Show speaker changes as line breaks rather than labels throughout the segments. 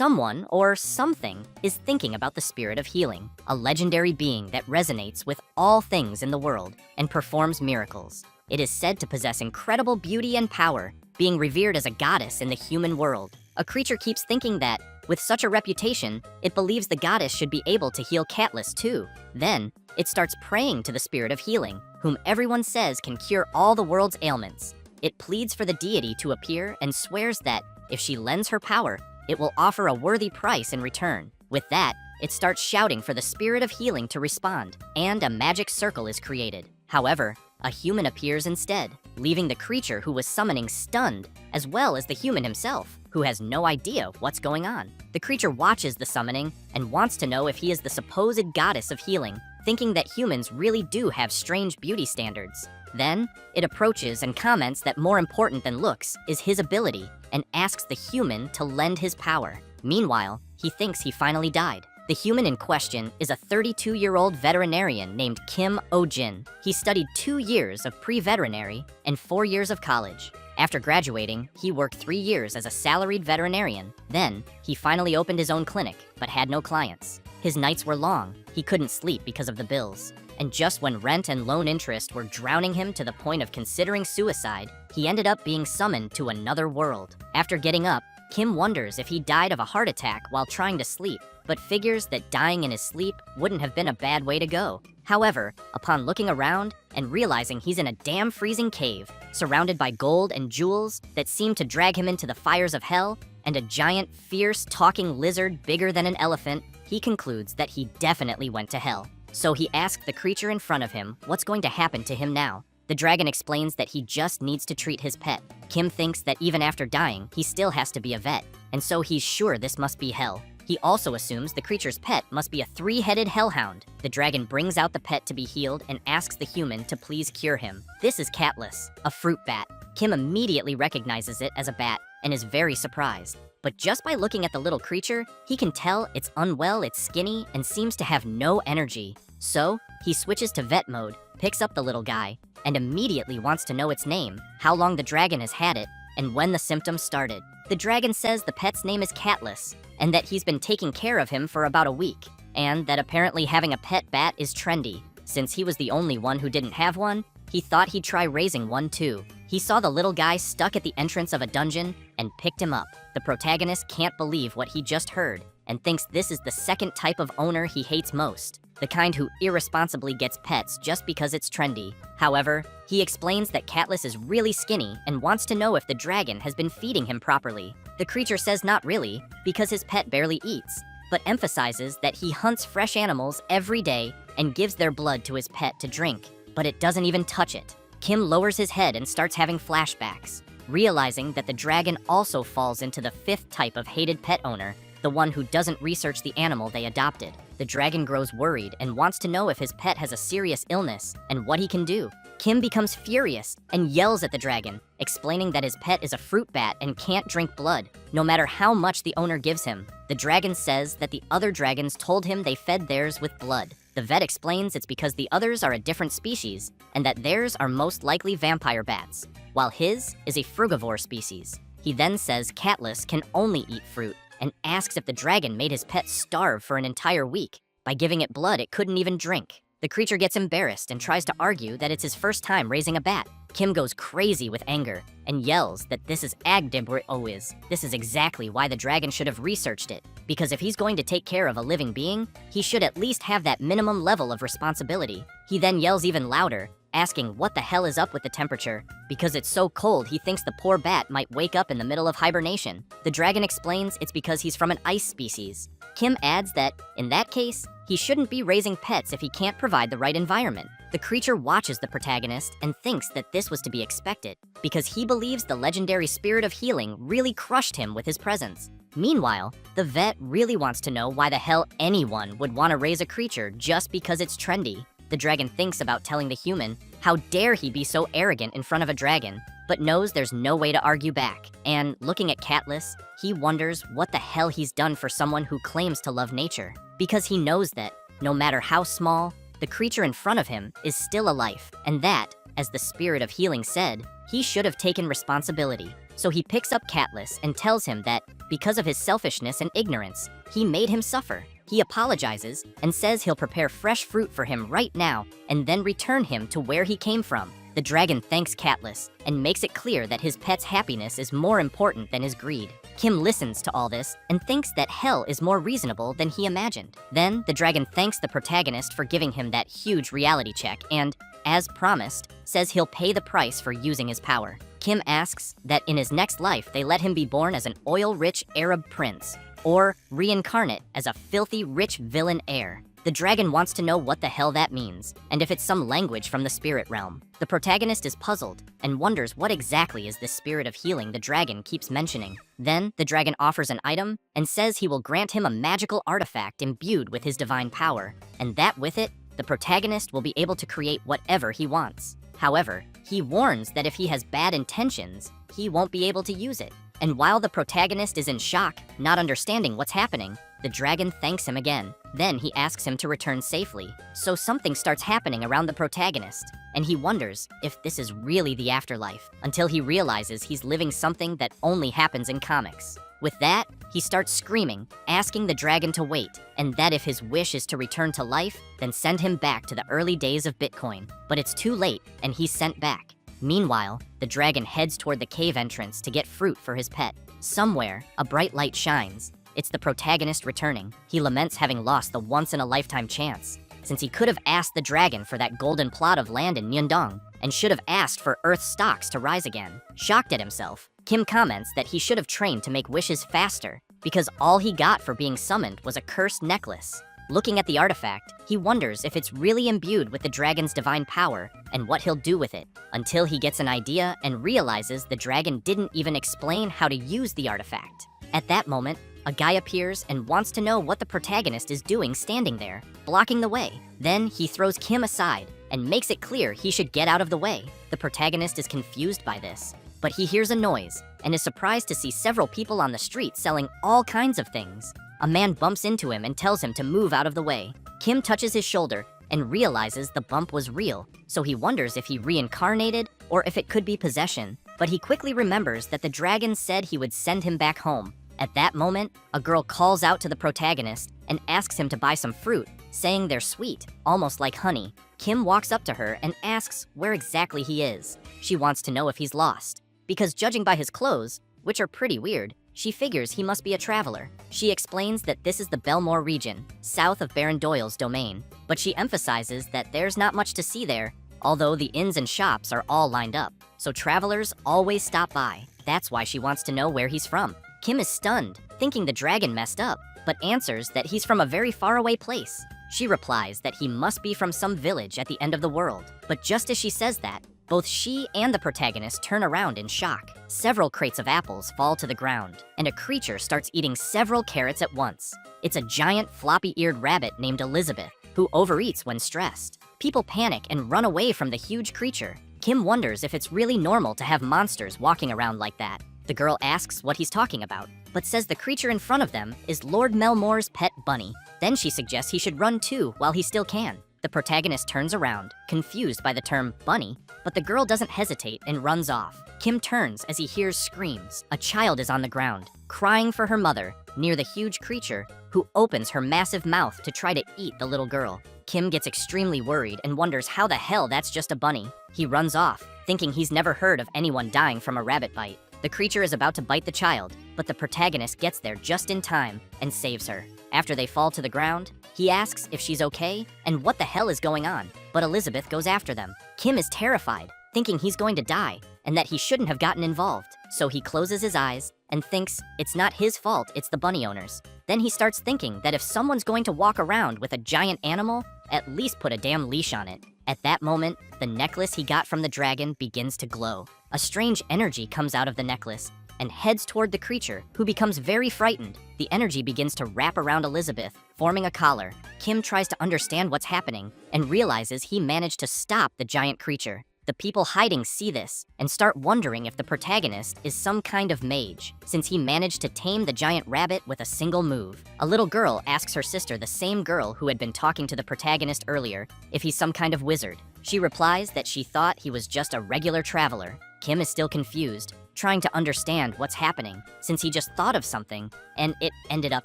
Someone or something is thinking about the spirit of healing, a legendary being that resonates with all things in the world and performs miracles. It is said to possess incredible beauty and power, being revered as a goddess in the human world. A creature keeps thinking that, with such a reputation, it believes the goddess should be able to heal Katniss too. Then, it starts praying to the spirit of healing, whom everyone says can cure all the world's ailments. It pleads for the deity to appear and swears that, if she lends her power, it will offer a worthy price in return. With that, it starts shouting for the spirit of healing to respond, and a magic circle is created. However, a human appears instead, leaving the creature who was summoning stunned, as well as the human himself, who has no idea what's going on. The creature watches the summoning and wants to know if he is the supposed goddess of healing, thinking that humans really do have strange beauty standards. Then, it approaches and comments that more important than looks is his ability, and asks the human to lend his power. Meanwhile, he thinks he finally died. The human in question is a 32-year-old veterinarian named Kim Oh-jin. He studied 2 years of pre-veterinary and 4 years of college. After graduating, he worked 3 years as a salaried veterinarian. Then, he finally opened his own clinic, but had no clients. His nights were long. He couldn't sleep because of the bills. And just when rent and loan interest were drowning him to the point of considering suicide, he ended up being summoned to another world. After getting up, Kim wonders if he died of a heart attack while trying to sleep, but figures that dying in his sleep wouldn't have been a bad way to go. However, upon looking around and realizing he's in a damn freezing cave, surrounded by gold and jewels that seem to drag him into the fires of hell, and a giant, fierce, talking lizard bigger than an elephant, he concludes that he definitely went to hell. So he asks the creature in front of him what's going to happen to him now. The dragon explains that he just needs to treat his pet. Kim thinks that even after dying, he still has to be a vet, and so he's sure this must be hell. He also assumes the creature's pet must be a 3-headed hellhound. The dragon brings out the pet to be healed and asks the human to please cure him. This is Katniss, a fruit bat. Kim immediately recognizes it as a bat and is very surprised. But just by looking at the little creature, he can tell it's unwell, it's skinny, and seems to have no energy. So, he switches to vet mode, picks up the little guy, and immediately wants to know its name, how long the dragon has had it, and when the symptoms started. The dragon says the pet's name is Katniss, and that he's been taking care of him for about a week, and that apparently having a pet bat is trendy. Since he was the only one who didn't have one, he thought he'd try raising one too. He saw the little guy stuck at the entrance of a dungeon and picked him up. The protagonist can't believe what he just heard and thinks this is the second type of owner he hates most, the kind who irresponsibly gets pets just because it's trendy. However, he explains that Katniss is really skinny and wants to know if the dragon has been feeding him properly. The creature says not really, because his pet barely eats, but emphasizes that he hunts fresh animals every day and gives their blood to his pet to drink, but it doesn't even touch it. Kim lowers his head and starts having flashbacks, realizing that the dragon also falls into the 5th type of hated pet owner, the one who doesn't research the animal they adopted. The dragon grows worried and wants to know if his pet has a serious illness and what he can do. Kim becomes furious and yells at the dragon, explaining that his pet is a fruit bat and can't drink blood, no matter how much the owner gives him. The dragon says that the other dragons told him they fed theirs with blood. The vet explains it's because the others are a different species, and that theirs are most likely vampire bats, while his is a frugivore species. He then says Katniss can only eat fruit, and asks if the dragon made his pet starve for an entire week. By giving it blood it couldn't even drink. The creature gets embarrassed and tries to argue that it's his first time raising a bat. Kim goes crazy with anger and yells that this is Agdibrois. This is exactly why the dragon should have researched it, because if he's going to take care of a living being, he should at least have that minimum level of responsibility. He then yells even louder, asking what the hell is up with the temperature. Because it's so cold, he thinks the poor bat might wake up in the middle of hibernation. The dragon explains it's because he's from an ice species. Kim adds that, in that case, he shouldn't be raising pets if he can't provide the right environment. The creature watches the protagonist and thinks that this was to be expected, because he believes the legendary spirit of healing really crushed him with his presence. Meanwhile, the vet really wants to know why the hell anyone would want to raise a creature just because it's trendy. The dragon thinks about telling the human, how dare he be so arrogant in front of a dragon, but knows there's no way to argue back. And looking at Katniss, he wonders what the hell he's done for someone who claims to love nature. Because he knows that, no matter how small, the creature in front of him is still a life, and that, as the spirit of healing said, he should have taken responsibility. So he picks up Katniss and tells him that, because of his selfishness and ignorance. He made him suffer. He apologizes and says he'll prepare fresh fruit for him right now and then return him to where he came from. The dragon thanks Katniss and makes it clear that his pet's happiness is more important than his greed. Kim listens to all this and thinks that hell is more reasonable than he imagined. Then, the dragon thanks the protagonist for giving him that huge reality check and, as promised, says he'll pay the price for using his power. Kim asks that in his next life they let him be born as an oil-rich Arab prince, or reincarnate as a filthy rich villain heir. The dragon wants to know what the hell that means, and if it's some language from the spirit realm. The protagonist is puzzled and wonders what exactly is this spirit of healing the dragon keeps mentioning. Then, the dragon offers an item and says he will grant him a magical artifact imbued with his divine power, and that with it, the protagonist will be able to create whatever he wants. However, he warns that if he has bad intentions, he won't be able to use it. And while the protagonist is in shock, not understanding what's happening, the dragon thanks him again. Then he asks him to return safely. So something starts happening around the protagonist, and he wonders if this is really the afterlife, until he realizes he's living something that only happens in comics. With that, he starts screaming, asking the dragon to wait, and that if his wish is to return to life, then send him back to the early days of Bitcoin. But it's too late, and he's sent back. Meanwhile, the dragon heads toward the cave entrance to get fruit for his pet. Somewhere, a bright light shines. It's the protagonist returning. He laments having lost the once-in-a-lifetime chance, since he could have asked the dragon for that golden plot of land in Myeongdong, and should have asked for Earth stocks to rise again. Shocked at himself, Kim comments that he should have trained to make wishes faster, because all he got for being summoned was a cursed necklace. Looking at the artifact, he wonders if it's really imbued with the dragon's divine power and what he'll do with it, until he gets an idea and realizes the dragon didn't even explain how to use the artifact. At that moment, a guy appears and wants to know what the protagonist is doing standing there, blocking the way. Then he throws Kim aside and makes it clear he should get out of the way. The protagonist is confused by this, but he hears a noise and is surprised to see several people on the street selling all kinds of things. A man bumps into him and tells him to move out of the way. Kim touches his shoulder and realizes the bump was real, so he wonders if he reincarnated or if it could be possession. But he quickly remembers that the dragon said he would send him back home. At that moment, a girl calls out to the protagonist and asks him to buy some fruit, saying they're sweet, almost like honey. Kim walks up to her and asks where exactly he is. She wants to know if he's lost, because judging by his clothes, which are pretty weird, she figures he must be a traveler. She explains that this is the Belmore region, south of Baron Doyle's domain, but she emphasizes that there's not much to see there, although the inns and shops are all lined up, so travelers always stop by. That's why she wants to know where he's from. Kim is stunned, thinking the dragon messed up, but answers that he's from a very faraway place. She replies that he must be from some village at the end of the world, but just as she says that, both she and the protagonist turn around in shock. Several crates of apples fall to the ground, and a creature starts eating several carrots at once. It's a giant floppy-eared rabbit named Elizabeth, who overeats when stressed. People panic and run away from the huge creature. Kim wonders if it's really normal to have monsters walking around like that. The girl asks what he's talking about, but says the creature in front of them is Lord Melmore's pet bunny. Then she suggests he should run too while he still can. The protagonist turns around, confused by the term bunny, but the girl doesn't hesitate and runs off. Kim turns as he hears screams. A child is on the ground, crying for her mother, near the huge creature, who opens her massive mouth to try to eat the little girl. Kim gets extremely worried and wonders how the hell that's just a bunny. He runs off, thinking he's never heard of anyone dying from a rabbit bite. The creature is about to bite the child, but the protagonist gets there just in time and saves her. After they fall to the ground, he asks if she's okay and what the hell is going on, but Elizabeth goes after them. Kim is terrified, thinking he's going to die and that he shouldn't have gotten involved. So he closes his eyes and thinks it's not his fault, it's the bunny owner's. Then he starts thinking that if someone's going to walk around with a giant animal, at least put a damn leash on it. At that moment, the necklace he got from the dragon begins to glow. A strange energy comes out of the necklace and heads toward the creature, who becomes very frightened. The energy begins to wrap around Elizabeth, forming a collar. Kim tries to understand what's happening and realizes he managed to stop the giant creature. The people hiding see this and start wondering if the protagonist is some kind of mage, since he managed to tame the giant rabbit with a single move. A little girl asks her sister, the same girl who had been talking to the protagonist earlier, if he's some kind of wizard. She replies that she thought he was just a regular traveler. Kim is still confused, trying to understand what's happening, since he just thought of something, and it ended up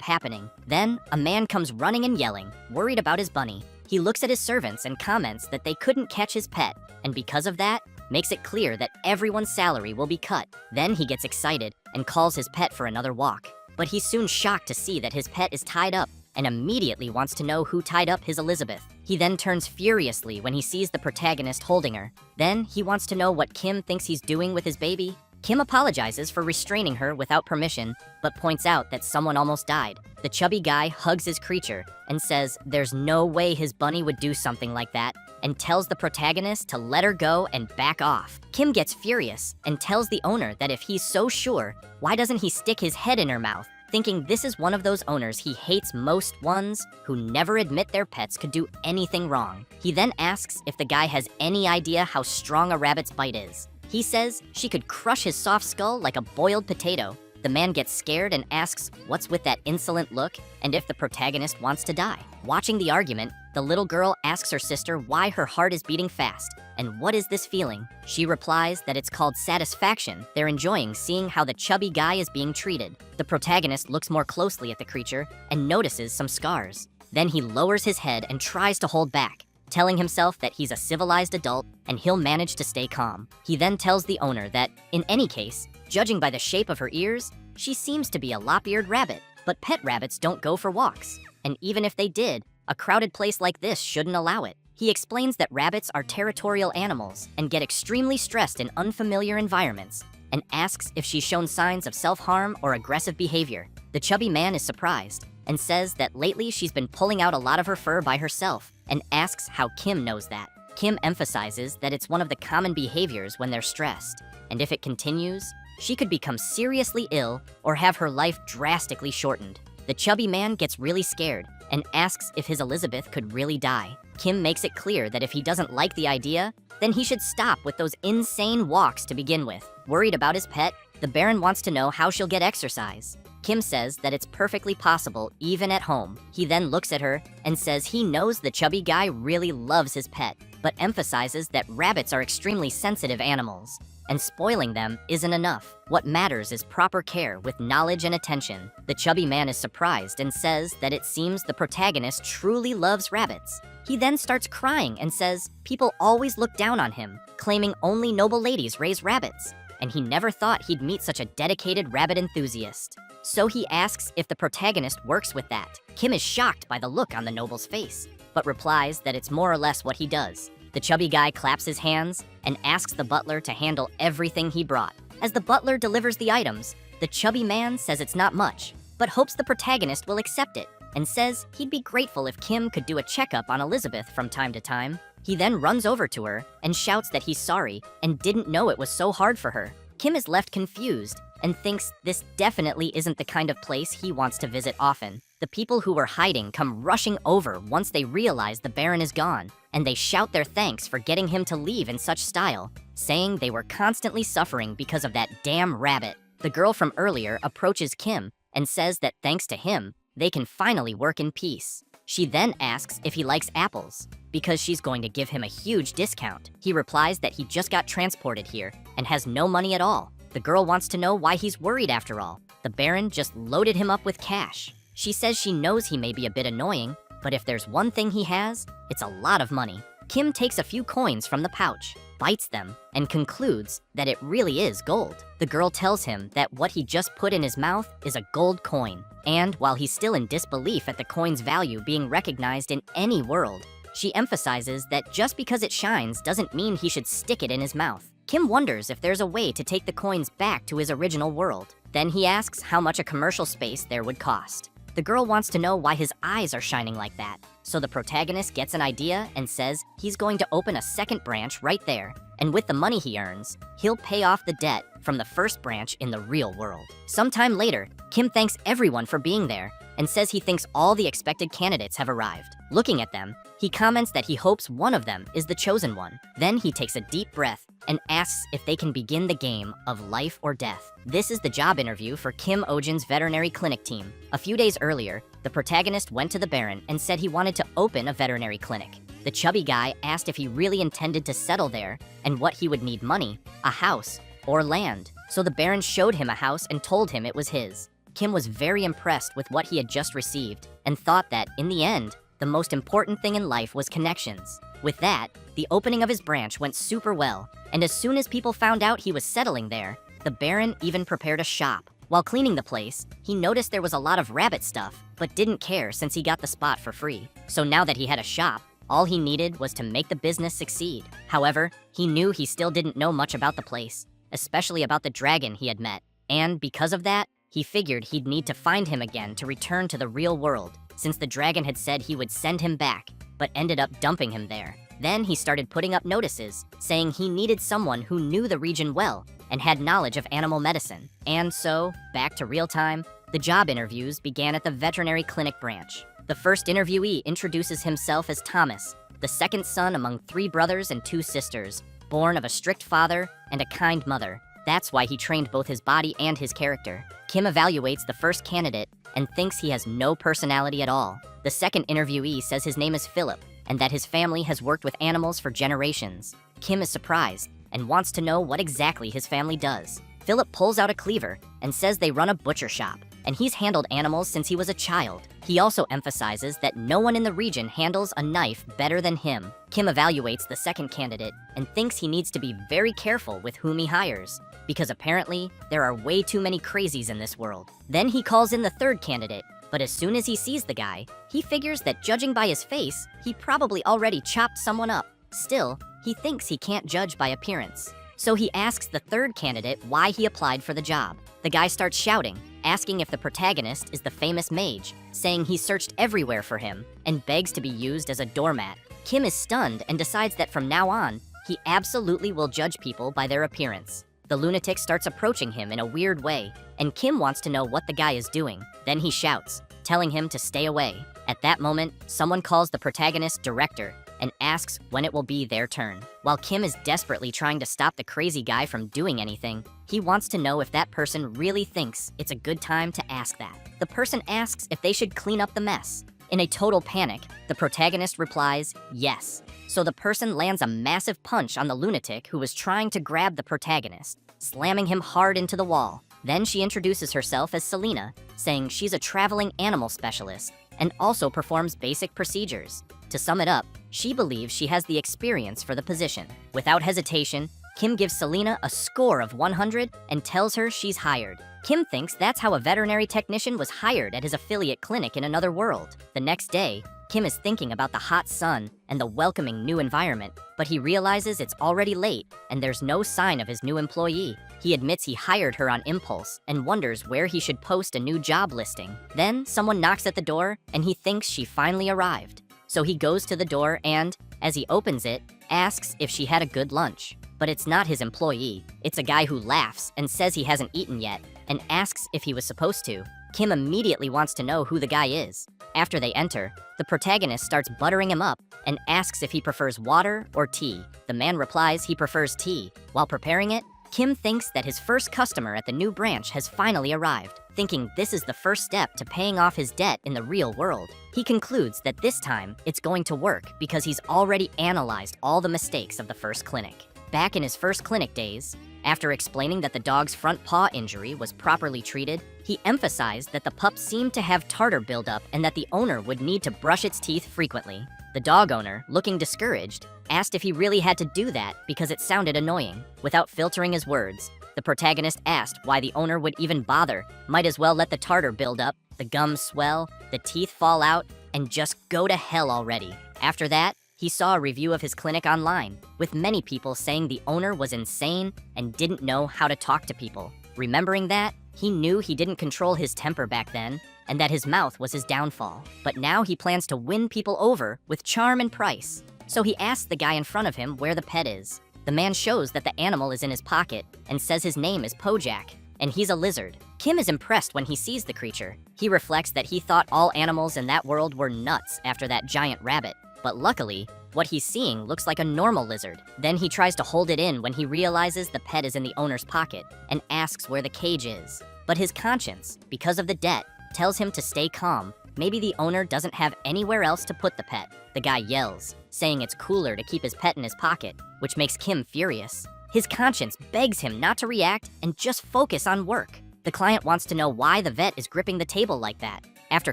happening. Then, a man comes running and yelling, worried about his bunny. He looks at his servants and comments that they couldn't catch his pet, and because of that, makes it clear that everyone's salary will be cut. Then he gets excited and calls his pet for another walk. But he's soon shocked to see that his pet is tied up and immediately wants to know who tied up his Elizabeth. He then turns furiously when he sees the protagonist holding her. Then he wants to know what Kim thinks he's doing with his baby. Kim apologizes for restraining her without permission, but points out that someone almost died. The chubby guy hugs his creature and says there's no way his bunny would do something like that, and tells the protagonist to let her go and back off. Kim gets furious and tells the owner that if he's so sure, why doesn't he stick his head in her mouth, thinking this is one of those owners he hates most, ones who never admit their pets could do anything wrong. He then asks if the guy has any idea how strong a rabbit's bite is. He says she could crush his soft skull like a boiled potato. The man gets scared and asks what's with that insolent look and if the protagonist wants to die. Watching the argument, the little girl asks her sister why her heart is beating fast and what is this feeling. She replies that it's called satisfaction. They're enjoying seeing how the chubby guy is being treated. The protagonist looks more closely at the creature and notices some scars. Then he lowers his head and tries to hold back, telling himself that he's a civilized adult and he'll manage to stay calm. He then tells the owner that, in any case, judging by the shape of her ears, she seems to be a lop-eared rabbit. But pet rabbits don't go for walks, and even if they did, a crowded place like this shouldn't allow it. He explains that rabbits are territorial animals and get extremely stressed in unfamiliar environments, and asks if she's shown signs of self-harm or aggressive behavior. The chubby man is surprised and says that lately she's been pulling out a lot of her fur by herself, and asks how Kim knows that. Kim emphasizes that it's one of the common behaviors when they're stressed, and if it continues, she could become seriously ill or have her life drastically shortened. The chubby man gets really scared and asks if his Elizabeth could really die. Kim makes it clear that if he doesn't like the idea, then he should stop with those insane walks to begin with. Worried about his pet, the Baron wants to know how she'll get exercise. Kim says that it's perfectly possible even at home. He then looks at her and says he knows the chubby guy really loves his pet, but emphasizes that rabbits are extremely sensitive animals, and spoiling them isn't enough. What matters is proper care with knowledge and attention. The chubby man is surprised and says that it seems the protagonist truly loves rabbits. He then starts crying and says people always look down on him, claiming only noble ladies raise rabbits, and he never thought he'd meet such a dedicated rabbit enthusiast. So he asks if the protagonist works with that. Kim is shocked by the look on the noble's face, but replies that it's more or less what he does. The chubby guy claps his hands and asks the butler to handle everything he brought. As the butler delivers the items, the chubby man says it's not much, but hopes the protagonist will accept it, and says he'd be grateful if Kim could do a checkup on Elizabeth from time to time. He then runs over to her and shouts that he's sorry and didn't know it was so hard for her. Kim is left confused and thinks this definitely isn't the kind of place he wants to visit often. The people who were hiding come rushing over once they realize the Baron is gone, and they shout their thanks for getting him to leave in such style, saying they were constantly suffering because of that damn rabbit. The girl from earlier approaches Kim and says that thanks to him, they can finally work in peace. She then asks if he likes apples, because she's going to give him a huge discount. He replies that he just got transported here and has no money at all. The girl wants to know why he's worried after all. The Baron just loaded him up with cash. She says she knows he may be a bit annoying, but if there's one thing he has, it's a lot of money. Kim takes a few coins from the pouch, bites them, and concludes that it really is gold. The girl tells him that what he just put in his mouth is a gold coin, and while he's still in disbelief at the coin's value being recognized in any world, she emphasizes that just because it shines doesn't mean he should stick it in his mouth. Kim wonders if there's a way to take the coins back to his original world. Then he asks how much a commercial space there would cost. The girl wants to know why his eyes are shining like that, so the protagonist gets an idea and says he's going to open a second branch right there, and with the money he earns, he'll pay off the debt from the first branch in the real world. Sometime later, Kim thanks everyone for being there and says he thinks all the expected candidates have arrived. Looking at them, he comments that he hopes one of them is the chosen one. Then he takes a deep breath and asks if they can begin the game of life or death. This is the job interview for Kim Ojin's veterinary clinic team. A few days earlier, the protagonist went to the Baron and said he wanted to open a veterinary clinic. The chubby guy asked if he really intended to settle there and what he would need: money, a house, or land. So the Baron showed him a house and told him it was his. Kim was very impressed with what he had just received and thought that, in the end, the most important thing in life was connections. With that, the opening of his branch went super well, and as soon as people found out he was settling there, the Baron even prepared a shop. While cleaning the place, he noticed there was a lot of rabbit stuff, but didn't care since he got the spot for free. So now that he had a shop, all he needed was to make the business succeed. However, he knew he still didn't know much about the place, especially about the dragon he had met. And because of that, he figured he'd need to find him again to return to the real world, since the dragon had said he would send him back, but ended up dumping him there. Then he started putting up notices, saying he needed someone who knew the region well and had knowledge of animal medicine. And so, back to real time, the job interviews began at the veterinary clinic branch. The first interviewee introduces himself as Thomas, the second son among 3 brothers and 2 sisters, born of a strict father and a kind mother. That's why he trained both his body and his character. Kim evaluates the first candidate and thinks he has no personality at all. The second interviewee says his name is Philip and that his family has worked with animals for generations. Kim is surprised and wants to know what exactly his family does. Philip pulls out a cleaver and says they run a butcher shop, and he's handled animals since he was a child. He also emphasizes that no one in the region handles a knife better than him. Kim evaluates the second candidate and thinks he needs to be very careful with whom he hires, because apparently there are way too many crazies in this world. Then he calls in the third candidate, but as soon as he sees the guy, he figures that judging by his face, he probably already chopped someone up. Still, he thinks he can't judge by appearance. So he asks the third candidate why he applied for the job. The guy starts shouting, asking if the protagonist is the famous mage, saying he searched everywhere for him, and begs to be used as a doormat. Kim is stunned and decides that from now on, he absolutely will judge people by their appearance. The lunatic starts approaching him in a weird way, and Kim wants to know what the guy is doing. Then he shouts, telling him to stay away. At that moment, someone calls the protagonist director and asks when it will be their turn. While Kim is desperately trying to stop the crazy guy from doing anything, he wants to know if that person really thinks it's a good time to ask that. The person asks if they should clean up the mess. In a total panic, the protagonist replies, yes. So the person lands a massive punch on the lunatic who was trying to grab the protagonist, slamming him hard into the wall. Then she introduces herself as Selena, saying she's a traveling animal specialist and also performs basic procedures. To sum it up, she believes she has the experience for the position. Without hesitation, Kim gives Selena a score of 100 and tells her she's hired. Kim thinks that's how a veterinary technician was hired at his affiliate clinic in another world. The next day, Kim is thinking about the hot sun and the welcoming new environment, but he realizes it's already late and there's no sign of his new employee. He admits he hired her on impulse and wonders where he should post a new job listing. Then someone knocks at the door and he thinks she finally arrived. So he goes to the door and, as he opens it, asks if she had a good lunch. But it's not his employee. It's a guy who laughs and says he hasn't eaten yet and asks if he was supposed to. Kim immediately wants to know who the guy is. After they enter, the protagonist starts buttering him up and asks if he prefers water or tea. The man replies he prefers tea. While preparing it, Kim thinks that his first customer at the new branch has finally arrived, thinking this is the first step to paying off his debt in the real world. He concludes that this time it's going to work because he's already analyzed all the mistakes of the first clinic. Back in his first clinic days, after explaining that the dog's front paw injury was properly treated, he emphasized that the pup seemed to have tartar buildup and that the owner would need to brush its teeth frequently. The dog owner, looking discouraged, asked if he really had to do that because it sounded annoying. Without filtering his words, the protagonist asked why the owner would even bother. Might as well let the tartar build up, the gums swell, the teeth fall out, and just go to hell already. After that, he saw a review of his clinic online, with many people saying the owner was insane and didn't know how to talk to people. Remembering that, he knew he didn't control his temper back then, and that his mouth was his downfall. But now he plans to win people over with charm and price. So he asks the guy in front of him where the pet is. The man shows that the animal is in his pocket and says his name is Pojak, and he's a lizard. Kim is impressed when he sees the creature. He reflects that he thought all animals in that world were nuts after that giant rabbit. But luckily, what he's seeing looks like a normal lizard. Then he tries to hold it in when he realizes the pet is in the owner's pocket and asks where the cage is. But his conscience, because of the debt, tells him to stay calm. Maybe the owner doesn't have anywhere else to put the pet. The guy yells, saying it's cooler to keep his pet in his pocket, which makes Kim furious. His conscience begs him not to react and just focus on work. The client wants to know why the vet is gripping the table like that. After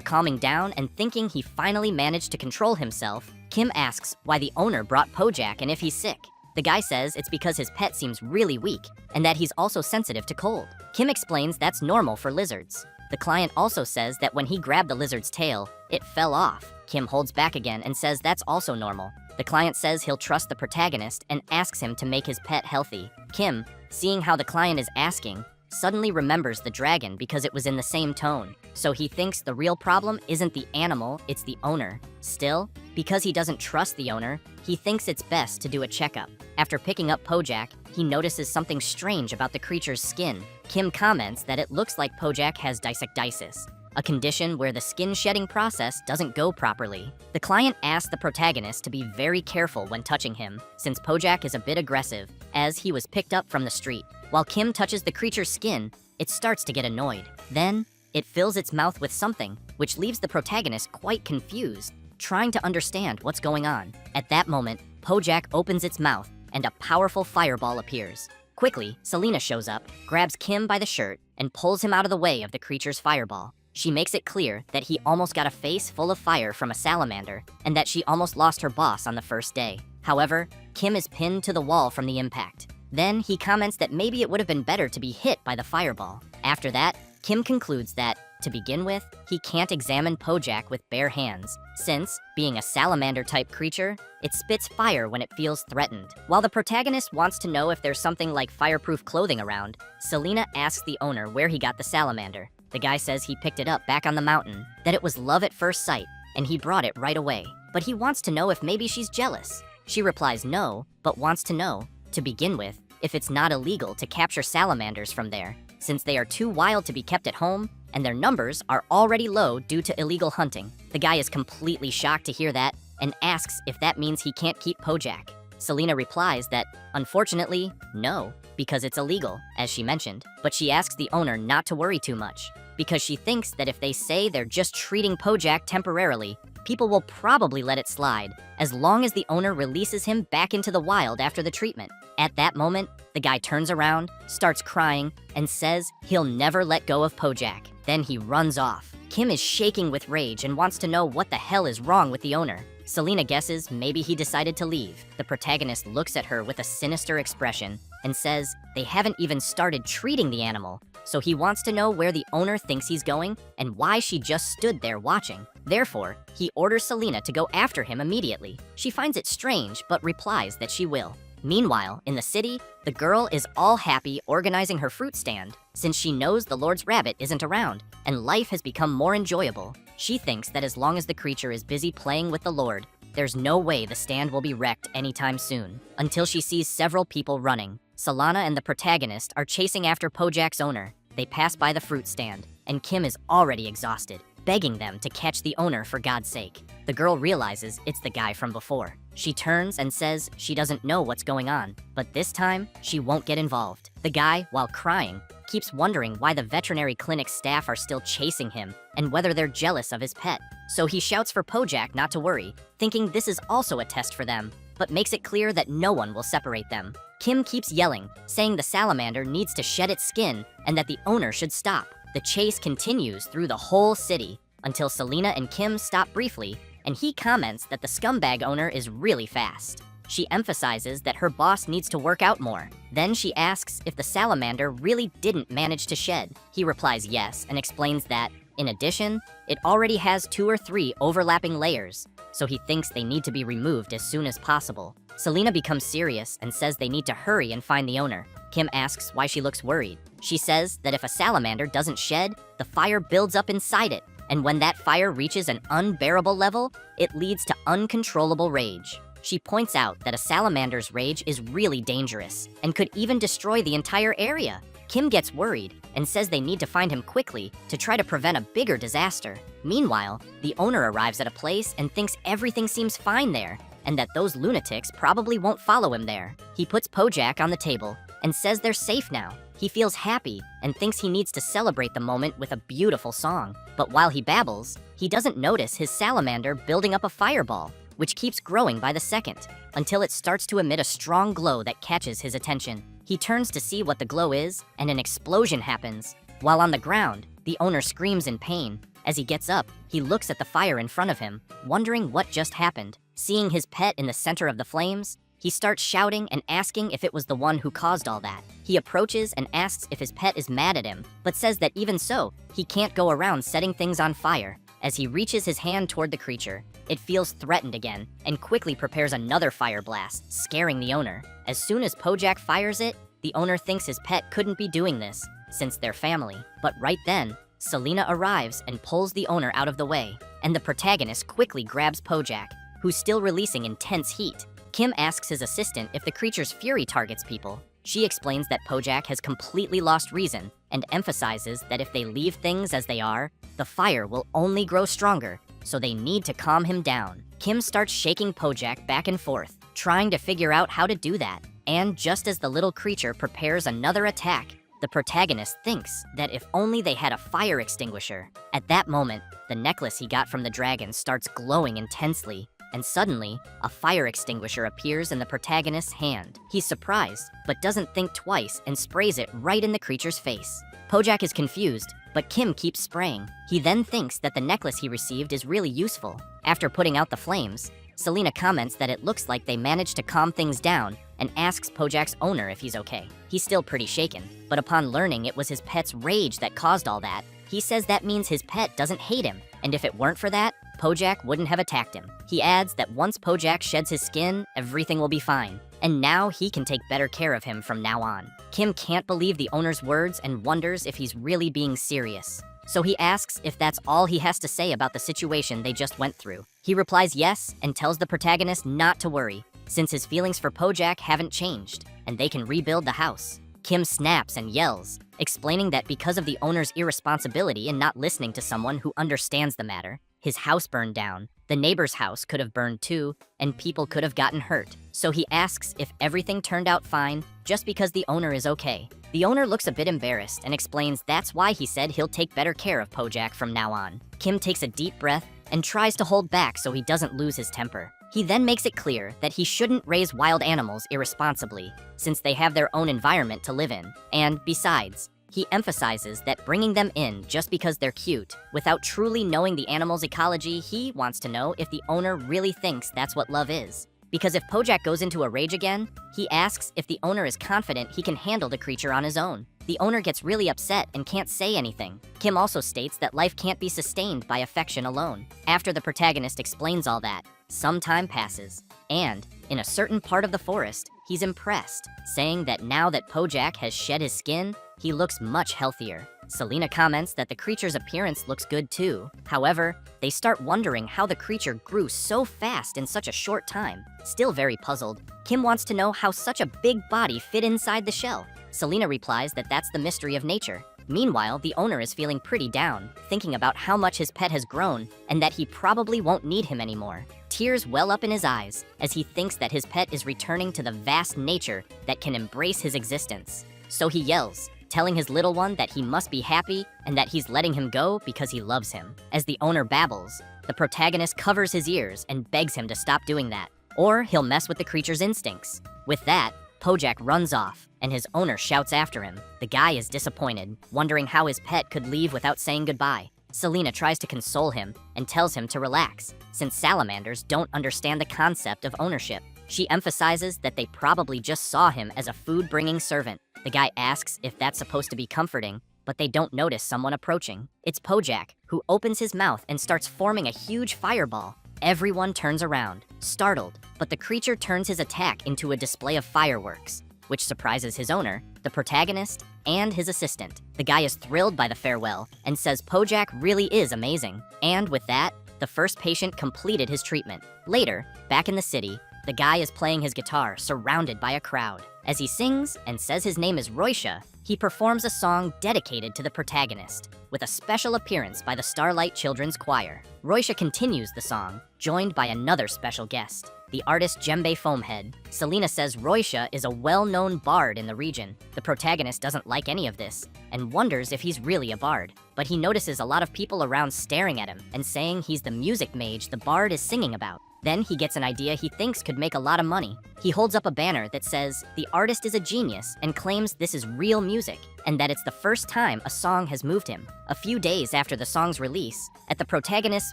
calming down and thinking he finally managed to control himself, Kim asks why the owner brought Pojak and if he's sick. The guy says it's because his pet seems really weak and that he's also sensitive to cold. Kim explains that's normal for lizards. The client also says that when he grabbed the lizard's tail, it fell off. Kim holds back again and says that's also normal. The client says he'll trust the protagonist and asks him to make his pet healthy. Kim, seeing how the client is asking, suddenly remembers the dragon because it was in the same tone. So he thinks the real problem isn't the animal, it's the owner. Still, because he doesn't trust the owner, he thinks it's best to do a checkup. After picking up Pojak, he notices something strange about the creature's skin. Kim comments that it looks like Pojak has dysectisis, a condition where the skin-shedding process doesn't go properly. The client asks the protagonist to be very careful when touching him, since Pojak is a bit aggressive, as he was picked up from the street. While Kim touches the creature's skin, it starts to get annoyed. Then, it fills its mouth with something, which leaves the protagonist quite confused, trying to understand what's going on. At that moment, Pojak opens its mouth, and a powerful fireball appears. Quickly, Selena shows up, grabs Kim by the shirt, and pulls him out of the way of the creature's fireball. She makes it clear that he almost got a face full of fire from a salamander, and that she almost lost her boss on the first day. However, Kim is pinned to the wall from the impact. Then, he comments that maybe it would have been better to be hit by the fireball. After that, Kim concludes that, to begin with, he can't examine Pojak with bare hands, since, being a salamander-type creature, it spits fire when it feels threatened. While the protagonist wants to know if there's something like fireproof clothing around, Selena asks the owner where he got the salamander. The guy says he picked it up back on the mountain, that it was love at first sight, and he brought it right away. But he wants to know if maybe she's jealous. She replies no, but wants to know, to begin with, if it's not illegal to capture salamanders from there, since they are too wild to be kept at home, and their numbers are already low due to illegal hunting. The guy is completely shocked to hear that, and asks if that means he can't keep Pojak. Selena replies that, unfortunately, no, because it's illegal, as she mentioned, but she asks the owner not to worry too much, because she thinks that if they say they're just treating Pojak temporarily, people will probably let it slide, as long as the owner releases him back into the wild after the treatment. At that moment, the guy turns around, starts crying, and says he'll never let go of Pojak. Then he runs off. Kim is shaking with rage and wants to know what the hell is wrong with the owner. Selena guesses maybe he decided to leave. The protagonist looks at her with a sinister expression and says they haven't even started treating the animal, so he wants to know where the owner thinks he's going and why she just stood there watching. Therefore, he orders Selena to go after him immediately. She finds it strange, but replies that she will. Meanwhile, in the city, the girl is all happy organizing her fruit stand, since she knows the Lord's rabbit isn't around, and life has become more enjoyable. She thinks that as long as the creature is busy playing with the Lord, there's no way the stand will be wrecked anytime soon, until she sees several people running. Selena and the protagonist are chasing after Pojak's owner. They pass by the fruit stand, and Kim is already exhausted, begging them to catch the owner for God's sake. The girl realizes it's the guy from before. She turns and says she doesn't know what's going on, but this time, she won't get involved. The guy, while crying, keeps wondering why the veterinary clinic staff are still chasing him and whether they're jealous of his pet. So he shouts for Pojak not to worry, thinking this is also a test for them, but makes it clear that no one will separate them. Kim keeps yelling, saying the salamander needs to shed its skin and that the owner should stop. The chase continues through the whole city until Selena and Kim stop briefly, and he comments that the scumbag owner is really fast. She emphasizes that her boss needs to work out more. Then she asks if the salamander really didn't manage to shed. He replies yes and explains that, in addition, it already has 2 or 3 overlapping layers, so he thinks they need to be removed as soon as possible. Selena becomes serious and says they need to hurry and find the owner. Kim asks why she looks worried. She says that if a salamander doesn't shed, the fire builds up inside it, and when that fire reaches an unbearable level, it leads to uncontrollable rage. She points out that a salamander's rage is really dangerous and could even destroy the entire area. Kim gets worried and says they need to find him quickly to try to prevent a bigger disaster. Meanwhile, the owner arrives at a place and thinks everything seems fine there, and that those lunatics probably won't follow him there. He puts Pojak on the table and says they're safe now. He feels happy and thinks he needs to celebrate the moment with a beautiful song. But while he babbles, he doesn't notice his salamander building up a fireball. which keeps growing by the second, until it starts to emit a strong glow that catches his attention. He turns to see what the glow is, and an explosion happens. While on the ground, the owner screams in pain. As he gets up, he looks at the fire in front of him, wondering what just happened. Seeing his pet in the center of the flames, he starts shouting and asking if it was the one who caused all that. He approaches and asks if his pet is mad at him, but says that even so, he can't go around setting things on fire. As he reaches his hand toward the creature, it feels threatened again and quickly prepares another fire blast, scaring the owner. As soon as Pojak fires it, the owner thinks his pet couldn't be doing this, since they're family. But right then, Selena arrives and pulls the owner out of the way, and the protagonist quickly grabs Pojak, who's still releasing intense heat. Kim asks his assistant if the creature's fury targets people. She explains that Pojak has completely lost reason and emphasizes that if they leave things as they are, the fire will only grow stronger, so they need to calm him down. Kim starts shaking Pojak back and forth, trying to figure out how to do that. And just as the little creature prepares another attack, the protagonist thinks that if only they had a fire extinguisher. At that moment, the necklace he got from the dragon starts glowing intensely, and suddenly, a fire extinguisher appears in the protagonist's hand. He's surprised, but doesn't think twice and sprays it right in the creature's face. Pojak is confused, but Kim keeps spraying. He then thinks that the necklace he received is really useful. After putting out the flames, Selena comments that it looks like they managed to calm things down and asks Pojak's owner if he's okay. He's still pretty shaken, but upon learning it was his pet's rage that caused all that, he says that means his pet doesn't hate him, and if it weren't for that, Pojak wouldn't have attacked him. He adds that once Pojak sheds his skin, everything will be fine, and now he can take better care of him from now on. Kim can't believe the owner's words and wonders if he's really being serious. So he asks if that's all he has to say about the situation they just went through. He replies yes and tells the protagonist not to worry, since his feelings for Pojak haven't changed, and they can rebuild the house. Kim snaps and yells, explaining that because of the owner's irresponsibility in not listening to someone who understands the matter, his house burned down, the neighbor's house could have burned too, and people could have gotten hurt. So he asks if everything turned out fine just because the owner is okay. The owner looks a bit embarrassed and explains that's why he said he'll take better care of Pojak from now on. Kim takes a deep breath and tries to hold back so he doesn't lose his temper. He then makes it clear that he shouldn't raise wild animals irresponsibly, since they have their own environment to live in. And besides, he emphasizes that bringing them in just because they're cute, without truly knowing the animal's ecology, he wants to know if the owner really thinks that's what love is. Because if Pojak goes into a rage again, he asks if the owner is confident he can handle the creature on his own. The owner gets really upset and can't say anything. Kim also states that life can't be sustained by affection alone. After the protagonist explains all that, some time passes, and in a certain part of the forest, he's impressed, saying that now that Pojak has shed his skin, he looks much healthier. Selena comments that the creature's appearance looks good too. However, they start wondering how the creature grew so fast in such a short time. Still very puzzled, Kim wants to know how such a big body fit inside the shell. Selena replies that that's the mystery of nature. Meanwhile, the owner is feeling pretty down, thinking about how much his pet has grown and that he probably won't need him anymore. Tears well up in his eyes as he thinks that his pet is returning to the vast nature that can embrace his existence. So he yells, telling his little one that he must be happy and that he's letting him go because he loves him. As the owner babbles, the protagonist covers his ears and begs him to stop doing that, or he'll mess with the creature's instincts. With that, Pojak runs off, and his owner shouts after him. The guy is disappointed, wondering how his pet could leave without saying goodbye. Selena tries to console him and tells him to relax, since salamanders don't understand the concept of ownership. She emphasizes that they probably just saw him as a food-bringing servant. The guy asks if that's supposed to be comforting, but they don't notice someone approaching. It's Pojak, who opens his mouth and starts forming a huge fireball. Everyone turns around, startled, but the creature turns his attack into a display of fireworks, which surprises his owner, the protagonist, and his assistant. The guy is thrilled by the farewell and says Pojak really is amazing. And with that, the first patient completed his treatment. Later, back in the city, the guy is playing his guitar, surrounded by a crowd. As he sings and says his name is Roisha, he performs a song dedicated to the protagonist, with a special appearance by the Starlight Children's Choir. Roisha continues the song, joined by another special guest, the artist Djembe Foamhead. Selena says Roisha is a well-known bard in the region. The protagonist doesn't like any of this, and wonders if he's really a bard. But he notices a lot of people around staring at him and saying he's the music mage the bard is singing about. Then he gets an idea he thinks could make a lot of money. He holds up a banner that says, "The artist is a genius," and claims this is real music, and that it's the first time a song has moved him. A few days after the song's release, at the protagonist's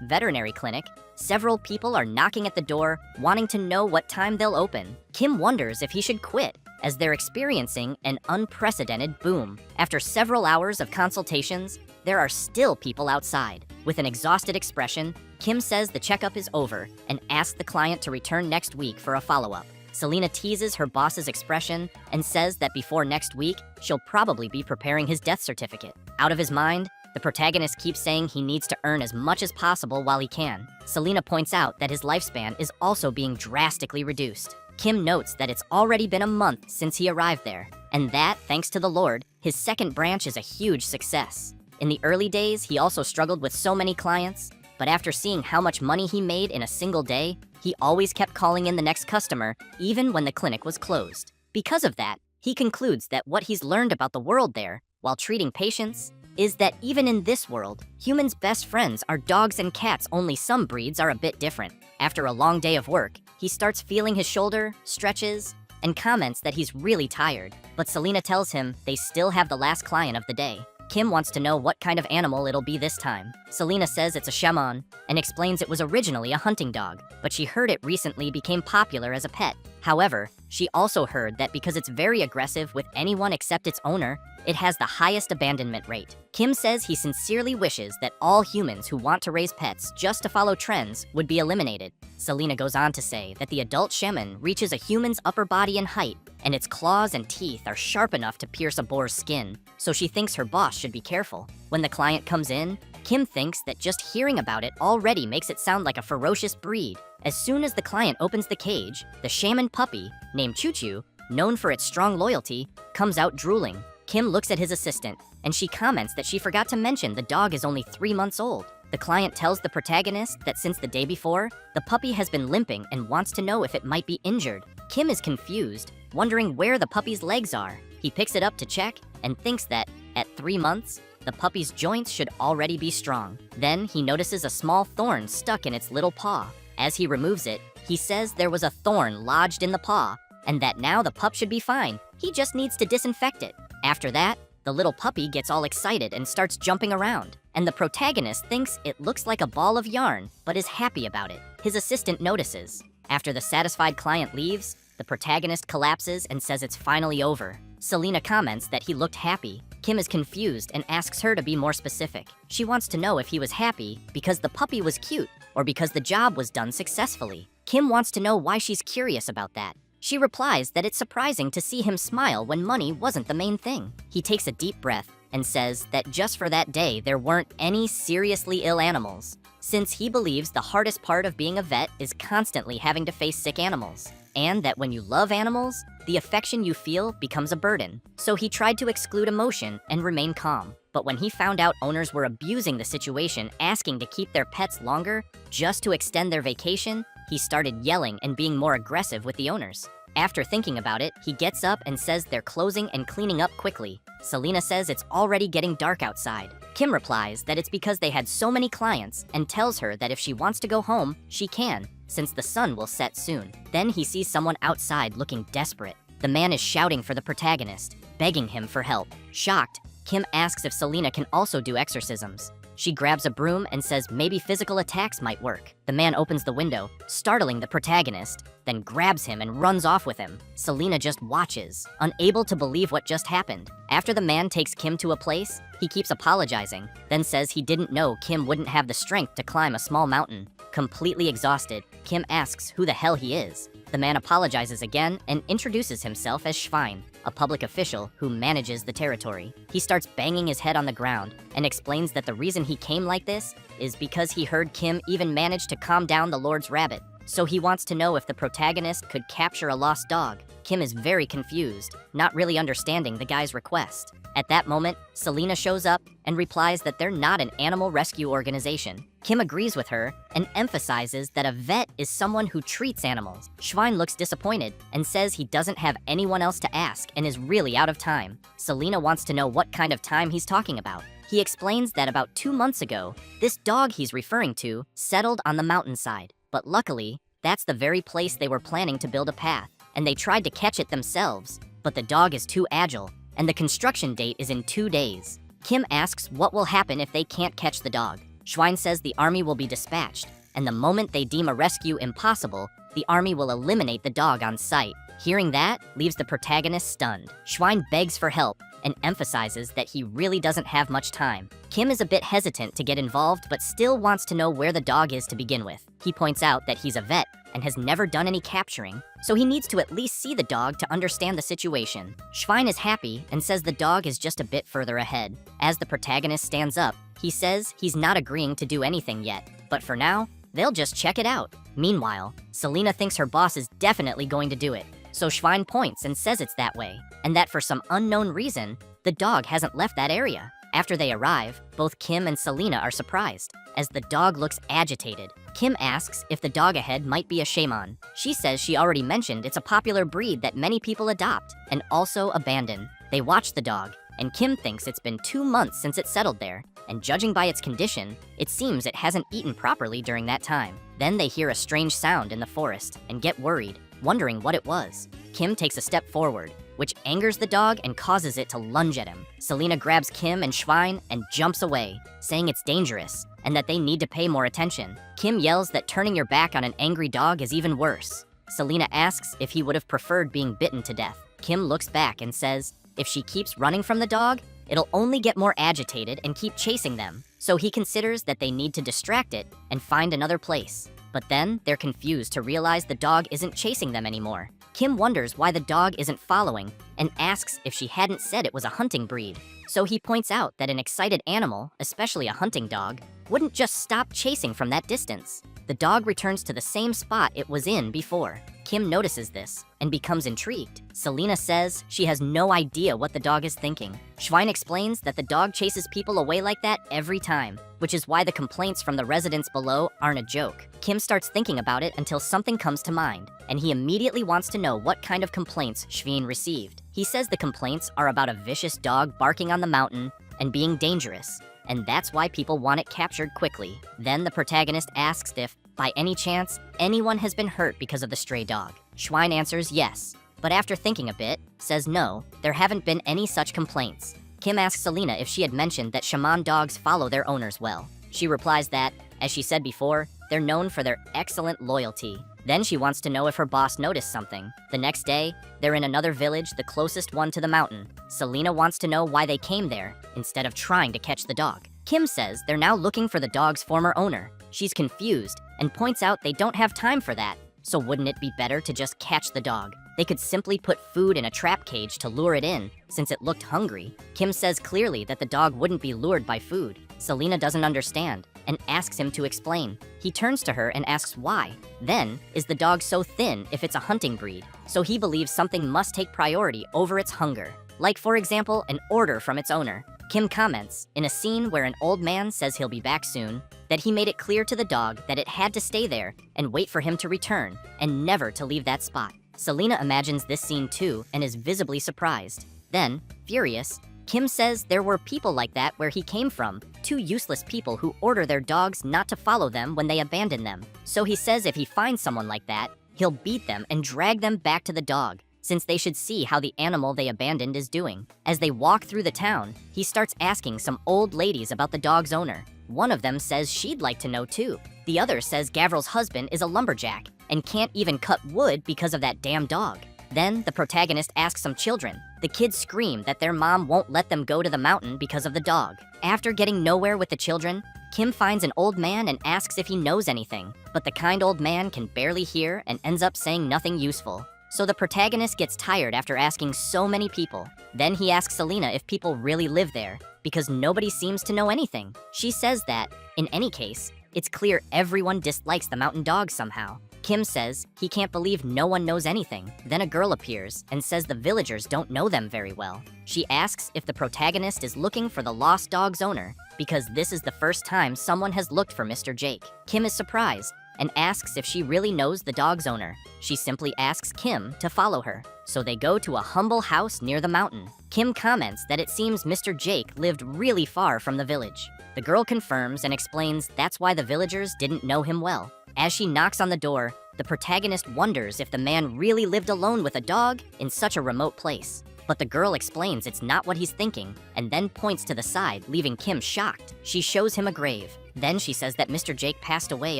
veterinary clinic, several people are knocking at the door, wanting to know what time they'll open. Kim wonders if he should quit, as they're experiencing an unprecedented boom. After several hours of consultations, there are still people outside. With an exhausted expression, Kim says the checkup is over and asks the client to return next week for a follow-up. Selena teases her boss's expression and says that before next week, she'll probably be preparing his death certificate. Out of his mind, the protagonist keeps saying he needs to earn as much as possible while he can. Selena points out that his lifespan is also being drastically reduced. Kim notes that it's already been a month since he arrived there, and that, thanks to the Lord, his second branch is a huge success. In the early days, he also struggled with so many clients, but after seeing how much money he made in a single day, he always kept calling in the next customer, even when the clinic was closed. Because of that, he concludes that what he's learned about the world there, while treating patients, is that even in this world, humans' best friends are dogs and cats, only some breeds are a bit different. After a long day of work, he starts feeling his shoulder, stretches, and comments that he's really tired. But Selena tells him they still have the last client of the day. Kim wants to know what kind of animal it'll be this time. Selena says it's a shaman and explains it was originally a hunting dog, but she heard it recently became popular as a pet. However, she also heard that because it's very aggressive with anyone except its owner, it has the highest abandonment rate. Kim says he sincerely wishes that all humans who want to raise pets just to follow trends would be eliminated. Selena goes on to say that the adult shaman reaches a human's upper body in height, and its claws and teeth are sharp enough to pierce a boar's skin, so she thinks her boss should be careful. When the client comes in, Kim thinks that just hearing about it already makes it sound like a ferocious breed. As soon as the client opens the cage, the shaman puppy, named Choo Choo, known for its strong loyalty, comes out drooling. Kim looks at his assistant, and she comments that she forgot to mention the dog is only 3 months old. The client tells the protagonist that since the day before, the puppy has been limping and wants to know if it might be injured. Kim is confused, wondering where the puppy's legs are. He picks it up to check and thinks that, at 3 months, the puppy's joints should already be strong. Then he notices a small thorn stuck in its little paw. As he removes it, he says there was a thorn lodged in the paw, and that now the pup should be fine. He just needs to disinfect it. After that, the little puppy gets all excited and starts jumping around, and the protagonist thinks it looks like a ball of yarn, but is happy about it. His assistant notices. After the satisfied client leaves, the protagonist collapses and says it's finally over. Selena comments that he looked happy. Kim is confused and asks her to be more specific. She wants to know if he was happy because the puppy was cute or because the job was done successfully. Kim wants to know why she's curious about that. She replies that it's surprising to see him smile when money wasn't the main thing. He takes a deep breath and says that just for that day there weren't any seriously ill animals, since he believes the hardest part of being a vet is constantly having to face sick animals, and that when you love animals, the affection you feel becomes a burden. So he tried to exclude emotion and remain calm. But when he found out owners were abusing the situation, asking to keep their pets longer just to extend their vacation, he started yelling and being more aggressive with the owners. After thinking about it, he gets up and says they're closing and cleaning up quickly. Selena says it's already getting dark outside. Kim replies that it's because they had so many clients and tells her that if she wants to go home, she can, since the sun will set soon. Then he sees someone outside looking desperate. The man is shouting for the protagonist, begging him for help. Shocked, Kim asks if Selena can also do exorcisms. She grabs a broom and says maybe physical attacks might work. The man opens the window, startling the protagonist, then grabs him and runs off with him. Selena just watches, unable to believe what just happened. After the man takes Kim to a place, he keeps apologizing, then says he didn't know Kim wouldn't have the strength to climb a small mountain. Completely exhausted, Kim asks who the hell he is. The man apologizes again and introduces himself as Schwein, a public official who manages the territory. He starts banging his head on the ground and explains that the reason he came like this is because he heard Kim even managed to calm down the Lord's rabbit. So he wants to know if the protagonist could capture a lost dog. Kim is very confused, not really understanding the guy's request. At that moment, Selena shows up and replies that they're not an animal rescue organization. Kim agrees with her and emphasizes that a vet is someone who treats animals. Schwein looks disappointed and says he doesn't have anyone else to ask and is really out of time. Selena wants to know what kind of time he's talking about. He explains that about 2 months ago, this dog he's referring to settled on the mountainside. But luckily, That's the very place they were planning to build a path, and they tried to catch it themselves, but the dog is too agile, and the construction date is in 2 days. Kim asks what will happen if they can't catch the dog. Schwein says the army will be dispatched, and the moment they deem a rescue impossible, the army will eliminate the dog on sight. Hearing that leaves the protagonist stunned. Schwein begs for help and emphasizes that he really doesn't have much time. Kim is a bit hesitant to get involved but still wants to know where the dog is to begin with. He points out that he's a vet and has never done any capturing, so he needs to at least see the dog to understand the situation. Schwein is happy and says the dog is just a bit further ahead. As the protagonist stands up, he says he's not agreeing to do anything yet, but for now, they'll just check it out. Meanwhile, Selena thinks her boss is definitely going to do it, so Schwein points and says it's that way, and that for some unknown reason, the dog hasn't left that area. After they arrive, both Kim and Selena are surprised, as the dog looks agitated. Kim asks if the dog ahead might be a shaman. She says she already mentioned it's a popular breed that many people adopt and also abandon. They watch the dog, and Kim thinks it's been 2 months since it settled there, and judging by its condition, it seems it hasn't eaten properly during that time. Then they hear a strange sound in the forest and get worried, wondering what it was. Kim takes a step forward, which angers the dog and causes it to lunge at him. Selena grabs Kim and Schwein and jumps away, saying it's dangerous and that they need to pay more attention. Kim yells that turning your back on an angry dog is even worse. Selena asks if he would have preferred being bitten to death. Kim looks back and says if she keeps running from the dog, it'll only get more agitated and keep chasing them. So he considers that they need to distract it and find another place. But then they're confused to realize the dog isn't chasing them anymore. Kim wonders why the dog isn't following and asks if she hadn't said it was a hunting breed. So he points out that an excited animal, especially a hunting dog, wouldn't just stop chasing from that distance. The dog returns to the same spot it was in before. Kim notices this and becomes intrigued. Selena says she has no idea what the dog is thinking. Schwein explains that the dog chases people away like that every time, which is why the complaints from the residents below aren't a joke. Kim starts thinking about it until something comes to mind, and he immediately wants to know what kind of complaints Schwein received. He says the complaints are about a vicious dog barking on the mountain and being dangerous, and that's why people want it captured quickly. Then the protagonist asks if, by any chance, anyone has been hurt because of the stray dog. Schwein answers yes, but after thinking a bit, says no, there haven't been any such complaints. Kim asks Selena if she had mentioned that shaman dogs follow their owners well. She replies that, as she said before, they're known for their excellent loyalty. Then she wants to know if her boss noticed something. The next day, they're in another village, the closest one to the mountain. Selena wants to know why they came there, instead of trying to catch the dog. Kim says they're now looking for the dog's former owner. She's confused and points out they don't have time for that. So wouldn't it be better to just catch the dog? They could simply put food in a trap cage to lure it in, since it looked hungry. Kim says clearly that the dog wouldn't be lured by food. Selena doesn't understand and asks him to explain. He turns to her and asks why. Then, is the dog so thin if it's a hunting breed? So he believes something must take priority over its hunger. Like, for example, an order from its owner. Kim comments, in a scene where an old man says he'll be back soon, that he made it clear to the dog that it had to stay there and wait for him to return, and never to leave that spot. Selena imagines this scene too and is visibly surprised. Then, furious, Kim says there were people like that where he came from, 2 useless people who order their dogs not to follow them when they abandon them. So he says if he finds someone like that, he'll beat them and drag them back to the dog, since they should see how the animal they abandoned is doing. As they walk through the town, he starts asking some old ladies about the dog's owner. One of them says she'd like to know too. The other says Gavril's husband is a lumberjack and can't even cut wood because of that damn dog. Then the protagonist asks some children. The kids scream that their mom won't let them go to the mountain because of the dog. After getting nowhere with the children, Kim finds an old man and asks if he knows anything, but the kind old man can barely hear and ends up saying nothing useful. So the protagonist gets tired after asking so many people. Then he asks Selena if people really live there, because nobody seems to know anything. She says that, in any case, it's clear everyone dislikes the mountain dog somehow. Kim says he can't believe no one knows anything. Then a girl appears and says the villagers don't know them very well. She asks if the protagonist is looking for the lost dog's owner, because this is the first time someone has looked for Mr. Jake. Kim is surprised and asks if she really knows the dog's owner. She simply asks Kim to follow her. So they go to a humble house near the mountain. Kim comments that it seems Mr. Jake lived really far from the village. The girl confirms and explains that's why the villagers didn't know him well. As she knocks on the door, the The protagonist wonders if the man really lived alone with a dog in such a remote place. But the girl explains it's not what he's thinking, and then points to the side, leaving Kim shocked. She shows him a grave. Then she says that Mr. Jake passed away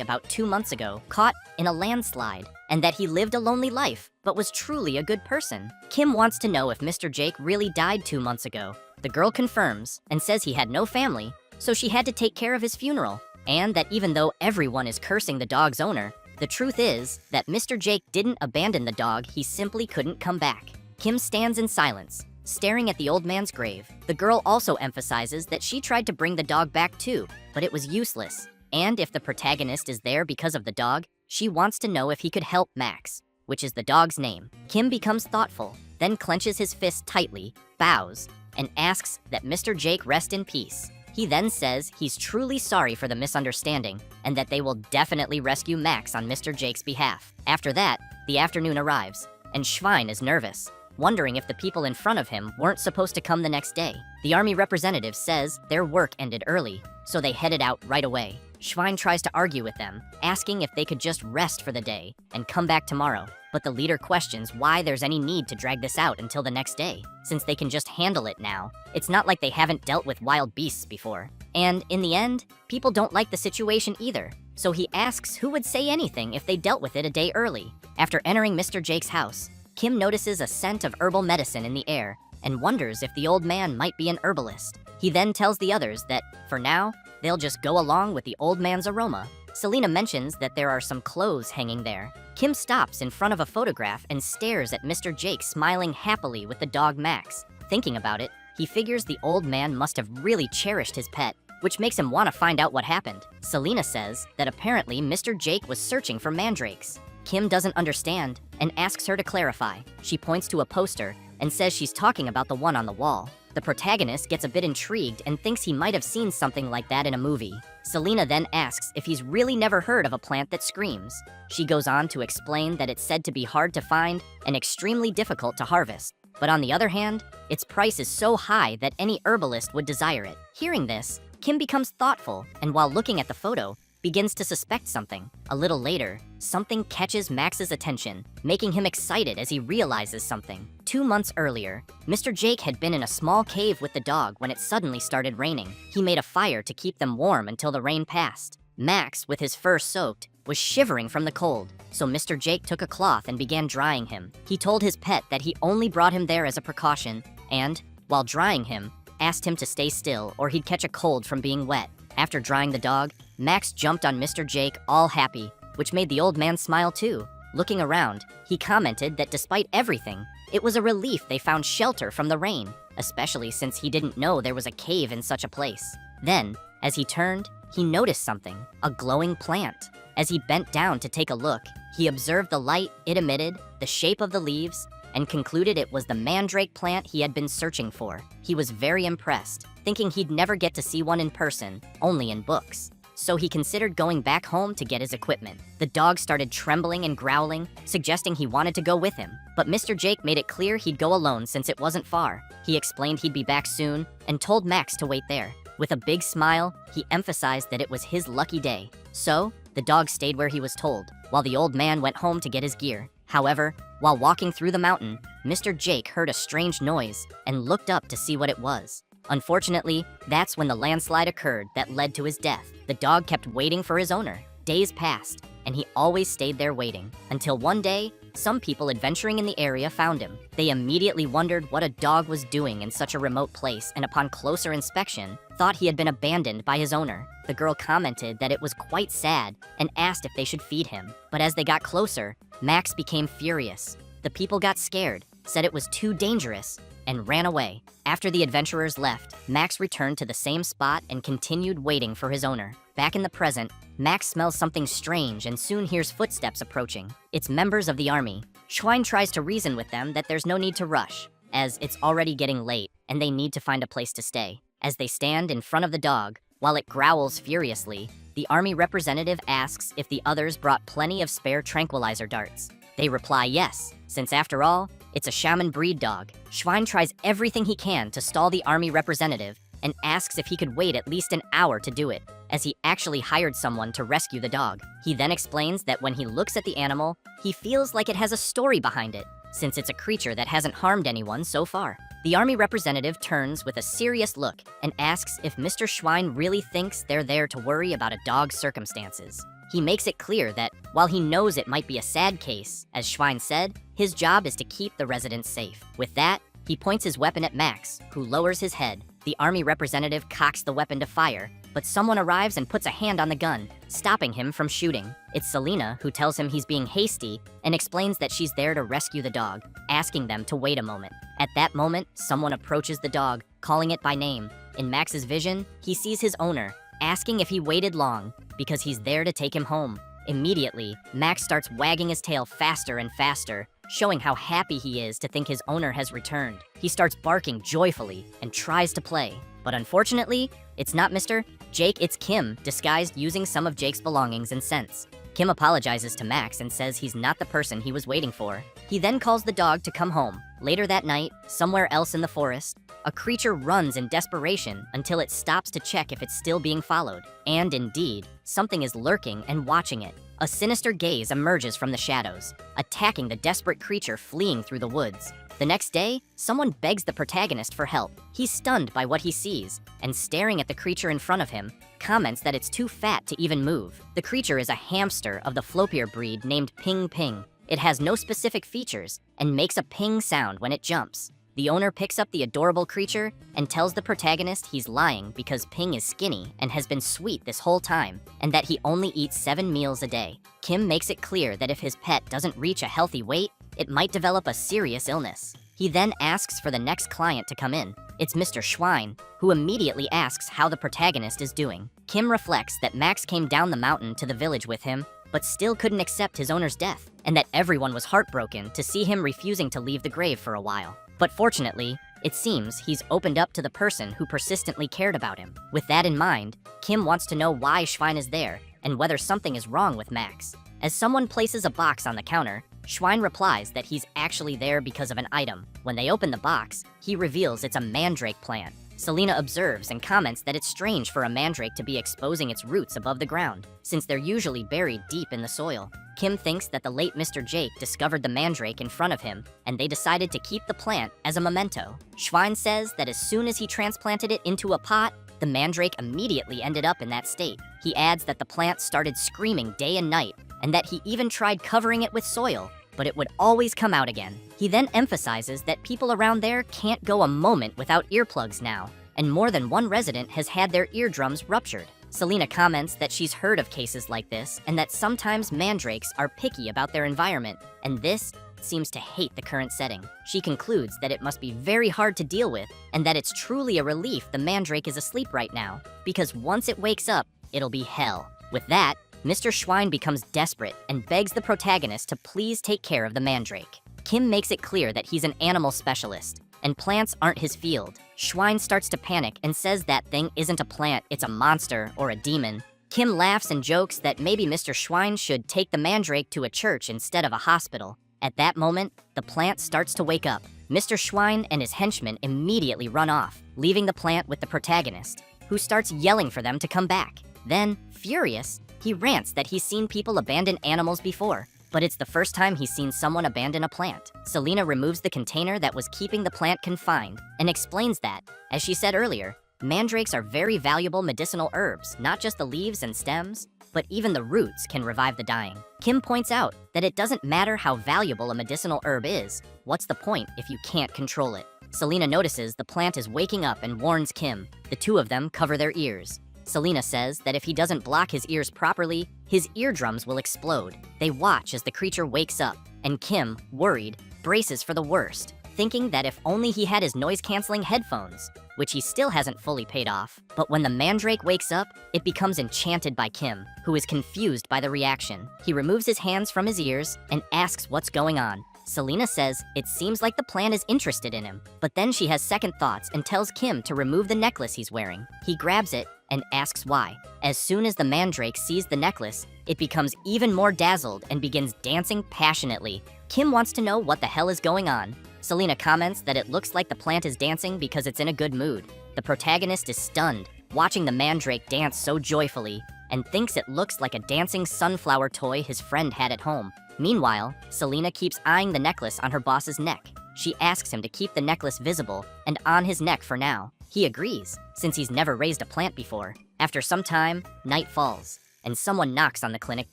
about 2 months ago, caught in a landslide, and that he lived a lonely life, but was truly a good person. Kim wants to know if Mr. Jake really died 2 months ago. The girl confirms and says he had no family, so she had to take care of his funeral, and that even though everyone is cursing the dog's owner, the truth is that Mr. Jake didn't abandon the dog, he simply couldn't come back. Kim stands in silence, staring at the old man's grave. The girl also emphasizes that she tried to bring the dog back too, but it was useless. And if the protagonist is there because of the dog, she wants to know if he could help Max, which is the dog's name. Kim becomes thoughtful, then clenches his fist tightly, bows, and asks that Mr. Jake rest in peace. He then says he's truly sorry for the misunderstanding and that they will definitely rescue Max on Mr. Jake's behalf. After that, the afternoon arrives, and Schwein is nervous, wondering if the people in front of him weren't supposed to come the next day. The army representative says their work ended early, so they headed out right away. Schwein tries to argue with them, asking if they could just rest for the day and come back tomorrow. But the leader questions why there's any need to drag this out until the next day, since they can just handle it now. It's not like they haven't dealt with wild beasts before. And in the end, people don't like the situation either, so he asks who would say anything if they dealt with it a day early. After entering Mr. Jake's house, Kim notices a scent of herbal medicine in the air and wonders if the old man might be an herbalist. He then tells the others that, for now, they'll just go along with the old man's aroma. Selena mentions that there are some clothes hanging there. Kim stops in front of a photograph and stares at Mr. Jake smiling happily with the dog Max. Thinking about it, he figures the old man must have really cherished his pet, which makes him want to find out what happened. Selena says that apparently Mr. Jake was searching for mandrakes. Kim doesn't understand and asks her to clarify. She points to a poster and says she's talking about the one on the wall. The protagonist gets a bit intrigued and thinks he might have seen something like that in a movie. Selena then asks if he's really never heard of a plant that screams. She goes on to explain that it's said to be hard to find and extremely difficult to harvest. But on the other hand, its price is so high that any herbalist would desire it. Hearing this, Kim becomes thoughtful and while looking at the photo, begins to suspect something. A little later, something catches Max's attention, making him excited as he realizes something. 2 months earlier, Mr. Jake had been in a small cave with the dog when it suddenly started raining. He made a fire to keep them warm until the rain passed. Max, with his fur soaked, was shivering from the cold, so Mr. Jake took a cloth and began drying him. He told his pet that he only brought him there as a precaution, and, while drying him, asked him to stay still or he'd catch a cold from being wet. After drying the dog, Max jumped on Mr. Jake all happy, which made the old man smile too. Looking around, he commented that despite everything, it was a relief they found shelter from the rain, especially since he didn't know there was a cave in such a place. Then, as he turned, he noticed something, a glowing plant. As he bent down to take a look, he observed the light it emitted, the shape of the leaves, and concluded it was the mandrake plant he had been searching for. He was very impressed, thinking he'd never get to see one in person, only in books. So he considered going back home to get his equipment. The dog started trembling and growling, suggesting he wanted to go with him. But Mr. Jake made it clear he'd go alone since it wasn't far. He explained he'd be back soon and told Max to wait there. With a big smile, he emphasized that it was his lucky day. So, the dog stayed where he was told, while the old man went home to get his gear. However, while walking through the mountain, Mr. Jake heard a strange noise and looked up to see what it was. Unfortunately, that's when the landslide occurred that led to his death. The dog kept waiting for his owner. Days passed, and he always stayed there waiting, until one day, some people adventuring in the area found him. They immediately wondered what a dog was doing in such a remote place, and upon closer inspection, thought he had been abandoned by his owner. The girl commented that it was quite sad and asked if they should feed him. But as they got closer, Max became furious. The people got scared, said it was too dangerous, and ran away. After the adventurers left, Max returned to the same spot and continued waiting for his owner. Back in the present, Max smells something strange and soon hears footsteps approaching. It's members of the army. Schwein tries to reason with them that there's no need to rush, as it's already getting late and they need to find a place to stay. As they stand in front of the dog, while it growls furiously, the army representative asks if the others brought plenty of spare tranquilizer darts. They reply yes, since after all, it's a shaman breed dog. Schwein tries everything he can to stall the army representative, and asks if he could wait at least an hour to do it, as he actually hired someone to rescue the dog. He then explains that when he looks at the animal, he feels like it has a story behind it, since it's a creature that hasn't harmed anyone so far. The army representative turns with a serious look and asks if Mr. Schwein really thinks they're there to worry about a dog's circumstances. He makes it clear that while he knows it might be a sad case, as Schwein said, his job is to keep the residents safe. With that, he points his weapon at Max, who lowers his head. The army representative cocks the weapon to fire, but someone arrives and puts a hand on the gun, stopping him from shooting. It's Selena who tells him he's being hasty and explains that she's there to rescue the dog, asking them to wait a moment. At that moment, someone approaches the dog, calling it by name. In Max's vision, he sees his owner, asking if he waited long, because he's there to take him home. Immediately, Max starts wagging his tail faster and faster, showing how happy he is to think his owner has returned. He starts barking joyfully and tries to play. But unfortunately, it's not Mr. Jake, it's Kim, disguised using some of Jake's belongings and scents. Kim apologizes to Max and says he's not the person he was waiting for. He then calls the dog to come home. Later that night, somewhere else in the forest, a creature runs in desperation until it stops to check if it's still being followed. And indeed, something is lurking and watching it. A sinister gaze emerges from the shadows, attacking the desperate creature fleeing through the woods. The next day, someone begs the protagonist for help. He's stunned by what he sees, and staring at the creature in front of him, comments that it's too fat to even move. The creature is a hamster of the floppier breed named Ping Ping. It has no specific features, and makes a ping sound when it jumps. The owner picks up the adorable creature and tells the protagonist he's lying because Ping is skinny and has been sweet this whole time, and that he only eats 7 meals a day. Kim makes it clear that if his pet doesn't reach a healthy weight, it might develop a serious illness. He then asks for the next client to come in. It's Mr. Schwein, who immediately asks how the protagonist is doing. Kim reflects that Max came down the mountain to the village with him, but still couldn't accept his owner's death, and that everyone was heartbroken to see him refusing to leave the grave for a while. But fortunately, it seems he's opened up to the person who persistently cared about him. With that in mind, Kim wants to know why Schwein is there and whether something is wrong with Max. As someone places a box on the counter, Schwein replies that he's actually there because of an item. When they open the box, he reveals it's a mandrake plant. Selena observes and comments that it's strange for a mandrake to be exposing its roots above the ground, since they're usually buried deep in the soil. Kim thinks that the late Mr. Jake discovered the mandrake in front of him, and they decided to keep the plant as a memento. Schwein says that as soon as he transplanted it into a pot, the mandrake immediately ended up in that state. He adds that the plant started screaming day and night, and that he even tried covering it with soil, but it would always come out again. He then emphasizes that people around there can't go a moment without earplugs now, and more than one resident has had their eardrums ruptured. Selena comments that she's heard of cases like this, and that sometimes mandrakes are picky about their environment, and this seems to hate the current setting. She concludes that it must be very hard to deal with, and that it's truly a relief the mandrake is asleep right now, because once it wakes up, it'll be hell. With that, Mr. Schwein becomes desperate and begs the protagonist to please take care of the mandrake. Kim makes it clear that he's an animal specialist, and plants aren't his field. Schwein starts to panic and says that thing isn't a plant, it's a monster or a demon. Kim laughs and jokes that maybe Mr. Schwein should take the mandrake to a church instead of a hospital. At that moment, the plant starts to wake up. Mr. Schwein and his henchmen immediately run off, leaving the plant with the protagonist, who starts yelling for them to come back. Then, furious, he rants that he's seen people abandon animals before, but it's the first time he's seen someone abandon a plant. Selena removes the container that was keeping the plant confined and explains that, as she said earlier, mandrakes are very valuable medicinal herbs, not just the leaves and stems, but even the roots can revive the dying. Kim points out that it doesn't matter how valuable a medicinal herb is, what's the point if you can't control it? Selena notices the plant is waking up and warns Kim. The two of them cover their ears. Selena says that if he doesn't block his ears properly, his eardrums will explode. They watch as the creature wakes up, and Kim, worried, braces for the worst, thinking that if only he had his noise-canceling headphones, which he still hasn't fully paid off. But when the mandrake wakes up, it becomes enchanted by Kim, who is confused by the reaction. He removes his hands from his ears and asks what's going on. Selena says it seems like the plant is interested in him, but then she has second thoughts and tells Kim to remove the necklace he's wearing. He grabs it and asks why. As soon as the mandrake sees the necklace, it becomes even more dazzled and begins dancing passionately. Kim wants to know what the hell is going on. Selena comments that it looks like the plant is dancing because it's in a good mood. The protagonist is stunned, watching the mandrake dance so joyfully, and thinks it looks like a dancing sunflower toy his friend had at home. Meanwhile, Selena keeps eyeing the necklace on her boss's neck. She asks him to keep the necklace visible and on his neck for now. He agrees, since he's never raised a plant before. After some time, night falls, and someone knocks on the clinic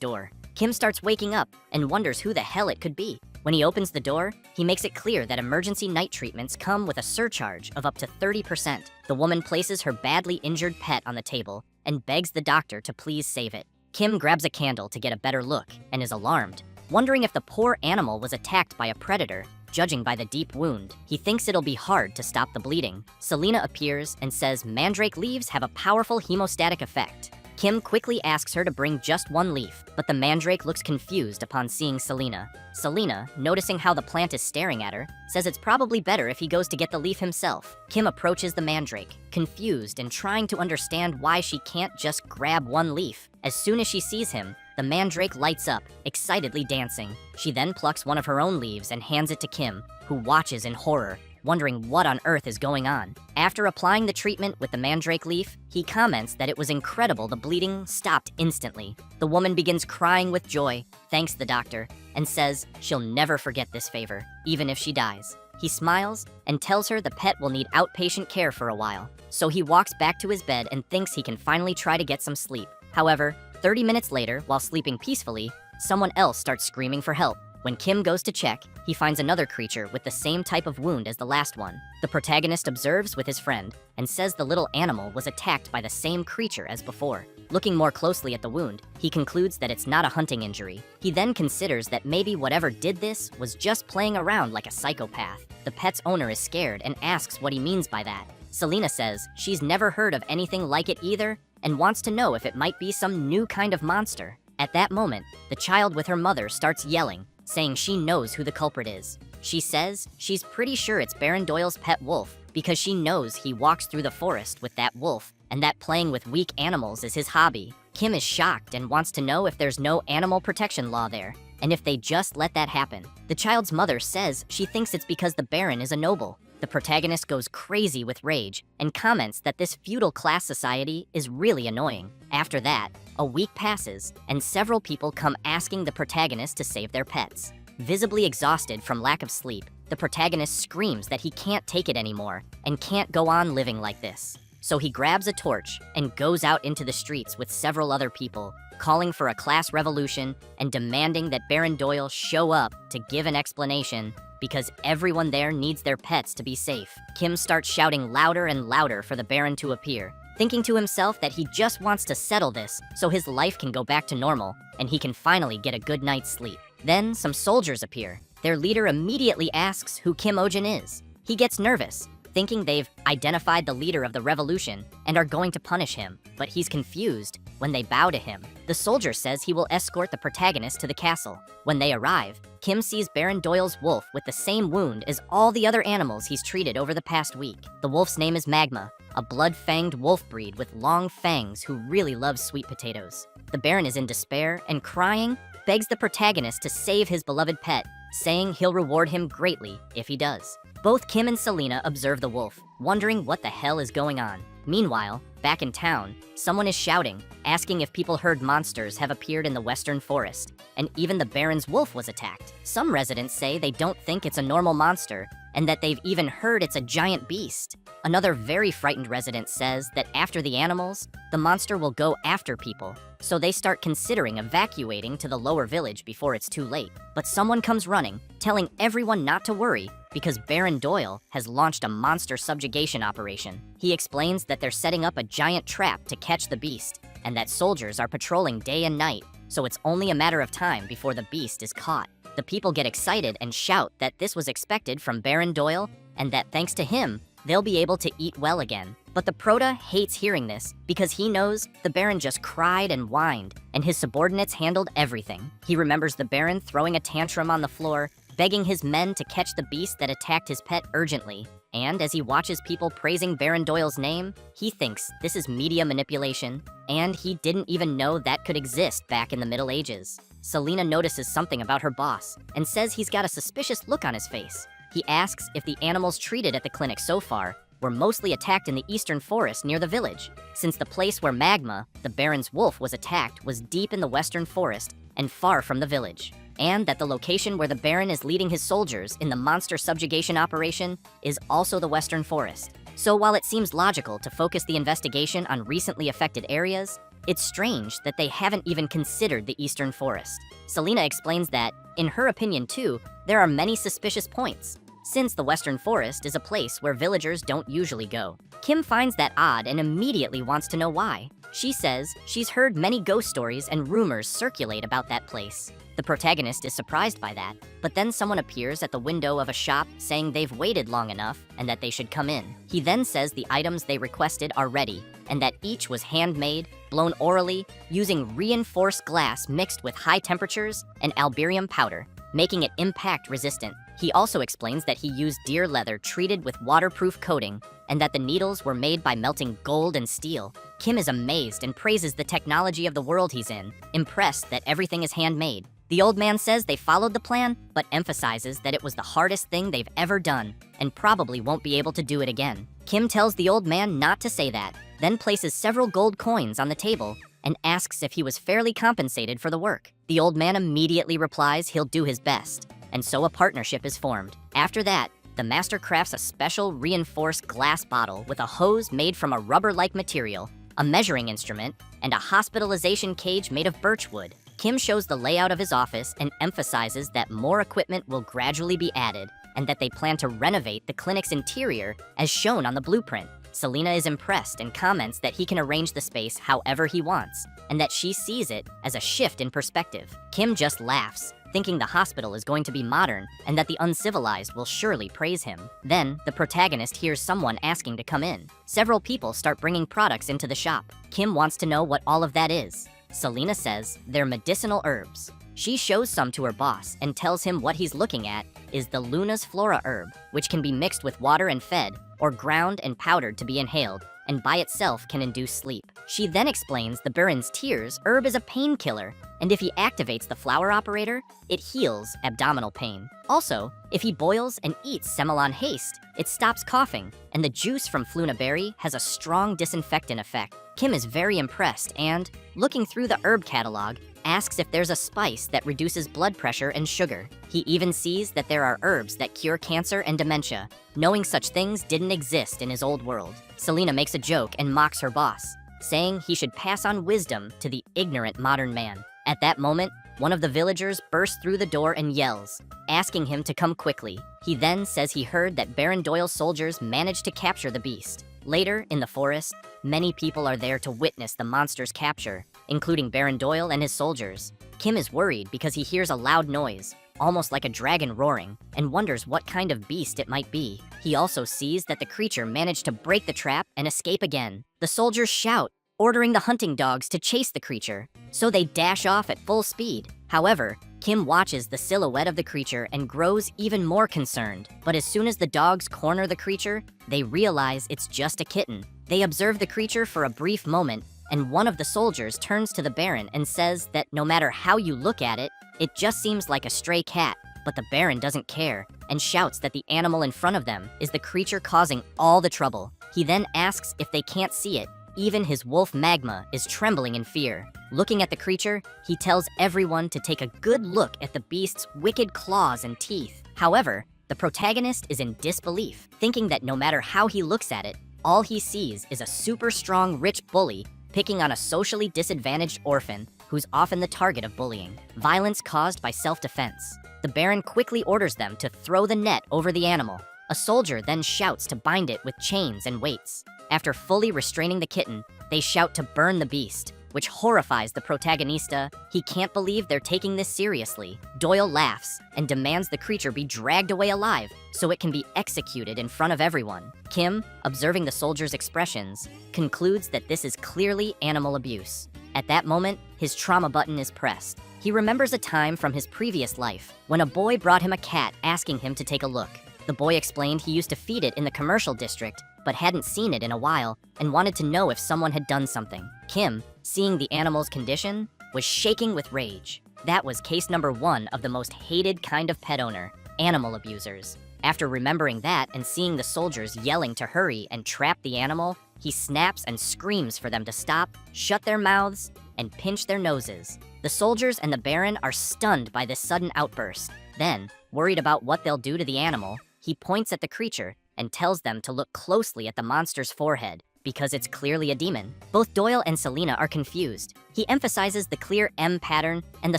door. Kim starts waking up and wonders who the hell it could be. When he opens the door, he makes it clear that emergency night treatments come with a surcharge of up to 30%. The woman places her badly injured pet on the table and begs the doctor to please save it. Kim grabs a candle to get a better look and is alarmed, wondering if the poor animal was attacked by a predator. Judging by the deep wound, he thinks it'll be hard to stop the bleeding. Selena appears and says mandrake leaves have a powerful hemostatic effect. Kim quickly asks her to bring just one leaf, but the mandrake looks confused upon seeing Selena. Selena, noticing how the plant is staring at her, says it's probably better if he goes to get the leaf himself. Kim approaches the mandrake, confused and trying to understand why she can't just grab one leaf. As soon as she sees him, the mandrake lights up, excitedly dancing. She then plucks one of her own leaves and hands it to Kim, who watches in horror, wondering what on earth is going on. After applying the treatment with the mandrake leaf, he comments that it was incredible the bleeding stopped instantly. The woman begins crying with joy, thanks the doctor, and says she'll never forget this favor, even if she dies. He smiles and tells her the pet will need outpatient care for a while. So he walks back to his bed and thinks he can finally try to get some sleep. However, 30 minutes later, while sleeping peacefully, someone else starts screaming for help. When Kim goes to check, he finds another creature with the same type of wound as the last one. The protagonist observes with his friend and says the little animal was attacked by the same creature as before. Looking more closely at the wound, he concludes that it's not a hunting injury. He then considers that maybe whatever did this was just playing around like a psychopath. The pet's owner is scared and asks what he means by that. Selena says she's never heard of anything like it either and wants to know if it might be some new kind of monster. At that moment, the child with her mother starts yelling, saying she knows who the culprit is. She says she's pretty sure it's Baron Doyle's pet wolf because she knows he walks through the forest with that wolf and that playing with weak animals is his hobby. Kim is shocked and wants to know if there's no animal protection law there and if they just let that happen. The child's mother says she thinks it's because the Baron is a noble. The protagonist goes crazy with rage and comments that this feudal class society is really annoying. After that, a week passes and several people come asking the protagonist to save their pets. Visibly exhausted from lack of sleep, the protagonist screams that he can't take it anymore and can't go on living like this. So he grabs a torch and goes out into the streets with several other people, calling for a class revolution and demanding that Baron Doyle show up to give an explanation because everyone there needs their pets to be safe. Kim starts shouting louder and louder for the Baron to appear, thinking to himself that he just wants to settle this so his life can go back to normal and he can finally get a good night's sleep. Then some soldiers appear. Their leader immediately asks who Kim Ojin is. He gets nervous, thinking they've identified the leader of the revolution and are going to punish him, but he's confused when they bow to him. The soldier says he will escort the protagonist to the castle. When they arrive, Kim sees Baron Doyle's wolf with the same wound as all the other animals he's treated over the past week. The wolf's name is Magma, a blood-fanged wolf breed with long fangs who really loves sweet potatoes. The Baron is in despair and crying, begs the protagonist to save his beloved pet, saying he'll reward him greatly if he does. Both Kim and Selena observe the wolf, wondering what the hell is going on. Meanwhile, back in town, someone is shouting, asking if people heard monsters have appeared in the western forest, and even the Baron's wolf was attacked. Some residents say they don't think it's a normal monster, and that they've even heard it's a giant beast. Another very frightened resident says that after the animals, the monster will go after people, so they start considering evacuating to the lower village before it's too late. But someone comes running, telling everyone not to worry because Baron Doyle has launched a monster subjugation operation. He explains that they're setting up a giant trap to catch the beast, and that soldiers are patrolling day and night, so it's only a matter of time before the beast is caught. The people get excited and shout that this was expected from Baron Doyle, and that thanks to him, they'll be able to eat well again. But the Prota hates hearing this because he knows the Baron just cried and whined, and his subordinates handled everything. He remembers the Baron throwing a tantrum on the floor, begging his men to catch the beast that attacked his pet urgently. And as he watches people praising Baron Doyle's name, he thinks this is media manipulation, and he didn't even know that could exist back in the Middle Ages. Selena notices something about her boss and says he's got a suspicious look on his face. He asks if the animals treated at the clinic so far were mostly attacked in the eastern forest near the village, since the place where Magma, the Baron's wolf, was attacked was deep in the western forest and far from the village, and that the location where the Baron is leading his soldiers in the monster subjugation operation is also the western forest. So while it seems logical to focus the investigation on recently affected areas, it's strange that they haven't even considered the eastern forest. Selena explains that, in her opinion too, there are many suspicious points, since the western forest is a place where villagers don't usually go. Kim finds that odd and immediately wants to know why. She says she's heard many ghost stories and rumors circulate about that place. The protagonist is surprised by that, but then someone appears at the window of a shop saying they've waited long enough and that they should come in. He then says the items they requested are ready, and that each was handmade, blown orally, using reinforced glass mixed with high temperatures and alberium powder, making it impact resistant. He also explains that he used deer leather treated with waterproof coating, and that the needles were made by melting gold and steel. Kim is amazed and praises the technology of the world he's in, impressed that everything is handmade. The old man says they followed the plan, but emphasizes that it was the hardest thing they've ever done, and probably won't be able to do it again. Kim tells the old man not to say that, then places several gold coins on the table, and asks if he was fairly compensated for the work. The old man immediately replies he'll do his best, and so a partnership is formed. After that, the master crafts a special reinforced glass bottle with a hose made from a rubber-like material, a measuring instrument, and a hospitalization cage made of birch wood. Kim shows the layout of his office and emphasizes that more equipment will gradually be added, and that they plan to renovate the clinic's interior as shown on the blueprint. Selena is impressed and comments that he can arrange the space however he wants, and that she sees it as a shift in perspective. Kim just laughs, thinking the hospital is going to be modern and that the uncivilized will surely praise him. Then, the protagonist hears someone asking to come in. Several people start bringing products into the shop. Kim wants to know what all of that is. Selena says they're medicinal herbs. She shows some to her boss and tells him what he's looking at is the Luna's Flora herb, which can be mixed with water and fed, or ground and powdered to be inhaled, and by itself can induce sleep. She then explains the Baron's Tears herb is a painkiller, and if he activates the flower operator, it heals abdominal pain. Also, if he boils and eats Semelon Haste, it stops coughing, and the juice from Fluna berry has a strong disinfectant effect. Kim is very impressed and, looking through the herb catalog, asks if there's a spice that reduces blood pressure and sugar. He even sees that there are herbs that cure cancer and dementia, knowing such things didn't exist in his old world. Selena makes a joke and mocks her boss, saying he should pass on wisdom to the ignorant modern man. At that moment, one of the villagers bursts through the door and yells, asking him to come quickly. He then says he heard that Baron Doyle's soldiers managed to capture the beast. Later, in the forest, many people are there to witness the monster's capture, including Baron Doyle and his soldiers. Kim is worried because he hears a loud noise, almost like a dragon roaring, and wonders what kind of beast it might be. He also sees that the creature managed to break the trap and escape again. The soldiers shout, ordering the hunting dogs to chase the creature, so they dash off at full speed. However, Kim watches the silhouette of the creature and grows even more concerned. But as soon as the dogs corner the creature, they realize it's just a kitten. They observe the creature for a brief moment, and one of the soldiers turns to the Baron and says that no matter how you look at it, it just seems like a stray cat. But the Baron doesn't care and shouts that the animal in front of them is the creature causing all the trouble. He then asks if they can't see it. Even his wolf Magma is trembling in fear. Looking at the creature, he tells everyone to take a good look at the beast's wicked claws and teeth. However, the protagonist is in disbelief, thinking that no matter how he looks at it, all he sees is a super strong rich bully picking on a socially disadvantaged orphan who's often the target of bullying. Violence caused by self-defense. The Baron quickly orders them to throw the net over the animal. A soldier then shouts to bind it with chains and weights. After fully restraining the kitten, they shout to burn the beast, which horrifies the protagonista. He can't believe they're taking this seriously. Doyle laughs and demands the creature be dragged away alive so it can be executed in front of everyone. Kim, observing the soldier's expressions, concludes that this is clearly animal abuse. At that moment, his trauma button is pressed. He remembers a time from his previous life when a boy brought him a cat asking him to take a look. The boy explained he used to feed it in the commercial district, but hadn't seen it in a while and wanted to know if someone had done something. Kim, seeing the animal's condition, was shaking with rage. That was case number 1 of the most hated kind of pet owner, animal abusers. After remembering that and seeing the soldiers yelling to hurry and trap the animal, he snaps and screams for them to stop, shut their mouths, and pinch their noses. The soldiers and the Baron are stunned by this sudden outburst. Then, worried about what they'll do to the animal, he points at the creature and tells them to look closely at the monster's forehead, because it's clearly a demon. Both Doyle and Selena are confused. He emphasizes the clear M pattern and the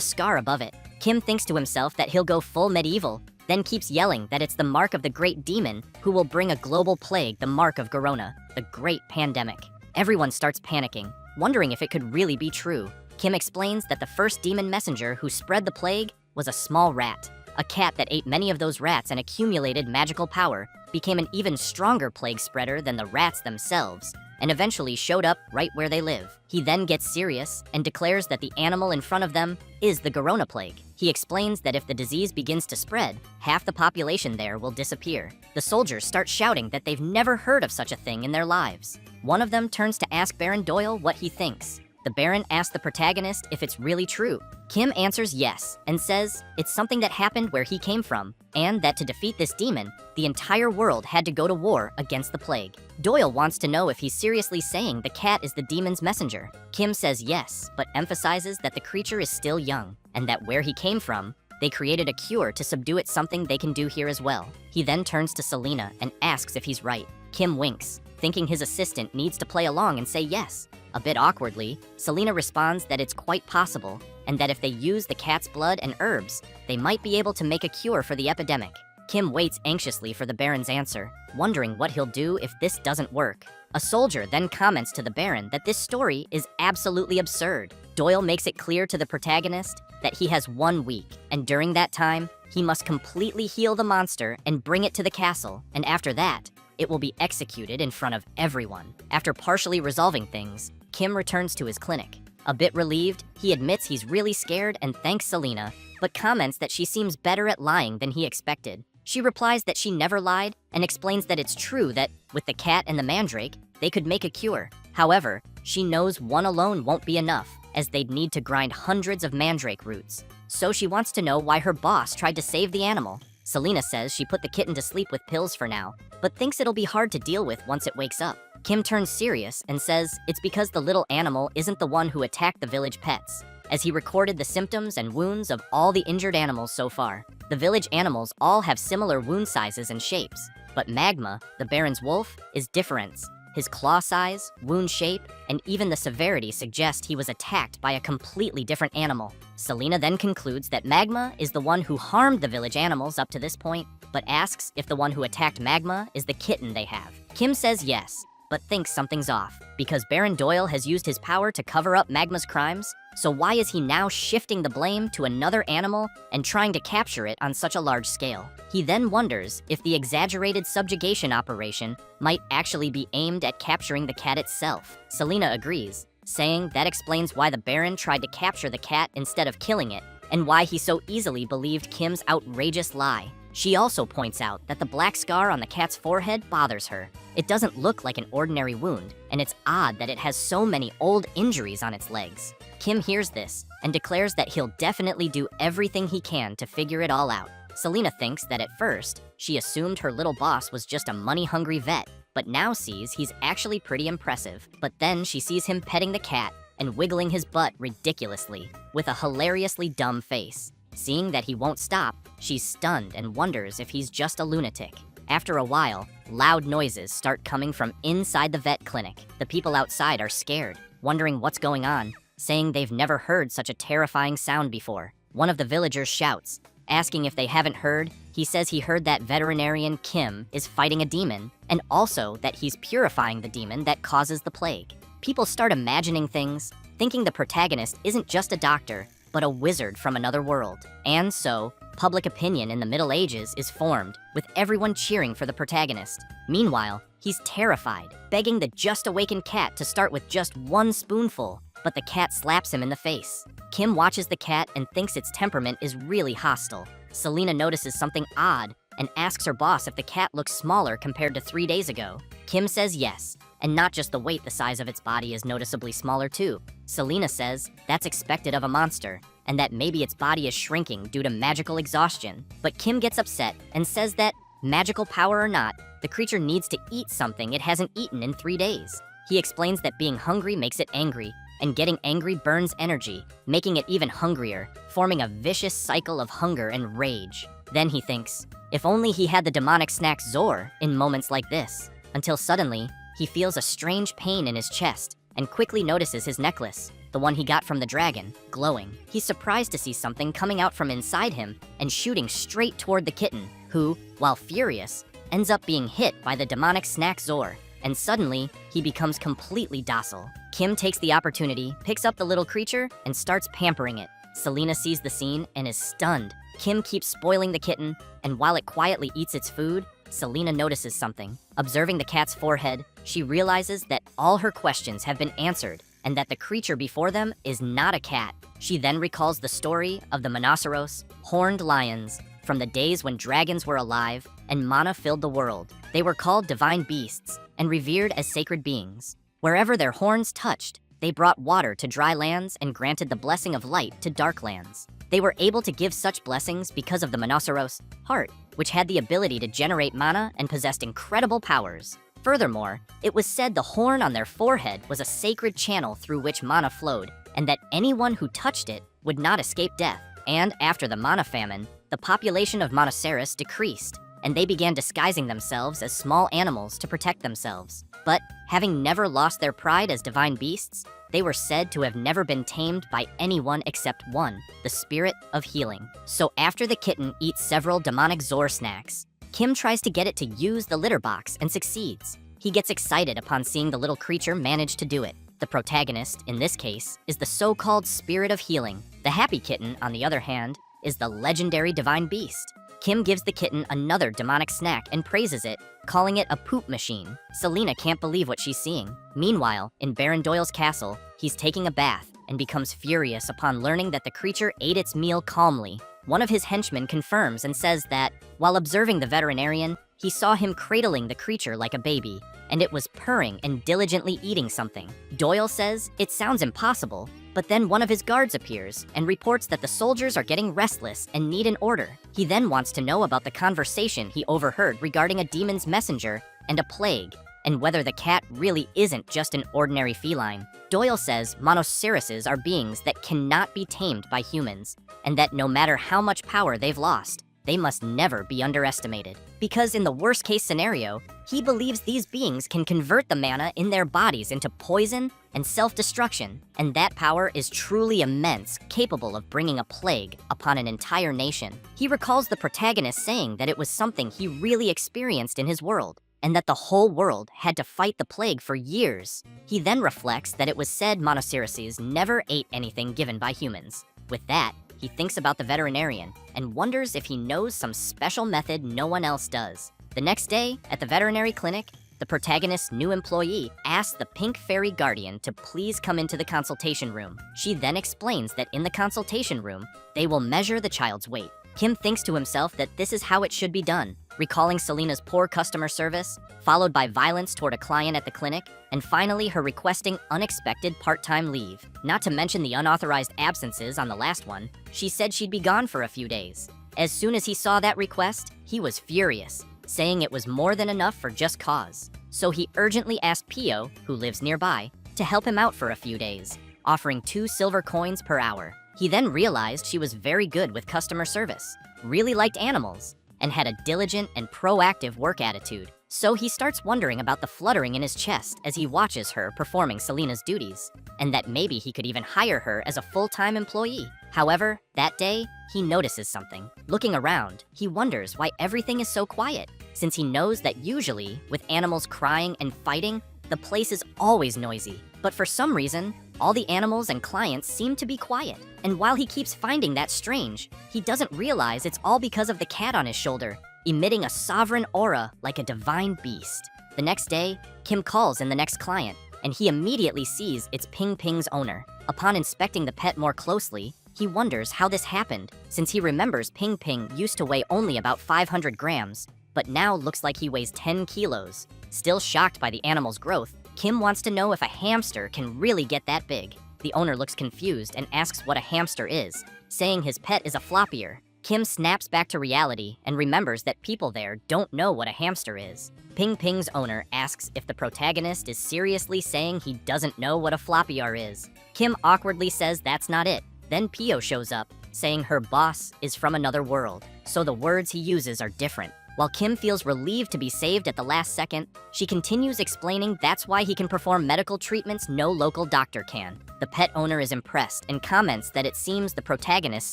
scar above it. Kim thinks to himself that he'll go full medieval, then keeps yelling that it's the mark of the great demon who will bring a global plague, the mark of Corona, the great pandemic. Everyone starts panicking, wondering if it could really be true. Kim explains that the first demon messenger who spread the plague was a small rat. A cat that ate many of those rats and accumulated magical power became an even stronger plague spreader than the rats themselves, and eventually showed up right where they live. He then gets serious and declares that the animal in front of them is the Corona plague. He explains that if the disease begins to spread, half the population there will disappear. The soldiers start shouting that they've never heard of such a thing in their lives. One of them turns to ask Baron Doyle what he thinks. The Baron asks the protagonist if it's really true. Kim answers yes, and says it's something that happened where he came from, and that to defeat this demon, the entire world had to go to war against the plague. Doyle wants to know if he's seriously saying the cat is the demon's messenger. Kim says yes, but emphasizes that the creature is still young, and that where he came from, they created a cure to subdue it, something they can do here as well. He then turns to Selena and asks if he's right. Kim winks, thinking his assistant needs to play along and say yes. A bit awkwardly, Selena responds that it's quite possible, and that if they use the cat's blood and herbs, they might be able to make a cure for the epidemic. Kim waits anxiously for the Baron's answer, wondering what he'll do if this doesn't work. A soldier then comments to the Baron that this story is absolutely absurd. Doyle makes it clear to the protagonist that he has 1 week, and during that time, he must completely heal the monster and bring it to the castle, and after that, it will be executed in front of everyone. After partially resolving things, Kim returns to his clinic. A bit relieved, he admits he's really scared and thanks Selena, but comments that she seems better at lying than he expected. She replies that she never lied and explains that it's true that, with the cat and the mandrake, they could make a cure. However, she knows one alone won't be enough, as they'd need to grind hundreds of mandrake roots. So she wants to know why her boss tried to save the animal. Selena says she put the kitten to sleep with pills for now, but thinks it'll be hard to deal with once it wakes up. Kim turns serious and says it's because the little animal isn't the one who attacked the village pets, as he recorded the symptoms and wounds of all the injured animals so far. The village animals all have similar wound sizes and shapes, but Magma, the Baron's wolf, is different. His claw size, wound shape, and even the severity suggest he was attacked by a completely different animal. Selena then concludes that Magma is the one who harmed the village animals up to this point, but asks if the one who attacked Magma is the kitten they have. Kim says yes, but thinks something's off, because Baron Doyle has used his power to cover up Magma's crimes, so why is he now shifting the blame to another animal and trying to capture it on such a large scale? He then wonders if the exaggerated subjugation operation might actually be aimed at capturing the cat itself. Selena agrees, saying that explains why the Baron tried to capture the cat instead of killing it, and why he so easily believed Kim's outrageous lie. She also points out that the black scar on the cat's forehead bothers her. It doesn't look like an ordinary wound, and it's odd that it has so many old injuries on its legs. Kim hears this and declares that he'll definitely do everything he can to figure it all out. Selena thinks that at first, she assumed her little boss was just a money-hungry vet, but now sees he's actually pretty impressive. But then she sees him petting the cat and wiggling his butt ridiculously, with a hilariously dumb face. Seeing that he won't stop, she's stunned and wonders if he's just a lunatic. After a while, loud noises start coming from inside the vet clinic. The people outside are scared, wondering what's going on, saying they've never heard such a terrifying sound before. One of the villagers shouts, asking if they haven't heard. He says he heard that veterinarian Kim is fighting a demon, and also that he's purifying the demon that causes the plague. People start imagining things, thinking the protagonist isn't just a doctor, but a wizard from another world. And so, public opinion in the Middle Ages is formed, with everyone cheering for the protagonist. Meanwhile, he's terrified, begging the just-awakened cat to start with just 1 spoonful, but the cat slaps him in the face. Kim watches the cat and thinks its temperament is really hostile. Selena notices something odd and asks her boss if the cat looks smaller compared to 3 days ago. Kim says yes, and not just the weight, the size of its body is noticeably smaller too. Selena says that's expected of a monster, and that maybe its body is shrinking due to magical exhaustion. But Kim gets upset and says that Magical power or not, the creature needs to eat something it hasn't eaten in 3 days. He explains that being hungry makes it angry, and getting angry burns energy, making it even hungrier, forming a vicious cycle of hunger and rage. Then he thinks, if only he had the demonic snack Zor in moments like this, until suddenly, he feels a strange pain in his chest and quickly notices his necklace, the one he got from the dragon, glowing. He's surprised to see something coming out from inside him and shooting straight toward the kitten, who, while furious, ends up being hit by the demonic snack Zor, and suddenly, he becomes completely docile. Kim takes the opportunity, picks up the little creature, and starts pampering it. Selena sees the scene and is stunned. Kim keeps spoiling the kitten, and while it quietly eats its food, Selena notices something. Observing the cat's forehead, she realizes that all her questions have been answered, and that the creature before them is not a cat. She then recalls the story of the Monoceros, horned lions, from the days when dragons were alive and mana filled the world. They were called divine beasts and revered as sacred beings. Wherever their horns touched, they brought water to dry lands and granted the blessing of light to dark lands. They were able to give such blessings because of the Monoceros heart, which had the ability to generate mana and possessed incredible powers. Furthermore, it was said the horn on their forehead was a sacred channel through which mana flowed, and that anyone who touched it would not escape death. And after the mana famine, the population of Monoceros decreased, and they began disguising themselves as small animals to protect themselves. But, having never lost their pride as divine beasts, they were said to have never been tamed by anyone except one, the spirit of healing. So after the kitten eats several demonic Zor snacks, Kim tries to get it to use the litter box and succeeds. He gets excited upon seeing the little creature manage to do it. The protagonist, in this case, is the so-called spirit of healing. The happy kitten, on the other hand, is the legendary divine beast. Kim gives the kitten another demonic snack and praises it, calling it a poop machine. Selena can't believe what she's seeing. Meanwhile, in Baron Doyle's castle, he's taking a bath and becomes furious upon learning that the creature ate its meal calmly. One of his henchmen confirms and says that, while observing the veterinarian, he saw him cradling the creature like a baby, and it was purring and diligently eating something. Doyle says it sounds impossible, but then one of his guards appears and reports that the soldiers are getting restless and need an order. He then wants to know about the conversation he overheard regarding a demon's messenger and a plague, and whether the cat really isn't just an ordinary feline. Doyle says Monoceroses are beings that cannot be tamed by humans, and that no matter how much power they've lost, they must never be underestimated. Because in the worst-case scenario, he believes these beings can convert the mana in their bodies into poison and self-destruction, and that power is truly immense, capable of bringing a plague upon an entire nation. He recalls the protagonist saying that it was something he really experienced in his world, and that the whole world had to fight the plague for years. He then reflects that it was said Monoceroses never ate anything given by humans. With that, he thinks about the veterinarian and wonders if he knows some special method no one else does. The next day, at the veterinary clinic, the protagonist's new employee asks the pink fairy guardian to please come into the consultation room. She then explains that in the consultation room, they will measure the child's weight. Kim thinks to himself that this is how it should be done, recalling Selena's poor customer service, followed by violence toward a client at the clinic, and finally her requesting unexpected part-time leave. Not to mention the unauthorized absences on the last one. She said she'd be gone for a few days. As soon as he saw that request, he was furious, saying it was more than enough for just cause. So he urgently asked Pio, who lives nearby, to help him out for a few days, offering 2 silver coins per hour. He then realized she was very good with customer service, really liked animals, and had a diligent and proactive work attitude. So he starts wondering about the fluttering in his chest as he watches her performing Selena's duties, and that maybe he could even hire her as a full-time employee. However, that day, he notices something. Looking around, he wonders why everything is so quiet, since he knows that usually, with animals crying and fighting, the place is always noisy. But for some reason, all the animals and clients seem to be quiet. And while he keeps finding that strange, he doesn't realize it's all because of the cat on his shoulder, emitting a sovereign aura like a divine beast. The next day, Kim calls in the next client, and he immediately sees it's Ping Ping's owner. Upon inspecting the pet more closely, he wonders how this happened, since he remembers Ping Ping used to weigh only about 500 grams, but now looks like he weighs 10 kilos. Still shocked by the animal's growth, Kim wants to know if a hamster can really get that big. The owner looks confused and asks what a hamster is, saying his pet is a floppier. Kim snaps back to reality and remembers that people there don't know what a hamster is. Ping Ping's owner asks if the protagonist is seriously saying he doesn't know what a floppy R is. Kim awkwardly says that's not it. Then Pio shows up, saying her boss is from another world, so the words he uses are different. While Kim feels relieved to be saved at the last second, she continues explaining that's why he can perform medical treatments no local doctor can. The pet owner is impressed and comments that it seems the protagonist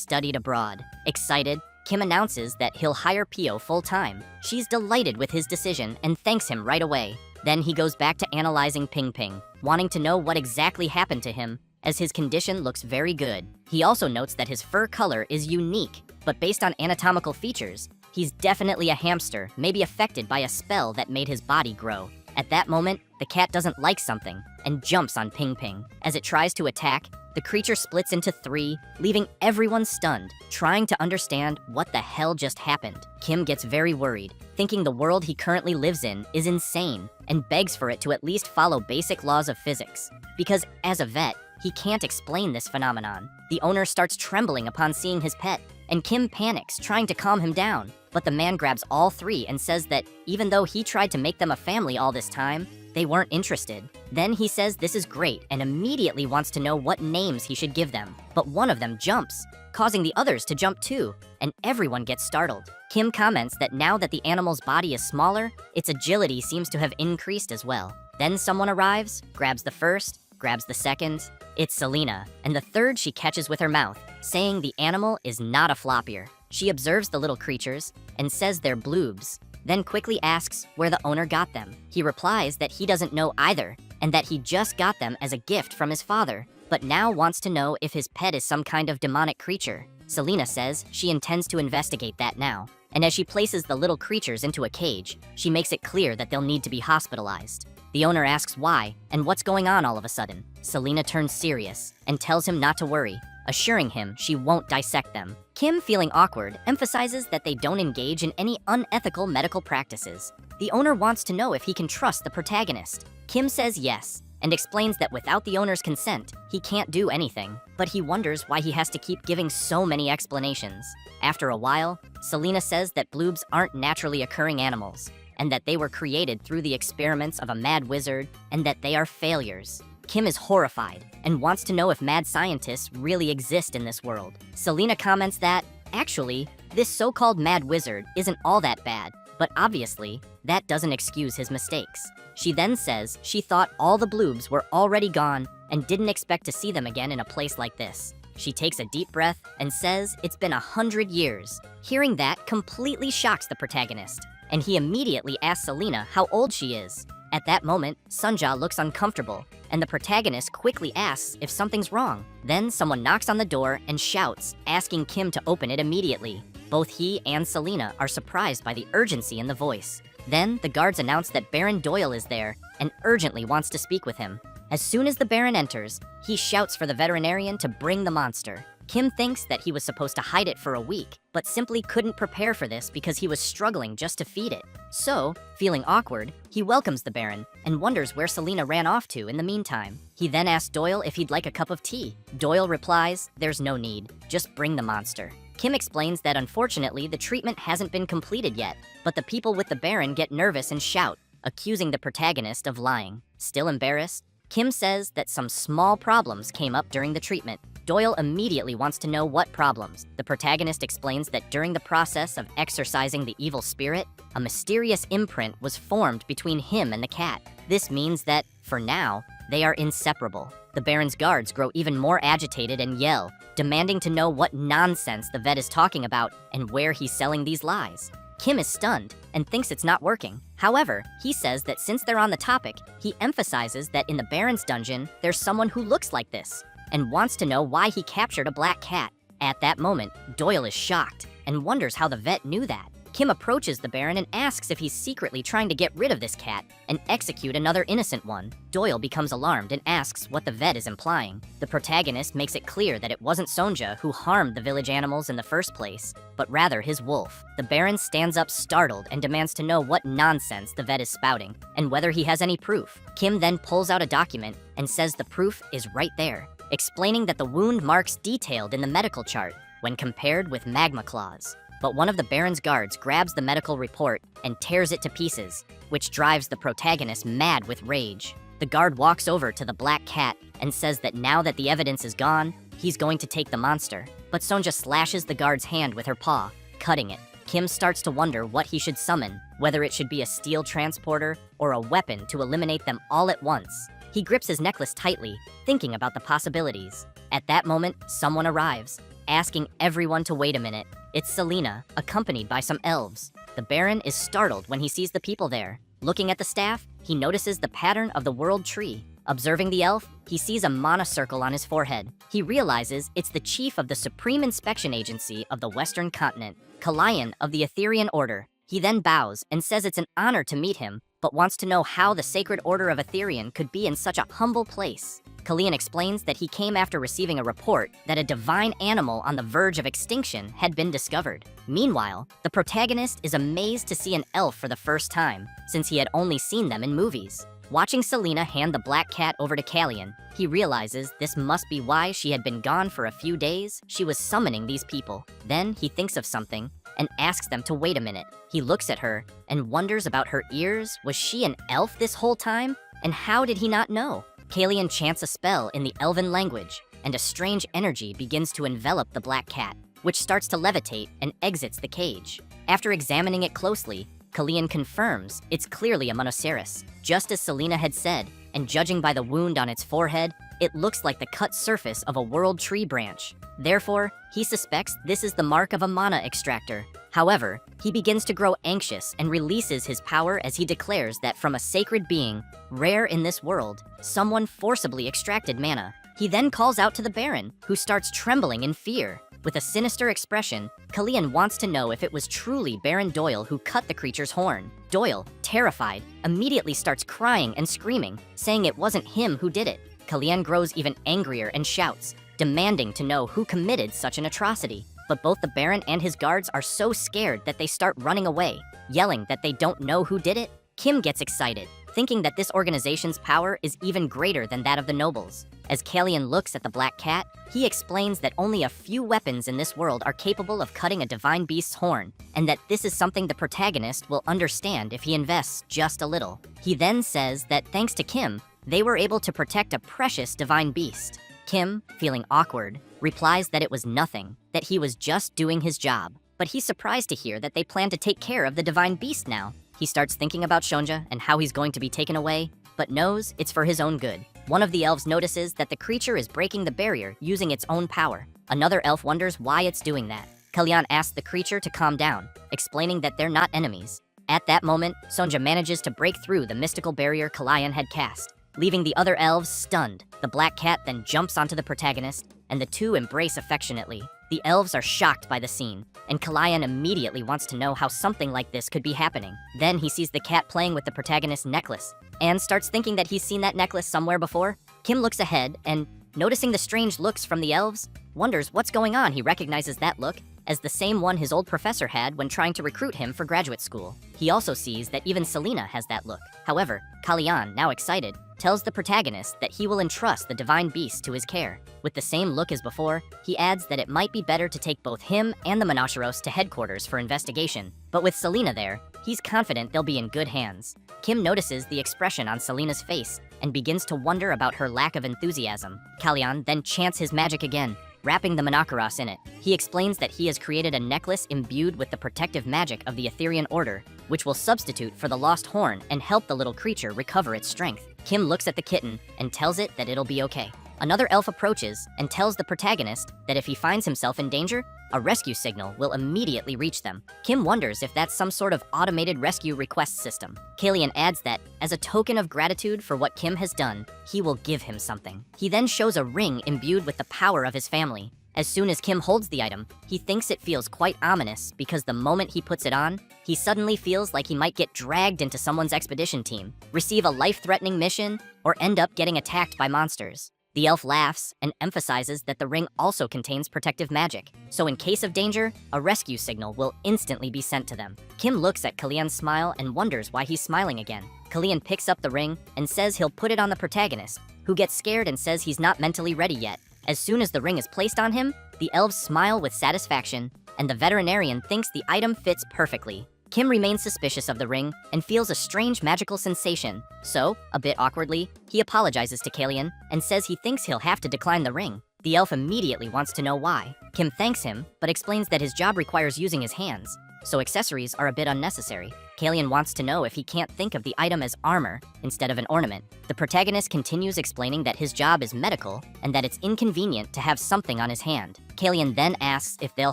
studied abroad. Excited, Kim announces that he'll hire Pio full-time. She's delighted with his decision and thanks him right away. Then he goes back to analyzing Ping Ping, wanting to know what exactly happened to him, as his condition looks very good. He also notes that his fur color is unique, but based on anatomical features, he's definitely a hamster, maybe affected by a spell that made his body grow. At that moment, the cat doesn't like something and jumps on Ping Ping. As it tries to attack, the creature splits into three, leaving everyone stunned, trying to understand what the hell just happened. Kim gets very worried, thinking the world he currently lives in is insane, and begs for it to at least follow basic laws of physics. Because as a vet, he can't explain this phenomenon. The owner starts trembling upon seeing his pet, and Kim panics, trying to calm him down. But the man grabs all three and says that even though he tried to make them a family all this time, they weren't interested. Then he says this is great and immediately wants to know what names he should give them. But one of them jumps, causing the others to jump too, and everyone gets startled. Kim comments that now that the animal's body is smaller, its agility seems to have increased as well. Then someone arrives, grabs the first, grabs the second. It's Selena, and the third she catches with her mouth, saying the animal is not a floppier. She observes the little creatures and says they're bloobs, then quickly asks where the owner got them. He replies that he doesn't know either, and that he just got them as a gift from his father, but now wants to know if his pet is some kind of demonic creature. Selena says she intends to investigate that now, and as she places the little creatures into a cage, she makes it clear that they'll need to be hospitalized. The owner asks why and what's going on all of a sudden. Selena turns serious and tells him not to worry, assuring him she won't dissect them. Kim, feeling awkward, emphasizes that they don't engage in any unethical medical practices. The owner wants to know if he can trust the protagonist. Kim says yes, and explains that without the owner's consent, he can't do anything, but he wonders why he has to keep giving so many explanations. After a while, Selena says that bloobs aren't naturally occurring animals, and that they were created through the experiments of a mad wizard, and that they are failures. Kim is horrified and wants to know if mad scientists really exist in this world. Selena comments that, actually, this so-called mad wizard isn't all that bad, but obviously, that doesn't excuse his mistakes. She then says she thought all the bloobs were already gone and didn't expect to see them again in a place like this. She takes a deep breath and says it's been 100 years. Hearing that completely shocks the protagonist, and he immediately asks Selena how old she is. At that moment, Sunja looks uncomfortable, and the protagonist quickly asks if something's wrong. Then someone knocks on the door and shouts, asking Kim to open it immediately. Both he and Selena are surprised by the urgency in the voice. Then the guards announce that Baron Doyle is there and urgently wants to speak with him. As soon as the Baron enters, he shouts for the veterinarian to bring the monster. Kim thinks that he was supposed to hide it for a week, but simply couldn't prepare for this because he was struggling just to feed it. So, feeling awkward, he welcomes the Baron and wonders where Selena ran off to in the meantime. He then asks Doyle if he'd like a cup of tea. Doyle replies, there's no need, just bring the monster. Kim explains that unfortunately the treatment hasn't been completed yet, but the people with the Baron get nervous and shout, accusing the protagonist of lying. Still embarrassed, Kim says that some small problems came up during the treatment. Doyle immediately wants to know what problems. The protagonist explains that during the process of exorcising the evil spirit, a mysterious imprint was formed between him and the cat. This means that, for now, they are inseparable. The Baron's guards grow even more agitated and yell, demanding to know what nonsense the vet is talking about and where he's selling these lies. Kim is stunned and thinks it's not working. However, he says that since they're on the topic, he emphasizes that in the Baron's dungeon, there's someone who looks like this, and wants to know why he captured a black cat. At that moment, Doyle is shocked and wonders how the vet knew that. Kim approaches the Baron and asks if he's secretly trying to get rid of this cat and execute another innocent one. Doyle becomes alarmed and asks what the vet is implying. The protagonist makes it clear that it wasn't Sonja who harmed the village animals in the first place, but rather his wolf. The Baron stands up startled and demands to know what nonsense the vet is spouting and whether he has any proof. Kim then pulls out a document and says the proof is right there, explaining that the wound marks detailed in the medical chart when compared with magma claws. But one of the Baron's guards grabs the medical report and tears it to pieces, which drives the protagonist mad with rage. The guard walks over to the black cat and says that now that the evidence is gone, he's going to take the monster. But Sonja slashes the guard's hand with her paw, cutting it. Kim starts to wonder what he should summon, whether it should be a steel transporter or a weapon to eliminate them all at once. He grips his necklace tightly, thinking about the possibilities. At that moment, someone arrives, asking everyone to wait a minute. It's Selena, accompanied by some elves. The Baron is startled when he sees the people there. Looking at the staff, he notices the pattern of the world tree. Observing the elf, he sees a mana circle on his forehead. He realizes it's the chief of the Supreme Inspection Agency of the Western Continent, Kalian of the Etherian Order. He then bows and says it's an honor to meet him, but wants to know how the Sacred Order of Etherian could be in such a humble place. Kalian explains that he came after receiving a report that a divine animal on the verge of extinction had been discovered. Meanwhile, the protagonist is amazed to see an elf for the first time, since he had only seen them in movies. Watching Selena hand the black cat over to Kalian, he realizes this must be why she had been gone for a few days. She was summoning these people. Then he thinks of something and asks them to wait a minute. He looks at her and wonders about her ears. Was she an elf this whole time? And how did he not know? Kalian chants a spell in the elven language, and a strange energy begins to envelop the black cat, which starts to levitate and exits the cage. After examining it closely, Kalian confirms it's clearly a Monoceros, just as Selena had said, and judging by the wound on its forehead, it looks like the cut surface of a world tree branch. Therefore, he suspects this is the mark of a mana extractor. However, he begins to grow anxious and releases his power as he declares that from a sacred being, rare in this world, someone forcibly extracted mana. He then calls out to the Baron, who starts trembling in fear. With a sinister expression, Kalian wants to know if it was truly Baron Doyle who cut the creature's horn. Doyle, terrified, immediately starts crying and screaming, saying it wasn't him who did it. Kalian grows even angrier and shouts, demanding to know who committed such an atrocity. But both the Baron and his guards are so scared that they start running away, yelling that they don't know who did it. Kim gets excited, thinking that this organization's power is even greater than that of the nobles. As Kalian looks at the black cat, he explains that only a few weapons in this world are capable of cutting a divine beast's horn, and that this is something the protagonist will understand if he invests just a little. He then says that thanks to Kim, they were able to protect a precious divine beast. Kim, feeling awkward, replies that it was nothing, that he was just doing his job. But he's surprised to hear that they plan to take care of the divine beast now. He starts thinking about Sonja and how he's going to be taken away, but knows it's for his own good. One of the elves notices that the creature is breaking the barrier using its own power. Another elf wonders why it's doing that. Kalian asks the creature to calm down, explaining that they're not enemies. At that moment, Sonja manages to break through the mystical barrier Kalian had cast, leaving the other elves stunned. The black cat then jumps onto the protagonist, and the two embrace affectionately. The elves are shocked by the scene, and Kalian immediately wants to know how something like this could be happening. Then he sees the cat playing with the protagonist's necklace, and starts thinking that he's seen that necklace somewhere before. Kim looks ahead, and noticing the strange looks from the elves, wonders what's going on. He recognizes that look as the same one his old professor had when trying to recruit him for graduate school. He also sees that even Selena has that look. However, Kalian, now excited, tells the protagonist that he will entrust the divine beast to his care. With the same look as before, he adds that it might be better to take both him and the Monoceros to headquarters for investigation. But with Selena there, he's confident they'll be in good hands. Kim notices the expression on Selena's face and begins to wonder about her lack of enthusiasm. Kalian then chants his magic again, wrapping the Monoceros in it. He explains that he has created a necklace imbued with the protective magic of the Etherian Order, which will substitute for the lost horn and help the little creature recover its strength. Kim looks at the kitten and tells it that it'll be okay. Another elf approaches and tells the protagonist that if he finds himself in danger, a rescue signal will immediately reach them. Kim wonders if that's some sort of automated rescue request system. Kalian adds that, as a token of gratitude for what Kim has done, he will give him something. He then shows a ring imbued with the power of his family. As soon as Kim holds the item, he thinks it feels quite ominous because the moment he puts it on, he suddenly feels like he might get dragged into someone's expedition team, receive a life-threatening mission, or end up getting attacked by monsters. The elf laughs and emphasizes that the ring also contains protective magic, so in case of danger, a rescue signal will instantly be sent to them. Kim looks at Kalian's smile and wonders why he's smiling again. Kalian picks up the ring and says he'll put it on the protagonist, who gets scared and says he's not mentally ready yet. As soon as the ring is placed on him, the elves smile with satisfaction, and the veterinarian thinks the item fits perfectly. Kim remains suspicious of the ring and feels a strange magical sensation. So, a bit awkwardly, he apologizes to Kalian and says he thinks he'll have to decline the ring. The elf immediately wants to know why. Kim thanks him, but explains that his job requires using his hands, so accessories are a bit unnecessary. Kalian wants to know if he can't think of the item as armor instead of an ornament. The protagonist continues explaining that his job is medical and that it's inconvenient to have something on his hand. Kalian then asks if they'll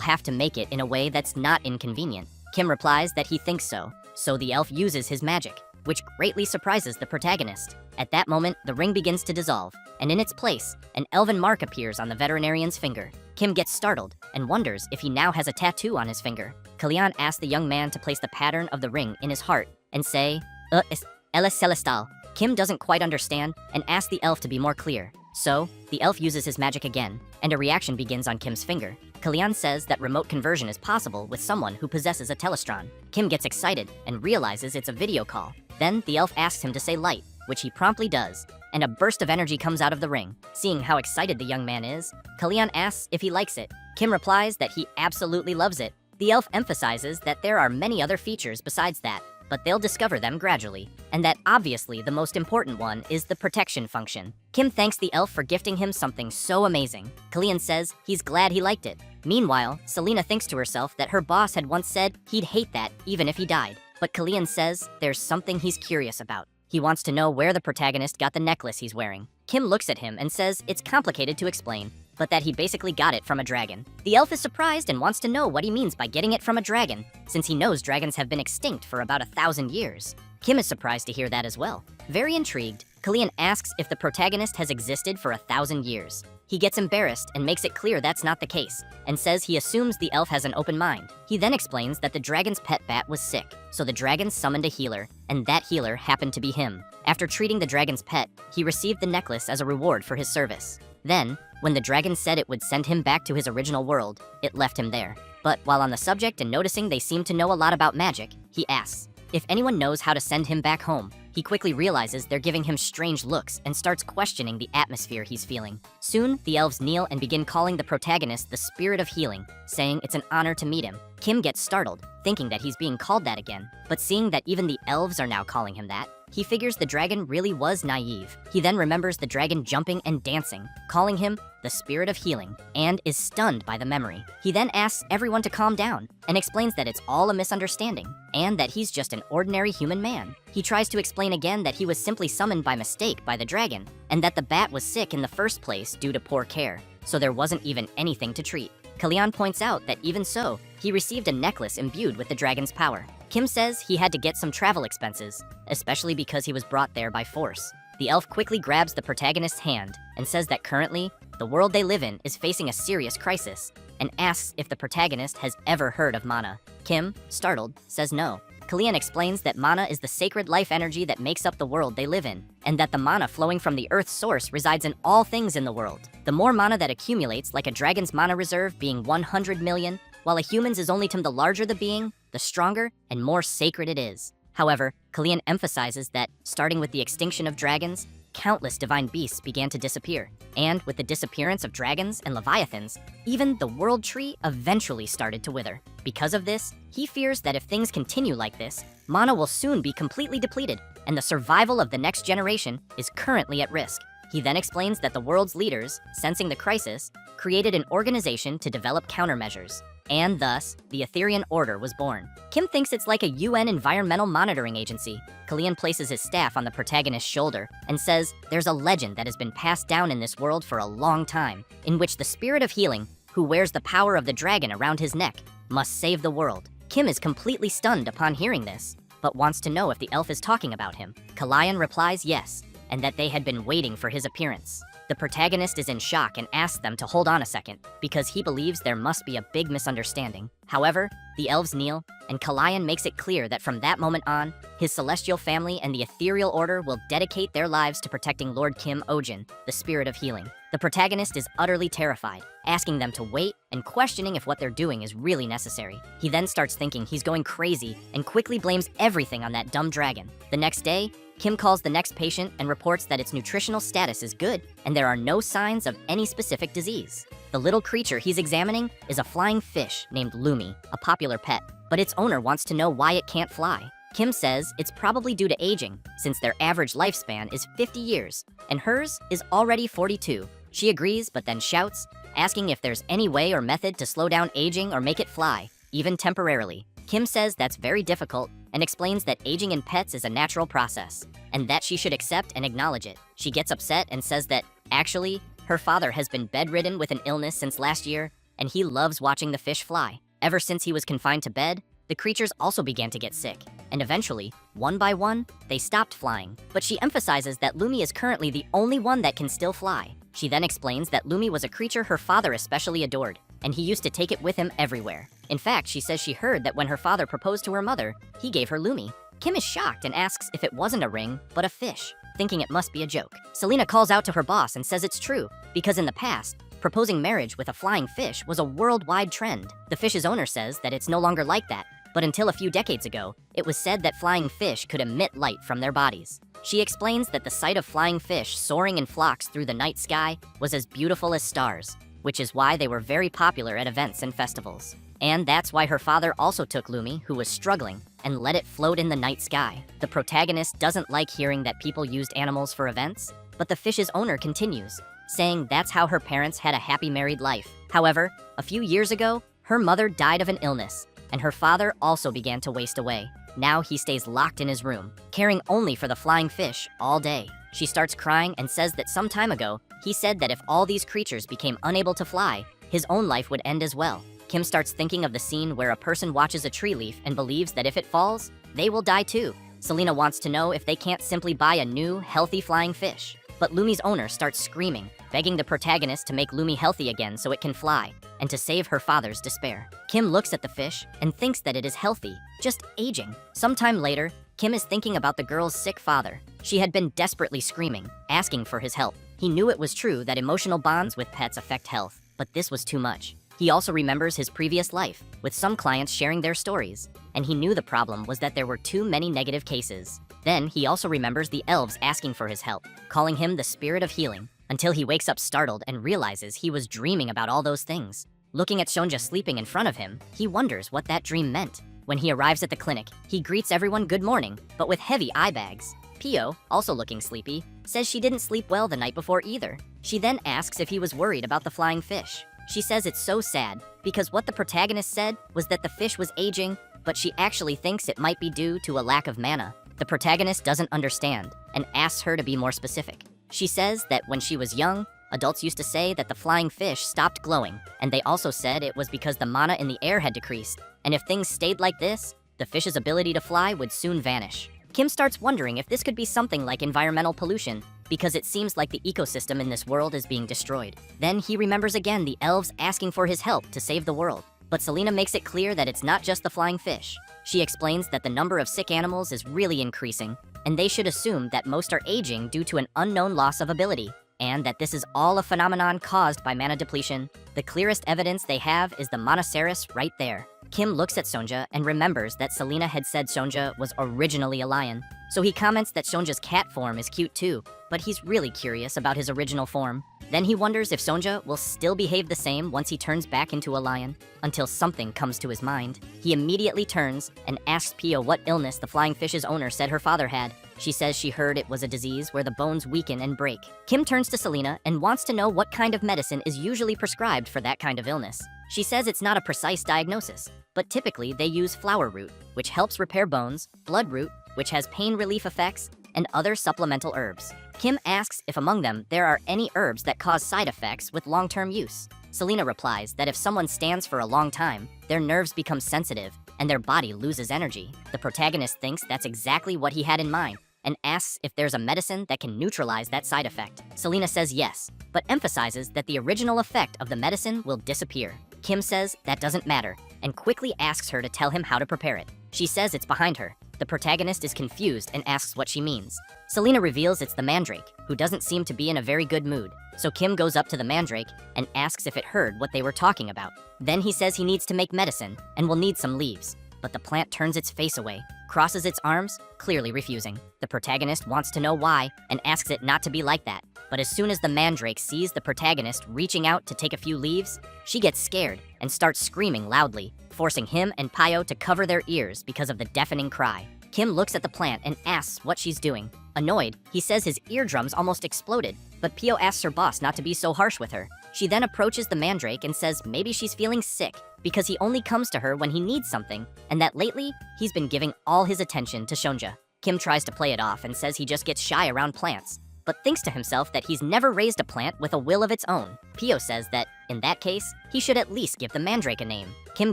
have to make it in a way that's not inconvenient. Kim replies that he thinks so the elf uses his magic, which greatly surprises the protagonist. At that moment, the ring begins to dissolve, and in its place, an elven mark appears on the veterinarian's finger. Kim gets startled and wonders if he now has a tattoo on his finger. Kalian asks the young man to place the pattern of the ring in his heart and say, es celestial. Kim doesn't quite understand and asks the elf to be more clear. So, the elf uses his magic again, and a reaction begins on Kim's finger. Kalian says that remote conversion is possible with someone who possesses a telestron. Kim gets excited and realizes it's a video call. Then the elf asks him to say light, which he promptly does, and a burst of energy comes out of the ring. Seeing how excited the young man is, Kalian asks if he likes it. Kim replies that he absolutely loves it. The elf emphasizes that there are many other features besides that, but they'll discover them gradually, and that obviously the most important one is the protection function. Kim thanks the elf for gifting him something so amazing. Kalian says he's glad he liked it. Meanwhile, Selena thinks to herself that her boss had once said he'd hate that even if he died. But Kalian says there's something he's curious about. He wants to know where the protagonist got the necklace he's wearing. Kim looks at him and says it's complicated to explain, but that he basically got it from a dragon. The elf is surprised and wants to know what he means by getting it from a dragon, since he knows dragons have been extinct for about 1,000 years. Kim is surprised to hear that as well. Very intrigued, Kalian asks if the protagonist has existed for 1,000 years. He gets embarrassed and makes it clear that's not the case, and says he assumes the elf has an open mind. He then explains that the dragon's pet bat was sick, so the dragon summoned a healer, and that healer happened to be him. After treating the dragon's pet, he received the necklace as a reward for his service. Then, when the dragon said it would send him back to his original world, it left him there. But while on the subject and noticing they seem to know a lot about magic, he asks if anyone knows how to send him back home. He quickly realizes they're giving him strange looks and starts questioning the atmosphere he's feeling. Soon, the elves kneel and begin calling the protagonist the Spirit of Healing, saying it's an honor to meet him. Kim gets startled, thinking that he's being called that again, but seeing that even the elves are now calling him that, he figures the dragon really was naive. He then remembers the dragon jumping and dancing, calling him the Spirit of Healing, and is stunned by the memory. He then asks everyone to calm down and explains that it's all a misunderstanding and that he's just an ordinary human man. He tries to explain again that he was simply summoned by mistake by the dragon and that the bat was sick in the first place due to poor care, so there wasn't even anything to treat. Kalian points out that even so, he received a necklace imbued with the dragon's power. Kim says he had to get some travel expenses, especially because he was brought there by force. The elf quickly grabs the protagonist's hand and says that currently, the world they live in is facing a serious crisis, and asks if the protagonist has ever heard of mana. Kim, startled, says no. Kalian explains that mana is the sacred life energy that makes up the world they live in, and that the mana flowing from the Earth's source resides in all things in the world. The more mana that accumulates, like a dragon's mana reserve being 100 million, while a human's is only the larger the being, the stronger and more sacred it is. However, Kalian emphasizes that, starting with the extinction of dragons, countless divine beasts began to disappear. And with the disappearance of dragons and leviathans, even the world tree eventually started to wither. Because of this, he fears that if things continue like this, mana will soon be completely depleted, and the survival of the next generation is currently at risk. He then explains that the world's leaders, sensing the crisis, created an organization to develop countermeasures. And thus, the Etherian Order was born. Kim thinks it's like a UN environmental monitoring agency. Kalian places his staff on the protagonist's shoulder and says there's a legend that has been passed down in this world for a long time, in which the Spirit of Healing, who wears the power of the dragon around his neck, must save the world. Kim is completely stunned upon hearing this, but wants to know if the elf is talking about him. Kalian replies yes, and that they had been waiting for his appearance. The protagonist is in shock and asks them to hold on a second, because he believes there must be a big misunderstanding. However, the elves kneel, and Kalian makes it clear that from that moment on, his celestial family and the ethereal order will dedicate their lives to protecting Lord Kim Ojin, the Spirit of Healing. The protagonist is utterly terrified, asking them to wait and questioning if what they're doing is really necessary. He then starts thinking he's going crazy and quickly blames everything on that dumb dragon. The next day, Kim calls the next patient and reports that its nutritional status is good and there are no signs of any specific disease. The little creature he's examining is a flying fish named Lumi, a popular pet, but its owner wants to know why it can't fly. Kim says it's probably due to aging, since their average lifespan is 50 years, and hers is already 42. She agrees, but then shouts, asking if there's any way or method to slow down aging or make it fly, even temporarily. Kim says that's very difficult and explains that aging in pets is a natural process, and that she should accept and acknowledge it. She gets upset and says that, actually, her father has been bedridden with an illness since last year, and he loves watching the fish fly. Ever since he was confined to bed, the creatures also began to get sick, and eventually, one by one, they stopped flying. But she emphasizes that Lumi is currently the only one that can still fly. She then explains that Lumi was a creature her father especially adored, and he used to take it with him everywhere. In fact, she says she heard that when her father proposed to her mother, he gave her Lumi. Kim is shocked and asks if it wasn't a ring, but a fish, thinking it must be a joke. Selena calls out to her boss and says it's true, because in the past, proposing marriage with a flying fish was a worldwide trend. The fish's owner says that it's no longer like that, but until a few decades ago, it was said that flying fish could emit light from their bodies. She explains that the sight of flying fish soaring in flocks through the night sky was as beautiful as stars, which is why they were very popular at events and festivals. And that's why her father also took Lumi, who was struggling, and let it float in the night sky. The protagonist doesn't like hearing that people used animals for events, but the fish's owner continues, saying that's how her parents had a happy married life. However, a few years ago, her mother died of an illness, and her father also began to waste away. Now he stays locked in his room, caring only for the flying fish all day. She starts crying and says that some time ago, he said that if all these creatures became unable to fly, his own life would end as well. Kim starts thinking of the scene where a person watches a tree leaf and believes that if it falls, they will die too. Selena wants to know if they can't simply buy a new, healthy flying fish. But Lumi's owner starts screaming, begging the protagonist to make Lumi healthy again so it can fly, and to save her father's despair. Kim looks at the fish and thinks that it is healthy, just aging. Sometime later, Kim is thinking about the girl's sick father. She had been desperately screaming, asking for his help. He knew it was true that emotional bonds with pets affect health, but this was too much. He also remembers his previous life, with some clients sharing their stories, and he knew the problem was that there were too many negative cases. Then he also remembers the elves asking for his help, calling him the spirit of healing, until he wakes up startled and realizes he was dreaming about all those things. Looking at Sonja sleeping in front of him, he wonders what that dream meant. When he arrives at the clinic, he greets everyone good morning, but with heavy eye bags. Pio, also looking sleepy, says she didn't sleep well the night before either. She then asks if he was worried about the flying fish. She says it's so sad, because what the protagonist said was that the fish was aging, but she actually thinks it might be due to a lack of mana. The protagonist doesn't understand, and asks her to be more specific. She says that when she was young, adults used to say that the flying fish stopped glowing, and they also said it was because the mana in the air had decreased, and if things stayed like this, the fish's ability to fly would soon vanish. Kim starts wondering if this could be something like environmental pollution, because it seems like the ecosystem in this world is being destroyed. Then he remembers again the elves asking for his help to save the world. But Selena makes it clear that it's not just the flying fish. She explains that the number of sick animals is really increasing, and they should assume that most are aging due to an unknown loss of ability, and that this is all a phenomenon caused by mana depletion. The clearest evidence they have is the Monoceros right there. Kim looks at Sonja and remembers that Selena had said Sonja was originally a lion. So he comments that Sonja's cat form is cute too, but he's really curious about his original form. Then he wonders if Sonja will still behave the same once he turns back into a lion, until something comes to his mind. He immediately turns and asks Pio what illness the flying fish's owner said her father had. She says she heard it was a disease where the bones weaken and break. Kim turns to Selena and wants to know what kind of medicine is usually prescribed for that kind of illness. She says it's not a precise diagnosis, but typically they use flower root, which helps repair bones, blood root, which has pain relief effects, and other supplemental herbs. Kim asks if among them there are any herbs that cause side effects with long-term use. Selena replies that if someone stands for a long time, their nerves become sensitive and their body loses energy. The protagonist thinks that's exactly what he had in mind and asks if there's a medicine that can neutralize that side effect. Selena says yes, but emphasizes that the original effect of the medicine will disappear. Kim says that doesn't matter and quickly asks her to tell him how to prepare it. She says it's behind her. The protagonist is confused and asks what she means. Selena reveals it's the mandrake, who doesn't seem to be in a very good mood. So Kim goes up to the mandrake and asks if it heard what they were talking about. Then he says he needs to make medicine and will need some leaves, but the plant turns its face away. crosses its arms, clearly refusing. The protagonist wants to know why and asks it not to be like that. But as soon as the mandrake sees the protagonist reaching out to take a few leaves, she gets scared and starts screaming loudly, forcing him and Pio to cover their ears because of the deafening cry. Kim looks at the plant and asks what she's doing. Annoyed, he says his eardrums almost exploded, but Pio asks her boss not to be so harsh with her. She then approaches the mandrake and says maybe she's feeling sick because he only comes to her when he needs something, and that lately, he's been giving all his attention to Sonja. Kim tries to play it off and says he just gets shy around plants, but thinks to himself that he's never raised a plant with a will of its own. Pio says that, in that case, he should at least give the mandrake a name. Kim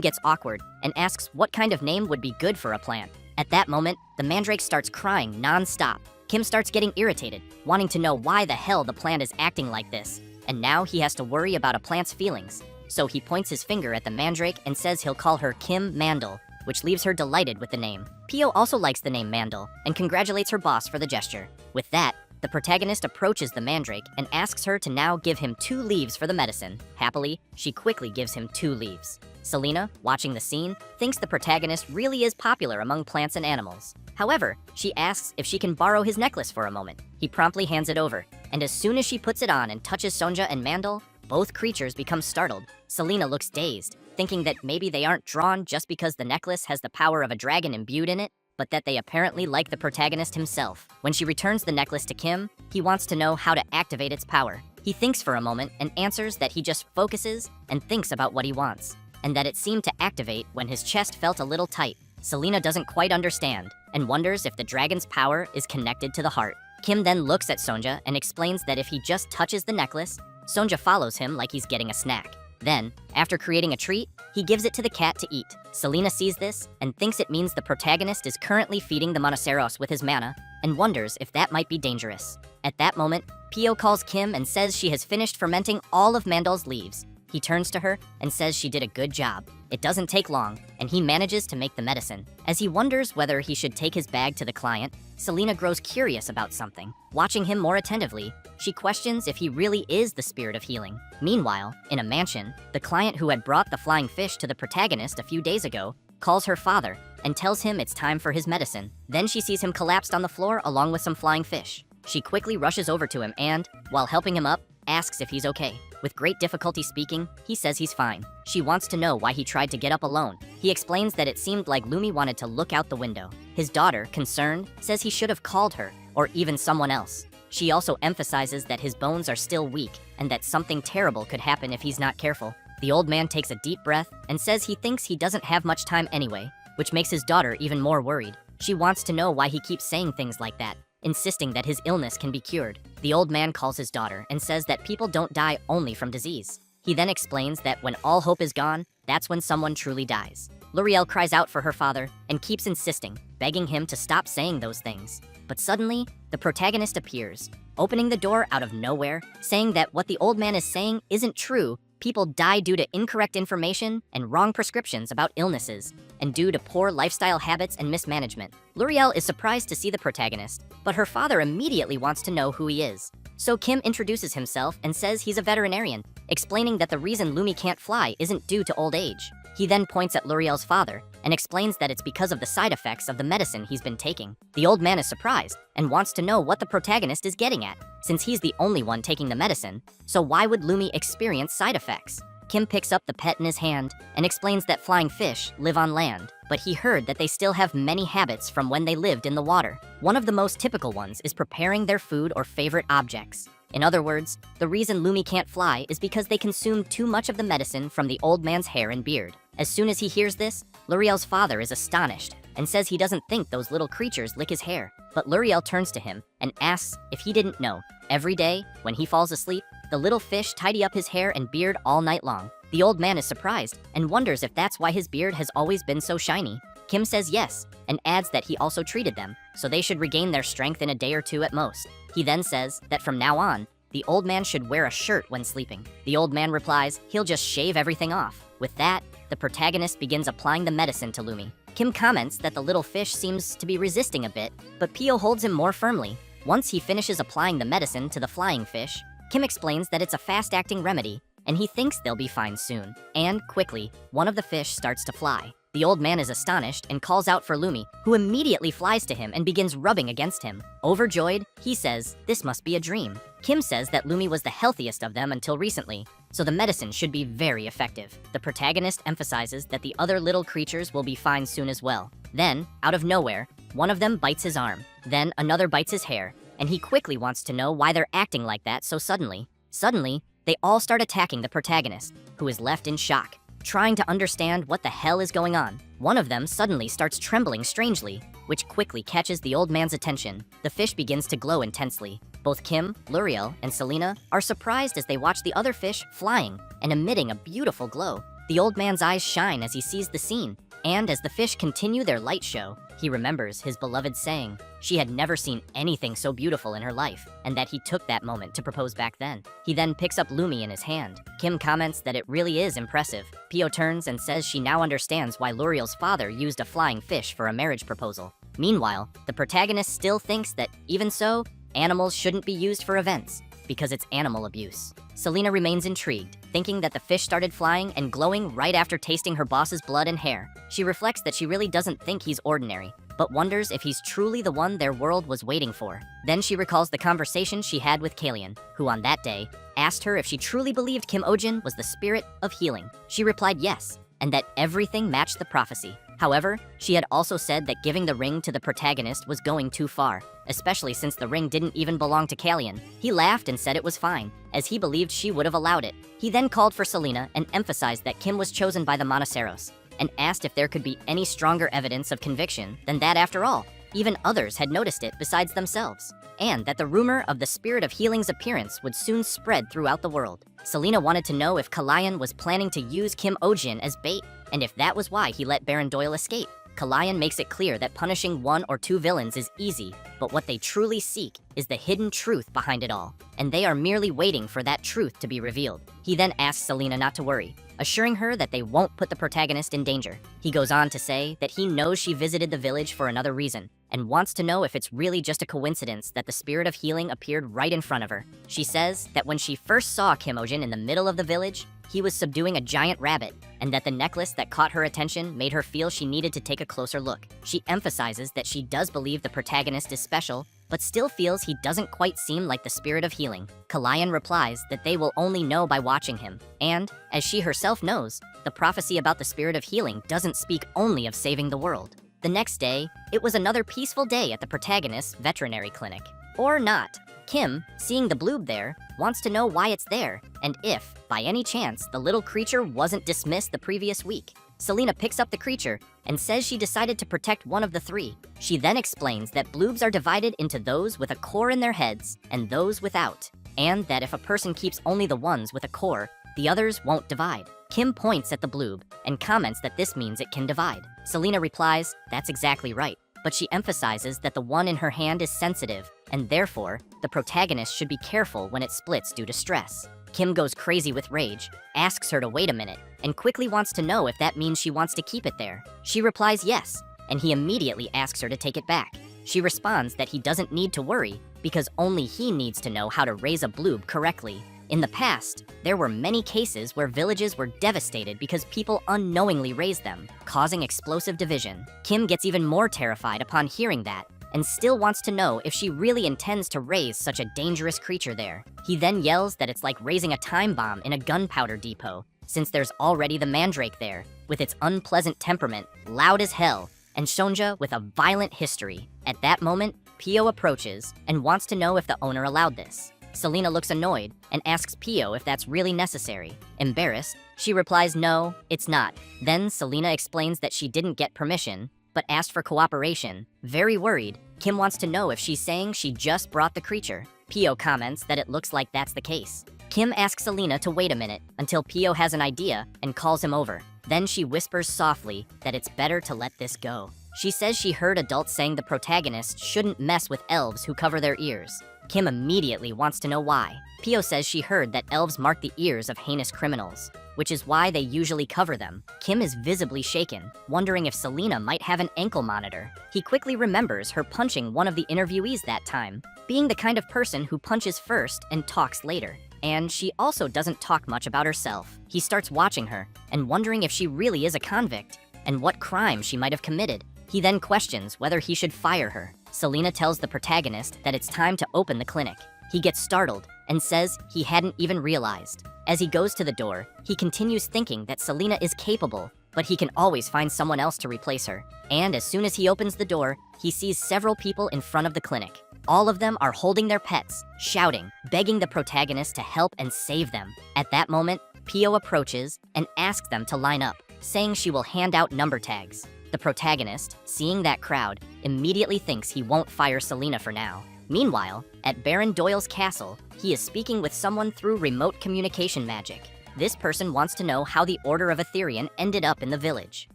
gets awkward and asks what kind of name would be good for a plant. At that moment, the mandrake starts crying non-stop. Kim starts getting irritated, wanting to know why the hell the plant is acting like this. And now he has to worry about a plant's feelings. So he points his finger at the mandrake and says he'll call her Kim Mandel, which leaves her delighted with the name. Pio also likes the name Mandel and congratulates her boss for the gesture. With that, the protagonist approaches the mandrake and asks her to now give him 2 leaves for the medicine. Happily, she quickly gives him 2 leaves. Selena, watching the scene, thinks the protagonist really is popular among plants and animals. However, she asks if she can borrow his necklace for a moment. He promptly hands it over, and as soon as she puts it on and touches Sonja and Mandel, both creatures become startled. Selena looks dazed, thinking that maybe they aren't drawn just because the necklace has the power of a dragon imbued in it, but that they apparently like the protagonist himself. When she returns the necklace to Kim, he wants to know how to activate its power. He thinks for a moment and answers that he just focuses and thinks about what he wants, and that it seemed to activate when his chest felt a little tight. Selena doesn't quite understand and wonders if the dragon's power is connected to the heart. Kim then looks at Sonja and explains that if he just touches the necklace, Sonja follows him like he's getting a snack. Then, after creating a treat, he gives it to the cat to eat. Selena sees this and thinks it means the protagonist is currently feeding the Monoceros with his mana and wonders if that might be dangerous. At that moment, Pio calls Kim and says she has finished fermenting all of Mandel's leaves. He turns to her and says she did a good job. It doesn't take long, and he manages to make the medicine. As he wonders whether he should take his bag to the client, Selena grows curious about something. Watching him more attentively, she questions if he really is the spirit of healing. Meanwhile, in a mansion, the client who had brought the flying fish to the protagonist a few days ago calls her father and tells him it's time for his medicine. Then she sees him collapsed on the floor along with some flying fish. She quickly rushes over to him and, while helping him up, asks if he's okay. With great difficulty speaking, he says he's fine. She wants to know why he tried to get up alone. He explains that it seemed like Lumi wanted to look out the window. His daughter, concerned, says he should have called her, or even someone else. She also emphasizes that his bones are still weak and that something terrible could happen if he's not careful. The old man takes a deep breath and says he thinks he doesn't have much time anyway, which makes his daughter even more worried. She wants to know why he keeps saying things like that, insisting that his illness can be cured. The old man calls his daughter and says that people don't die only from disease. He then explains that when all hope is gone, that's when someone truly dies. L'Oreal cries out for her father and keeps insisting, begging him to stop saying those things. But suddenly, the protagonist appears, opening the door out of nowhere, saying that what the old man is saying isn't true. People die due to incorrect information and wrong prescriptions about illnesses, and due to poor lifestyle habits and mismanagement. L'Oreal is surprised to see the protagonist, but her father immediately wants to know who he is. So Kim introduces himself and says he's a veterinarian, explaining that the reason Lumi can't fly isn't due to old age. He then points at L'Oreal's father and explains that it's because of the side effects of the medicine he's been taking. The old man is surprised and wants to know what the protagonist is getting at, since he's the only one taking the medicine, so why would Lumi experience side effects? Kim picks up the pet in his hand and explains that flying fish live on land, but he heard that they still have many habits from when they lived in the water. One of the most typical ones is preparing their food or favorite objects. In other words, the reason Lumi can't fly is because they consume too much of the medicine from the old man's hair and beard. As soon as he hears this, L'Oreal's father is astonished and says he doesn't think those little creatures lick his hair. But L'Oreal turns to him and asks if he didn't know. Every day, when he falls asleep, the little fish tidy up his hair and beard all night long. The old man is surprised and wonders if that's why his beard has always been so shiny. Kim says yes, and adds that he also treated them, so they should regain their strength in a day or two at most. He then says that from now on, the old man should wear a shirt when sleeping. The old man replies he'll just shave everything off. With that, the protagonist begins applying the medicine to Lumi. Kim comments that the little fish seems to be resisting a bit, but Pio holds him more firmly. Once he finishes applying the medicine to the flying fish, Kim explains that it's a fast-acting remedy, and he thinks they'll be fine soon. And, quickly, one of the fish starts to fly. The old man is astonished and calls out for Lumi, who immediately flies to him and begins rubbing against him. Overjoyed, he says, "This must be a dream." Kim says that Lumi was the healthiest of them until recently, so the medicine should be very effective. The protagonist emphasizes that the other little creatures will be fine soon as well. Then, out of nowhere, one of them bites his arm, then another bites his hair, and he quickly wants to know why they're acting like that so suddenly. Suddenly, they all start attacking the protagonist, who is left in shock, trying to understand what the hell is going on. One of them suddenly starts trembling strangely, which quickly catches the old man's attention. The fish begins to glow intensely. Both Kim, Luriel, and Selena are surprised as they watch the other fish flying and emitting a beautiful glow. The old man's eyes shine as he sees the scene, and as the fish continue their light show, he remembers his beloved saying she had never seen anything so beautiful in her life, and that he took that moment to propose back then. He then picks up Lumi in his hand. Kim comments that it really is impressive. Pio turns and says she now understands why Luriel's father used a flying fish for a marriage proposal. Meanwhile, the protagonist still thinks that, even so, animals shouldn't be used for events, because it's animal abuse. Selena remains intrigued, thinking that the fish started flying and glowing right after tasting her boss's blood and hair. She reflects that she really doesn't think he's ordinary, but wonders if he's truly the one their world was waiting for. Then she recalls the conversation she had with Kalian, who on that day asked her if she truly believed Kim Ojin was the spirit of healing. She replied yes, and that everything matched the prophecy. However, she had also said that giving the ring to the protagonist was going too far, especially since the ring didn't even belong to Kalian. He laughed and said it was fine, as he believed she would have allowed it. He then called for Selena and emphasized that Kim was chosen by the Monoceros, and asked if there could be any stronger evidence of conviction than that after all. Even others had noticed it besides themselves, and that the rumor of the spirit of healing's appearance would soon spread throughout the world. Selena wanted to know if Kalian was planning to use Kim Ojin as bait, and if that was why he let Baron Doyle escape. Kalian makes it clear that punishing 1 or 2 villains is easy, but what they truly seek is the hidden truth behind it all, and they are merely waiting for that truth to be revealed. He then asks Selena not to worry, assuring her that they won't put the protagonist in danger. He goes on to say that he knows she visited the village for another reason, and wants to know if it's really just a coincidence that the spirit of healing appeared right in front of her. She says that when she first saw Kim Ojin in the middle of the village, he was subduing a giant rabbit, and that the necklace that caught her attention made her feel she needed to take a closer look. She emphasizes that she does believe the protagonist is special, but still feels he doesn't quite seem like the spirit of healing. Kalian replies that they will only know by watching him, and, as she herself knows, the prophecy about the spirit of healing doesn't speak only of saving the world. The next day, it was another peaceful day at the protagonist's veterinary clinic. Or not. Kim, seeing the bloob there, wants to know why it's there, and if, by any chance, the little creature wasn't dismissed the previous week. Selena picks up the creature and says she decided to protect one of the 3. She then explains that bloobs are divided into those with a core in their heads and those without, and that if a person keeps only the ones with a core, the others won't divide. Kim points at the bloob and comments that this means it can divide. Selena replies, that's exactly right, but she emphasizes that the one in her hand is sensitive, and therefore, the protagonist should be careful when it splits due to stress. Kim goes crazy with rage, asks her to wait a minute, and quickly wants to know if that means she wants to keep it there. She replies yes, and he immediately asks her to take it back. She responds that he doesn't need to worry, because only he needs to know how to raise a bloob correctly. In the past, there were many cases where villages were devastated because people unknowingly raised them, causing explosive division. Kim gets even more terrified upon hearing that, and still wants to know if she really intends to raise such a dangerous creature there. He then yells that it's like raising a time bomb in a gunpowder depot, since there's already the mandrake there, with its unpleasant temperament, loud as hell, and Shonja with a violent history. At that moment, Pio approaches and wants to know if the owner allowed this. Selena looks annoyed and asks Pio if that's really necessary. Embarrassed, she replies no, it's not. Then Selena explains that she didn't get permission, but asked for cooperation. Very worried, Kim wants to know if she's saying she just brought the creature. Pio comments that it looks like that's the case. Kim asks Selena to wait a minute until Pio has an idea and calls him over. Then she whispers softly that it's better to let this go. She says she heard adults saying the protagonist shouldn't mess with elves who cover their ears. Kim immediately wants to know why. Pio says she heard that elves mark the ears of heinous criminals, which is why they usually cover them. Kim is visibly shaken, wondering if Selena might have an ankle monitor. He quickly remembers her punching one of the interviewees that time, being the kind of person who punches first and talks later. And she also doesn't talk much about herself. He starts watching her and wondering if she really is a convict. and what crime she might have committed. He then questions whether he should fire her. Selena tells the protagonist that it's time to open the clinic. He gets startled and says he hadn't even realized. As he goes to the door, he continues thinking that Selena is capable, but he can always find someone else to replace her. And as soon as he opens the door, he sees several people in front of the clinic. All of them are holding their pets, shouting, begging the protagonist to help and save them. At that moment, Pio approaches and asks them to line up, saying she will hand out number tags. The protagonist, seeing that crowd, immediately thinks he won't fire Selena for now. Meanwhile, at Baron Doyle's castle, he is speaking with someone through remote communication magic. This person wants to know how the Order of Aetherian ended up in the village.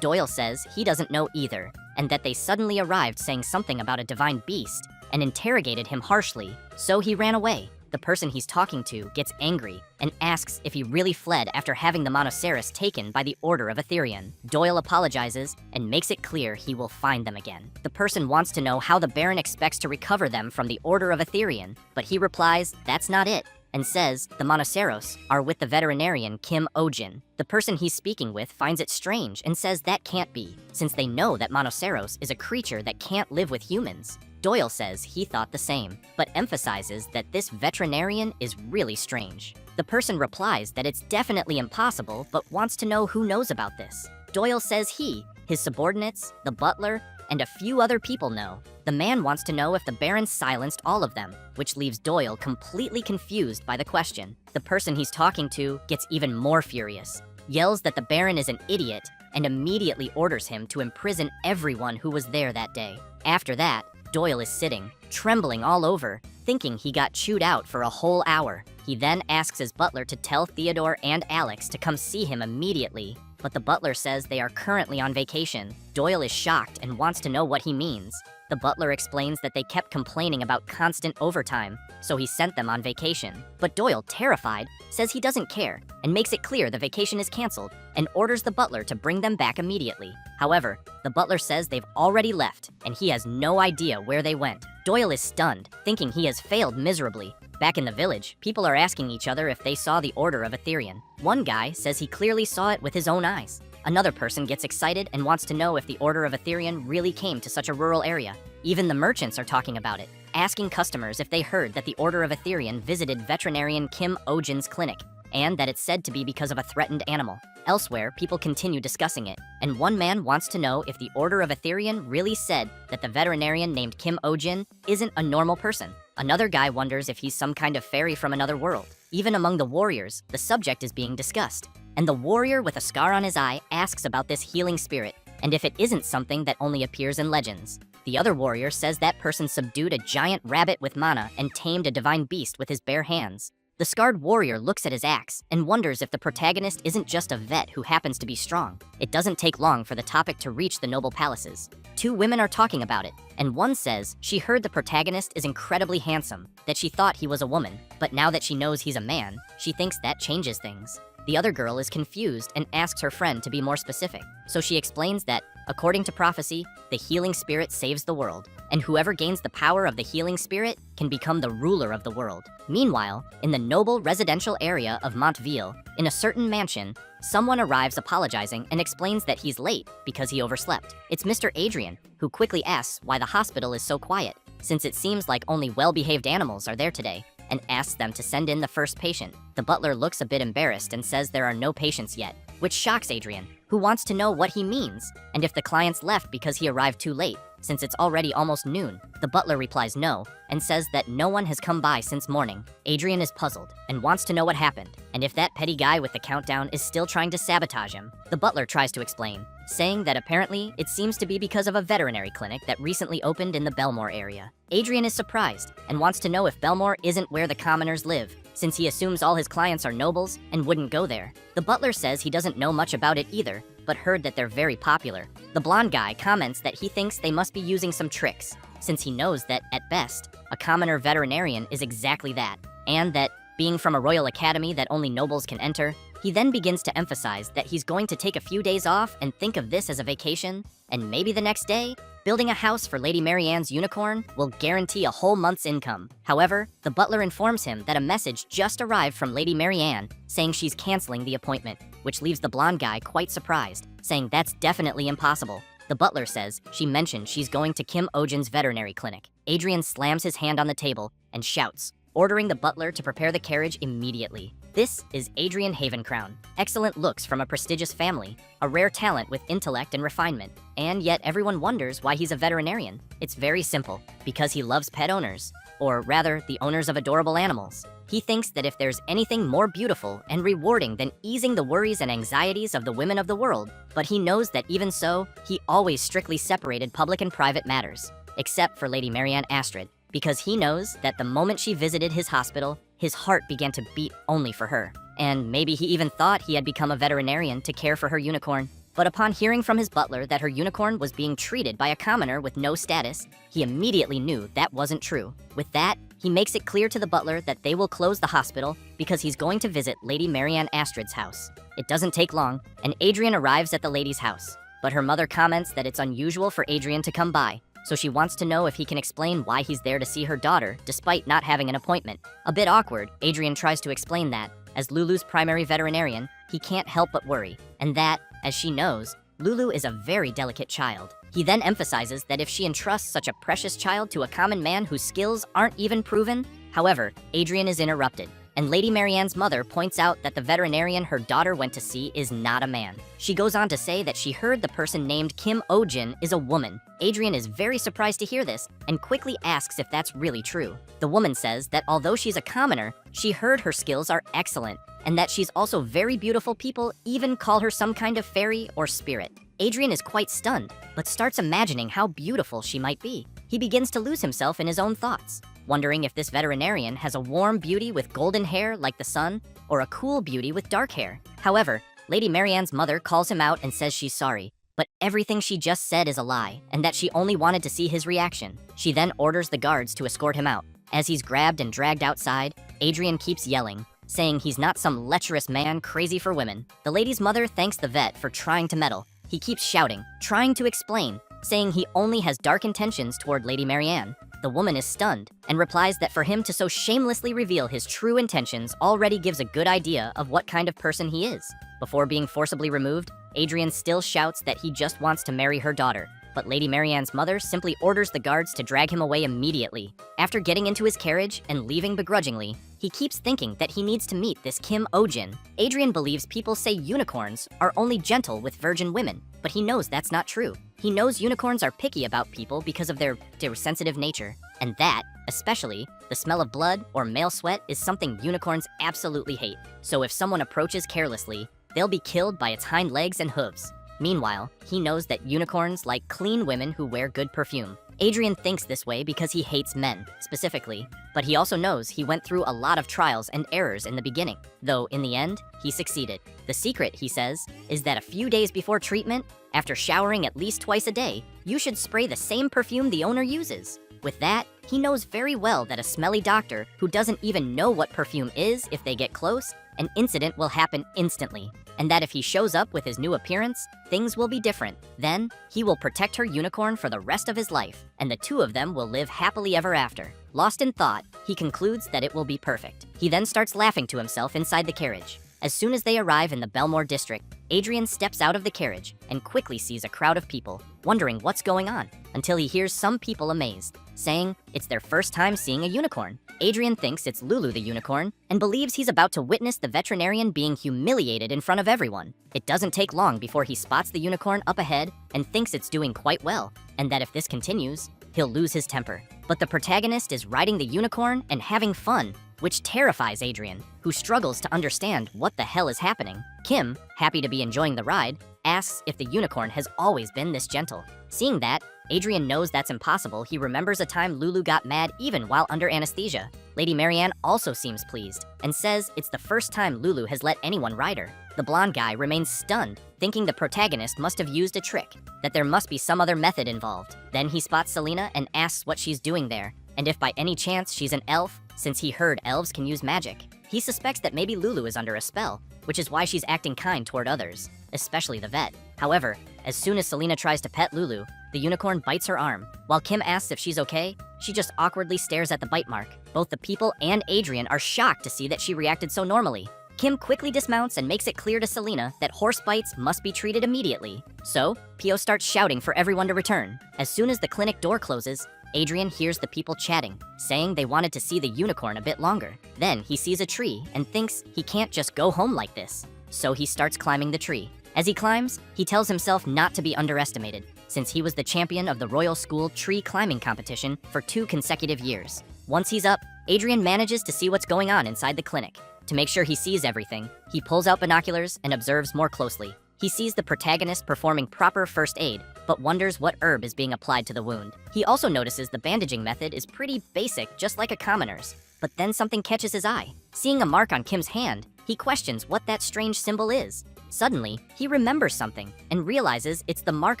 Doyle says he doesn't know either, and that they suddenly arrived saying something about a divine beast and interrogated him harshly, so he ran away. The person he's talking to gets angry and asks if he really fled after having the Monoceros taken by the Order of Aetherian. Doyle apologizes and makes it clear he will find them again. The person wants to know how the Baron expects to recover them from the Order of Aetherian, but he replies that's not it, and says the Monoceros are with the veterinarian Kim Ojin. The person he's speaking with finds it strange and says that can't be, since they know that Monoceros is a creature that can't live with humans. Doyle says he thought the same, but emphasizes that this veterinarian is really strange. The person replies that it's definitely impossible, but wants to know who knows about this. Doyle says he, his subordinates, the butler, and a few other people know. The man wants to know if the Baron silenced all of them, which leaves Doyle completely confused by the question. The person he's talking to gets even more furious, yells that the Baron is an idiot, and immediately orders him to imprison everyone who was there that day. After that, Doyle is sitting, trembling all over, thinking he got chewed out for a whole hour. He then asks his butler to tell Theodore and Alex to come see him immediately, but the butler says they are currently on vacation. Doyle is shocked and wants to know what he means. The butler explains that they kept complaining about constant overtime, so he sent them on vacation. But Doyle, terrified, says he doesn't care and makes it clear the vacation is canceled and orders the butler to bring them back immediately. However, the butler says they've already left and he has no idea where they went. Doyle is stunned, thinking he has failed miserably. Back in the village, people are asking each other if they saw the Order of Aetherian. One guy says he clearly saw it with his own eyes. Another person gets excited and wants to know if the Order of Aetherian really came to such a rural area. Even the merchants are talking about it, asking customers if they heard that the Order of Aetherian visited veterinarian Kim Ojin's clinic, and that it's said to be because of a threatened animal. Elsewhere, people continue discussing it, and one man wants to know if the Order of Aetherian really said that the veterinarian named Kim Ojin isn't a normal person. Another guy wonders if he's some kind of fairy from another world. Even among the warriors, the subject is being discussed, and the warrior with a scar on his eye asks about this healing spirit, and if it isn't something that only appears in legends. The other warrior says that person subdued a giant rabbit with mana and tamed a divine beast with his bare hands. The scarred warrior looks at his axe and wonders if the protagonist isn't just a vet who happens to be strong. It doesn't take long for the topic to reach the noble palaces. Two women are talking about it, and one says she heard the protagonist is incredibly handsome, that she thought he was a woman, but now that she knows he's a man, she thinks that changes things. The other girl is confused and asks her friend to be more specific, so she explains that, according to prophecy, the healing spirit saves the world, and whoever gains the power of the healing spirit can become the ruler of the world. Meanwhile, in the noble residential area of Montville, in a certain mansion, someone arrives apologizing and explains that he's late because he overslept. It's Mr. Adrian, who quickly asks why the hospital is so quiet, since it seems like only well-behaved animals are there today, and asks them to send in the first patient. The butler looks a bit embarrassed and says there are no patients yet, which shocks Adrian, who wants to know what he means, and if the clients left because he arrived too late, since it's already almost noon. The butler replies no, and says that no one has come by since morning. Adrian is puzzled, and wants to know what happened, and if that petty guy with the countdown is still trying to sabotage him. The butler tries to explain, saying that apparently it seems to be because of a veterinary clinic that recently opened in the Belmore area. Adrian is surprised, and wants to know if Belmore isn't where the commoners live, since he assumes all his clients are nobles and wouldn't go there. The butler says he doesn't know much about it either, but heard that they're very popular. The blonde guy comments that he thinks they must be using some tricks, since he knows that, at best, a commoner veterinarian is exactly that, and that, being from a royal academy that only nobles can enter, he then begins to emphasize that he's going to take a few days off and think of this as a vacation, and maybe the next day, building a house for Lady Marianne's unicorn will guarantee a whole month's income. However, the butler informs him that a message just arrived from Lady Marianne saying she's canceling the appointment, which leaves the blonde guy quite surprised, saying that's definitely impossible. The butler says she mentioned she's going to Kim Ojin's veterinary clinic. Adrian slams his hand on the table and shouts, ordering the butler to prepare the carriage immediately. This is Adrian Havencrown. Excellent looks from a prestigious family, a rare talent with intellect and refinement. And yet everyone wonders why he's a veterinarian. It's very simple, because he loves pet owners, or rather, the owners of adorable animals. He thinks that if there's anything more beautiful and rewarding than easing the worries and anxieties of the women of the world, but he knows that even so, he always strictly separated public and private matters, except for Lady Marianne Astrid, because he knows that the moment she visited his hospital, his heart began to beat only for her. And maybe he even thought he had become a veterinarian to care for her unicorn. But upon hearing from his butler that her unicorn was being treated by a commoner with no status, he immediately knew that wasn't true. With that, he makes it clear to the butler that they will close the hospital because he's going to visit Lady Marianne Astrid's house. It doesn't take long, and Adrian arrives at the lady's house. But her mother comments that it's unusual for Adrian to come by, so she wants to know if he can explain why he's there to see her daughter despite not having an appointment. A bit awkward, Adrian tries to explain that, as Lulu's primary veterinarian, he can't help but worry, and that, as she knows, Lulu is a very delicate child. He then emphasizes that if she entrusts such a precious child to a common man whose skills aren't even proven. However, Adrian is interrupted, and Lady Marianne's mother points out that the veterinarian her daughter went to see is not a man. She goes on to say that she heard the person named Kim Ojin is a woman. Adrian is very surprised to hear this and quickly asks if that's really true. The woman says that although she's a commoner, she heard her skills are excellent, and that she's also very beautiful. People even call her some kind of fairy or spirit. Adrian is quite stunned, but starts imagining how beautiful she might be. He begins to lose himself in his own thoughts, wondering if this veterinarian has a warm beauty with golden hair like the sun, or a cool beauty with dark hair. However, Lady Marianne's mother calls him out and says she's sorry, but everything she just said is a lie, and that she only wanted to see his reaction. She then orders the guards to escort him out. As he's grabbed and dragged outside, Adrian keeps yelling, saying he's not some lecherous man crazy for women. The lady's mother thanks the vet for trying to meddle. He keeps shouting, trying to explain, saying he only has dark intentions toward Lady Marianne. The woman is stunned and replies that for him to so shamelessly reveal his true intentions already gives a good idea of what kind of person he is. Before being forcibly removed, Adrian still shouts that he just wants to marry her daughter, but Lady Marianne's mother simply orders the guards to drag him away immediately. After getting into his carriage and leaving begrudgingly, he keeps thinking that he needs to meet this Kim Ojin. Adrian believes people say unicorns are only gentle with virgin women, but he knows that's not true. He knows unicorns are picky about people because of their sensitive nature, and that, especially, the smell of blood or male sweat is something unicorns absolutely hate. So if someone approaches carelessly, they'll be killed by its hind legs and hooves. Meanwhile, he knows that unicorns like clean women who wear good perfume. Adrian thinks this way because he hates men, specifically, but he also knows he went through a lot of trials and errors in the beginning, though in the end, he succeeded. The secret, he says, is that a few days before treatment, after showering at least twice a day, you should spray the same perfume the owner uses. With that, he knows very well that a smelly doctor who doesn't even know what perfume is if they get close, an incident will happen instantly, and that if he shows up with his new appearance, things will be different. Then, he will protect her unicorn for the rest of his life, and the two of them will live happily ever after. Lost in thought, he concludes that it will be perfect. He then starts laughing to himself inside the carriage. As soon as they arrive in the Belmore district, Adrian steps out of the carriage and quickly sees a crowd of people, wondering what's going on, until he hears some people amazed, saying it's their first time seeing a unicorn. Adrian thinks it's Lulu the unicorn and believes he's about to witness the veterinarian being humiliated in front of everyone. It doesn't take long before he spots the unicorn up ahead and thinks it's doing quite well, and that if this continues, he'll lose his temper. But the protagonist is riding the unicorn and having fun, which terrifies Adrian, who struggles to understand what the hell is happening. Kim, happy to be enjoying the ride, asks if the unicorn has always been this gentle. Seeing that, Adrian knows that's impossible. He remembers a time Lulu got mad even while under anesthesia. Lady Marianne also seems pleased and says it's the first time Lulu has let anyone ride her. The blonde guy remains stunned, thinking the protagonist must have used a trick, that there must be some other method involved. Then he spots Selena and asks what she's doing there, and if by any chance she's an elf, since he heard elves can use magic. He suspects that maybe Lulu is under a spell, which is why she's acting kind toward others, especially the vet. However, as soon as Selena tries to pet Lulu, the unicorn bites her arm. While Kim asks if she's okay, she just awkwardly stares at the bite mark. Both the people and Adrian are shocked to see that she reacted so normally. Kim quickly dismounts and makes it clear to Selena that horse bites must be treated immediately. So, Pio starts shouting for everyone to return. As soon as the clinic door closes, Adrian hears the people chatting, saying they wanted to see the unicorn a bit longer. Then he sees a tree and thinks he can't just go home like this. So he starts climbing the tree. As he climbs, he tells himself not to be underestimated, since he was the champion of the Royal School tree climbing competition for 2 consecutive years. Once he's up, Adrian manages to see what's going on inside the clinic. To make sure he sees everything, he pulls out binoculars and observes more closely. He sees the protagonist performing proper first aid, but wonders what herb is being applied to the wound. He also notices the bandaging method is pretty basic, just like a commoner's. But then something catches his eye. Seeing a mark on Kim's hand, he questions what that strange symbol is. Suddenly, he remembers something and realizes it's the mark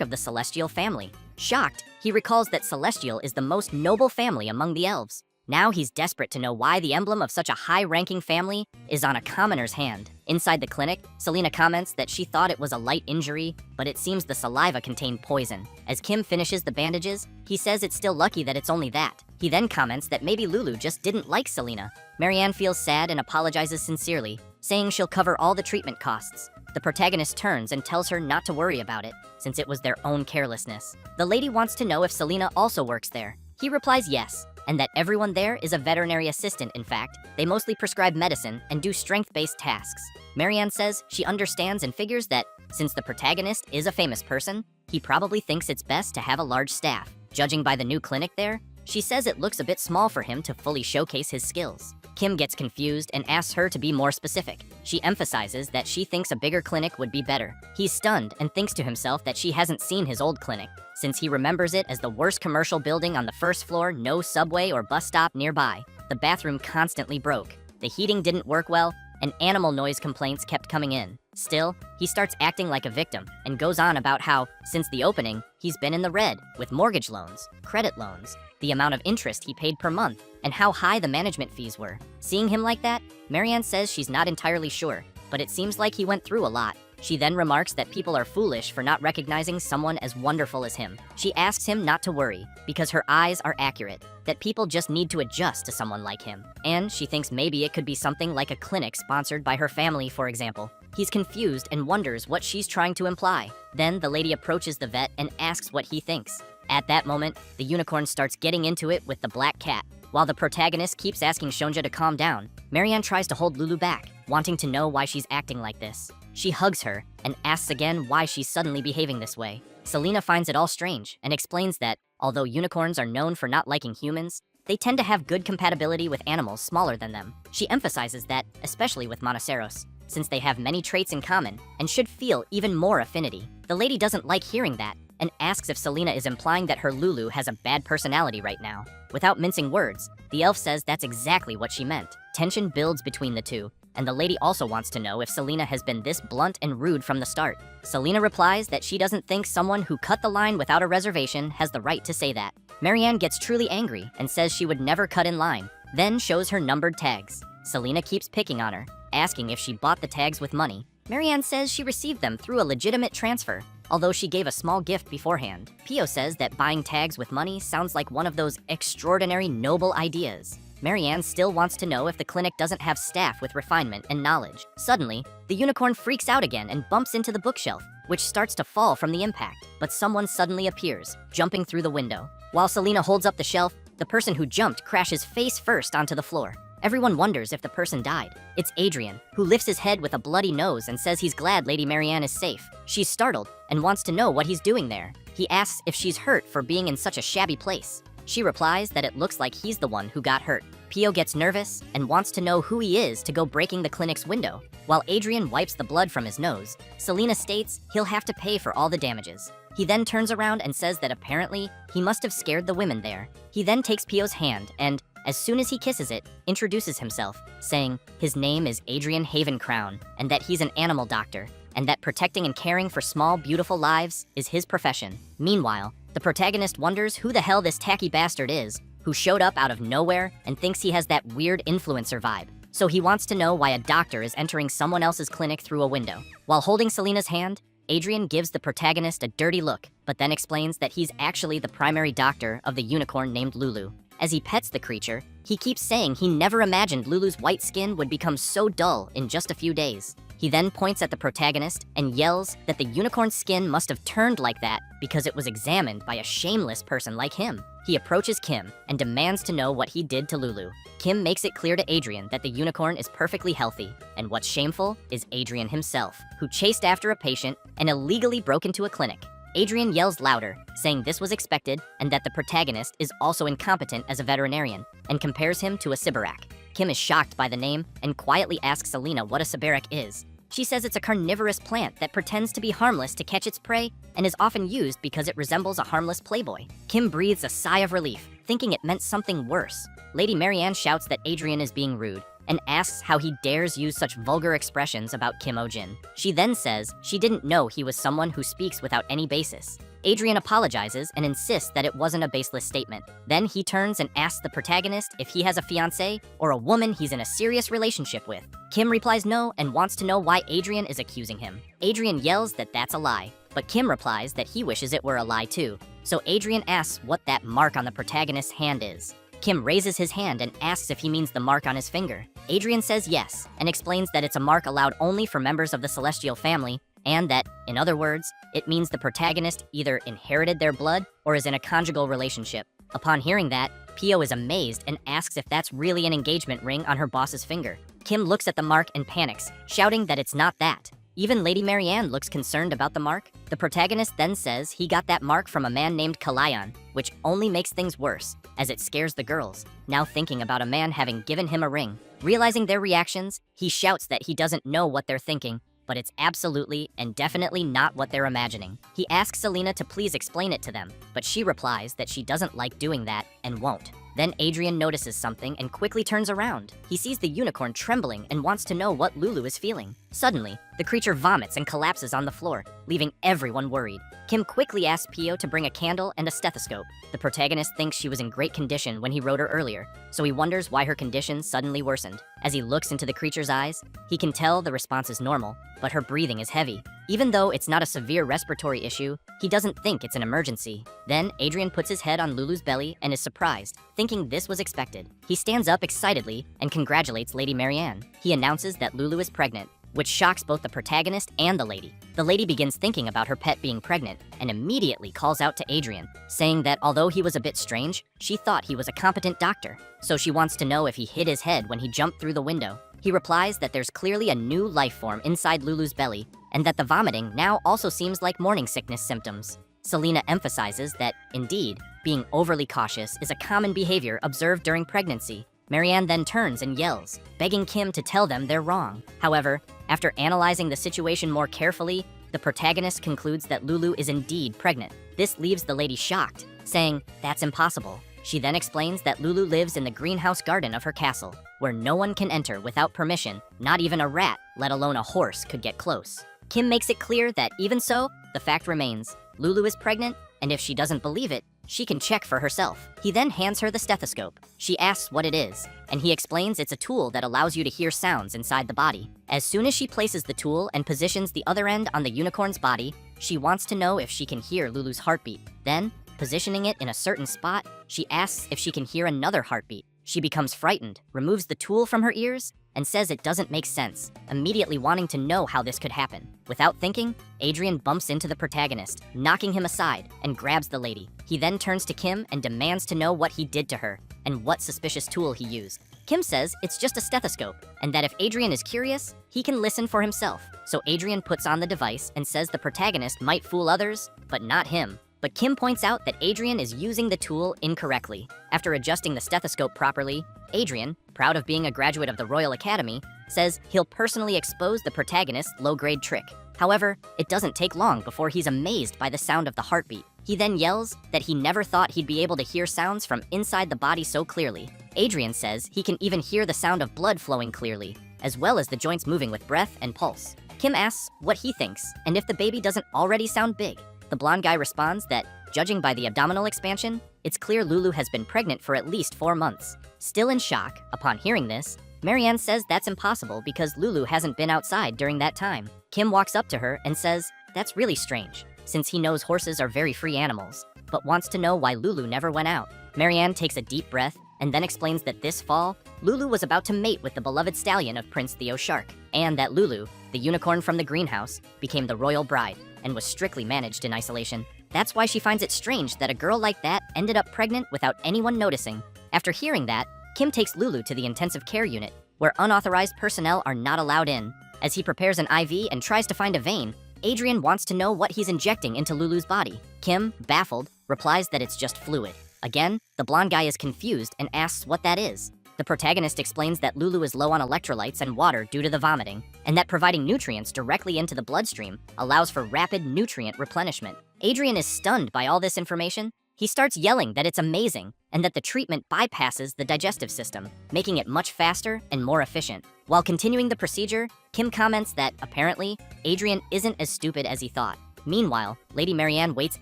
of the Celestial family. Shocked, he recalls that Celestial is the most noble family among the elves. Now he's desperate to know why the emblem of such a high-ranking family is on a commoner's hand. Inside the clinic, Selena comments that she thought it was a light injury, but it seems the saliva contained poison. As Kim finishes the bandages, he says it's still lucky that it's only that. He then comments that maybe Lulu just didn't like Selena. Marianne feels sad and apologizes sincerely, saying she'll cover all the treatment costs. The protagonist turns and tells her not to worry about it, since it was their own carelessness. The lady wants to know if Selena also works there. He replies yes, and that everyone there is a veterinary assistant. In fact, they mostly prescribe medicine and do strength-based tasks. Marianne says she understands and figures that, since the protagonist is a famous person, he probably thinks it's best to have a large staff. Judging by the new clinic there, she says it looks a bit small for him to fully showcase his skills. Kim gets confused and asks her to be more specific. She emphasizes that she thinks a bigger clinic would be better. He's stunned and thinks to himself that she hasn't seen his old clinic, since he remembers it as the worst commercial building on the first floor, no subway or bus stop nearby. The bathroom constantly broke, the heating didn't work well, and animal noise complaints kept coming in. Still, he starts acting like a victim and goes on about how, since the opening, he's been in the red with mortgage loans, credit loans, the amount of interest he paid per month, and how high the management fees were. Seeing him like that, Marianne says she's not entirely sure, but it seems like he went through a lot. She then remarks that people are foolish for not recognizing someone as wonderful as him. She asks him not to worry, because her eyes are accurate, that people just need to adjust to someone like him. And she thinks maybe it could be something like a clinic sponsored by her family, for example. He's confused and wonders what she's trying to imply. Then the lady approaches the vet and asks what he thinks. At that moment, the unicorn starts getting into it with the black cat. While the protagonist keeps asking Shonja to calm down, Marianne tries to hold Lulu back, wanting to know why she's acting like this. She hugs her and asks again why she's suddenly behaving this way. Selena finds it all strange and explains that, although unicorns are known for not liking humans, they tend to have good compatibility with animals smaller than them. She emphasizes that, especially with Monoceros, since they have many traits in common and should feel even more affinity. The lady doesn't like hearing that and asks if Selena is implying that her Lulu has a bad personality right now. Without mincing words, the elf says that's exactly what she meant. Tension builds between the two, and the lady also wants to know if Selena has been this blunt and rude from the start. Selena replies that she doesn't think someone who cut the line without a reservation has the right to say that. Marianne gets truly angry and says she would never cut in line, then shows her numbered tags. Selena keeps picking on her, asking if she bought the tags with money. Marianne says she received them through a legitimate transfer, although she gave a small gift beforehand. Pio says that buying tags with money sounds like one of those extraordinary noble ideas. Marianne still wants to know if the clinic doesn't have staff with refinement and knowledge. Suddenly, the unicorn freaks out again and bumps into the bookshelf, which starts to fall from the impact. But someone suddenly appears, jumping through the window. While Selena holds up the shelf, the person who jumped crashes face first onto the floor. Everyone wonders if the person died. It's Adrian, who lifts his head with a bloody nose and says he's glad Lady Marianne is safe. She's startled and wants to know what he's doing there. He asks if she's hurt for being in such a shabby place. She replies that it looks like he's the one who got hurt. Pio gets nervous and wants to know who he is to go breaking the clinic's window. While Adrian wipes the blood from his nose, Selena states he'll have to pay for all the damages. He then turns around and says that apparently he must have scared the women there. He then takes Pio's hand and, as soon as he kisses it, introduces himself, saying his name is Adrian Havencrown and that he's an animal doctor, and that protecting and caring for small, beautiful lives is his profession. Meanwhile, the protagonist wonders who the hell this tacky bastard is, who showed up out of nowhere and thinks he has that weird influencer vibe. So he wants to know why a doctor is entering someone else's clinic through a window. While holding Selena's hand, Adrian gives the protagonist a dirty look, but then explains that he's actually the primary doctor of the unicorn named Lulu. As he pets the creature, he keeps saying he never imagined Lulu's white skin would become so dull in just a few days. He then points at the protagonist and yells that the unicorn's skin must have turned like that because it was examined by a shameless person like him. He approaches Kim and demands to know what he did to Lulu. Kim makes it clear to Adrian that the unicorn is perfectly healthy, and what's shameful is Adrian himself, who chased after a patient and illegally broke into a clinic. Adrian yells louder, saying this was expected and that the protagonist is also incompetent as a veterinarian, and compares him to a Sibarak. Kim is shocked by the name and quietly asks Selena what a Sibarak is. She says it's a carnivorous plant that pretends to be harmless to catch its prey and is often used because it resembles a harmless playboy. Kim breathes a sigh of relief, thinking it meant something worse. Lady Marianne shouts that Adrian is being rude and asks how he dares use such vulgar expressions about Kim Oh-jin. She then says she didn't know he was someone who speaks without any basis. Adrian apologizes and insists that it wasn't a baseless statement. Then he turns and asks the protagonist if he has a fiancée or a woman he's in a serious relationship with. Kim replies no and wants to know why Adrian is accusing him. Adrian yells that that's a lie, but Kim replies that he wishes it were a lie too. So Adrian asks what that mark on the protagonist's hand is. Kim raises his hand and asks if he means the mark on his finger. Adrian says yes, and explains that it's a mark allowed only for members of the celestial family, and that, in other words, it means the protagonist either inherited their blood or is in a conjugal relationship. Upon hearing that, Pio is amazed and asks if that's really an engagement ring on her boss's finger. Kim looks at the mark and panics, shouting that it's not that. Even Lady Marianne looks concerned about the mark. The protagonist then says he got that mark from a man named Kalayan, which only makes things worse, as it scares the girls, now thinking about a man having given him a ring. Realizing their reactions, he shouts that he doesn't know what they're thinking, but it's absolutely and definitely not what they're imagining. He asks Selena to please explain it to them, but she replies that she doesn't like doing that and won't. Then Adrian notices something and quickly turns around. He sees the unicorn trembling and wants to know what Lulu is feeling. Suddenly, the creature vomits and collapses on the floor, leaving everyone worried. Kim quickly asks Pio to bring a candle and a stethoscope. The protagonist thinks she was in great condition when he wrote her earlier, so he wonders why her condition suddenly worsened. As he looks into the creature's eyes, he can tell the response is normal, but her breathing is heavy. Even though it's not a severe respiratory issue, he doesn't think it's an emergency. Then Adrian puts his head on Lulu's belly and is surprised, thinking this was expected. He stands up excitedly and congratulates Lady Marianne. He announces that Lulu is pregnant, which shocks both the protagonist and the lady. The lady begins thinking about her pet being pregnant and immediately calls out to Adrian, saying that although he was a bit strange, she thought he was a competent doctor. So she wants to know if he hit his head when he jumped through the window. He replies that there's clearly a new life form inside Lulu's belly and that the vomiting now also seems like morning sickness symptoms. Selena emphasizes that, indeed, being overly cautious is a common behavior observed during pregnancy. Marianne then turns and yells, begging Kim to tell them they're wrong. However, after analyzing the situation more carefully, the protagonist concludes that Lulu is indeed pregnant. This leaves the lady shocked, saying, that's impossible. She then explains that Lulu lives in the greenhouse garden of her castle, where no one can enter without permission, not even a rat, let alone a horse, could get close. Kim makes it clear that even so, the fact remains, Lulu is pregnant, and if she doesn't believe it, she can check for herself. He then hands her the stethoscope. She asks what it is, and he explains it's a tool that allows you to hear sounds inside the body. As soon as she places the tool and positions the other end on the unicorn's body, she wants to know if she can hear Lulu's heartbeat. Then, positioning it in a certain spot, she asks if she can hear another heartbeat. She becomes frightened, removes the tool from her ears, and says it doesn't make sense, immediately wanting to know how this could happen. Without thinking, Adrian bumps into the protagonist, knocking him aside, and grabs the lady. He then turns to Kim and demands to know what he did to her, and what suspicious tool he used. Kim says it's just a stethoscope, and that if Adrian is curious, he can listen for himself. So Adrian puts on the device and says the protagonist might fool others, but not him. But Kim points out that Adrian is using the tool incorrectly. After adjusting the stethoscope properly, Adrian, proud of being a graduate of the Royal Academy, says he'll personally expose the protagonist's low-grade trick. However, it doesn't take long before he's amazed by the sound of the heartbeat. He then yells that he never thought he'd be able to hear sounds from inside the body so clearly. Adrian says he can even hear the sound of blood flowing clearly, as well as the joints moving with breath and pulse. Kim asks what he thinks, and if the baby doesn't already sound big. The blonde guy responds that, judging by the abdominal expansion, it's clear Lulu has been pregnant for at least 4 months. Still in shock, upon hearing this, Marianne says that's impossible because Lulu hasn't been outside during that time. Kim walks up to her and says, that's really strange, since he knows horses are very free animals. but wants to know why Lulu never went out. Marianne takes a deep breath and then explains that this fall, Lulu was about to mate with the beloved stallion of Prince Theo Shark, and that Lulu, the unicorn from the greenhouse, became the royal bride and was strictly managed in isolation. That's why she finds it strange that a girl like that ended up pregnant without anyone noticing. After hearing that, Kim takes Lulu to the intensive care unit, where unauthorized personnel are not allowed in. As he prepares an IV and tries to find a vein, Adrian wants to know what he's injecting into Lulu's body. Kim, baffled, replies that it's just fluid. Again, the blonde guy is confused and asks what that is. The protagonist explains that Lulu is low on electrolytes and water due to the vomiting, and that providing nutrients directly into the bloodstream allows for rapid nutrient replenishment. Adrian is stunned by all this information. He starts yelling that it's amazing and that the treatment bypasses the digestive system, making it much faster and more efficient. While continuing the procedure, Kim comments that, apparently, Adrian isn't as stupid as he thought. Meanwhile, Lady Marianne waits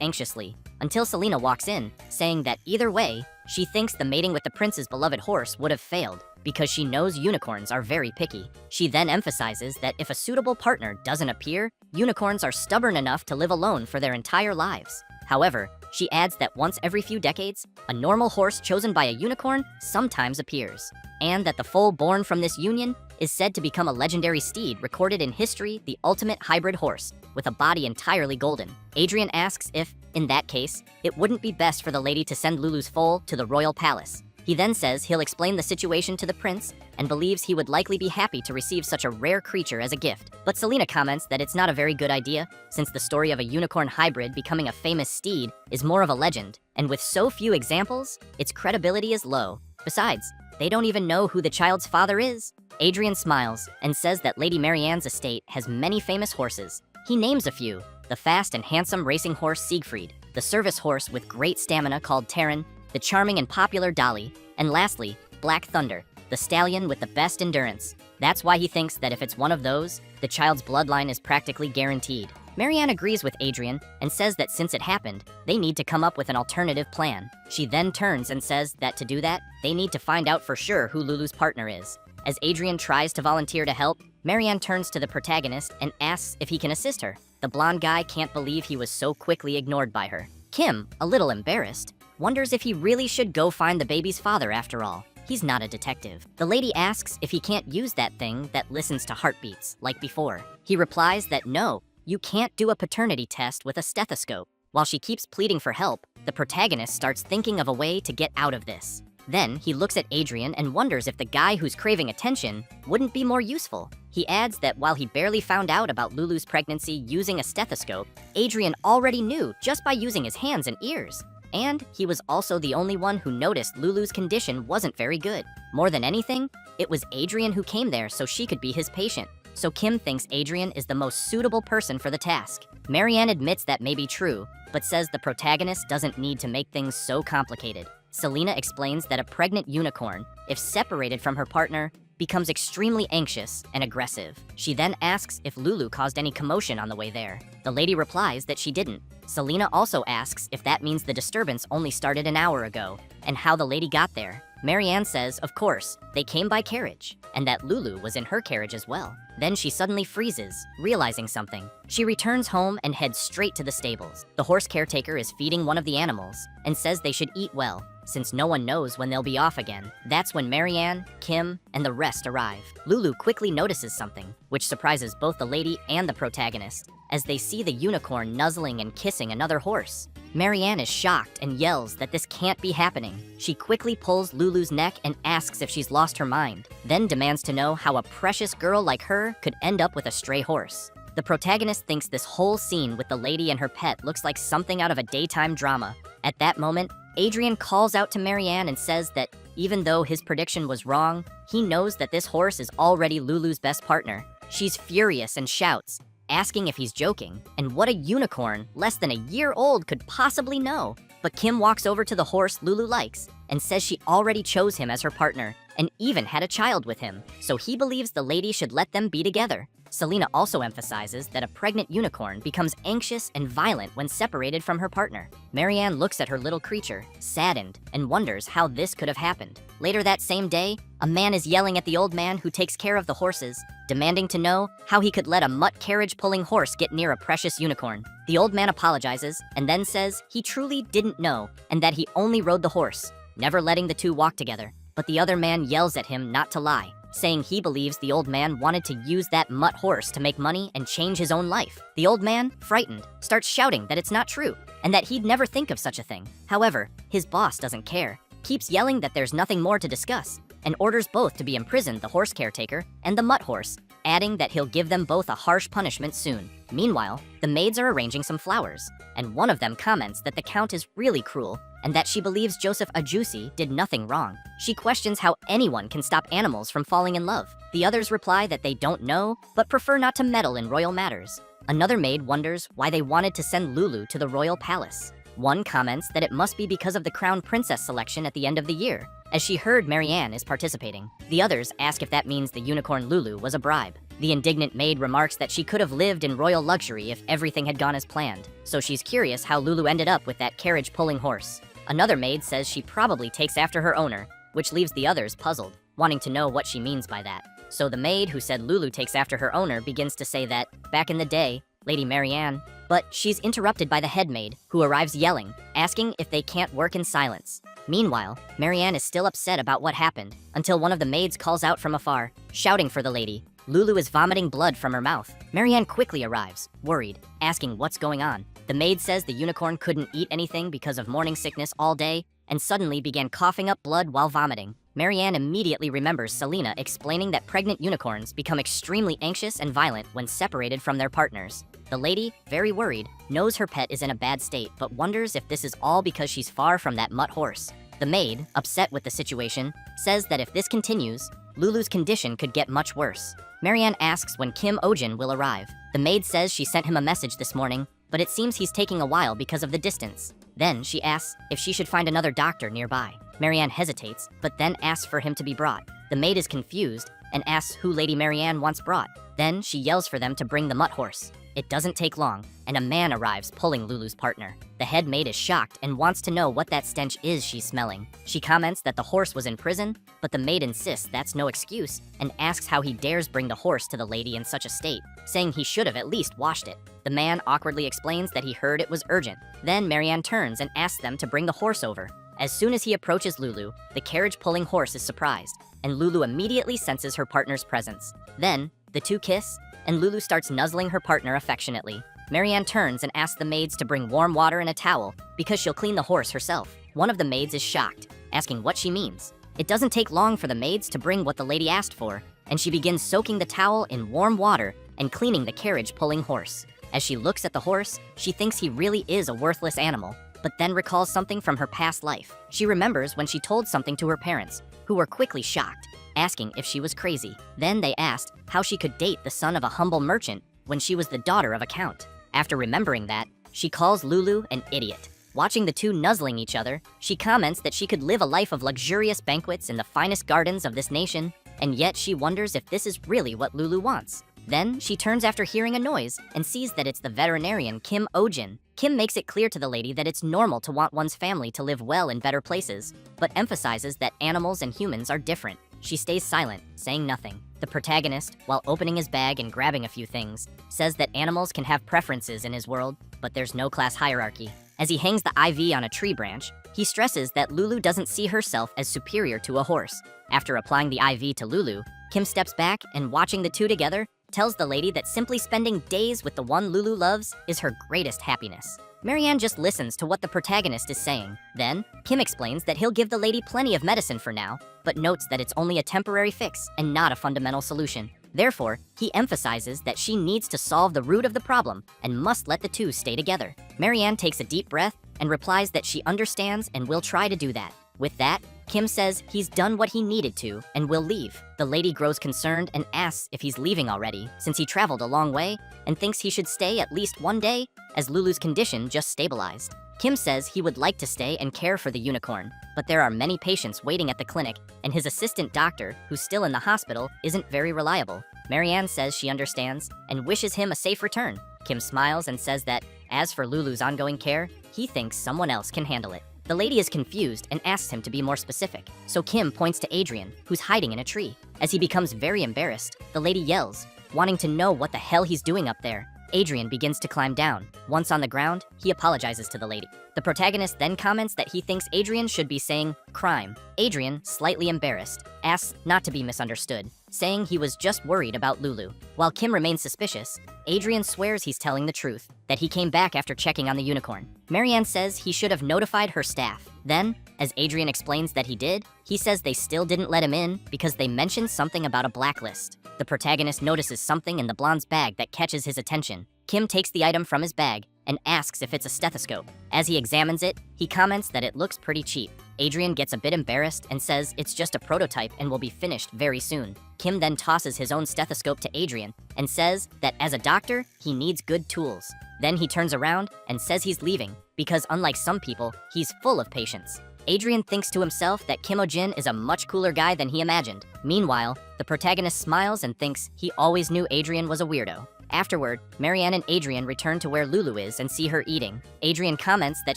anxiously until Selena walks in, saying that either way, she thinks the mating with the prince's beloved horse would have failed because she knows unicorns are very picky. She then emphasizes that if a suitable partner doesn't appear, unicorns are stubborn enough to live alone for their entire lives. However, she adds that once every few decades, a normal horse chosen by a unicorn sometimes appears, and that the foal born from this union is said to become a legendary steed recorded in history, the ultimate hybrid horse, with a body entirely golden. Adrian asks if, in that case, it wouldn't be best for the lady to send Lulu's foal to the royal palace. He then says he'll explain the situation to the prince and believes he would likely be happy to receive such a rare creature as a gift. But Selena comments that it's not a very good idea, since the story of a unicorn hybrid becoming a famous steed is more of a legend, and with so few examples, its credibility is low. Besides, they don't even know who the child's father is. Adrian smiles and says that Lady Marianne's estate has many famous horses. He names a few: the fast and handsome racing horse Siegfried, the service horse with great stamina called Terran, the charming and popular Dolly, and lastly, Black Thunder, the stallion with the best endurance. That's why he thinks that if it's one of those, the child's bloodline is practically guaranteed. Marianne agrees with Adrian and says that since it happened, they need to come up with an alternative plan. She then turns and says that to do that, they need to find out for sure who Lulu's partner is. As Adrian tries to volunteer to help, Marianne turns to the protagonist and asks if he can assist her. The blonde guy can't believe he was so quickly ignored by her. Kim, a little embarrassed, wonders if he really should go find the baby's father after all. He's not a detective. The lady asks if he can't use that thing that listens to heartbeats, like before. He replies that no, you can't do a paternity test with a stethoscope. While she keeps pleading for help, the protagonist starts thinking of a way to get out of this. Then he looks at Adrian and wonders if the guy who's craving attention wouldn't be more useful. He adds that while he barely found out about Lulu's pregnancy using a stethoscope, Adrian already knew just by using his hands and ears. And he was also the only one who noticed Lulu's condition wasn't very good. More than anything, it was Adrian who came there so she could be his patient. So Kim thinks Adrian is the most suitable person for the task. Marianne admits that may be true, but says the protagonist doesn't need to make things so complicated. Selena explains that a pregnant unicorn, if separated from her partner, becomes extremely anxious and aggressive. She then asks if Lulu caused any commotion on the way there. The lady replies that she didn't. Selena also asks if that means the disturbance only started an hour ago, and how the lady got there. Marianne says, of course, they came by carriage, and that Lulu was in her carriage as well. Then she suddenly freezes, realizing something. She returns home and heads straight to the stables. The horse caretaker is feeding one of the animals, and says they should eat well, since no one knows when they'll be off again. That's when Marianne, Kim, and the rest arrive. Lulu quickly notices something, which surprises both the lady and the protagonist, as they see the unicorn nuzzling and kissing another horse. Marianne is shocked and yells that this can't be happening. She quickly pulls Lulu's neck and asks if she's lost her mind, then demands to know how a precious girl like her could end up with a stray horse. The protagonist thinks this whole scene with the lady and her pet looks like something out of a daytime drama. At that moment, Adrian calls out to Marianne and says that even though his prediction was wrong, he knows that this horse is already Lulu's best partner. She's furious and shouts, asking if he's joking, and what a unicorn less than a year old could possibly know. But Kim walks over to the horse Lulu likes and says she already chose him as her partner and even had a child with him, so he believes the lady should let them be together. Selena also emphasizes that a pregnant unicorn becomes anxious and violent when separated from her partner. Marianne looks at her little creature, saddened, and wonders how this could have happened. Later that same day, a man is yelling at the old man who takes care of the horses, demanding to know how he could let a mutt carriage-pulling horse get near a precious unicorn. The old man apologizes and then says he truly didn't know and that he only rode the horse, never letting the two walk together. But the other man yells at him not to lie, saying he believes the old man wanted to use that mutt horse to make money and change his own life. The old man, frightened, starts shouting that it's not true and that he'd never think of such a thing. However, his boss doesn't care, keeps yelling that there's nothing more to discuss, and orders both to be imprisoned, the horse caretaker and the mutt horse, adding that he'll give them both a harsh punishment soon. Meanwhile, the maids are arranging some flowers, and one of them comments that the count is really cruel and that she believes Joseph Ajusi did nothing wrong. She questions how anyone can stop animals from falling in love. The others reply that they don't know, but prefer not to meddle in royal matters. Another maid wonders why they wanted to send Lulu to the royal palace. One comments that it must be because of the crown princess selection at the end of the year, as she heard Marianne is participating. The others ask if that means the unicorn Lulu was a bribe. The indignant maid remarks that she could have lived in royal luxury if everything had gone as planned, so she's curious how Lulu ended up with that carriage-pulling horse. Another maid says she probably takes after her owner, which leaves the others puzzled, wanting to know what she means by that. So the maid who said Lulu takes after her owner begins to say that, back in the day, Lady Marianne, but she's interrupted by the head maid, who arrives yelling, asking if they can't work in silence. Meanwhile, Marianne is still upset about what happened, until one of the maids calls out from afar, shouting for the lady. Lulu is vomiting blood from her mouth. Marianne quickly arrives, worried, asking what's going on. The maid says the unicorn couldn't eat anything because of morning sickness all day, and suddenly began coughing up blood while vomiting. Marianne immediately remembers Selena explaining that pregnant unicorns become extremely anxious and violent when separated from their partners. The lady, very worried, knows her pet is in a bad state, but wonders if this is all because she's far from that mutt horse. The maid, upset with the situation, says that if this continues, Lulu's condition could get much worse. Marianne asks when Kim Ojin will arrive. The maid says she sent him a message this morning, but it seems he's taking a while because of the distance. Then she asks if she should find another doctor nearby. Marianne hesitates, but then asks for him to be brought. The maid is confused and asks who Lady Marianne wants brought. Then she yells for them to bring the mutt horse. It doesn't take long, and a man arrives pulling Lulu's partner. The head maid is shocked and wants to know what that stench is she's smelling. She comments that the horse was in prison, but the maid insists that's no excuse and asks how he dares bring the horse to the lady in such a state, saying he should have at least washed it. The man awkwardly explains that he heard it was urgent. Then Marianne turns and asks them to bring the horse over. As soon as he approaches Lulu, the carriage-pulling horse is surprised, and Lulu immediately senses her partner's presence. Then, the two kiss, and Lulu starts nuzzling her partner affectionately. Marianne turns and asks the maids to bring warm water and a towel because she'll clean the horse herself. One of the maids is shocked, asking what she means. It doesn't take long for the maids to bring what the lady asked for, and she begins soaking the towel in warm water and cleaning the carriage-pulling horse. As she looks at the horse, she thinks he really is a worthless animal, but then recalls something from her past life. She remembers when she told something to her parents, who were quickly shocked, asking if she was crazy. Then they asked how she could date the son of a humble merchant when she was the daughter of a count. After remembering that, she calls Lulu an idiot. Watching the two nuzzling each other, she comments that she could live a life of luxurious banquets in the finest gardens of this nation, and yet she wonders if this is really what Lulu wants. Then she turns after hearing a noise and sees that it's the veterinarian Kim Ojin. Kim makes it clear to the lady that it's normal to want one's family to live well in better places, but emphasizes that animals and humans are different. She stays silent, saying nothing. The protagonist, while opening his bag and grabbing a few things, says that animals can have preferences in his world, but there's no class hierarchy. As he hangs the IV on a tree branch, he stresses that Lulu doesn't see herself as superior to a horse. After applying the IV to Lulu, Kim steps back and, watching the two together, tells the lady that simply spending days with the one Lulu loves is her greatest happiness. Marianne just listens to what the protagonist is saying. Then, Kim explains that he'll give the lady plenty of medicine for now, but notes that it's only a temporary fix and not a fundamental solution. Therefore, he emphasizes that she needs to solve the root of the problem and must let the two stay together. Marianne takes a deep breath and replies that she understands and will try to do that. With that, Kim says he's done what he needed to and will leave. The lady grows concerned and asks if he's leaving already, since he traveled a long way, and thinks he should stay at least one day, as Lulu's condition just stabilized. Kim says he would like to stay and care for the unicorn, but there are many patients waiting at the clinic, and his assistant doctor, who's still in the hospital, isn't very reliable. Marianne says she understands and wishes him a safe return. Kim smiles and says that, as for Lulu's ongoing care, he thinks someone else can handle it. The lady is confused and asks him to be more specific, so Kim points to Adrian, who's hiding in a tree. As he becomes very embarrassed, the lady yells, wanting to know what the hell he's doing up there. Adrian begins to climb down. Once on the ground, he apologizes to the lady. The protagonist then comments that he thinks Adrian should be saying crime. Adrian, slightly embarrassed, asks not to be misunderstood, saying he was just worried about Lulu. While Kim remains suspicious, Adrian swears he's telling the truth, that he came back after checking on the unicorn. Marianne says he should have notified her staff. Then, as Adrian explains that he did, he says they still didn't let him in because they mentioned something about a blacklist. The protagonist notices something in the blonde's bag that catches his attention. Kim takes the item from his bag and asks if it's a stethoscope. As he examines it, he comments that it looks pretty cheap. Adrian gets a bit embarrassed and says it's just a prototype and will be finished very soon. Kim then tosses his own stethoscope to Adrian and says that as a doctor, he needs good tools. Then he turns around and says he's leaving because unlike some people, he's full of patience. Adrian thinks to himself that Kim Oh-jin is a much cooler guy than he imagined. Meanwhile, the protagonist smiles and thinks he always knew Adrian was a weirdo. Afterward, Marianne and Adrian return to where Lulu is and see her eating. Adrian comments that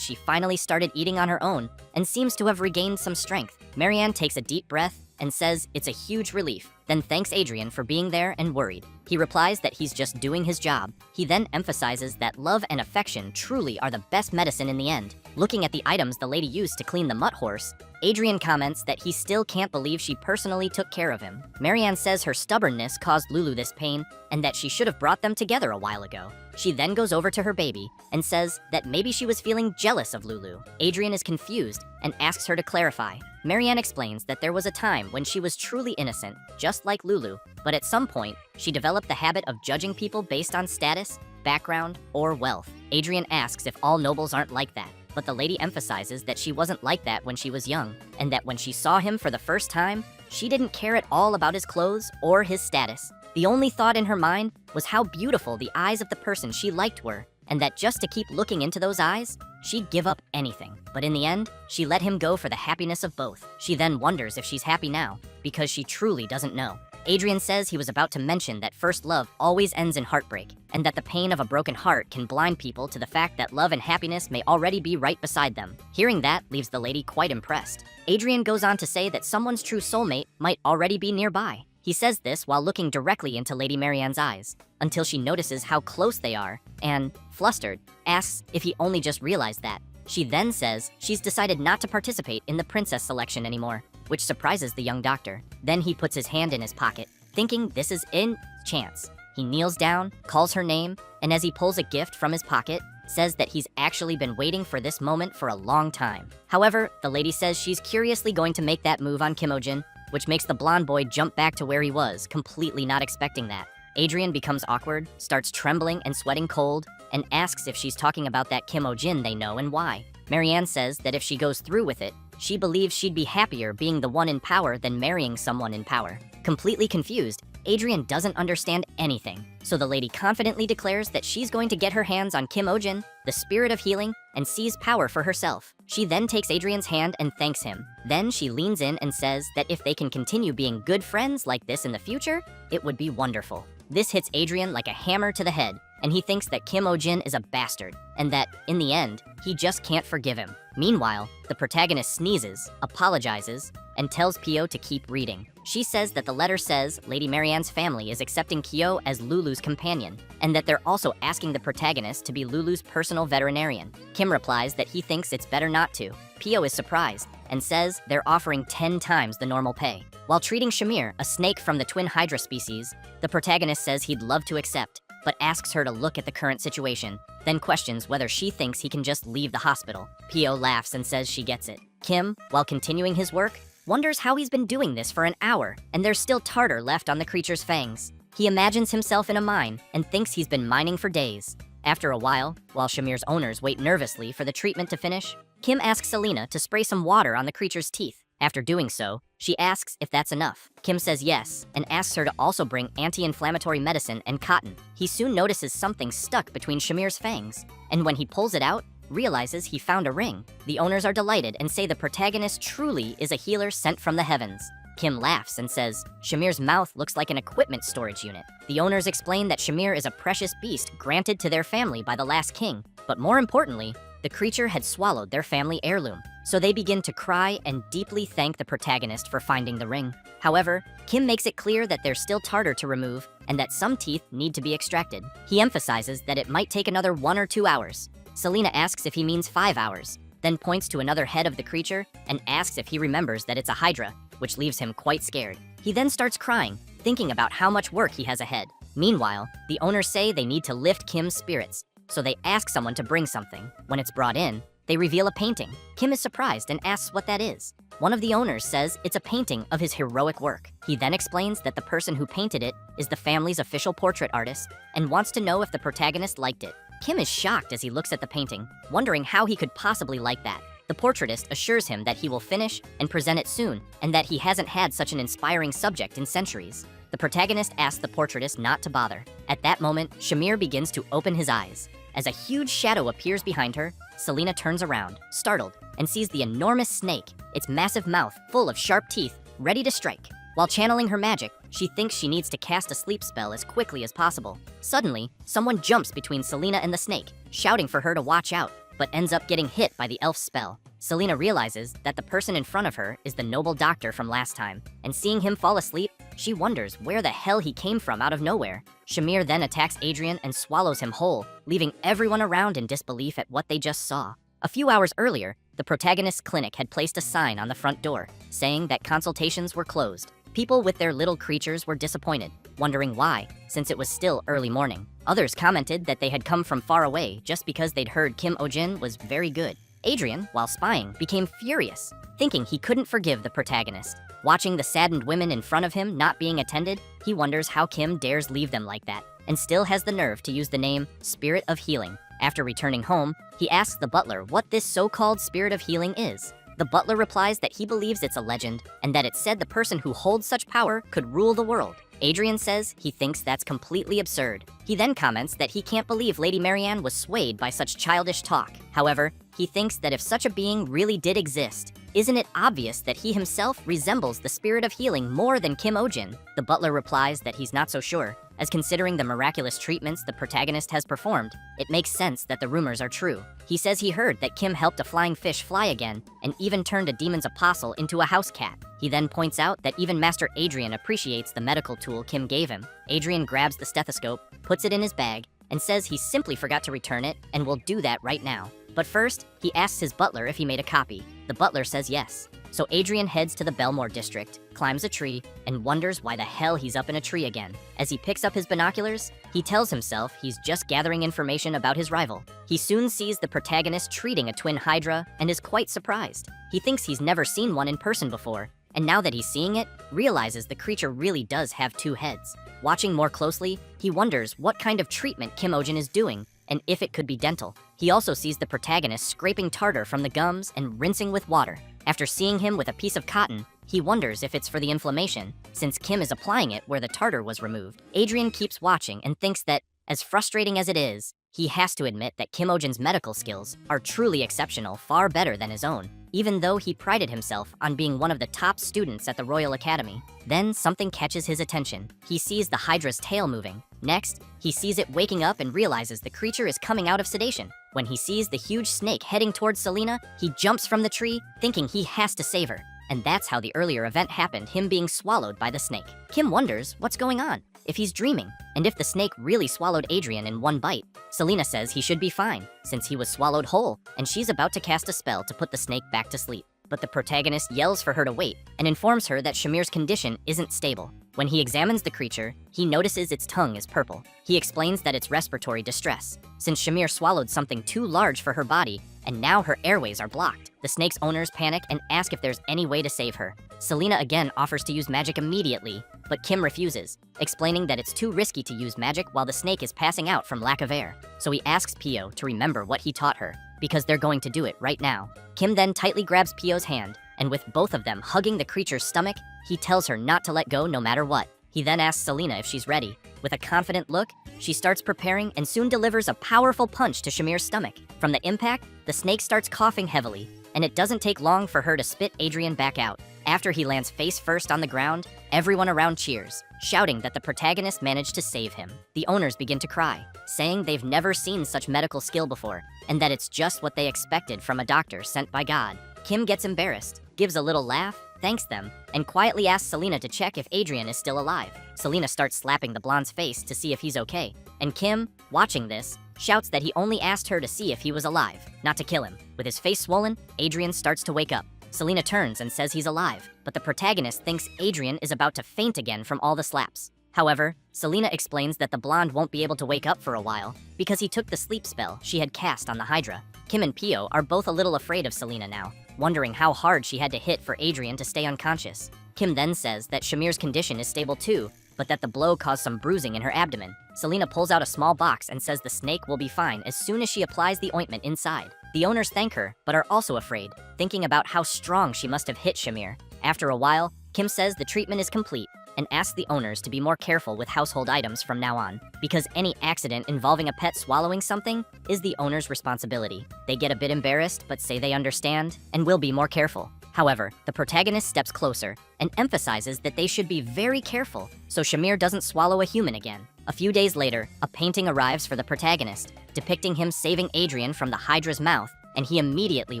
she finally started eating on her own and seems to have regained some strength. Marianne takes a deep breath and says it's a huge relief, then thanks Adrian for being there and worried. He replies that he's just doing his job. He then emphasizes that love and affection truly are the best medicine in the end. Looking at the items the lady used to clean the mutt horse, Adrian comments that he still can't believe she personally took care of him. Marianne says her stubbornness caused Lulu this pain and that she should have brought them together a while ago. She then goes over to her baby and says that maybe she was feeling jealous of Lulu. Adrian is confused and asks her to clarify. Marianne explains that there was a time when she was truly innocent, just like Lulu, but at some point, she developed the habit of judging people based on status, background, or wealth. Adrian asks if all nobles aren't like that, but the lady emphasizes that she wasn't like that when she was young, and that when she saw him for the first time, she didn't care at all about his clothes or his status. The only thought in her mind was how beautiful the eyes of the person she liked were, and that just to keep looking into those eyes, she'd give up anything. But in the end, she let him go for the happiness of both. She then wonders if she's happy now, because she truly doesn't know. Adrian says he was about to mention that first love always ends in heartbreak, and that the pain of a broken heart can blind people to the fact that love and happiness may already be right beside them. Hearing that leaves the lady quite impressed. Adrian goes on to say that someone's true soulmate might already be nearby. He says this while looking directly into Lady Marianne's eyes, until she notices how close they are, and, flustered, asks if he only just realized that. She then says she's decided not to participate in the princess selection anymore, which surprises the young doctor. Then he puts his hand in his pocket, thinking this is in chance. He kneels down, calls her name, and as he pulls a gift from his pocket, says that he's actually been waiting for this moment for a long time. However, the lady says she's curiously going to make that move on Kim Oh-jin, which makes the blonde boy jump back to where he was, completely not expecting that. Adrian becomes awkward, starts trembling and sweating cold, and asks if she's talking about that Kim Oh-jin they know and why. Marianne says that if she goes through with it, she believes she'd be happier being the one in power than marrying someone in power. Completely confused, Adrian doesn't understand anything, so the lady confidently declares that she's going to get her hands on Kim Oh-jin, the spirit of healing, and seize power for herself. She then takes Adrian's hand and thanks him. Then she leans in and says that if they can continue being good friends like this in the future, it would be wonderful. This hits Adrian like a hammer to the head, and he thinks that Kim Oh-jin is a bastard, and that, in the end, he just can't forgive him. Meanwhile, the protagonist sneezes, apologizes, and tells Pio to keep reading. She says that the letter says Lady Marianne's family is accepting Kyo as Lulu's companion, and that they're also asking the protagonist to be Lulu's personal veterinarian. Kim replies that he thinks it's better not to. Pio is surprised, and says they're offering 10 times the normal pay. While treating Shamir, a snake from the twin hydra species, the protagonist says he'd love to accept, but asks her to look at the current situation, then questions whether she thinks he can just leave the hospital. Pio laughs and says she gets it. Kim, while continuing his work, wonders how he's been doing this for an hour, and there's still tartar left on the creature's fangs. He imagines himself in a mine and thinks he's been mining for days. After a while Shamir's owners wait nervously for the treatment to finish, Kim asks Selena to spray some water on the creature's teeth. After doing so, she asks if that's enough. Kim says yes, and asks her to also bring anti-inflammatory medicine and cotton. He soon notices something stuck between Shamir's fangs, and when he pulls it out, realizes he found a ring. The owners are delighted and say the protagonist truly is a healer sent from the heavens. Kim laughs and says, Shamir's mouth looks like an equipment storage unit. The owners explain that Shamir is a precious beast granted to their family by the last king, but more importantly, the creature had swallowed their family heirloom. So they begin to cry and deeply thank the protagonist for finding the ring. However, Kim makes it clear that there's still tartar to remove and that some teeth need to be extracted. He emphasizes that it might take another 1 or 2 hours. Selena asks if he means 5 hours, then points to another head of the creature and asks if he remembers that it's a hydra, which leaves him quite scared. He then starts crying, thinking about how much work he has ahead. Meanwhile, the owners say they need to lift Kim's spirits, so they ask someone to bring something. When it's brought in, they reveal a painting. Kim is surprised and asks what that is. One of the owners says it's a painting of his heroic work. He then explains that the person who painted it is the family's official portrait artist and wants to know if the protagonist liked it. Kim is shocked as he looks at the painting, wondering how he could possibly like that. The portraitist assures him that he will finish and present it soon, and that he hasn't had such an inspiring subject in centuries. The protagonist asks the portraitist not to bother. At that moment, Shamir begins to open his eyes. As a huge shadow appears behind her, Selena turns around, startled, and sees the enormous snake, its massive mouth full of sharp teeth, ready to strike. While channeling her magic, she thinks she needs to cast a sleep spell as quickly as possible. Suddenly, someone jumps between Selena and the snake, shouting for her to watch out, but ends up getting hit by the elf's spell. Selena realizes that the person in front of her is the noble doctor from last time, and seeing him fall asleep, she wonders where the hell he came from out of nowhere. Shamir then attacks Adrian and swallows him whole, leaving everyone around in disbelief at what they just saw. A few hours earlier, the protagonist's clinic had placed a sign on the front door, saying that consultations were closed. People with their little creatures were disappointed, wondering why, since it was still early morning. Others commented that they had come from far away just because they'd heard Kim Ojin was very good. Adrian, while spying, became furious, thinking he couldn't forgive the protagonist. Watching the saddened women in front of him not being attended, he wonders how Kim dares leave them like that, and still has the nerve to use the name Spirit of Healing. After returning home, he asks the butler what this so-called Spirit of Healing is. The butler replies that he believes it's a legend, and that it said the person who holds such power could rule the world. Adrian says he thinks that's completely absurd. He then comments that he can't believe Lady Marianne was swayed by such childish talk. However, he thinks that if such a being really did exist, isn't it obvious that he himself resembles the Spirit of Healing more than Kim Ojin? The butler replies that he's not so sure, as considering the miraculous treatments the protagonist has performed, it makes sense that the rumors are true. He says he heard that Kim helped a flying fish fly again, and even turned a demon's apostle into a house cat. He then points out that even Master Adrian appreciates the medical tool Kim gave him. Adrian grabs the stethoscope, puts it in his bag, and says he simply forgot to return it and will do that right now. But first, he asks his butler if he made a copy. The butler says yes. So Adrian heads to the Belmore district, climbs a tree, and wonders why the hell he's up in a tree again. As he picks up his binoculars, he tells himself he's just gathering information about his rival. He soon sees the protagonist treating a twin hydra and is quite surprised. He thinks he's never seen one in person before, and now that he's seeing it, realizes the creature really does have 2 heads. Watching more closely, he wonders what kind of treatment Kim Ojin is doing, and if it could be dental. He also sees the protagonist scraping tartar from the gums and rinsing with water. After seeing him with a piece of cotton, he wonders if it's for the inflammation, since Kim is applying it where the tartar was removed. Adrian keeps watching and thinks that, as frustrating as it is, he has to admit that Kim Ojin's medical skills are truly exceptional, far better than his own, even though he prided himself on being one of the top students at the Royal Academy. Then something catches his attention. He sees the hydra's tail moving. Next, he sees it waking up and realizes the creature is coming out of sedation. When he sees the huge snake heading towards Selena, he jumps from the tree, thinking he has to save her. And that's how the earlier event happened, him being swallowed by the snake. Kim wonders what's going on, if he's dreaming, and if the snake really swallowed Adrian in one bite. Selena says he should be fine, since he was swallowed whole, and she's about to cast a spell to put the snake back to sleep. But the protagonist yells for her to wait, and informs her that Shamir's condition isn't stable. When he examines the creature, he notices its tongue is purple. He explains that it's respiratory distress, since Shamir swallowed something too large for her body, and now her airways are blocked. The snake's owners panic and ask if there's any way to save her. Selena again offers to use magic immediately, but Kim refuses, explaining that it's too risky to use magic while the snake is passing out from lack of air. So he asks Pio to remember what he taught her, because they're going to do it right now. Kim then tightly grabs Pio's hand, and with both of them hugging the creature's stomach, he tells her not to let go no matter what. He then asks Selena if she's ready. With a confident look, she starts preparing and soon delivers a powerful punch to Shamir's stomach. From the impact, the snake starts coughing heavily, and it doesn't take long for her to spit Adrian back out. After he lands face first on the ground, everyone around cheers, shouting that the protagonist managed to save him. The owners begin to cry, saying they've never seen such medical skill before, and that it's just what they expected from a doctor sent by God. Kim gets embarrassed, gives a little laugh, thanks them, and quietly asks Selena to check if Adrian is still alive. Selena starts slapping the blonde's face to see if he's okay, and Kim, watching this, shouts that he only asked her to see if he was alive, not to kill him. With his face swollen, Adrian starts to wake up. Selena turns and says he's alive, but the protagonist thinks Adrian is about to faint again from all the slaps. However, Selena explains that the blonde won't be able to wake up for a while because he took the sleep spell she had cast on the Hydra. Kim and Pio are both a little afraid of Selena now, wondering how hard she had to hit for Adrian to stay unconscious. Kim then says that Shamir's condition is stable too, but that the blow caused some bruising in her abdomen. Selena pulls out a small box and says the snake will be fine as soon as she applies the ointment inside. The owners thank her, but are also afraid, thinking about how strong she must have hit Shamir. After a while, Kim says the treatment is complete and asks the owners to be more careful with household items from now on, because any accident involving a pet swallowing something is the owner's responsibility. They get a bit embarrassed, but say they understand and will be more careful. However, the protagonist steps closer and emphasizes that they should be very careful so Shamir doesn't swallow a human again. A few days later, a painting arrives for the protagonist, depicting him saving Adrian from the Hydra's mouth, and he immediately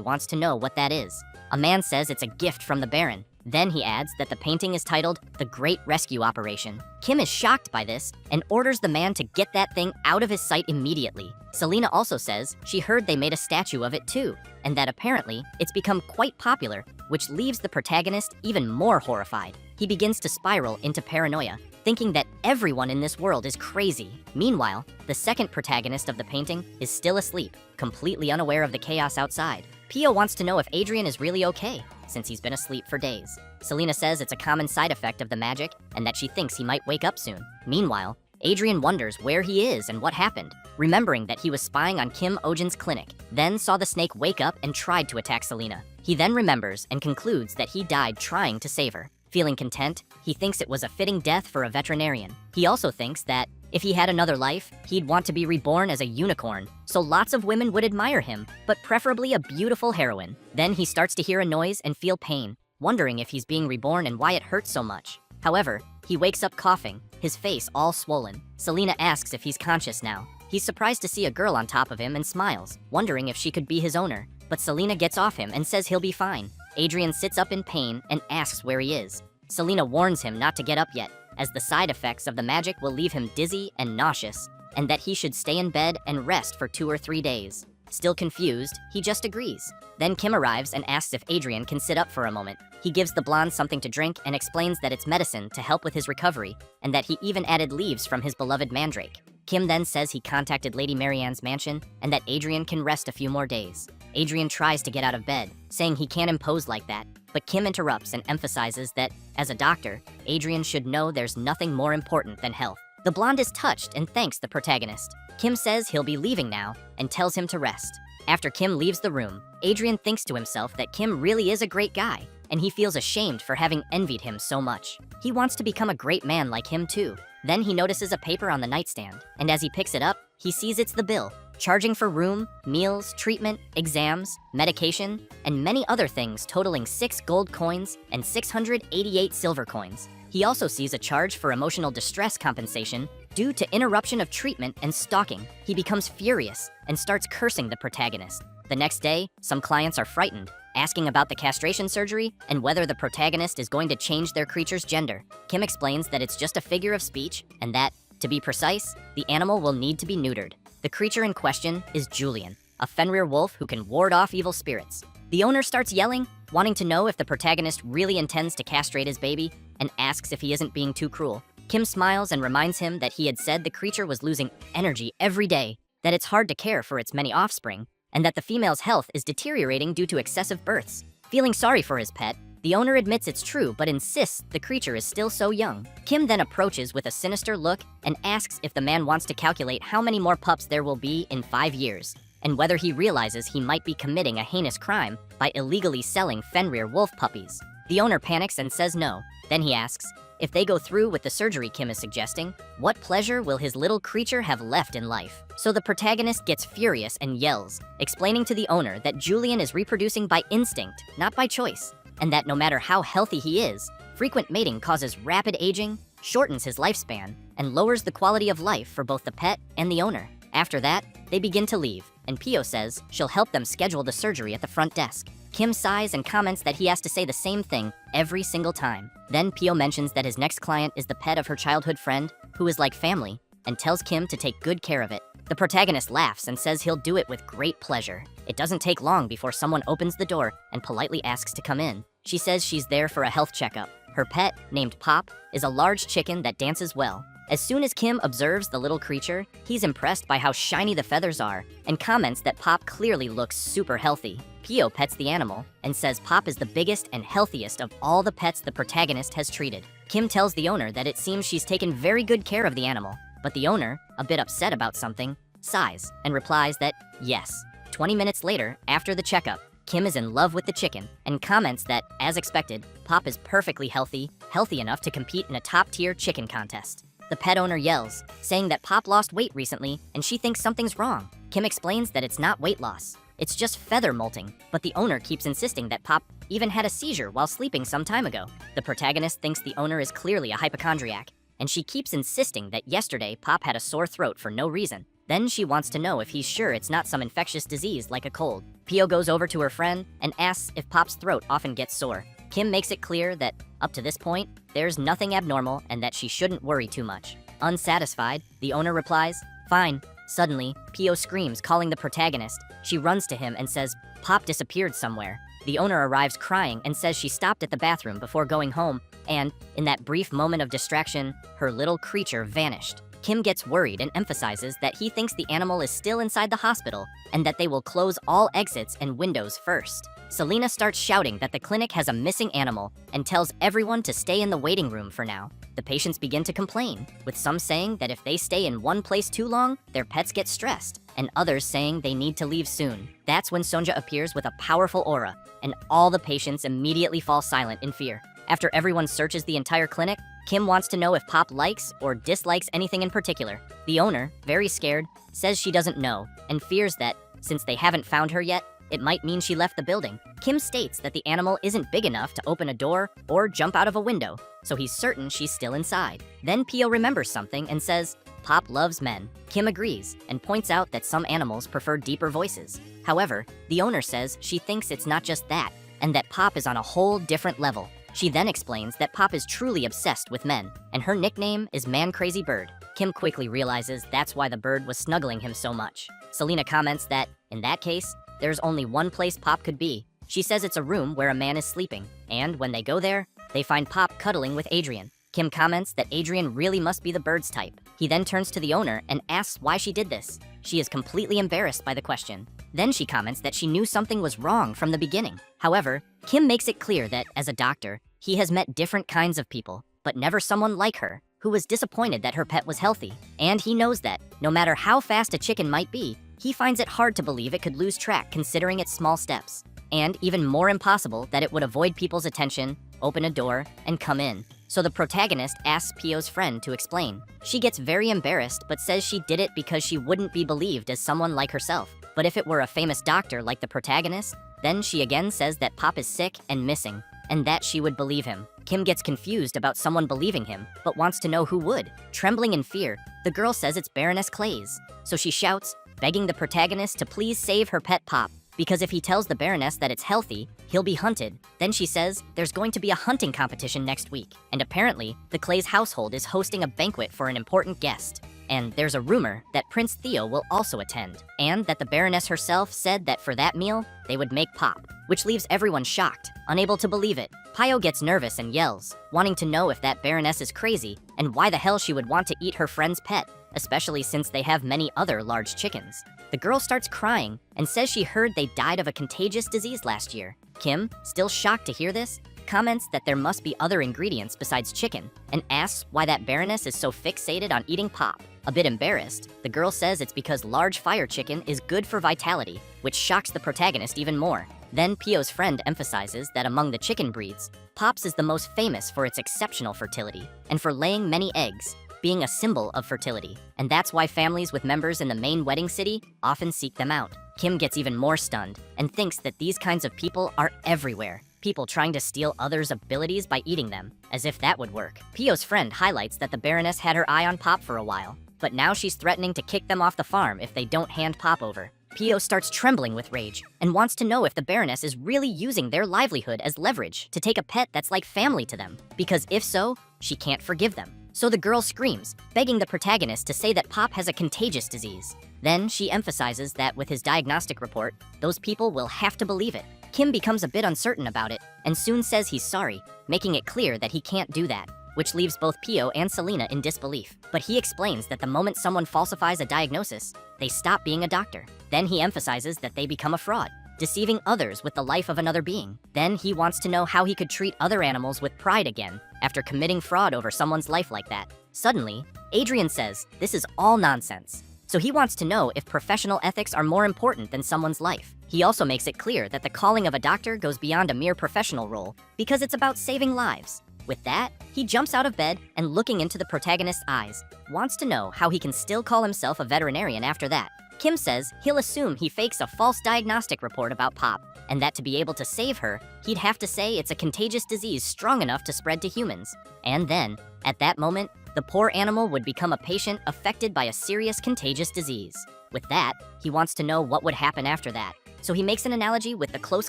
wants to know what that is. A man says it's a gift from the Baron. Then he adds that the painting is titled The Great Rescue Operation. Kim is shocked by this and orders the man to get that thing out of his sight immediately. Selena also says she heard they made a statue of it too, and that apparently it's become quite popular, which leaves the protagonist even more horrified. He begins to spiral into paranoia, thinking that everyone in this world is crazy. Meanwhile, the second protagonist of the painting is still asleep, completely unaware of the chaos outside. Pio wants to know if Adrian is really okay, since he's been asleep for days. Selena says it's a common side effect of the magic and that she thinks he might wake up soon. Meanwhile, Adrian wonders where he is and what happened, remembering that he was spying on Kim Ojin's clinic, then saw the snake wake up and tried to attack Selena. He then remembers and concludes that he died trying to save her. Feeling content, he thinks it was a fitting death for a veterinarian. He also thinks that if he had another life, he'd want to be reborn as a unicorn, so lots of women would admire him, but preferably a beautiful heroine. Then he starts to hear a noise and feel pain, wondering if he's being reborn and why it hurts so much. However, he wakes up coughing, his face all swollen. Selena asks if he's conscious now. He's surprised to see a girl on top of him and smiles, wondering if she could be his owner. But Selena gets off him and says he'll be fine. Adrian sits up in pain and asks where he is. Selena warns him not to get up yet, as the side effects of the magic will leave him dizzy and nauseous, and that he should stay in bed and rest for 2 or 3 days. Still confused, he just agrees. Then Kim arrives and asks if Adrian can sit up for a moment. He gives the blonde something to drink and explains that it's medicine to help with his recovery, and that he even added leaves from his beloved mandrake. Kim then says he contacted Lady Marianne's mansion and that Adrian can rest a few more days. Adrian tries to get out of bed, saying he can't impose like that, but Kim interrupts and emphasizes that, as a doctor, Adrian should know there's nothing more important than health. The blonde is touched and thanks the protagonist. Kim says he'll be leaving now and tells him to rest. After Kim leaves the room, Adrian thinks to himself that Kim really is a great guy, and he feels ashamed for having envied him so much. He wants to become a great man like him too. Then he notices a paper on the nightstand, and as he picks it up, he sees it's the bill, charging for room, meals, treatment, exams, medication, and many other things totaling 6 gold coins and 688 silver coins. He also sees a charge for emotional distress compensation due to interruption of treatment and stalking. He becomes furious and starts cursing the protagonist. The next day, some clients are frightened, asking about the castration surgery and whether the protagonist is going to change their creature's gender. Kim explains that it's just a figure of speech and that, to be precise, the animal will need to be neutered. The creature in question is Julian, a Fenrir wolf who can ward off evil spirits. The owner starts yelling, wanting to know if the protagonist really intends to castrate his baby, and asks if he isn't being too cruel. Kim smiles and reminds him that he had said the creature was losing energy every day, that it's hard to care for its many offspring, and that the female's health is deteriorating due to excessive births. Feeling sorry for his pet, the owner admits it's true but insists the creature is still so young. Kim then approaches with a sinister look and asks if the man wants to calculate how many more pups there will be in 5 years, and whether he realizes he might be committing a heinous crime by illegally selling Fenrir wolf puppies. The owner panics and says no. Then he asks, if they go through with the surgery Kim is suggesting, what pleasure will his little creature have left in life? So the protagonist gets furious and yells, explaining to the owner that Julian is reproducing by instinct, not by choice. and that no matter how healthy he is, frequent mating causes rapid aging, shortens his lifespan, and lowers the quality of life for both the pet and the owner. After that, they begin to leave, and Pio says she'll help them schedule the surgery at the front desk. Kim sighs and comments that he has to say the same thing every single time. Then Pio mentions that his next client is the pet of her childhood friend, who is like family, and tells Kim to take good care of it. The protagonist laughs and says he'll do it with great pleasure. It doesn't take long before someone opens the door and politely asks to come in. She says she's there for a health checkup. Her pet, named Pop, is a large chicken that dances well. As soon as Kim observes the little creature, he's impressed by how shiny the feathers are and comments that Pop clearly looks super healthy. Pio pets the animal and says Pop is the biggest and healthiest of all the pets the protagonist has treated. Kim tells the owner that it seems she's taken very good care of the animal, but the owner, a bit upset about something, sighs and replies that yes. 20 minutes later, after the checkup, Kim is in love with the chicken and comments that, as expected, Pop is perfectly healthy enough to compete in a top-tier chicken contest. The pet owner yells, saying that Pop lost weight recently and she thinks something's wrong. Kim explains that it's not weight loss, it's just feather molting, but the owner keeps insisting that Pop even had a seizure while sleeping some time ago. The protagonist thinks the owner is clearly a hypochondriac, and she keeps insisting that yesterday Pop had a sore throat for no reason. Then she wants to know if he's sure it's not some infectious disease like a cold. Pio goes over to her friend and asks if Pop's throat often gets sore. Kim makes it clear that, up to this point, there's nothing abnormal and that she shouldn't worry too much. Unsatisfied, the owner replies, "Fine." Suddenly, Pio screams, calling the protagonist. She runs to him and says, "Pop disappeared somewhere." The owner arrives crying and says she stopped at the bathroom before going home, and, in that brief moment of distraction, her little creature vanished. Kim gets worried and emphasizes that he thinks the animal is still inside the hospital and that they will close all exits and windows first. Selena starts shouting that the clinic has a missing animal and tells everyone to stay in the waiting room for now. The patients begin to complain, with some saying that if they stay in one place too long, their pets get stressed, and others saying they need to leave soon. That's when Sonja appears with a powerful aura, and all the patients immediately fall silent in fear. After everyone searches the entire clinic, Kim wants to know if Pop likes or dislikes anything in particular. The owner, very scared, says she doesn't know and fears that, since they haven't found her yet, it might mean she left the building. Kim states that the animal isn't big enough to open a door or jump out of a window, so he's certain she's still inside. Then Pio remembers something and says, Pop loves men. Kim agrees and points out that some animals prefer deeper voices. However, the owner says she thinks it's not just that, and that Pop is on a whole different level. She then explains that Pop is truly obsessed with men, and her nickname is Man Crazy Bird. Kim quickly realizes that's why the bird was snuggling him so much. Selena comments that, in that case, there's only one place Pop could be. She says it's a room where a man is sleeping, and when they go there, they find Pop cuddling with Adrian. Kim comments that Adrian really must be the bird's type. He then turns to the owner and asks why she did this. She is completely embarrassed by the question. Then she comments that she knew something was wrong from the beginning. However, Kim makes it clear that, as a doctor, he has met different kinds of people, but never someone like her, who was disappointed that her pet was healthy. And he knows that, no matter how fast a chicken might be, he finds it hard to believe it could lose track considering its small steps. And even more impossible that it would avoid people's attention, open a door, and come in. So the protagonist asks Pio's friend to explain. She gets very embarrassed but says she did it because she wouldn't be believed as someone like herself. But if it were a famous doctor like the protagonist, then she again says that Pop is sick and missing, and that she would believe him. Kim gets confused about someone believing him, but wants to know who would. Trembling in fear, the girl says it's Baroness Clays. So she shouts, begging the protagonist to please save her pet Pop, because if he tells the Baroness that it's healthy, he'll be hunted. Then she says there's going to be a hunting competition next week, and apparently, the Clays household is hosting a banquet for an important guest. And there's a rumor that Prince Theo will also attend, and that the Baroness herself said that for that meal, they would make Pop, which leaves everyone shocked, unable to believe it. Pio gets nervous and yells, wanting to know if that Baroness is crazy, and why the hell she would want to eat her friend's pet, especially since they have many other large chickens. The girl starts crying and says she heard they died of a contagious disease last year. Kim, still shocked to hear this, comments that there must be other ingredients besides chicken, and asks why that Baroness is so fixated on eating Pop. A bit embarrassed, the girl says it's because large fire chicken is good for vitality, which shocks the protagonist even more. Then Pio's friend emphasizes that among the chicken breeds, Pop's is the most famous for its exceptional fertility, and for laying many eggs, being a symbol of fertility. And that's why families with members in the main wedding city often seek them out. Kim gets even more stunned and thinks that these kinds of people are everywhere. people trying to steal others' abilities by eating them, as if that would work. Pio's friend highlights that the Baroness had her eye on Pop for a while, but now she's threatening to kick them off the farm if they don't hand Pop over. Pio starts trembling with rage and wants to know if the Baroness is really using their livelihood as leverage to take a pet that's like family to them, because if so, she can't forgive them. So the girl screams, begging the protagonist to say that Pop has a contagious disease. Then she emphasizes that with his diagnostic report, those people will have to believe it. Kim becomes a bit uncertain about it and soon says he's sorry, making it clear that he can't do that, which leaves both Pio and Selena in disbelief. But he explains that the moment someone falsifies a diagnosis, they stop being a doctor. Then he emphasizes that they become a fraud, deceiving others with the life of another being. Then he wants to know how he could treat other animals with pride again after committing fraud over someone's life like that. Suddenly, Adrian says this is all nonsense. So he wants to know if professional ethics are more important than someone's life. He also makes it clear that the calling of a doctor goes beyond a mere professional role because it's about saving lives. With that, he jumps out of bed and, looking into the protagonist's eyes, wants to know how he can still call himself a veterinarian after that. Kim says he'll assume he fakes a false diagnostic report about Pop, and that to be able to save her, he'd have to say it's a contagious disease strong enough to spread to humans. And then, at that moment, the poor animal would become a patient affected by a serious contagious disease. With that, he wants to know what would happen after that. So he makes an analogy with the close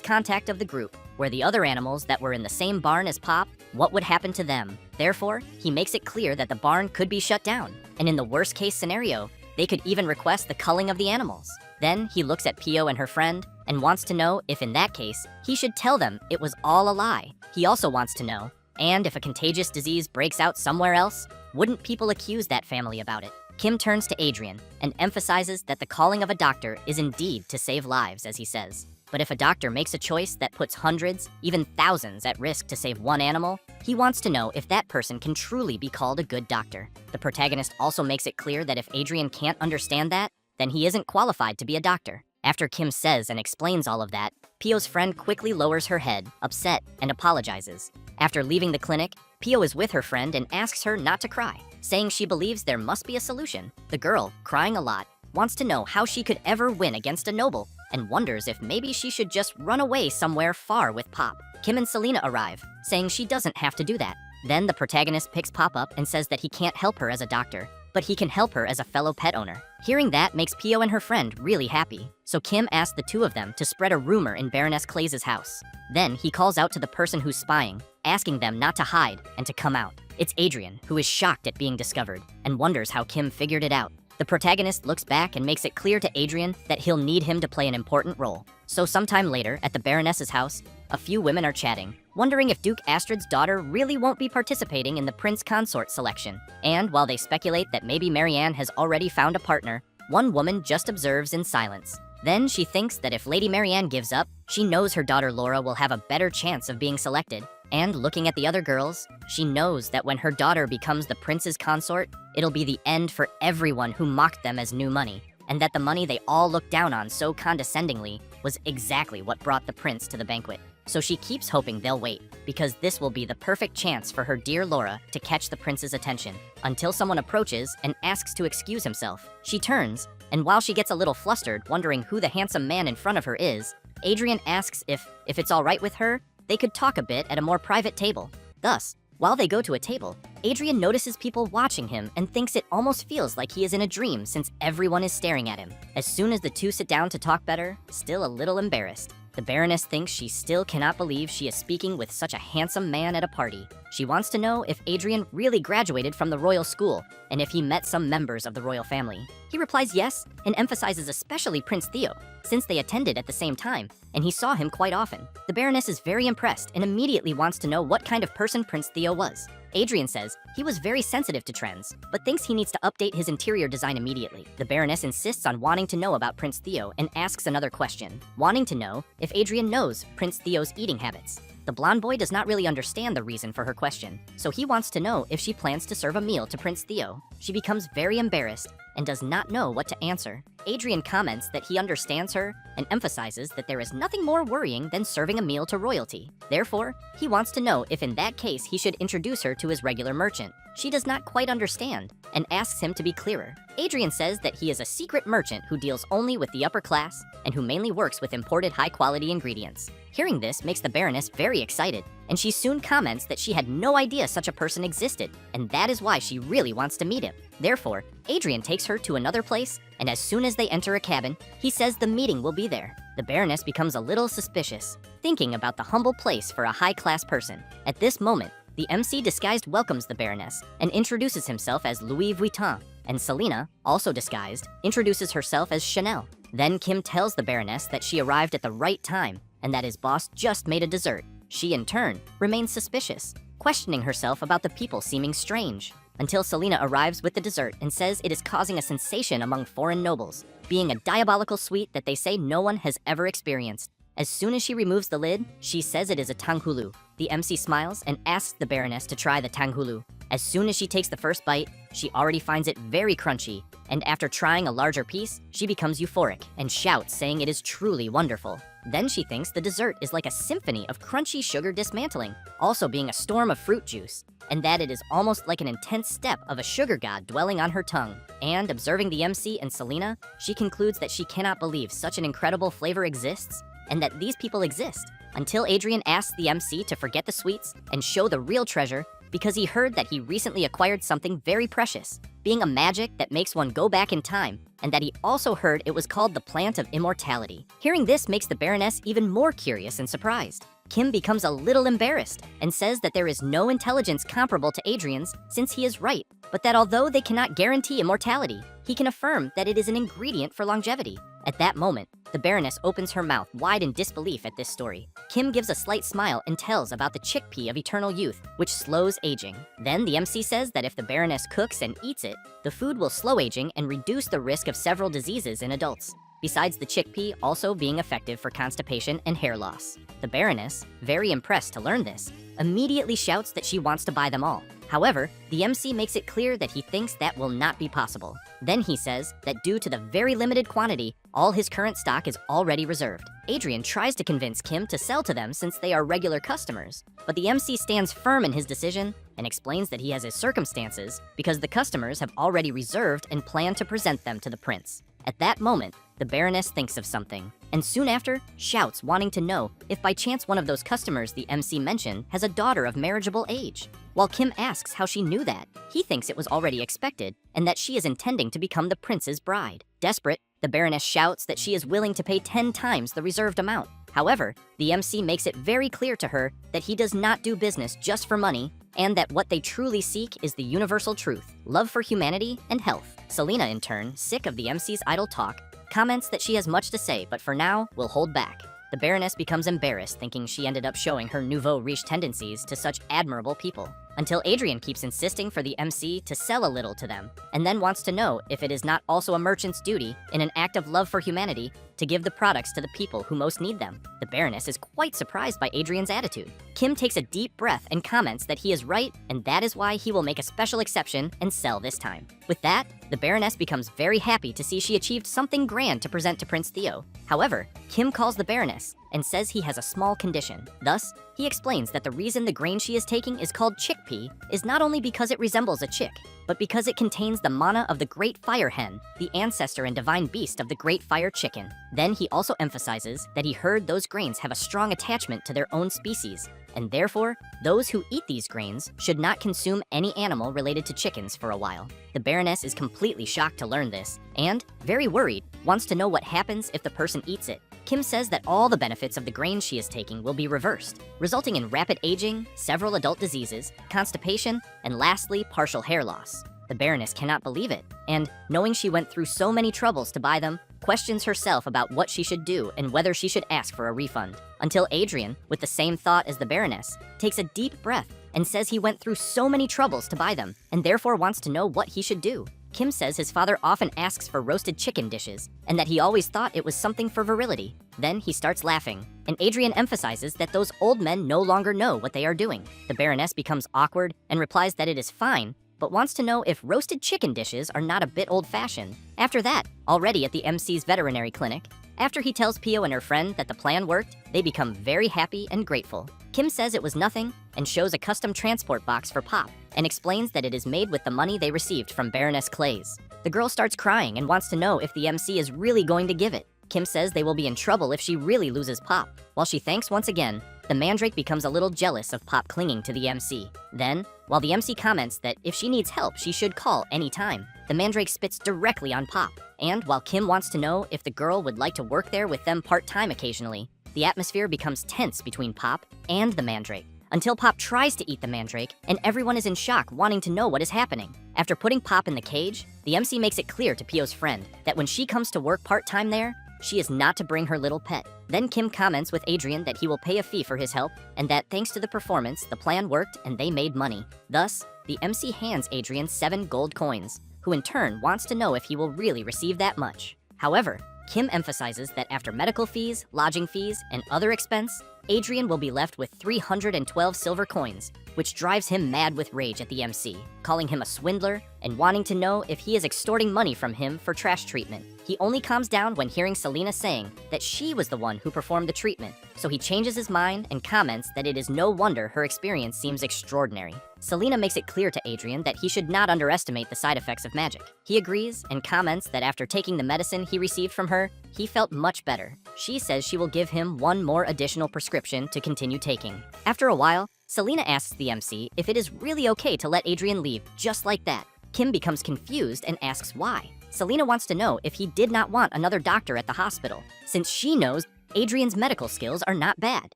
contact of the group, where the other animals that were in the same barn as Pop, what would happen to them? Therefore, he makes it clear that the barn could be shut down, and in the worst case scenario, they could even request the culling of the animals. Then he looks at Pio and her friend and wants to know if in that case, he should tell them it was all a lie. He also wants to know, and if a contagious disease breaks out somewhere else, wouldn't people accuse that family about it? Kim turns to Adrian and emphasizes that the calling of a doctor is indeed to save lives, as he says. But if a doctor makes a choice that puts hundreds, even thousands at risk to save one animal, he wants to know if that person can truly be called a good doctor. The protagonist also makes it clear that if Adrian can't understand that, then he isn't qualified to be a doctor. After Kim says and explains all of that, Pio's friend quickly lowers her head, upset, and apologizes. After leaving the clinic, Pio is with her friend and asks her not to cry, saying she believes there must be a solution. The girl, crying a lot, wants to know how she could ever win against a noble, and wonders if maybe she should just run away somewhere far with Pop. Kim and Selena arrive, saying she doesn't have to do that. Then the protagonist picks Pop up and says that he can't help her as a doctor, but he can help her as a fellow pet owner. Hearing that makes Pio and her friend really happy, so Kim asks the two of them to spread a rumor in Baroness Clay's house. Then he calls out to the person who's spying, asking them not to hide and to come out. It's Adrian, who is shocked at being discovered and wonders how Kim figured it out. The protagonist looks back and makes it clear to Adrian that he'll need him to play an important role. So sometime later, at the Baroness's house, a few women are chatting, wondering if Duke Astrid's daughter really won't be participating in the prince consort selection. And while they speculate that maybe Marianne has already found a partner, one woman just observes in silence. Then she thinks that if Lady Marianne gives up, she knows her daughter Laura will have a better chance of being selected. And looking at the other girls, she knows that when her daughter becomes the prince's consort, it'll be the end for everyone who mocked them as new money, and that the money they all looked down on so condescendingly was exactly what brought the prince to the banquet. So she keeps hoping they'll wait, because this will be the perfect chance for her dear Laura to catch the prince's attention, until someone approaches and asks to excuse himself. She turns, and while she gets a little flustered, wondering who the handsome man in front of her is, Adrian asks if it's all right with her, they could talk a bit at a more private table. Thus, while they go to a table, Adrian notices people watching him and thinks it almost feels like he is in a dream since everyone is staring at him. As soon as the two sit down to talk better, still a little embarrassed, the Baroness thinks she still cannot believe she is speaking with such a handsome man at a party. She wants to know if Adrian really graduated from the royal school and if he met some members of the royal family. He replies yes and emphasizes especially Prince Theo, since they attended at the same time and he saw him quite often. The Baroness is very impressed and immediately wants to know what kind of person Prince Theo was. Adrian says he was very sensitive to trends, but thinks he needs to update his interior design immediately. The Baroness insists on wanting to know about Prince Theo and asks another question, wanting to know if Adrian knows Prince Theo's eating habits. The blonde boy does not really understand the reason for her question, so he wants to know if she plans to serve a meal to Prince Theo. She becomes very embarrassed and does not know what to answer. Adrian comments that he understands her and emphasizes that there is nothing more worrying than serving a meal to royalty. Therefore, he wants to know if in that case he should introduce her to his regular merchant. She does not quite understand and asks him to be clearer. Adrian says that he is a secret merchant who deals only with the upper class and who mainly works with imported high-quality ingredients. Hearing this makes the Baroness very excited, and she soon comments that she had no idea such a person existed, and that is why she really wants to meet him. Therefore, Adrian takes her to another place, and as soon as they enter a cabin, he says the meeting will be there. The Baroness becomes a little suspicious, thinking about the humble place for a high-class person. At this moment, the MC disguised welcomes the Baroness and introduces himself as Louis Vuitton, and Selena, also disguised, introduces herself as Chanel. Then Kim tells the Baroness that she arrived at the right time and that his boss just made a dessert. She, in turn, remains suspicious, questioning herself about the people seeming strange, until Selena arrives with the dessert and says it is causing a sensation among foreign nobles, being a diabolical sweet that they say no one has ever experienced. As soon as she removes the lid, she says it is a tanghulu. The MC smiles and asks the Baroness to try the tanghulu. As soon as she takes the first bite, she already finds it very crunchy, and after trying a larger piece, she becomes euphoric and shouts, saying it is truly wonderful. Then she thinks the dessert is like a symphony of crunchy sugar dismantling, also being a storm of fruit juice, and that it is almost like an intense step of a sugar god dwelling on her tongue. And observing the MC and Selena, she concludes that she cannot believe such an incredible flavor exists, and that these people exist, until Adrian asks the MC to forget the sweets and show the real treasure because he heard that he recently acquired something very precious, being a magic that makes one go back in time, and that he also heard it was called the Plant of Immortality. Hearing this makes the Baroness even more curious and surprised. Kim becomes a little embarrassed and says that there is no intelligence comparable to Adrian's since he is right, but that although they cannot guarantee immortality, he can affirm that it is an ingredient for longevity. At that moment, the Baroness opens her mouth wide in disbelief at this story. Kim gives a slight smile and tells about the chickpea of eternal youth, which slows aging. Then the MC says that if the Baroness cooks and eats it, the food will slow aging and reduce the risk of several diseases in adults, besides the chickpea also being effective for constipation and hair loss. The Baroness, very impressed to learn this, immediately shouts that she wants to buy them all. However, the MC makes it clear that he thinks that will not be possible. Then he says that due to the very limited quantity, all his current stock is already reserved. Adrian tries to convince Kim to sell to them since they are regular customers, but the MC stands firm in his decision and explains that he has his circumstances because the customers have already reserved and plan to present them to the prince. At that moment, the Baroness thinks of something, and soon after, shouts wanting to know if by chance one of those customers the MC mentioned has a daughter of marriageable age. While Kim asks how she knew that, he thinks it was already expected and that she is intending to become the prince's bride. Desperate, the Baroness shouts that she is willing to pay 10 times the reserved amount. However, the MC makes it very clear to her that he does not do business just for money, and that what they truly seek is the universal truth, love for humanity and health. Selena, in turn, sick of the MC's idle talk, comments that she has much to say, but for now, will hold back. The Baroness becomes embarrassed, thinking she ended up showing her nouveau riche tendencies to such admirable people, until Adrian keeps insisting for the MC to sell a little to them, and then wants to know if it is not also a merchant's duty, in an act of love for humanity, to give the products to the people who most need them. The Baroness is quite surprised by Adrian's attitude. Kim takes a deep breath and comments that he is right, and that is why he will make a special exception and sell this time. With that, the Baroness becomes very happy to see she achieved something grand to present to Prince Theo. However, Kim calls the Baroness and says he has a small condition. Thus, he explains that the reason the grain she is taking is called chickpea is not only because it resembles a chick, but because it contains the mana of the great fire hen, the ancestor and divine beast of the great fire chicken. Then he also emphasizes that he heard those grains have a strong attachment to their own species, and therefore, those who eat these grains should not consume any animal related to chickens for a while. The Baroness is completely shocked to learn this, and, very worried, wants to know what happens if the person eats it. Kim says that all the benefits of the grain she is taking will be reversed, resulting in rapid aging, several adult diseases, constipation, and lastly, partial hair loss. The Baroness cannot believe it, and, knowing she went through so many troubles to buy them, questions herself about what she should do and whether she should ask for a refund. Until Adrian, with the same thought as the Baroness, takes a deep breath and says he went through so many troubles to buy them, and therefore wants to know what he should do. Kim says his father often asks for roasted chicken dishes, and that he always thought it was something for virility. Then he starts laughing, and Adrian emphasizes that those old men no longer know what they are doing. The Baroness becomes awkward and replies that it is fine, but wants to know if roasted chicken dishes are not a bit old-fashioned. After that, already at the MC's veterinary clinic, after he tells Pio and her friend that the plan worked, they become very happy and grateful. Kim says it was nothing and shows a custom transport box for Pop and explains that it is made with the money they received from Baroness Clays. The girl starts crying and wants to know if the MC is really going to give it. Kim says they will be in trouble if she really loses Pop. While she thanks once again, the mandrake becomes a little jealous of Pop clinging to the MC. Then, while the MC comments that if she needs help, she should call anytime, the mandrake spits directly on Pop. And while Kim wants to know if the girl would like to work there with them part-time occasionally, the atmosphere becomes tense between Pop and the mandrake, until Pop tries to eat the mandrake and everyone is in shock wanting to know what is happening. After putting Pop in the cage, the MC makes it clear to Pio's friend that when she comes to work part-time there, she is not to bring her little pet. Then Kim comments with Adrian that he will pay a fee for his help and that thanks to the performance, the plan worked and they made money. Thus, the MC hands Adrian 7 gold coins, who in turn wants to know if he will really receive that much. However, Kim emphasizes that after medical fees, lodging fees, and other expense, Adrian will be left with 312 silver coins, which drives him mad with rage at the MC, calling him a swindler and wanting to know if he is extorting money from him for trash treatment. He only calms down when hearing Selena saying that she was the one who performed the treatment, so he changes his mind and comments that it is no wonder her experience seems extraordinary. Selena makes it clear to Adrian that he should not underestimate the side effects of magic. He agrees and comments that after taking the medicine he received from her, he felt much better. She says she will give him 1 more additional prescription to continue taking. After a while, Selena asks the MC if it is really okay to let Adrian leave just like that. Kim becomes confused and asks why. Selena wants to know if he did not want another doctor at the hospital, since she knows Adrian's medical skills are not bad,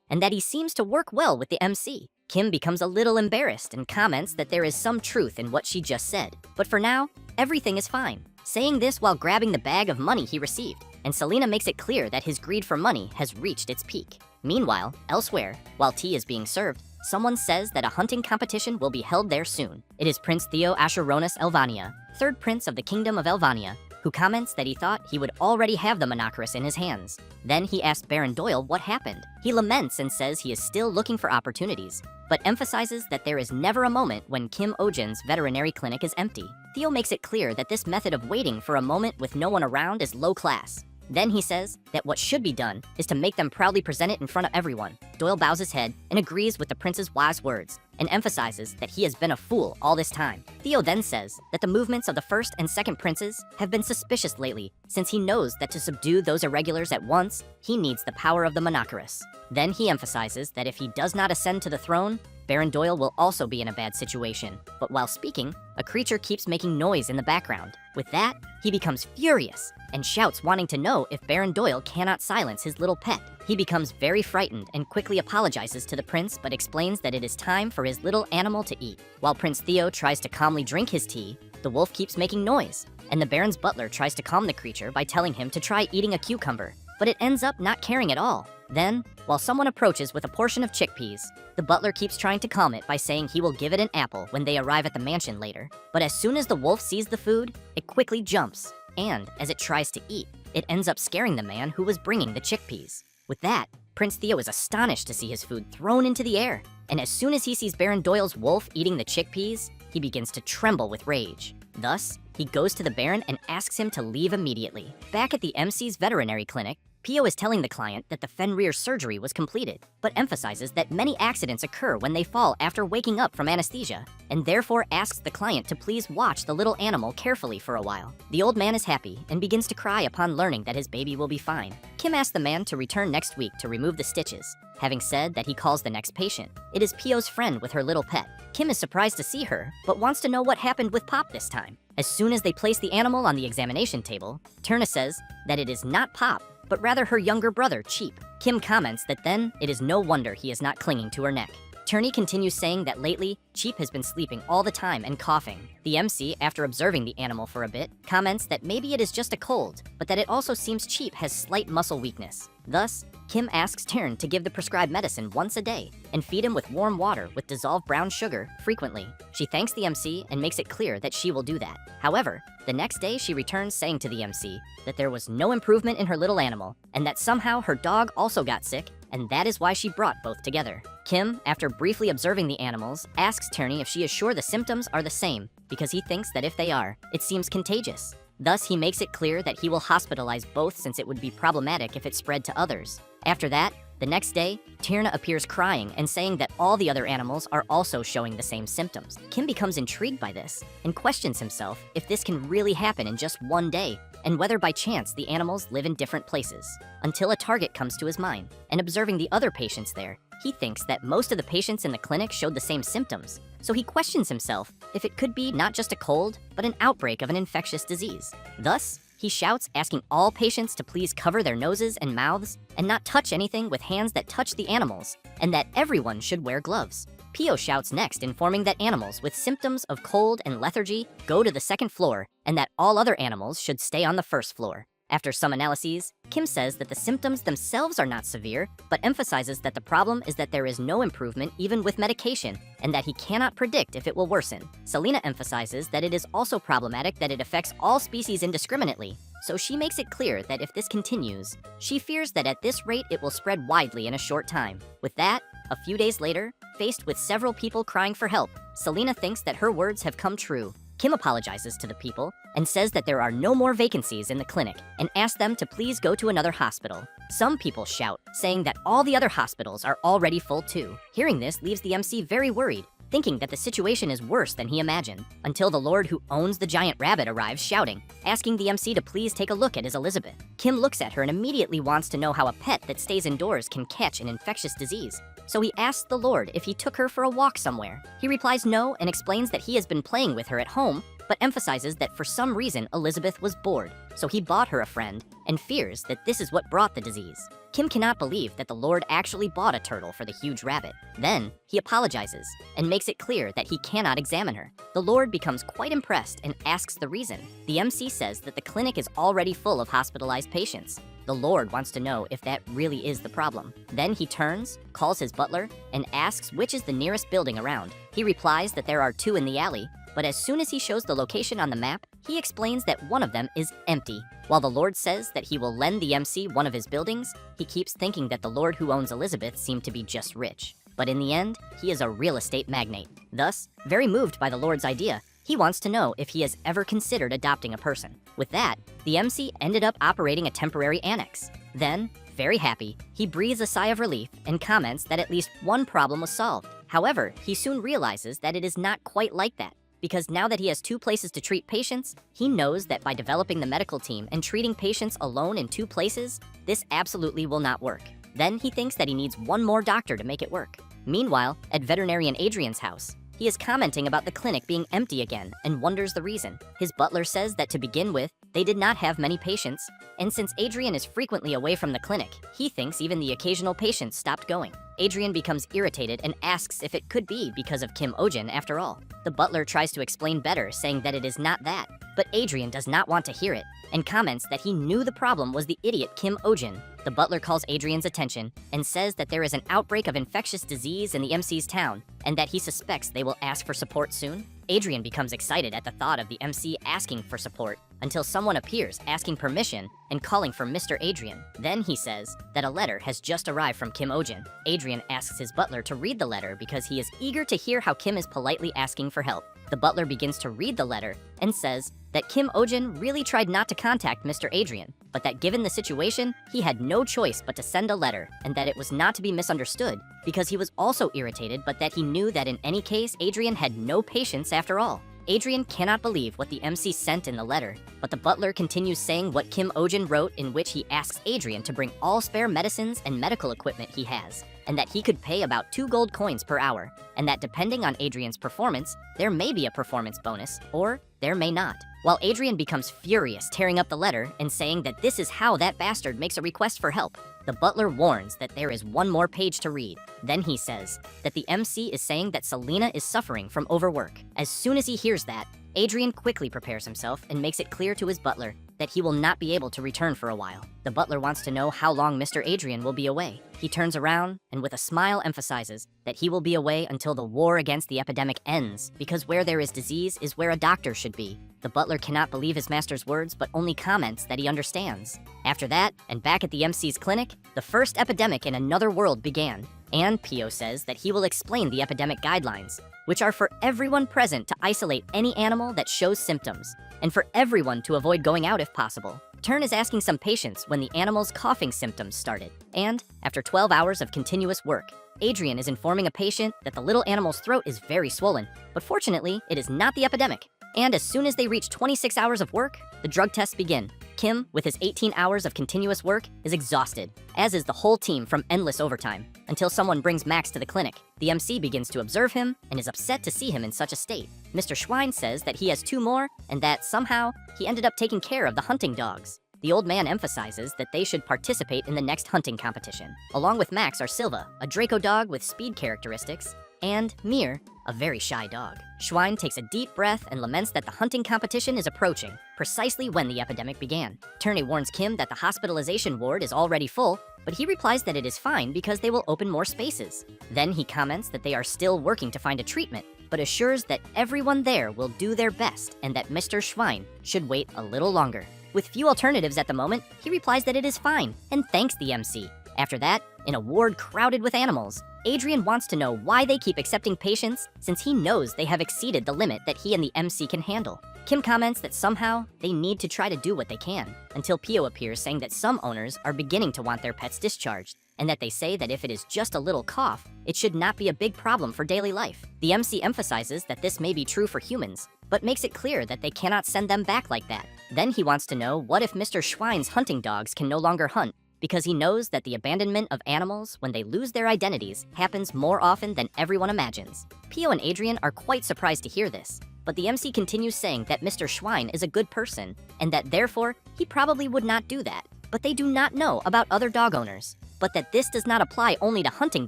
and that he seems to work well with the MC. Kim becomes a little embarrassed and comments that there is some truth in what she just said. But for now, everything is fine, saying this while grabbing the bag of money he received, and Selena makes it clear that his greed for money has reached its peak. Meanwhile, elsewhere, while tea is being served, someone says that a hunting competition will be held there soon. It is Prince Theo Asheronus Elvania, 3rd Prince of the Kingdom of Elvania, who comments that he thought he would already have the monochros in his hands. Then he asks Baron Doyle what happened. He laments and says he is still looking for opportunities, but emphasizes that there is never a moment when Kim Ojin's veterinary clinic is empty. Theo makes it clear that this method of waiting for a moment with no one around is low class. Then he says that what should be done is to make them proudly present it in front of everyone. Doyle bows his head and agrees with the prince's wise words and emphasizes that he has been a fool all this time. Theo then says that the movements of the 1st and 2nd princes have been suspicious lately, since he knows that to subdue those irregulars at once, he needs the power of the monochros. Then he emphasizes that if he does not ascend to the throne, Baron Doyle will also be in a bad situation. But while speaking, a creature keeps making noise in the background. With that, he becomes furious and shouts wanting to know if Baron Doyle cannot silence his little pet. He becomes very frightened and quickly apologizes to the prince but explains that it is time for his little animal to eat. While Prince Theo tries to calmly drink his tea, the wolf keeps making noise, and the Baron's butler tries to calm the creature by telling him to try eating a cucumber, but it ends up not caring at all. Then, while someone approaches with a portion of chickpeas, the butler keeps trying to calm it by saying he will give it an apple when they arrive at the mansion later. But as soon as the wolf sees the food, it quickly jumps, and as it tries to eat, it ends up scaring the man who was bringing the chickpeas. With that, Prince Theo is astonished to see his food thrown into the air, and as soon as he sees Baron Doyle's wolf eating the chickpeas, he begins to tremble with rage. Thus, he goes to the Baron and asks him to leave immediately. Back at the MC's veterinary clinic, Pio is telling the client that the Fenrir surgery was completed, but emphasizes that many accidents occur when they fall after waking up from anesthesia, and therefore asks the client to please watch the little animal carefully for a while. The old man is happy and begins to cry upon learning that his baby will be fine. Kim asks the man to return next week to remove the stitches. Having said that, he calls the next patient. It is Pio's friend with her little pet. Kim is surprised to see her, but wants to know what happened with Pop this time. As soon as they place the animal on the examination table, Turna says that it is not Pop, but rather her younger brother, Cheap. Kim comments that then it is no wonder he is not clinging to her neck. Turney continues saying that lately, Cheap has been sleeping all the time and coughing. The MC, after observing the animal for a bit, comments that maybe it is just a cold, but that it also seems Cheap has slight muscle weakness. Thus, Kim asks Tern to give the prescribed medicine once a day and feed him with warm water with dissolved brown sugar frequently. She thanks the MC and makes it clear that she will do that. However, the next day she returns saying to the MC that there was no improvement in her little animal and that somehow her dog also got sick and that is why she brought both together. Kim, after briefly observing the animals, asks Tierney if she is sure the symptoms are the same, because he thinks that if they are, it seems contagious. Thus, he makes it clear that he will hospitalize both since it would be problematic if it spread to others. After that, the next day, Tierna appears crying and saying that all the other animals are also showing the same symptoms. Kim becomes intrigued by this and questions himself if this can really happen in just one day, and whether by chance the animals live in different places, until a target comes to his mind. And observing the other patients there, he thinks that most of the patients in the clinic showed the same symptoms, so he questions himself if it could be not just a cold, but an outbreak of an infectious disease. Thus, he shouts, asking all patients to please cover their noses and mouths and not touch anything with hands that touch the animals, and that everyone should wear gloves. Pio shouts next, informing that animals with symptoms of cold and lethargy go to the second floor and that all other animals should stay on the first floor. After some analyses, Kim says that the symptoms themselves are not severe, but emphasizes that the problem is that there is no improvement even with medication, and that he cannot predict if it will worsen. Selena emphasizes that it is also problematic that it affects all species indiscriminately, so she makes it clear that if this continues, she fears that at this rate it will spread widely in a short time. With that, a few days later, faced with several people crying for help, Selena thinks that her words have come true. Kim apologizes to the people and says that there are no more vacancies in the clinic and asks them to please go to another hospital. Some people shout, saying that all the other hospitals are already full too. Hearing this leaves the MC very worried, thinking that the situation is worse than he imagined, until the Lord who owns the giant rabbit arrives shouting, asking the MC to please take a look at his Elizabeth. Kim looks at her and immediately wants to know how a pet that stays indoors can catch an infectious disease. So he asks the Lord if he took her for a walk somewhere. He replies no and explains that he has been playing with her at home, but emphasizes that for some reason Elizabeth was bored, so he bought her a friend and fears that this is what brought the disease. Kim cannot believe that the Lord actually bought a turtle for the huge rabbit. Then, he apologizes and makes it clear that he cannot examine her. The Lord becomes quite impressed and asks the reason. The MC says that the clinic is already full of hospitalized patients. The Lord wants to know if that really is the problem. Then he turns, calls his butler, and asks which is the nearest building around. He replies that there are two in the alley, but as soon as he shows the location on the map, he explains that one of them is empty. While the Lord says that he will lend the MC one of his buildings, he keeps thinking that the Lord who owns Elizabeth seemed to be just rich. But in the end, he is a real estate magnate. Thus, very moved by the Lord's idea, he wants to know if he has ever considered adopting a person. With that, the MC ended up operating a temporary annex. Then, very happy, he breathes a sigh of relief and comments that at least one problem was solved. However, he soon realizes that it is not quite like that, because now that he has two places to treat patients, he knows that by developing the medical team and treating patients alone in two places, this absolutely will not work. Then he thinks that he needs one more doctor to make it work. Meanwhile, at veterinarian Adrian's house, he is commenting about the clinic being empty again and wonders the reason. His butler says that to begin with, they did not have many patients, and since Adrian is frequently away from the clinic, he thinks even the occasional patients stopped going. Adrian becomes irritated and asks if it could be because of Kim Ojin after all. The butler tries to explain better, saying that it is not that, but Adrian does not want to hear it and comments that he knew the problem was the idiot Kim Ojin. The butler calls Adrian's attention and says that there is an outbreak of infectious disease in the MC's town and that he suspects they will ask for support soon. Adrian becomes excited at the thought of the MC asking for support until someone appears asking permission and calling for Mr. Adrian. Then he says that a letter has just arrived from Kim Ojin. Adrian asks his butler to read the letter because he is eager to hear how Kim is politely asking for help. The butler begins to read the letter and says that Kim Ojin really tried not to contact Mr. Adrian, but that given the situation, he had no choice but to send a letter, and that it was not to be misunderstood because he was also irritated, but that he knew that in any case, Adrian had no patience after all. Adrian cannot believe what the MC sent in the letter, but the butler continues saying what Kim Ojin wrote, in which he asks Adrian to bring all spare medicines and medical equipment he has, and that he could pay about 2 gold coins per hour, and that depending on Adrian's performance, there may be a performance bonus, or there may not. While Adrian becomes furious, tearing up the letter and saying that this is how that bastard makes a request for help, the butler warns that there is one more page to read. Then he says that the MC is saying that Selena is suffering from overwork. As soon as he hears that, Adrian quickly prepares himself and makes it clear to his butler that he will not be able to return for a while. The butler wants to know how long Mr. Adrian will be away. He turns around and with a smile emphasizes that he will be away until the war against the epidemic ends, because where there is disease is where a doctor should be. The butler cannot believe his master's words, but only comments that he understands. After that, and back at the MC's clinic, the first epidemic in another world began. And Pio says that he will explain the epidemic guidelines, which are for everyone present to isolate any animal that shows symptoms, and for everyone to avoid going out if possible. Turn is asking some patience when the animal's coughing symptoms started. And, after 12 hours of continuous work, Adrian is informing a patient that the little animal's throat is very swollen, but fortunately, it is not the epidemic. And as soon as they reach 26 hours of work, the drug tests begin. Kim, with his 18 hours of continuous work, is exhausted, as is the whole team from endless overtime, until someone brings Max to the clinic. The MC begins to observe him and is upset to see him in such a state. Mr. Schwein says that he has 2 more and that, somehow, he ended up taking care of the hunting dogs. The old man emphasizes that they should participate in the next hunting competition. Along with Max are Silva, a Draco dog with speed characteristics, and Mir, a very shy dog. Schwein takes a deep breath and laments that the hunting competition is approaching, precisely when the epidemic began. Turney warns Kim that the hospitalization ward is already full, but he replies that it is fine because they will open more spaces. Then he comments that they are still working to find a treatment, but assures that everyone there will do their best and that Mr. Schwein should wait a little longer. With few alternatives at the moment, he replies that it is fine and thanks the MC. After that, in a ward crowded with animals, Adrian wants to know why they keep accepting patients since he knows they have exceeded the limit that he and the MC can handle. Kim comments that somehow they need to try to do what they can, until Pio appears saying that some owners are beginning to want their pets discharged, and that they say that if it is just a little cough, it should not be a big problem for daily life. The MC emphasizes that this may be true for humans, but makes it clear that they cannot send them back like that. Then he wants to know what if Mr. Schwein's hunting dogs can no longer hunt, because he knows that the abandonment of animals when they lose their identities happens more often than everyone imagines. Pio and Adrian are quite surprised to hear this, but the MC continues saying that Mr. Schwein is a good person, and that therefore he probably would not do that. But they do not know about other dog owners, but that this does not apply only to hunting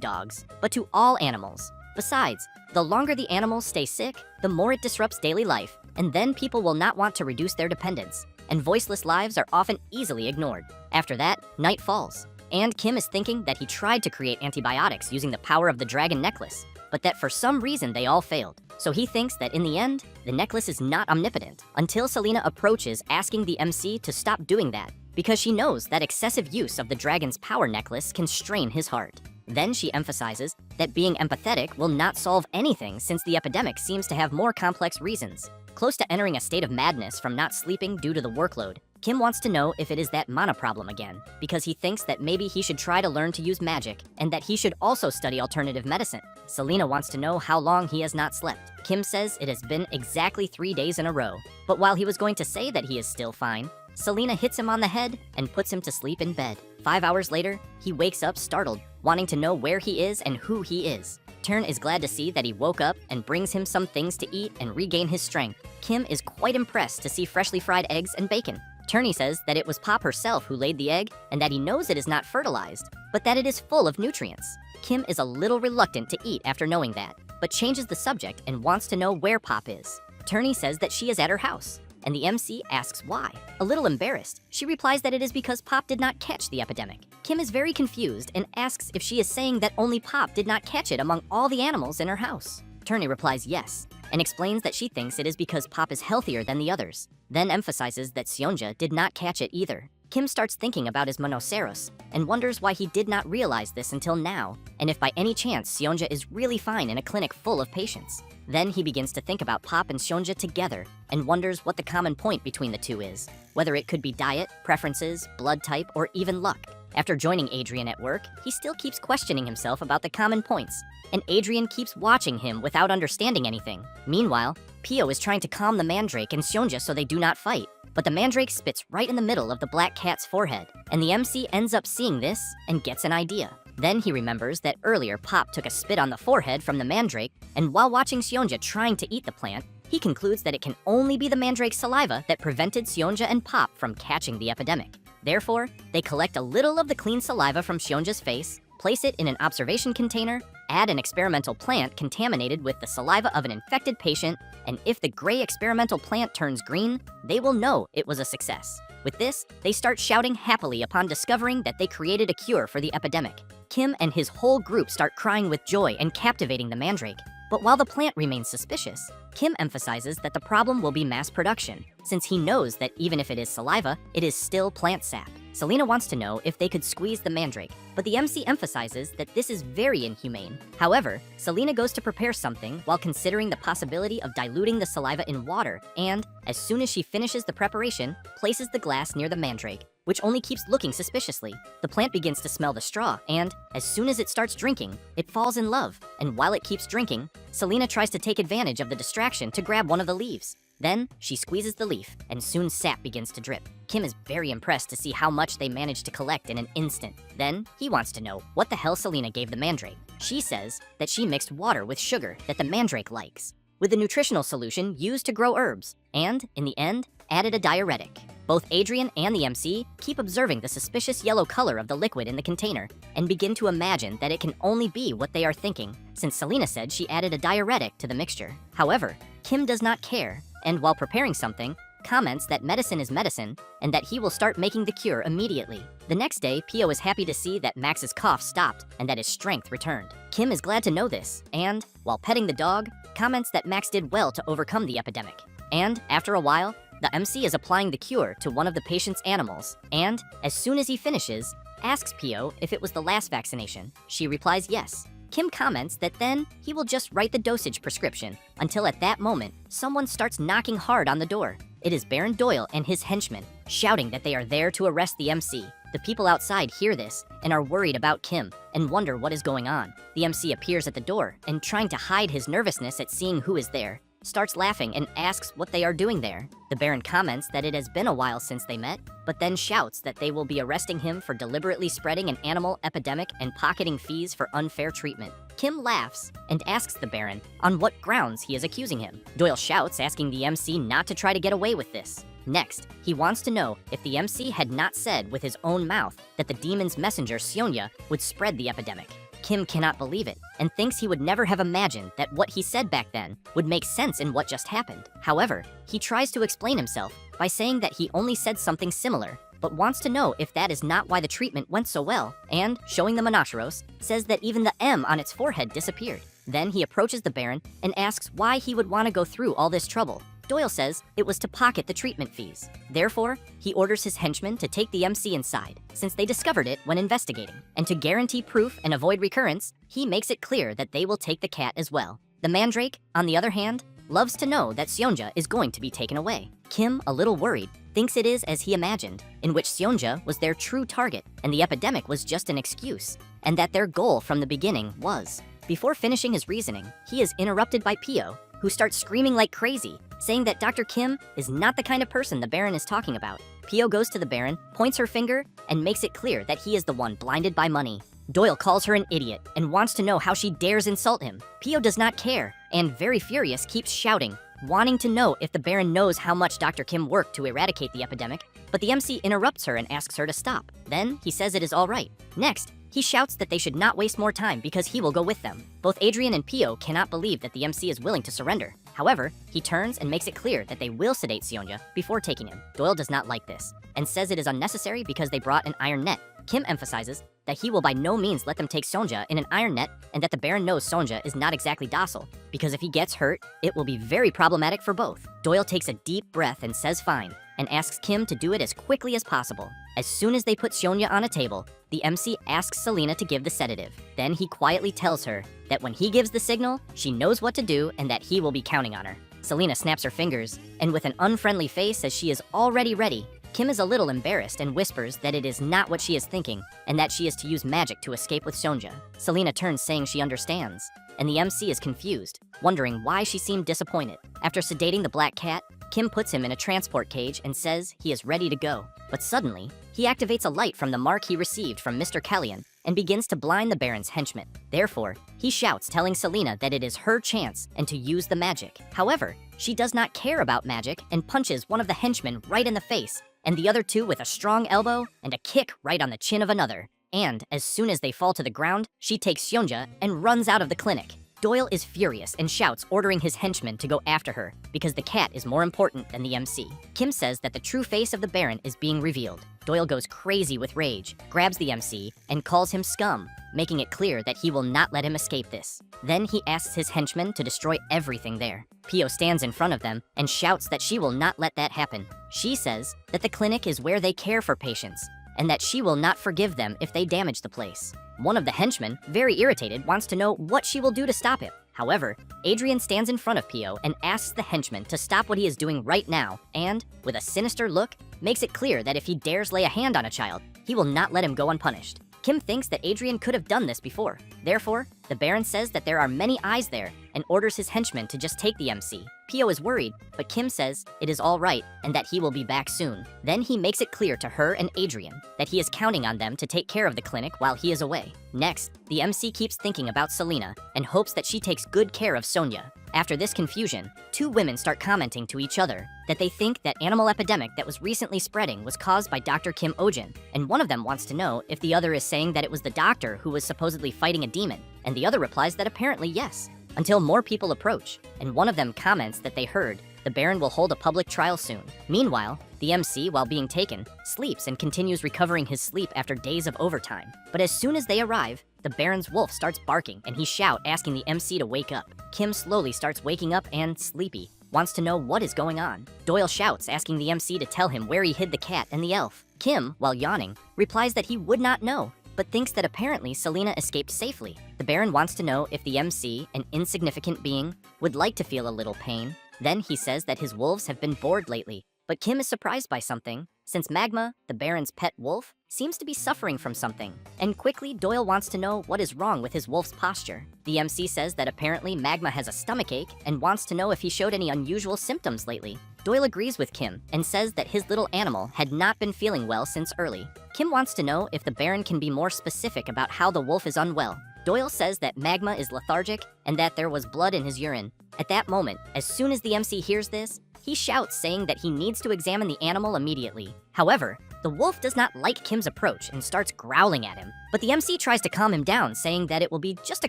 dogs, but to all animals. Besides, the longer the animals stay sick, the more it disrupts daily life, and then people will not want to reduce their dependence, and voiceless lives are often easily ignored. After that, night falls, and Kim is thinking that he tried to create antibiotics using the power of the dragon necklace, but that for some reason they all failed. So he thinks that in the end, the necklace is not omnipotent, until Selena approaches asking the MC to stop doing that, because she knows that excessive use of the dragon's power necklace can strain his heart. Then she emphasizes that being empathetic will not solve anything since the epidemic seems to have more complex reasons. Close to entering a state of madness from not sleeping due to the workload, Kim wants to know if it is that mana problem again, because he thinks that maybe he should try to learn to use magic, and that he should also study alternative medicine. Selena wants to know how long he has not slept. Kim says it has been exactly 3 days in a row, but while he was going to say that he is still fine, Selena hits him on the head and puts him to sleep in bed. 5 hours later, he wakes up startled, wanting to know where he is and who he is. Turn is glad to see that he woke up and brings him some things to eat and regain his strength. Kim is quite impressed to see freshly fried eggs and bacon. Turney says that it was Pop herself who laid the egg and that he knows it is not fertilized, but that it is full of nutrients. Kim is a little reluctant to eat after knowing that, but changes the subject and wants to know where Pop is. Turney says that she is at her house, and the MC asks why. A little embarrassed, she replies that it is because Pop did not catch the epidemic. Kim is very confused and asks if she is saying that only Pop did not catch it among all the animals in her house. Turney replies yes, and explains that she thinks it is because Pop is healthier than the others, then emphasizes that Sionja did not catch it either. Kim starts thinking about his monoceros, and wonders why he did not realize this until now, and if by any chance Sionja is really fine in a clinic full of patients. Then he begins to think about Pop and Sionja together, and wonders what the common point between the two is, whether it could be diet, preferences, blood type, or even luck. After joining Adrian at work, he still keeps questioning himself about the common points, and Adrian keeps watching him without understanding anything. Meanwhile, Pio is trying to calm the mandrake and Sionja so they do not fight, but the mandrake spits right in the middle of the black cat's forehead, and the MC ends up seeing this and gets an idea. Then he remembers that earlier Pop took a spit on the forehead from the mandrake, and while watching Sionja trying to eat the plant, he concludes that it can only be the mandrake's saliva that prevented Sionja and Pop from catching the epidemic. Therefore, they collect a little of the clean saliva from Sionja's face, place it in an observation container, add an experimental plant contaminated with the saliva of an infected patient, and if the gray experimental plant turns green, they will know it was a success. With this, they start shouting happily upon discovering that they created a cure for the epidemic. Kim and his whole group start crying with joy and captivating the mandrake. But while the plant remains suspicious, Kim emphasizes that the problem will be mass production, since he knows that even if it is saliva, it is still plant sap. Selena wants to know if they could squeeze the mandrake, but the MC emphasizes that this is very inhumane. However, Selena goes to prepare something while considering the possibility of diluting the saliva in water, and, as soon as she finishes the preparation, places the glass near the mandrake, which only keeps looking suspiciously. The plant begins to smell the straw, and, as soon as it starts drinking, it falls in love, and while it keeps drinking, Selena tries to take advantage of the distraction to grab one of the leaves. Then, she squeezes the leaf, and soon sap begins to drip. Kim is very impressed to see how much they managed to collect in an instant. Then, he wants to know what the hell Selena gave the mandrake. She says that she mixed water with sugar that the mandrake likes, with a nutritional solution used to grow herbs, and, in the end, added a diuretic. Both Adrian and the MC keep observing the suspicious yellow color of the liquid in the container and begin to imagine that it can only be what they are thinking, since Selena said she added a diuretic to the mixture. However, Kim does not care, and while preparing something, comments that medicine is medicine and that he will start making the cure immediately. The next day, Pio is happy to see that Max's cough stopped and that his strength returned. Kim is glad to know this, and, while petting the dog, comments that Max did well to overcome the epidemic. And, after a while, the MC is applying the cure to one of the patient's animals, and, as soon as he finishes, asks Pio if it was the last vaccination. She replies yes. Kim comments that then he will just write the dosage prescription, until at that moment, someone starts knocking hard on the door. It is Baron Doyle and his henchmen, shouting that they are there to arrest the MC. The people outside hear this and are worried about Kim and wonder what is going on. The MC appears at the door and, trying to hide his nervousness at seeing who is there, starts laughing and asks what they are doing there. The Baron comments that it has been a while since they met, but then shouts that they will be arresting him for deliberately spreading an animal epidemic and pocketing fees for unfair treatment. Kim laughs and asks the Baron on what grounds he is accusing him. Doyle shouts, asking the MC not to try to get away with this. Next, he wants to know if the MC had not said with his own mouth that the demon's messenger, Sionya, would spread the epidemic. Kim cannot believe it and thinks he would never have imagined that what he said back then would make sense in what just happened. However, he tries to explain himself by saying that he only said something similar, but wants to know if that is not why the treatment went so well, and, showing the Monoceros, says that even the M on its forehead disappeared. Then he approaches the Baron and asks why he would want to go through all this trouble. Doyle says it was to pocket the treatment fees. Therefore, he orders his henchmen to take the MC inside, since they discovered it when investigating. And to guarantee proof and avoid recurrence, he makes it clear that they will take the cat as well. The mandrake, on the other hand, loves to know that Sionja is going to be taken away. Kim, a little worried, thinks it is as he imagined, in which Sionja was their true target and the epidemic was just an excuse, and that their goal from the beginning was. Before finishing his reasoning, he is interrupted by Pio, who starts screaming like crazy, saying that Dr. Kim is not the kind of person the Baron is talking about. Pio goes to the Baron, points her finger, and makes it clear that he is the one blinded by money. Doyle calls her an idiot and wants to know how she dares insult him. Pio does not care, and very furious keeps shouting, wanting to know if the Baron knows how much Dr. Kim worked to eradicate the epidemic, but the MC interrupts her and asks her to stop. Then he says it is all right. Next, he shouts that they should not waste more time because he will go with them. Both Adrian and Pio cannot believe that the MC is willing to surrender. However, he turns and makes it clear that they will sedate Sionja before taking him. Doyle does not like this, and says it is unnecessary because they brought an iron net. Kim emphasizes that he will by no means let them take Sonja in an iron net, and that the Baron knows Sonja is not exactly docile, because if he gets hurt, it will be very problematic for both. Doyle takes a deep breath and says fine, and asks Kim to do it as quickly as possible. As soon as they put Sonja on a table, the MC asks Selena to give the sedative. Then he quietly tells her that when he gives the signal, she knows what to do and that he will be counting on her. Selena snaps her fingers, and with an unfriendly face says she is already ready. Kim is a little embarrassed and whispers that it is not what she is thinking, and that she is to use magic to escape with Sonja. Selena turns saying she understands, and the MC is confused, wondering why she seemed disappointed. After sedating the black cat, Kim puts him in a transport cage and says he is ready to go. But suddenly, he activates a light from the mark he received from Mr. Callion and begins to blind the Baron's henchmen. Therefore, he shouts, telling Selena that it is her chance and to use the magic. However, she does not care about magic and punches one of the henchmen right in the face, and the other two with a strong elbow and a kick right on the chin of another. And as soon as they fall to the ground, she takes Sionja and runs out of the clinic. Doyle is furious and shouts, ordering his henchmen to go after her because the cat is more important than the MC. Kim says that the true face of the Baron is being revealed. Doyle goes crazy with rage, grabs the MC, and calls him scum, making it clear that he will not let him escape this. Then he asks his henchmen to destroy everything there. Pio stands in front of them and shouts that she will not let that happen. She says that the clinic is where they care for patients, and that she will not forgive them if they damage the place. One of the henchmen, very irritated, wants to know what she will do to stop it. However, Adrian stands in front of Pio and asks the henchman to stop what he is doing right now and, with a sinister look, makes it clear that if he dares lay a hand on a child, he will not let him go unpunished. Kim thinks that Adrian could have done this before. Therefore, the Baron says that there are many eyes there and orders his henchmen to just take the MC. Pio is worried, but Kim says it is all right and that he will be back soon. Then he makes it clear to her and Adrian that he is counting on them to take care of the clinic while he is away. Next, the MC keeps thinking about Selena and hopes that she takes good care of Sonia. After this confusion, two women start commenting to each other that they think that animal epidemic that was recently spreading was caused by Dr. Kim Ojin, and one of them wants to know if the other is saying that it was the doctor who was supposedly fighting a demon, and the other replies that apparently yes, until more people approach, and one of them comments that they heard the Baron will hold a public trial soon. Meanwhile, the MC, while being taken, sleeps and continues recovering his sleep after days of overtime. But as soon as they arrive, the Baron's wolf starts barking and he shouts, asking the MC to wake up. Kim slowly starts waking up and, sleepy, wants to know what is going on. Doyle shouts, asking the MC to tell him where he hid the cat and the elf. Kim, while yawning, replies that he would not know, but thinks that apparently Selena escaped safely. The Baron wants to know if the MC, an insignificant being, would like to feel a little pain. Then he says that his wolves have been bored lately, but Kim is surprised by something, since Magma, the Baron's pet wolf, seems to be suffering from something. And quickly, Doyle wants to know what is wrong with his wolf's posture. The MC says that apparently Magma has a stomachache and wants to know if he showed any unusual symptoms lately. Doyle agrees with Kim and says that his little animal had not been feeling well since early. Kim wants to know if the Baron can be more specific about how the wolf is unwell. Doyle says that Magma is lethargic and that there was blood in his urine. At that moment, as soon as the MC hears this, he shouts, saying that he needs to examine the animal immediately. However, the wolf does not like Kim's approach and starts growling at him. But the MC tries to calm him down, saying that it will be just a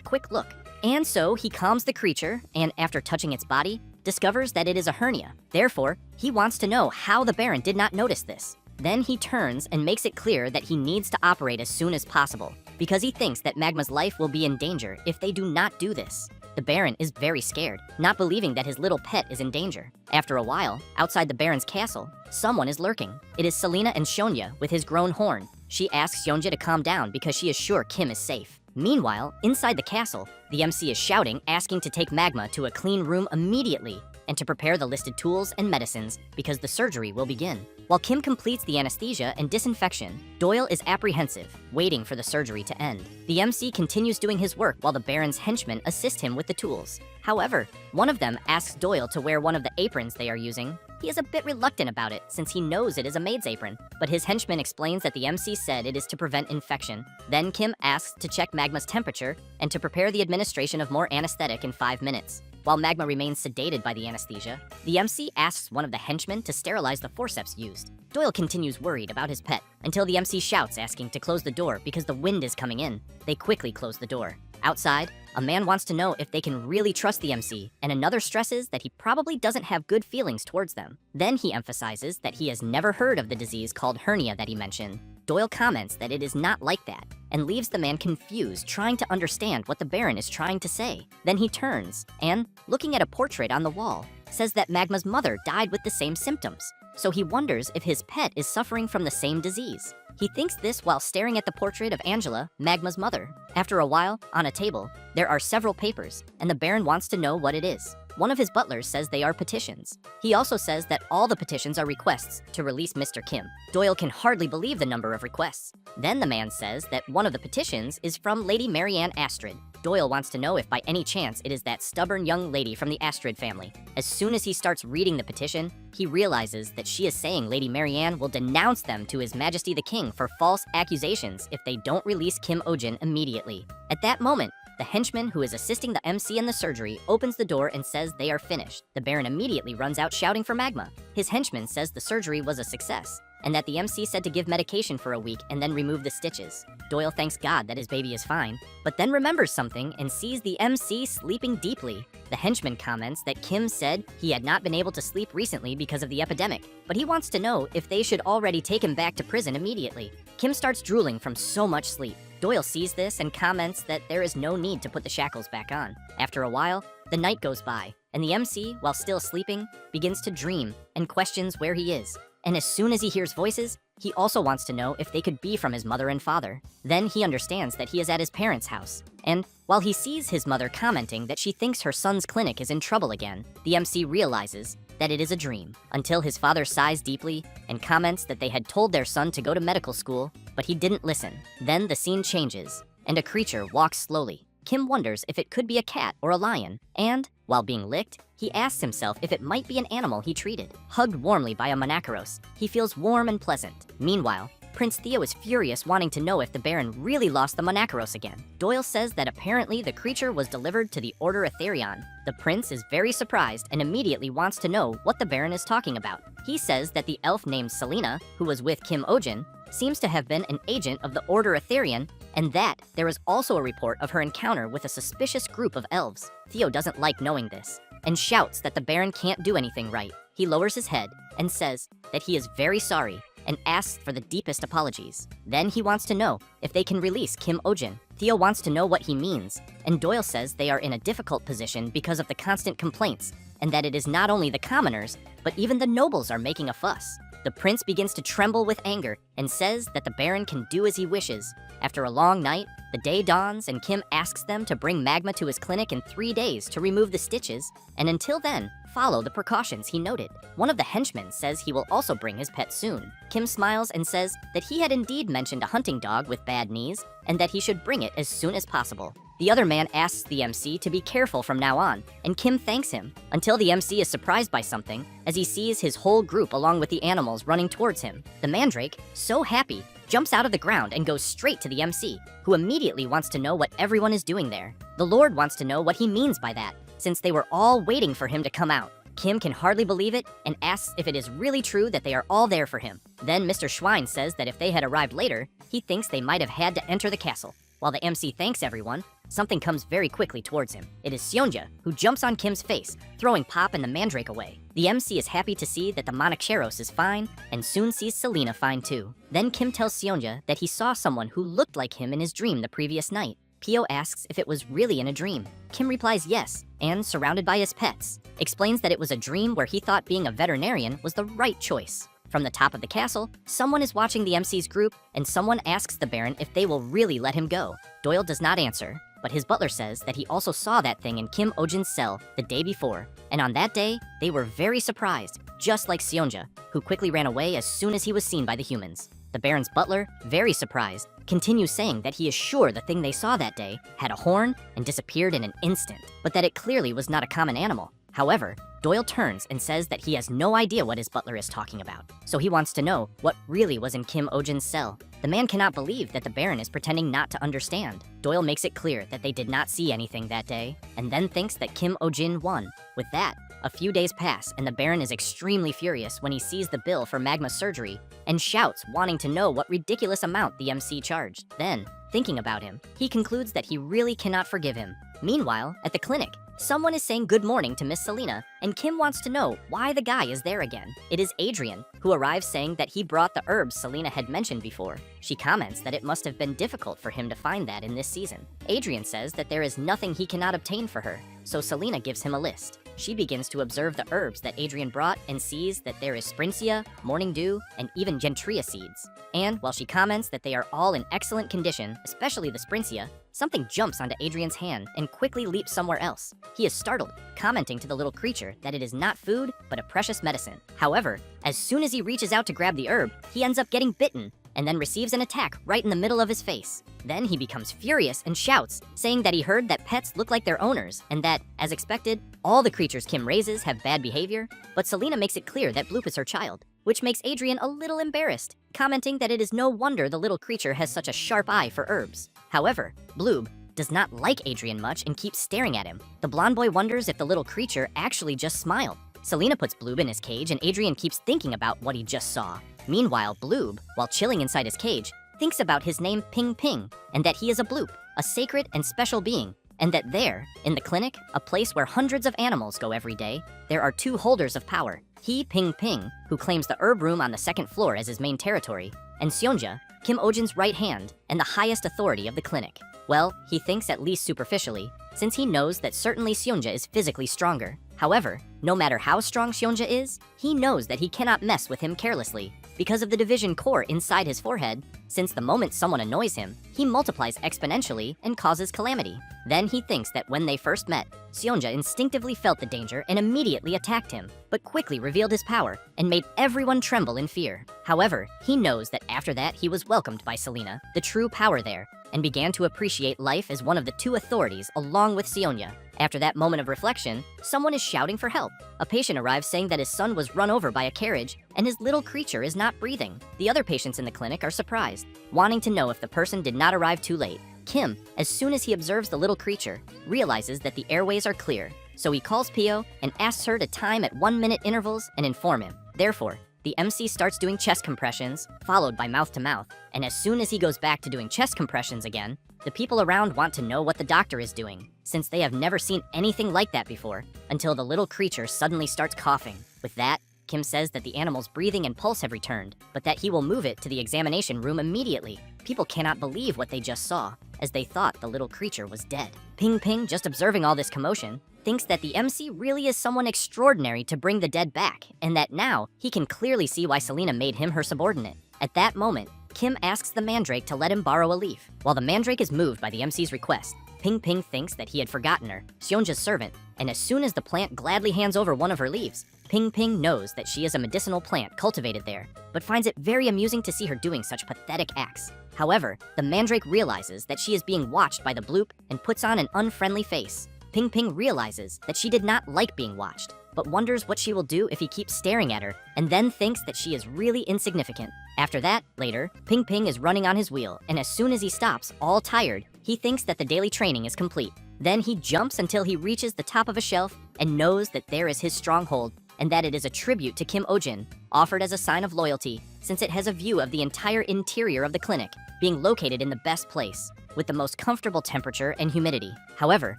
quick look. And so he calms the creature, and after touching its body, discovers that it is a hernia. Therefore, he wants to know how the Baron did not notice this. Then he turns and makes it clear that he needs to operate as soon as possible, because he thinks that Magma's life will be in danger if they do not do this. The Baron is very scared, not believing that his little pet is in danger. After a while, outside the Baron's castle, someone is lurking. It is Selena and Shonya with his grown horn. She asks Yonja to calm down because she is sure Kim is safe. Meanwhile, inside the castle, the MC is shouting, asking to take Magma to a clean room immediately and to prepare the listed tools and medicines because the surgery will begin. While Kim completes the anesthesia and disinfection, Doyle is apprehensive, waiting for the surgery to end. The MC continues doing his work while the Baron's henchmen assist him with the tools. However, one of them asks Doyle to wear one of the aprons they are using. He is a bit reluctant about it since he knows it is a maid's apron, but his henchman explains that the MC said it is to prevent infection. Then Kim asks to check Magma's temperature and to prepare the administration of more anesthetic in 5 minutes. While Magma remains sedated by the anesthesia, the MC asks one of the henchmen to sterilize the forceps used. Doyle continues worried about his pet until the MC shouts, asking to close the door because the wind is coming in. They quickly close the door. Outside, a man wants to know if they can really trust the MC, and another stresses that he probably doesn't have good feelings towards them. Then he emphasizes that he has never heard of the disease called hernia that he mentioned. Doyle comments that it is not like that, and leaves the man confused, trying to understand what the Baron is trying to say. Then he turns, and, looking at a portrait on the wall, says that Magma's mother died with the same symptoms, so he wonders if his pet is suffering from the same disease. He thinks this while staring at the portrait of Angela, Magma's mother. After a while, on a table, there are several papers, and the Baron wants to know what it is. One of his butlers says they are petitions. He also says that all the petitions are requests to release Mr. Kim. Doyle can hardly believe the number of requests. Then the man says that one of the petitions is from Lady Marianne Astrid. Doyle wants to know if by any chance it is that stubborn young lady from the Astrid family. As soon as he starts reading the petition, he realizes that she is saying Lady Marianne will denounce them to His Majesty the King for false accusations if they don't release Kim Ojin immediately. At that moment, The henchman who is assisting the MC in the surgery opens the door and says they are finished. The Baron immediately runs out shouting for magma. His henchman says the surgery was a success, and that the MC said to give medication for a week and then remove the stitches. Doyle thanks God that his baby is fine, but then remembers something and sees the MC sleeping deeply. The henchman comments that Kim said he had not been able to sleep recently because of the epidemic, but he wants to know if they should already take him back to prison immediately. Kim starts drooling from so much sleep. Doyle sees this and comments that there is no need to put the shackles back on. After a while, the night goes by, and the MC, while still sleeping, begins to dream and questions where he is. And as soon as he hears voices, he also wants to know if they could be from his mother and father. Then he understands that he is at his parents' house. And while he sees his mother commenting that she thinks her son's clinic is in trouble again, the MC realizes that it is a dream, until his father sighs deeply and comments that they had told their son to go to medical school, but he didn't listen. Then the scene changes, and a creature walks slowly. Kim wonders if it could be a cat or a lion, and, while being licked, he asks himself if it might be an animal he treated. Hugged warmly by a Monacaros, he feels warm and pleasant. Meanwhile, Prince Theo is furious, wanting to know if the Baron really lost the Monacaros again. Doyle says that apparently the creature was delivered to the Order Etherion. The prince is very surprised and immediately wants to know what the Baron is talking about. He says that the elf named Selena, who was with Kim Ojin, seems to have been an agent of the Order Etherion, and that there is also a report of her encounter with a suspicious group of elves. Theo doesn't like knowing this, and shouts that the Baron can't do anything right. He lowers his head and says that he is very sorry and asks for the deepest apologies. Then he wants to know if they can release Kim Ojin. Theo wants to know what he means, and Doyle says they are in a difficult position because of the constant complaints, and that it is not only the commoners, but even the nobles are making a fuss. The prince begins to tremble with anger and says that the Baron can do as he wishes. After a long night, the day dawns and Kim asks them to bring magma to his clinic in 3 days to remove the stitches, and until then, follow the precautions he noted. One of the henchmen says he will also bring his pet soon. Kim smiles and says that he had indeed mentioned a hunting dog with bad knees, and that he should bring it as soon as possible. The other man asks the MC to be careful from now on, and Kim thanks him, until the MC is surprised by something as he sees his whole group along with the animals running towards him. The mandrake, so happy, jumps out of the ground and goes straight to the MC, who immediately wants to know what everyone is doing there. The Lord wants to know what he means by that, since they were all waiting for him to come out. Kim can hardly believe it and asks if it is really true that they are all there for him. Then Mr. Schwein says that if they had arrived later, he thinks they might have had to enter the castle. While the MC thanks everyone, something comes very quickly towards him. It is Seonja, who jumps on Kim's face, throwing Pop and the mandrake away. The MC is happy to see that the Monacaros is fine, and soon sees Selena fine too. Then Kim tells Seonja that he saw someone who looked like him in his dream the previous night. Pio asks if it was really in a dream. Kim replies yes, and surrounded by his pets, explains that it was a dream where he thought being a veterinarian was the right choice. From the top of the castle, someone is watching the MC's group, and someone asks the Baron if they will really let him go. Doyle does not answer, but his butler says that he also saw that thing in Kim Ojin's cell the day before, and on that day, they were very surprised, just like Seonja, who quickly ran away as soon as he was seen by the humans. The Baron's butler, very surprised, continues saying that he is sure the thing they saw that day had a horn and disappeared in an instant, but that it clearly was not a common animal. However, Doyle turns and says that he has no idea what his butler is talking about, so he wants to know what really was in Kim Ojin's cell. The man cannot believe that the Baron is pretending not to understand. Doyle makes it clear that they did not see anything that day, and then thinks that Kim Ojin won. With that, a few days pass, and the Baron is extremely furious when he sees the bill for magma surgery, and shouts, wanting to know what ridiculous amount the MC charged. Then, thinking about him, he concludes that he really cannot forgive him. Meanwhile, at the clinic, someone is saying good morning to Miss Selena, and Kim wants to know why the guy is there again. It is Adrian, who arrives saying that he brought the herbs Selena had mentioned before. She comments that it must have been difficult for him to find that in this season. Adrian says that there is nothing he cannot obtain for her, so Selena gives him a list. She begins to observe the herbs that Adrian brought and sees that there is Sprincia, Morning Dew, and even Gentria seeds. And while she comments that they are all in excellent condition, especially the Sprincia, something jumps onto Adrian's hand and quickly leaps somewhere else. He is startled, commenting to the little creature that it is not food, but a precious medicine. However, as soon as he reaches out to grab the herb, he ends up getting bitten, and then receives an attack right in the middle of his face. Then he becomes furious and shouts, saying that he heard that pets look like their owners, and that, as expected, all the creatures Kim raises have bad behavior, but Selena makes it clear that Bloop is her child, which makes Adrian a little embarrassed, commenting that it is no wonder the little creature has such a sharp eye for herbs. However, Bloop, does not like Adrian much and keeps staring at him. The blonde boy wonders if the little creature actually just smiled. Selena puts Bloob in his cage and Adrian keeps thinking about what he just saw. Meanwhile, Bloob, while chilling inside his cage, thinks about his name Ping Ping and that he is a bloop, a sacred and special being, and that there, in the clinic, a place where hundreds of animals go every day, there are two holders of power. He, Ping Ping, who claims the herb room on the second floor as his main territory, and Seonja, Kim Ojin's right hand and the highest authority of the clinic. Well, he thinks at least superficially, since he knows that certainly Seonja is physically stronger. However, no matter how strong Seonja is, he knows that he cannot mess with him carelessly because of the division core inside his forehead, since the moment someone annoys him, he multiplies exponentially and causes calamity. Then he thinks that when they first met, Seonja instinctively felt the danger and immediately attacked him, but quickly revealed his power and made everyone tremble in fear. However, he knows that after that he was welcomed by Selena, the true power there, and began to appreciate life as one of the two authorities along with Seonja. After that moment of reflection, someone is shouting for help. A patient arrives saying that his son was run over by a carriage and his little creature is not breathing. The other patients in the clinic are surprised, wanting to know if the person did not arrive too late. Kim, as soon as he observes the little creature, realizes that the airways are clear, so he calls Pio and asks her to time at 1-minute intervals and inform him. Therefore, the MC starts doing chest compressions, followed by mouth to mouth, and as soon as he goes back to doing chest compressions again, the people around want to know what the doctor is doing, since they have never seen anything like that before, until the little creature suddenly starts coughing. With that, Kim says that the animal's breathing and pulse have returned, but that he will move it to the examination room immediately. People cannot believe what they just saw, as they thought the little creature was dead. Ping Ping, just observing all this commotion, thinks that the MC really is someone extraordinary to bring the dead back, and that now he can clearly see why Selena made him her subordinate. At that moment, Kim asks the mandrake to let him borrow a leaf. While the mandrake is moved by the MC's request, Ping Ping thinks that he had forgotten her, Seonja's servant, and as soon as the plant gladly hands over one of her leaves, Ping Ping knows that she is a medicinal plant cultivated there, but finds it very amusing to see her doing such pathetic acts. However, the mandrake realizes that she is being watched by the bloop and puts on an unfriendly face. Ping Ping realizes that she did not like being watched, but wonders what she will do if he keeps staring at her, and then thinks that she is really insignificant. After that, later, Ping Ping is running on his wheel, and as soon as he stops, all tired, he thinks that the daily training is complete. Then he jumps until he reaches the top of a shelf and knows that there is his stronghold, and that it is a tribute to Kim Ojin, offered as a sign of loyalty, since it has a view of the entire interior of the clinic, being located in the best place, with the most comfortable temperature and humidity. However,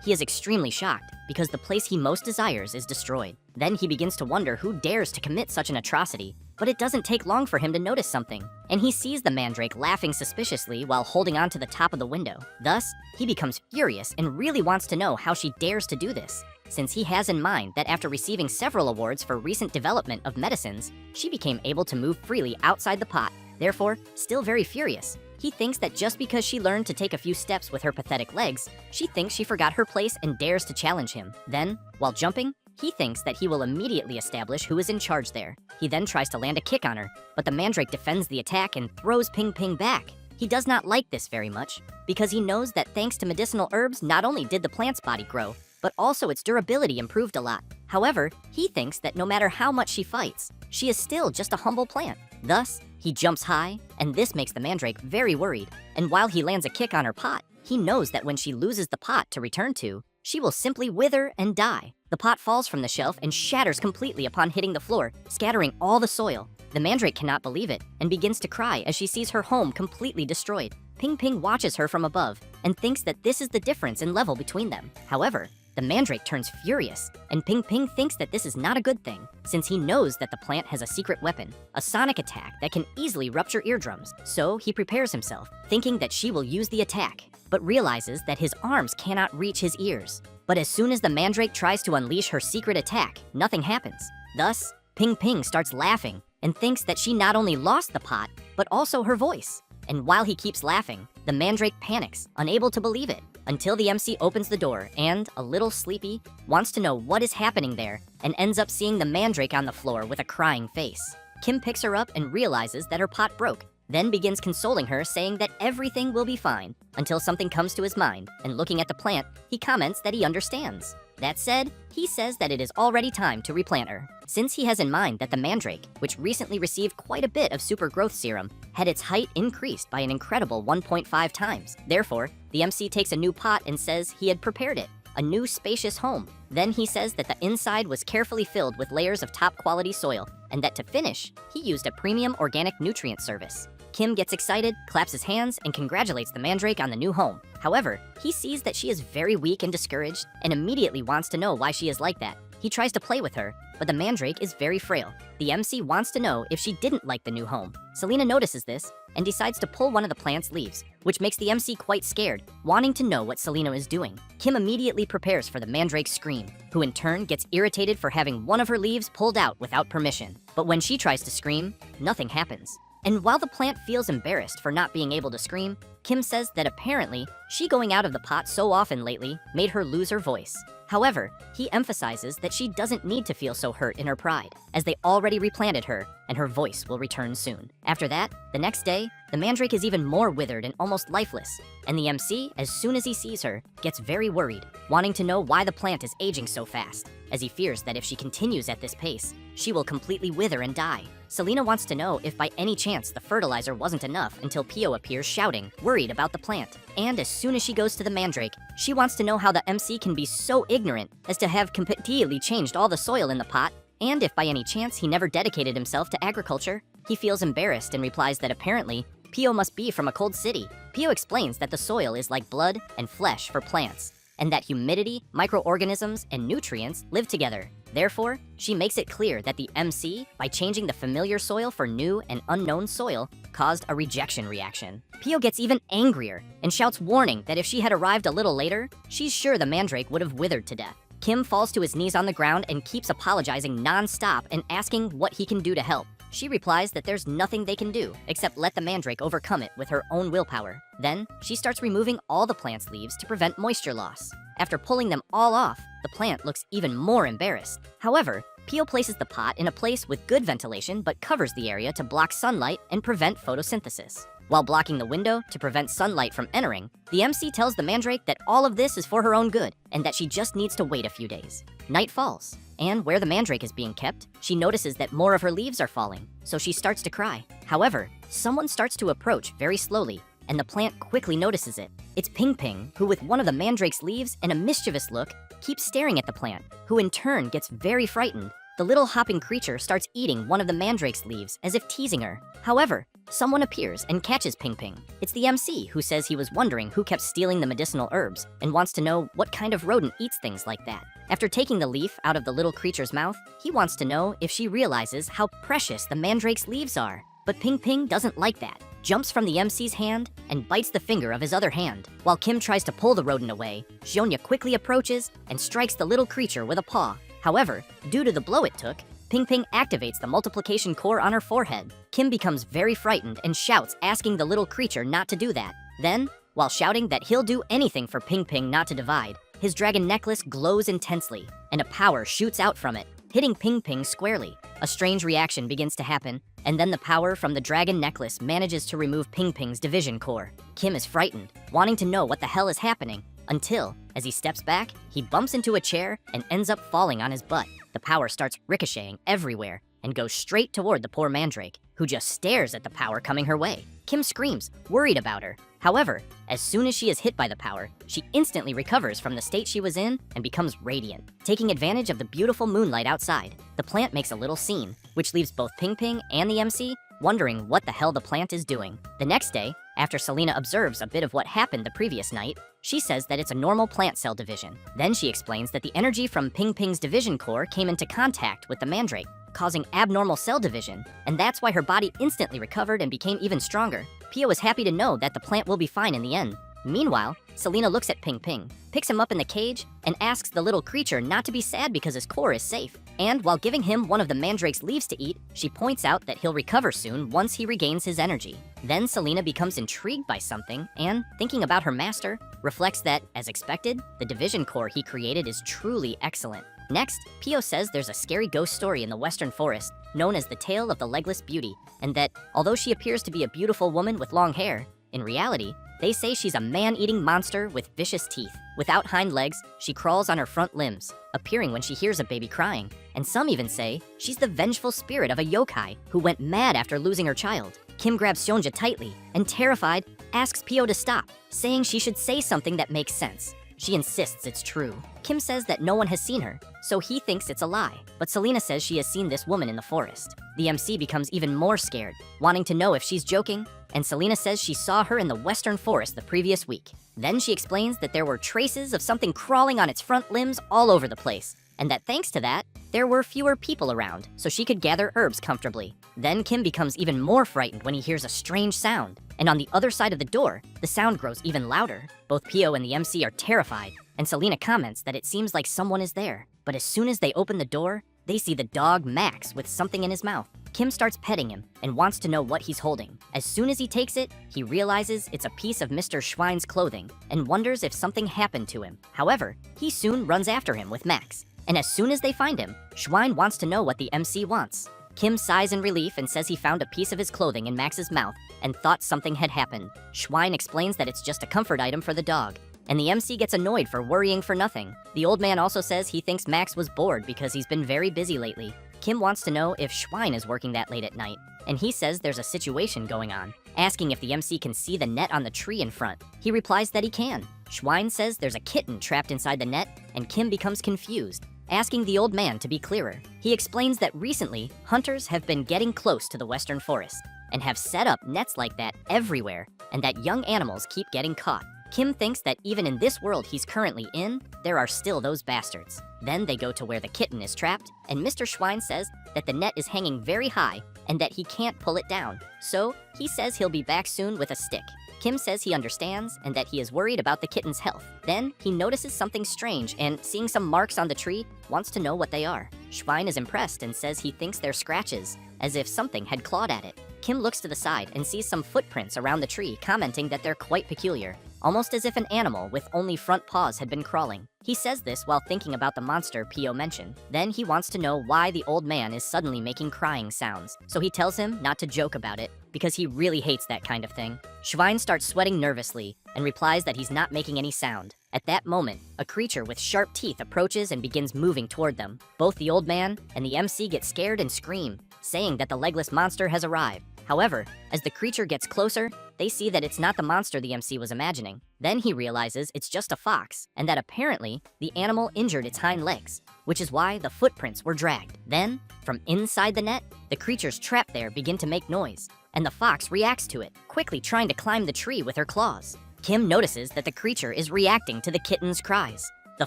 he is extremely shocked because the place he most desires is destroyed. Then he begins to wonder who dares to commit such an atrocity, but it doesn't take long for him to notice something, and he sees the mandrake laughing suspiciously while holding on to the top of the window. Thus, he becomes furious and really wants to know how she dares to do this, since he has in mind that after receiving several awards for recent development of medicines, she became able to move freely outside the pot. Therefore, still very furious, he thinks that just because she learned to take a few steps with her pathetic legs, she thinks she forgot her place and dares to challenge him. Then, while jumping, he thinks that he will immediately establish who is in charge there. He then tries to land a kick on her, but the mandrake defends the attack and throws Ping Ping back. He does not like this very much, because he knows that thanks to medicinal herbs, not only did the plant's body grow, but also its durability improved a lot. However, he thinks that no matter how much she fights, she is still just a humble plant. Thus, he jumps high, and this makes the mandrake very worried. And while he lands a kick on her pot, he knows that when she loses the pot to return to, she will simply wither and die. The pot falls from the shelf and shatters completely upon hitting the floor, scattering all the soil. The mandrake cannot believe it and begins to cry as she sees her home completely destroyed. Ping Ping watches her from above and thinks that this is the difference in level between them. However, the mandrake turns furious, and Ping Ping thinks that this is not a good thing, since he knows that the plant has a secret weapon, a sonic attack that can easily rupture eardrums. So he prepares himself, thinking that she will use the attack, but realizes that his arms cannot reach his ears. But as soon as the mandrake tries to unleash her secret attack, nothing happens. Thus, Ping Ping starts laughing and thinks that she not only lost the pot, but also her voice. And while he keeps laughing, the mandrake panics, unable to believe it, until the MC opens the door and, a little sleepy, wants to know what is happening there and ends up seeing the mandrake on the floor with a crying face. Kim picks her up and realizes that her pot broke, then begins consoling her, saying that everything will be fine, until something comes to his mind, and looking at the plant, he comments that he understands. That said, he says that it is already time to replant her, since he has in mind that the mandrake, which recently received quite a bit of super growth serum, had its height increased by an incredible 1.5 times. Therefore, the MC takes a new pot and says he had prepared it, a new spacious home. Then he says that the inside was carefully filled with layers of top quality soil, and that to finish, he used a premium organic nutrient service. Kim gets excited, claps his hands, and congratulates the mandrake on the new home. However, he sees that she is very weak and discouraged, and immediately wants to know why she is like that. He tries to play with her, but the mandrake is very frail. The MC wants to know if she didn't like the new home. Selena notices this and decides to pull one of the plant's leaves, which makes the MC quite scared, wanting to know what Selena is doing. Kim immediately prepares for the mandrake's scream, who in turn gets irritated for having one of her leaves pulled out without permission. But when she tries to scream, nothing happens. And while the plant feels embarrassed for not being able to scream, Kim says that apparently, she going out of the pot so often lately made her lose her voice. However, he emphasizes that she doesn't need to feel so hurt in her pride, as they already replanted her, and her voice will return soon. After that, the next day, the mandrake is even more withered and almost lifeless, and the MC, as soon as he sees her, gets very worried, wanting to know why the plant is aging so fast, as he fears that if she continues at this pace, she will completely wither and die. Selena wants to know if by any chance the fertilizer wasn't enough until Pio appears shouting, worried about the plant. And as soon as she goes to the mandrake, she wants to know how the MC can be so ignorant as to have completely changed all the soil in the pot, and if by any chance he never dedicated himself to agriculture. He feels embarrassed and replies that apparently, Pio must be from a cold city. Pio explains that the soil is like blood and flesh for plants, and that humidity, microorganisms, and nutrients live together. Therefore, she makes it clear that the MC, by changing the familiar soil for new and unknown soil, caused a rejection reaction. Pio gets even angrier and shouts warning that if she had arrived a little later, she's sure the mandrake would have withered to death. Kim falls to his knees on the ground and keeps apologizing non-stop and asking what he can do to help. She replies that there's nothing they can do except let the mandrake overcome it with her own willpower. Then, she starts removing all the plant's leaves to prevent moisture loss. After pulling them all off, the plant looks even more embarrassed. However, Pio places the pot in a place with good ventilation but covers the area to block sunlight and prevent photosynthesis. While blocking the window to prevent sunlight from entering, the MC tells the mandrake that all of this is for her own good and that she just needs to wait a few days. Night falls, and where the mandrake is being kept, she notices that more of her leaves are falling, so she starts to cry. However, someone starts to approach very slowly, and the plant quickly notices it. It's Ping Ping, who with one of the mandrake's leaves and a mischievous look, keeps staring at the plant, who in turn gets very frightened. The little hopping creature starts eating one of the mandrake's leaves as if teasing her. However, someone appears and catches Ping Ping. It's the MC, who says he was wondering who kept stealing the medicinal herbs and wants to know what kind of rodent eats things like that. After taking the leaf out of the little creature's mouth, he wants to know if she realizes how precious the mandrake's leaves are. But Ping Ping doesn't like that, jumps from the MC's hand and bites the finger of his other hand. While Kim tries to pull the rodent away, Zhonya quickly approaches and strikes the little creature with a paw. However, due to the blow it took, Ping Ping activates the multiplication core on her forehead. Kim becomes very frightened and shouts, asking the little creature not to do that. Then, while shouting that he'll do anything for Ping Ping not to divide, his dragon necklace glows intensely, and a power shoots out from it, hitting Ping Ping squarely. A strange reaction begins to happen, and then the power from the dragon necklace manages to remove Ping Ping's division core. Kim is frightened, wanting to know what the hell is happening, until, as he steps back, he bumps into a chair and ends up falling on his butt. The power starts ricocheting everywhere and goes straight toward the poor mandrake, who just stares at the power coming her way. Kim screams, worried about her. However, as soon as she is hit by the power, she instantly recovers from the state she was in and becomes radiant. Taking advantage of the beautiful moonlight outside, the plant makes a little scene, which leaves both Ping Ping and the MC wondering what the hell the plant is doing. The next day, after Selena observes a bit of what happened the previous night, she says that it's a normal plant cell division. Then she explains that the energy from Ping Ping's division core came into contact with the mandrake, causing abnormal cell division, and that's why her body instantly recovered and became even stronger. Pio is happy to know that the plant will be fine in the end. Meanwhile, Selena looks at Ping Ping, picks him up in the cage, and asks the little creature not to be sad because his core is safe. And while giving him one of the mandrake's leaves to eat, she points out that he'll recover soon once he regains his energy. Then Selena becomes intrigued by something and, thinking about her master, reflects that, as expected, the division core he created is truly excellent. Next, Pio says there's a scary ghost story in the Western Forest known as the Tale of the Legless Beauty, and that, although she appears to be a beautiful woman with long hair, in reality, they say she's a man-eating monster with vicious teeth. Without hind legs, she crawls on her front limbs, appearing when she hears a baby crying. And some even say she's the vengeful spirit of a yokai who went mad after losing her child. Kim grabs Seonja tightly and, terrified, asks Pio to stop, saying she should say something that makes sense. She insists it's true. Kim says that no one has seen her, so he thinks it's a lie. But Selena says she has seen this woman in the forest. The MC becomes even more scared, wanting to know if she's joking, and Selena says she saw her in the western forest the previous week. Then she explains that there were traces of something crawling on its front limbs all over the place, and that thanks to that, there were fewer people around, so she could gather herbs comfortably. Then Kim becomes even more frightened when he hears a strange sound, and on the other side of the door, the sound grows even louder. Both Pio and the MC are terrified, and Selena comments that it seems like someone is there. But as soon as they open the door, they see the dog Max with something in his mouth. Kim starts petting him and wants to know what he's holding. As soon as he takes it, he realizes it's a piece of Mr. Schwein's clothing and wonders if something happened to him. However, he soon runs after him with Max. And as soon as they find him, Schwein wants to know what the MC wants. Kim sighs in relief and says he found a piece of his clothing in Max's mouth and thought something had happened. Schwein explains that it's just a comfort item for the dog, and the MC gets annoyed for worrying for nothing. The old man also says he thinks Max was bored because he's been very busy lately. Kim wants to know if Schwein is working that late at night, and he says there's a situation going on, asking if the MC can see the net on the tree in front. He replies that he can. Schwein says there's a kitten trapped inside the net, and Kim becomes confused, asking the old man to be clearer. He explains that recently, hunters have been getting close to the western forest and have set up nets like that everywhere, and that young animals keep getting caught. Kim thinks that even in this world he's currently in, there are still those bastards. Then they go to where the kitten is trapped, and Mr. Schwein says that the net is hanging very high and that he can't pull it down. So he says he'll be back soon with a stick. Kim says he understands and that he is worried about the kitten's health. Then he notices something strange and, seeing some marks on the tree, wants to know what they are. Schwein is impressed and says he thinks they're scratches, as if something had clawed at it. Kim looks to the side and sees some footprints around the tree, commenting that they're quite peculiar, almost as if an animal with only front paws had been crawling. He says this while thinking about the monster Pio mentioned. Then he wants to know why the old man is suddenly making crying sounds, so he tells him not to joke about it, because he really hates that kind of thing. Schwein starts sweating nervously and replies that he's not making any sound. At that moment, a creature with sharp teeth approaches and begins moving toward them. Both the old man and the MC get scared and scream, saying that the legless monster has arrived. However, as the creature gets closer, they see that it's not the monster the MC was imagining. Then he realizes it's just a fox, and that apparently the animal injured its hind legs, which is why the footprints were dragged. Then, from inside the net, the creatures trapped there begin to make noise, and the fox reacts to it, quickly trying to climb the tree with her claws. Kim notices that the creature is reacting to the kitten's cries. The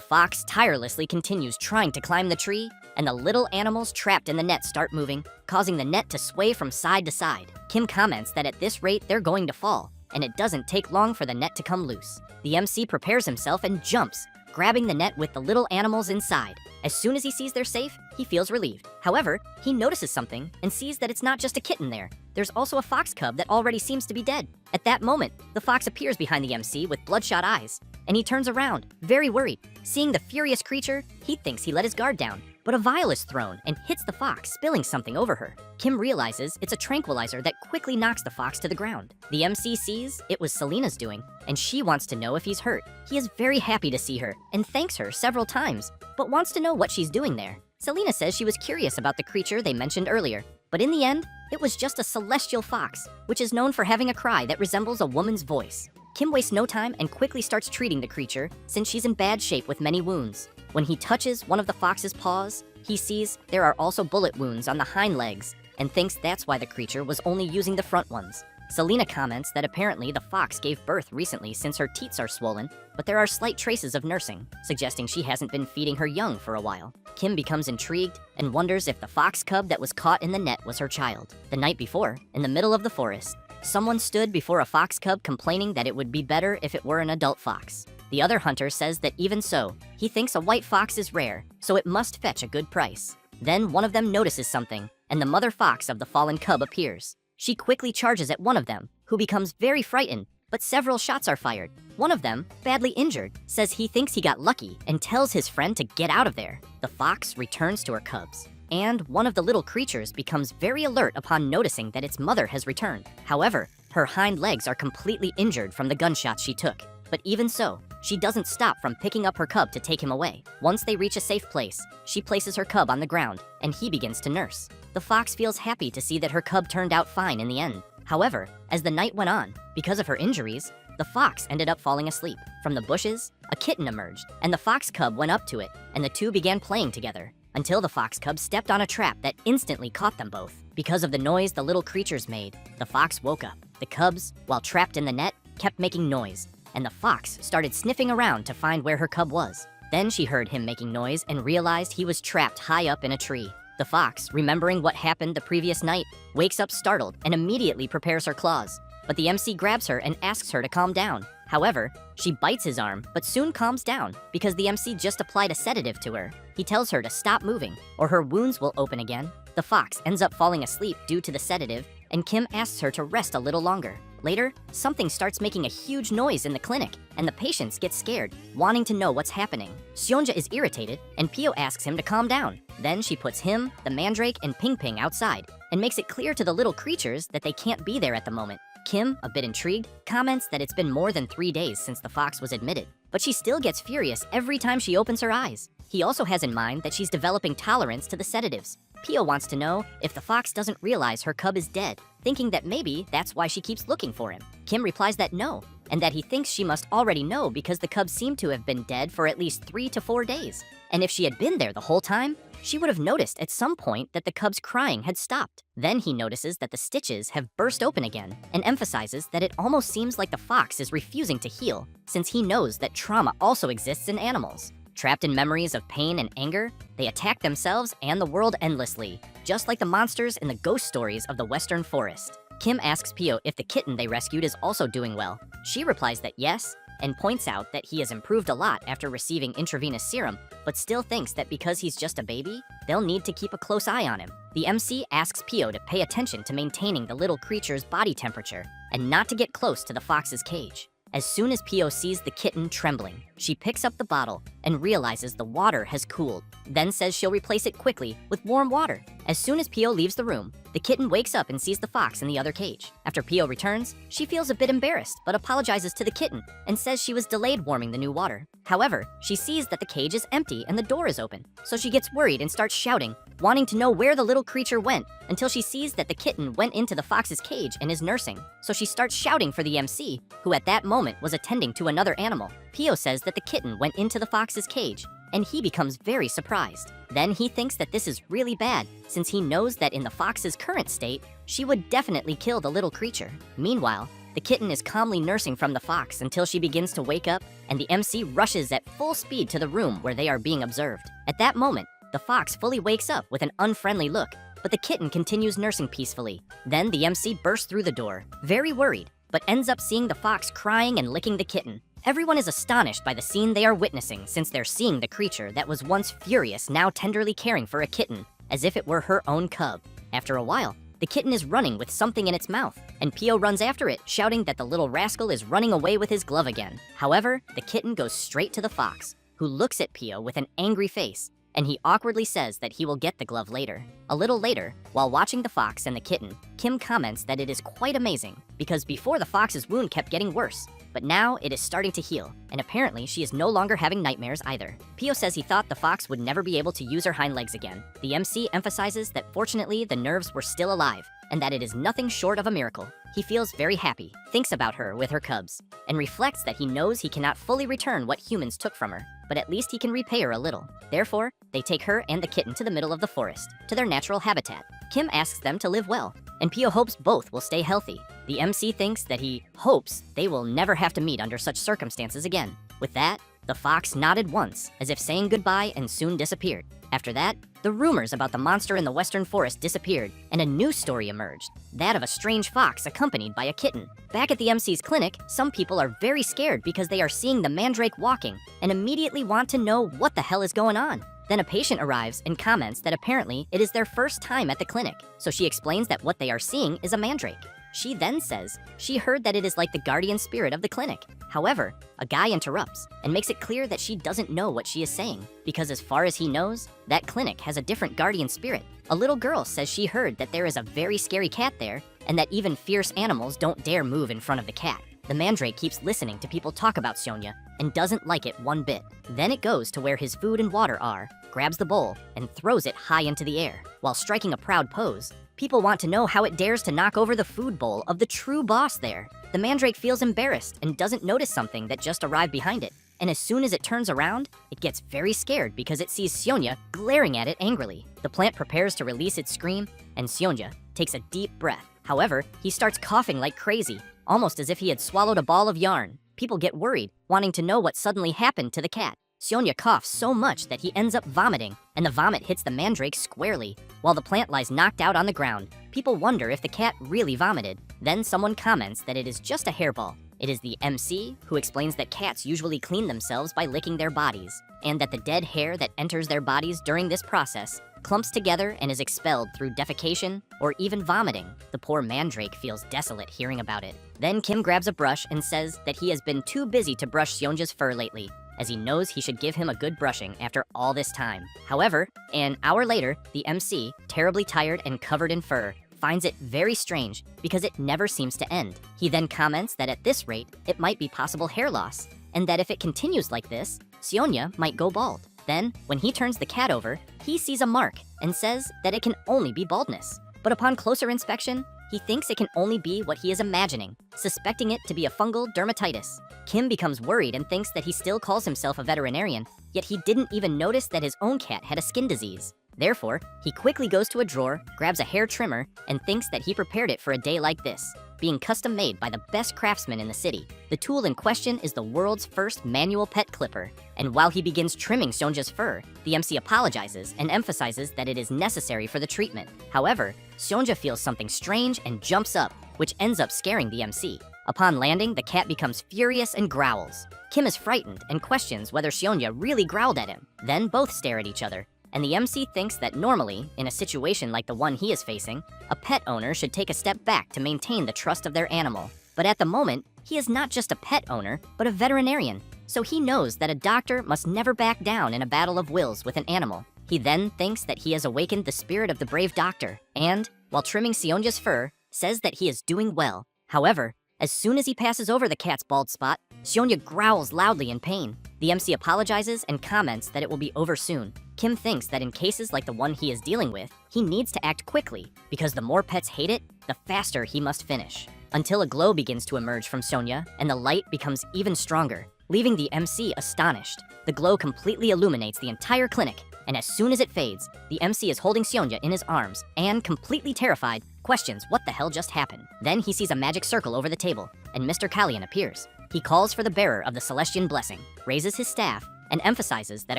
fox tirelessly continues trying to climb the tree, and the little animals trapped in the net start moving, causing the net to sway from side to side. Kim comments that at this rate they're going to fall, and it doesn't take long for the net to come loose. The MC prepares himself and jumps, grabbing the net with the little animals inside. As soon as he sees they're safe, he feels relieved. However, he notices something and sees that it's not just a kitten there. There's also a fox cub that already seems to be dead. At that moment, the fox appears behind the MC with bloodshot eyes, and he turns around, very worried. Seeing the furious creature, he thinks he let his guard down, but a vial is thrown and hits the fox, spilling something over her. Kim realizes it's a tranquilizer that quickly knocks the fox to the ground. The MC sees it was Selena's doing, and she wants to know if he's hurt. He is very happy to see her and thanks her several times, but wants to know what she's doing there. Selena says she was curious about the creature they mentioned earlier, but in the end, it was just a celestial fox, which is known for having a cry that resembles a woman's voice. Kim wastes no time and quickly starts treating the creature, since she's in bad shape with many wounds. When he touches one of the fox's paws, he sees there are also bullet wounds on the hind legs, and thinks that's why the creature was only using the front ones. Selena comments that apparently the fox gave birth recently since her teats are swollen, but there are slight traces of nursing, suggesting she hasn't been feeding her young for a while. Kim becomes intrigued and wonders if the fox cub that was caught in the net was her child. The night before, in the middle of the forest, someone stood before a fox cub complaining that it would be better if it were an adult fox. The other hunter says that even so, he thinks a white fox is rare, so it must fetch a good price. Then one of them notices something, and the mother fox of the fallen cub appears. She quickly charges at one of them, who becomes very frightened, but several shots are fired. One of them, badly injured, says he thinks he got lucky and tells his friend to get out of there. The fox returns to her cubs, and one of the little creatures becomes very alert upon noticing that its mother has returned. However, her hind legs are completely injured from the gunshots she took. But even so, she doesn't stop from picking up her cub to take him away. Once they reach a safe place, she places her cub on the ground, and he begins to nurse. The fox feels happy to see that her cub turned out fine in the end. However, as the night went on, because of her injuries, the fox ended up falling asleep. From the bushes, a kitten emerged, and the fox cub went up to it, and the two began playing together, until the fox cub stepped on a trap that instantly caught them both. Because of the noise the little creatures made, the fox woke up. The cubs, while trapped in the net, kept making noise, and the fox started sniffing around to find where her cub was. Then she heard him making noise and realized he was trapped high up in a tree. The fox, remembering what happened the previous night, wakes up startled and immediately prepares her claws. But the MC grabs her and asks her to calm down. However, she bites his arm, but soon calms down because the MC just applied a sedative to her. He tells her to stop moving, or her wounds will open again. The fox ends up falling asleep due to the sedative, and Kim asks her to rest a little longer. Later, something starts making a huge noise in the clinic, and the patients get scared, wanting to know what's happening. Seonja is irritated, and Pio asks him to calm down. Then she puts him, the mandrake, and Ping Ping outside, and makes it clear to the little creatures that they can't be there at the moment. Kim, a bit intrigued, comments that it's been more than 3 days since the fox was admitted, but she still gets furious every time she opens her eyes. He also has in mind that she's developing tolerance to the sedatives. Pio wants to know if the fox doesn't realize her cub is dead, thinking that maybe that's why she keeps looking for him. Kim replies that no, and that he thinks she must already know because the cub seemed to have been dead for at least 3 to 4 days. And if she had been there the whole time, she would have noticed at some point that the cub's crying had stopped. Then he notices that the stitches have burst open again and emphasizes that it almost seems like the fox is refusing to heal, since he knows that trauma also exists in animals. Trapped in memories of pain and anger, they attack themselves and the world endlessly, just like the monsters in the ghost stories of the Western Forest. Kim asks Pio if the kitten they rescued is also doing well. She replies that yes, and points out that he has improved a lot after receiving intravenous serum, but still thinks that because he's just a baby, they'll need to keep a close eye on him. The MC asks Pio to pay attention to maintaining the little creature's body temperature and not to get close to the fox's cage. As soon as Pio sees the kitten trembling, she picks up the bottle and realizes the water has cooled, then says she'll replace it quickly with warm water. As soon as Pio leaves the room, the kitten wakes up and sees the fox in the other cage. After Pio returns, she feels a bit embarrassed but apologizes to the kitten and says she was delayed warming the new water. However, she sees that the cage is empty and the door is open, so she gets worried and starts shouting, wanting to know where the little creature went, until she sees that the kitten went into the fox's cage and is nursing. So she starts shouting for the MC, who at that moment was attending to another animal. Pio says that the kitten went into the fox's cage, and he becomes very surprised. Then he thinks that this is really bad, since he knows that in the fox's current state, she would definitely kill the little creature. Meanwhile, the kitten is calmly nursing from the fox until she begins to wake up, and the MC rushes at full speed to the room where they are being observed. At that moment, the fox fully wakes up with an unfriendly look, but the kitten continues nursing peacefully. Then the MC bursts through the door, very worried, but ends up seeing the fox crying and licking the kitten. Everyone is astonished by the scene they are witnessing, since they're seeing the creature that was once furious now tenderly caring for a kitten, as if it were her own cub. After a while, the kitten is running with something in its mouth, and Pio runs after it, shouting that the little rascal is running away with his glove again. However, the kitten goes straight to the fox, who looks at Pio with an angry face, and he awkwardly says that he will get the glove later. A little later, while watching the fox and the kitten, Kim comments that it is quite amazing, because before the fox's wound kept getting worse, but now it is starting to heal, and apparently she is no longer having nightmares either. Pio says he thought the fox would never be able to use her hind legs again. The MC emphasizes that fortunately the nerves were still alive, and that it is nothing short of a miracle. He feels very happy, thinks about her with her cubs, and reflects that he knows he cannot fully return what humans took from her, but at least he can repay her a little. Therefore, they take her and the kitten to the middle of the forest, to their natural habitat. Kim asks them to live well, and Pio hopes both will stay healthy. The MC thinks that he hopes they will never have to meet under such circumstances again. With that, the fox nodded once, as if saying goodbye, and soon disappeared. After that, the rumors about the monster in the Western Forest disappeared, and a new story emerged, that of a strange fox accompanied by a kitten. Back at the MC's clinic, some people are very scared because they are seeing the mandrake walking, and immediately want to know what the hell is going on. Then a patient arrives and comments that apparently it is their first time at the clinic, so she explains that what they are seeing is a mandrake. She then says she heard that it is like the guardian spirit of the clinic. However, a guy interrupts and makes it clear that she doesn't know what she is saying, because as far as he knows, that clinic has a different guardian spirit. A little girl says she heard that there is a very scary cat there, and that even fierce animals don't dare move in front of the cat. The mandrake keeps listening to people talk about Sonya, and doesn't like it one bit. Then it goes to where his food and water are, grabs the bowl, and throws it high into the air. While striking a proud pose, people want to know how it dares to knock over the food bowl of the true boss there. The mandrake feels embarrassed and doesn't notice something that just arrived behind it. And as soon as it turns around, it gets very scared because it sees Seonya glaring at it angrily. The plant prepares to release its scream, and Seonya takes a deep breath. However, he starts coughing like crazy, almost as if he had swallowed a ball of yarn. People get worried, wanting to know what suddenly happened to the cat. Seonya coughs so much that he ends up vomiting, and the vomit hits the mandrake squarely, while the plant lies knocked out on the ground. People wonder if the cat really vomited. Then someone comments that it is just a hairball. It is the MC who explains that cats usually clean themselves by licking their bodies, and that the dead hair that enters their bodies during this process clumps together and is expelled through defecation or even vomiting. The poor mandrake feels desolate hearing about it. Then Kim grabs a brush and says that he has been too busy to brush Seonja's fur lately, as he knows he should give him a good brushing after all this time. However, an hour later, the MC, terribly tired and covered in fur, finds it very strange because it never seems to end. He then comments that at this rate, it might be possible hair loss, and that if it continues like this, Seonya might go bald. Then, when he turns the cat over, he sees a mark and says that it can only be baldness. But upon closer inspection, he thinks it can only be what he is imagining, suspecting it to be a fungal dermatitis. Kim becomes worried and thinks that he still calls himself a veterinarian, yet he didn't even notice that his own cat had a skin disease. Therefore, he quickly goes to a drawer, grabs a hair trimmer, and thinks that he prepared it for a day like this, being custom made by the best craftsman in the city. The tool in question is the world's first manual pet clipper, and while he begins trimming Seonja's fur, the MC apologizes and emphasizes that it is necessary for the treatment. However, Seonja feels something strange and jumps up, which ends up scaring the MC. Upon landing, the cat becomes furious and growls. Kim is frightened and questions whether Seonja really growled at him. Then both stare at each other, and the MC thinks that normally, in a situation like the one he is facing, a pet owner should take a step back to maintain the trust of their animal. But at the moment, he is not just a pet owner, but a veterinarian, so he knows that a doctor must never back down in a battle of wills with an animal. He then thinks that he has awakened the spirit of the brave doctor, and, while trimming Seonja's fur, says that he is doing well. However, as soon as he passes over the cat's bald spot, Seonya growls loudly in pain. The MC apologizes and comments that it will be over soon. Kim thinks that in cases like the one he is dealing with, he needs to act quickly, because the more pets hate it, the faster he must finish. Until a glow begins to emerge from Seonya, and the light becomes even stronger, leaving the MC astonished. The glow completely illuminates the entire clinic, and as soon as it fades, the MC is holding Seonya in his arms, and completely terrified, questions what the hell just happened. Then he sees a magic circle over the table, and Mr. Kalyan appears. He calls for the bearer of the Celestian blessing, raises his staff, and emphasizes that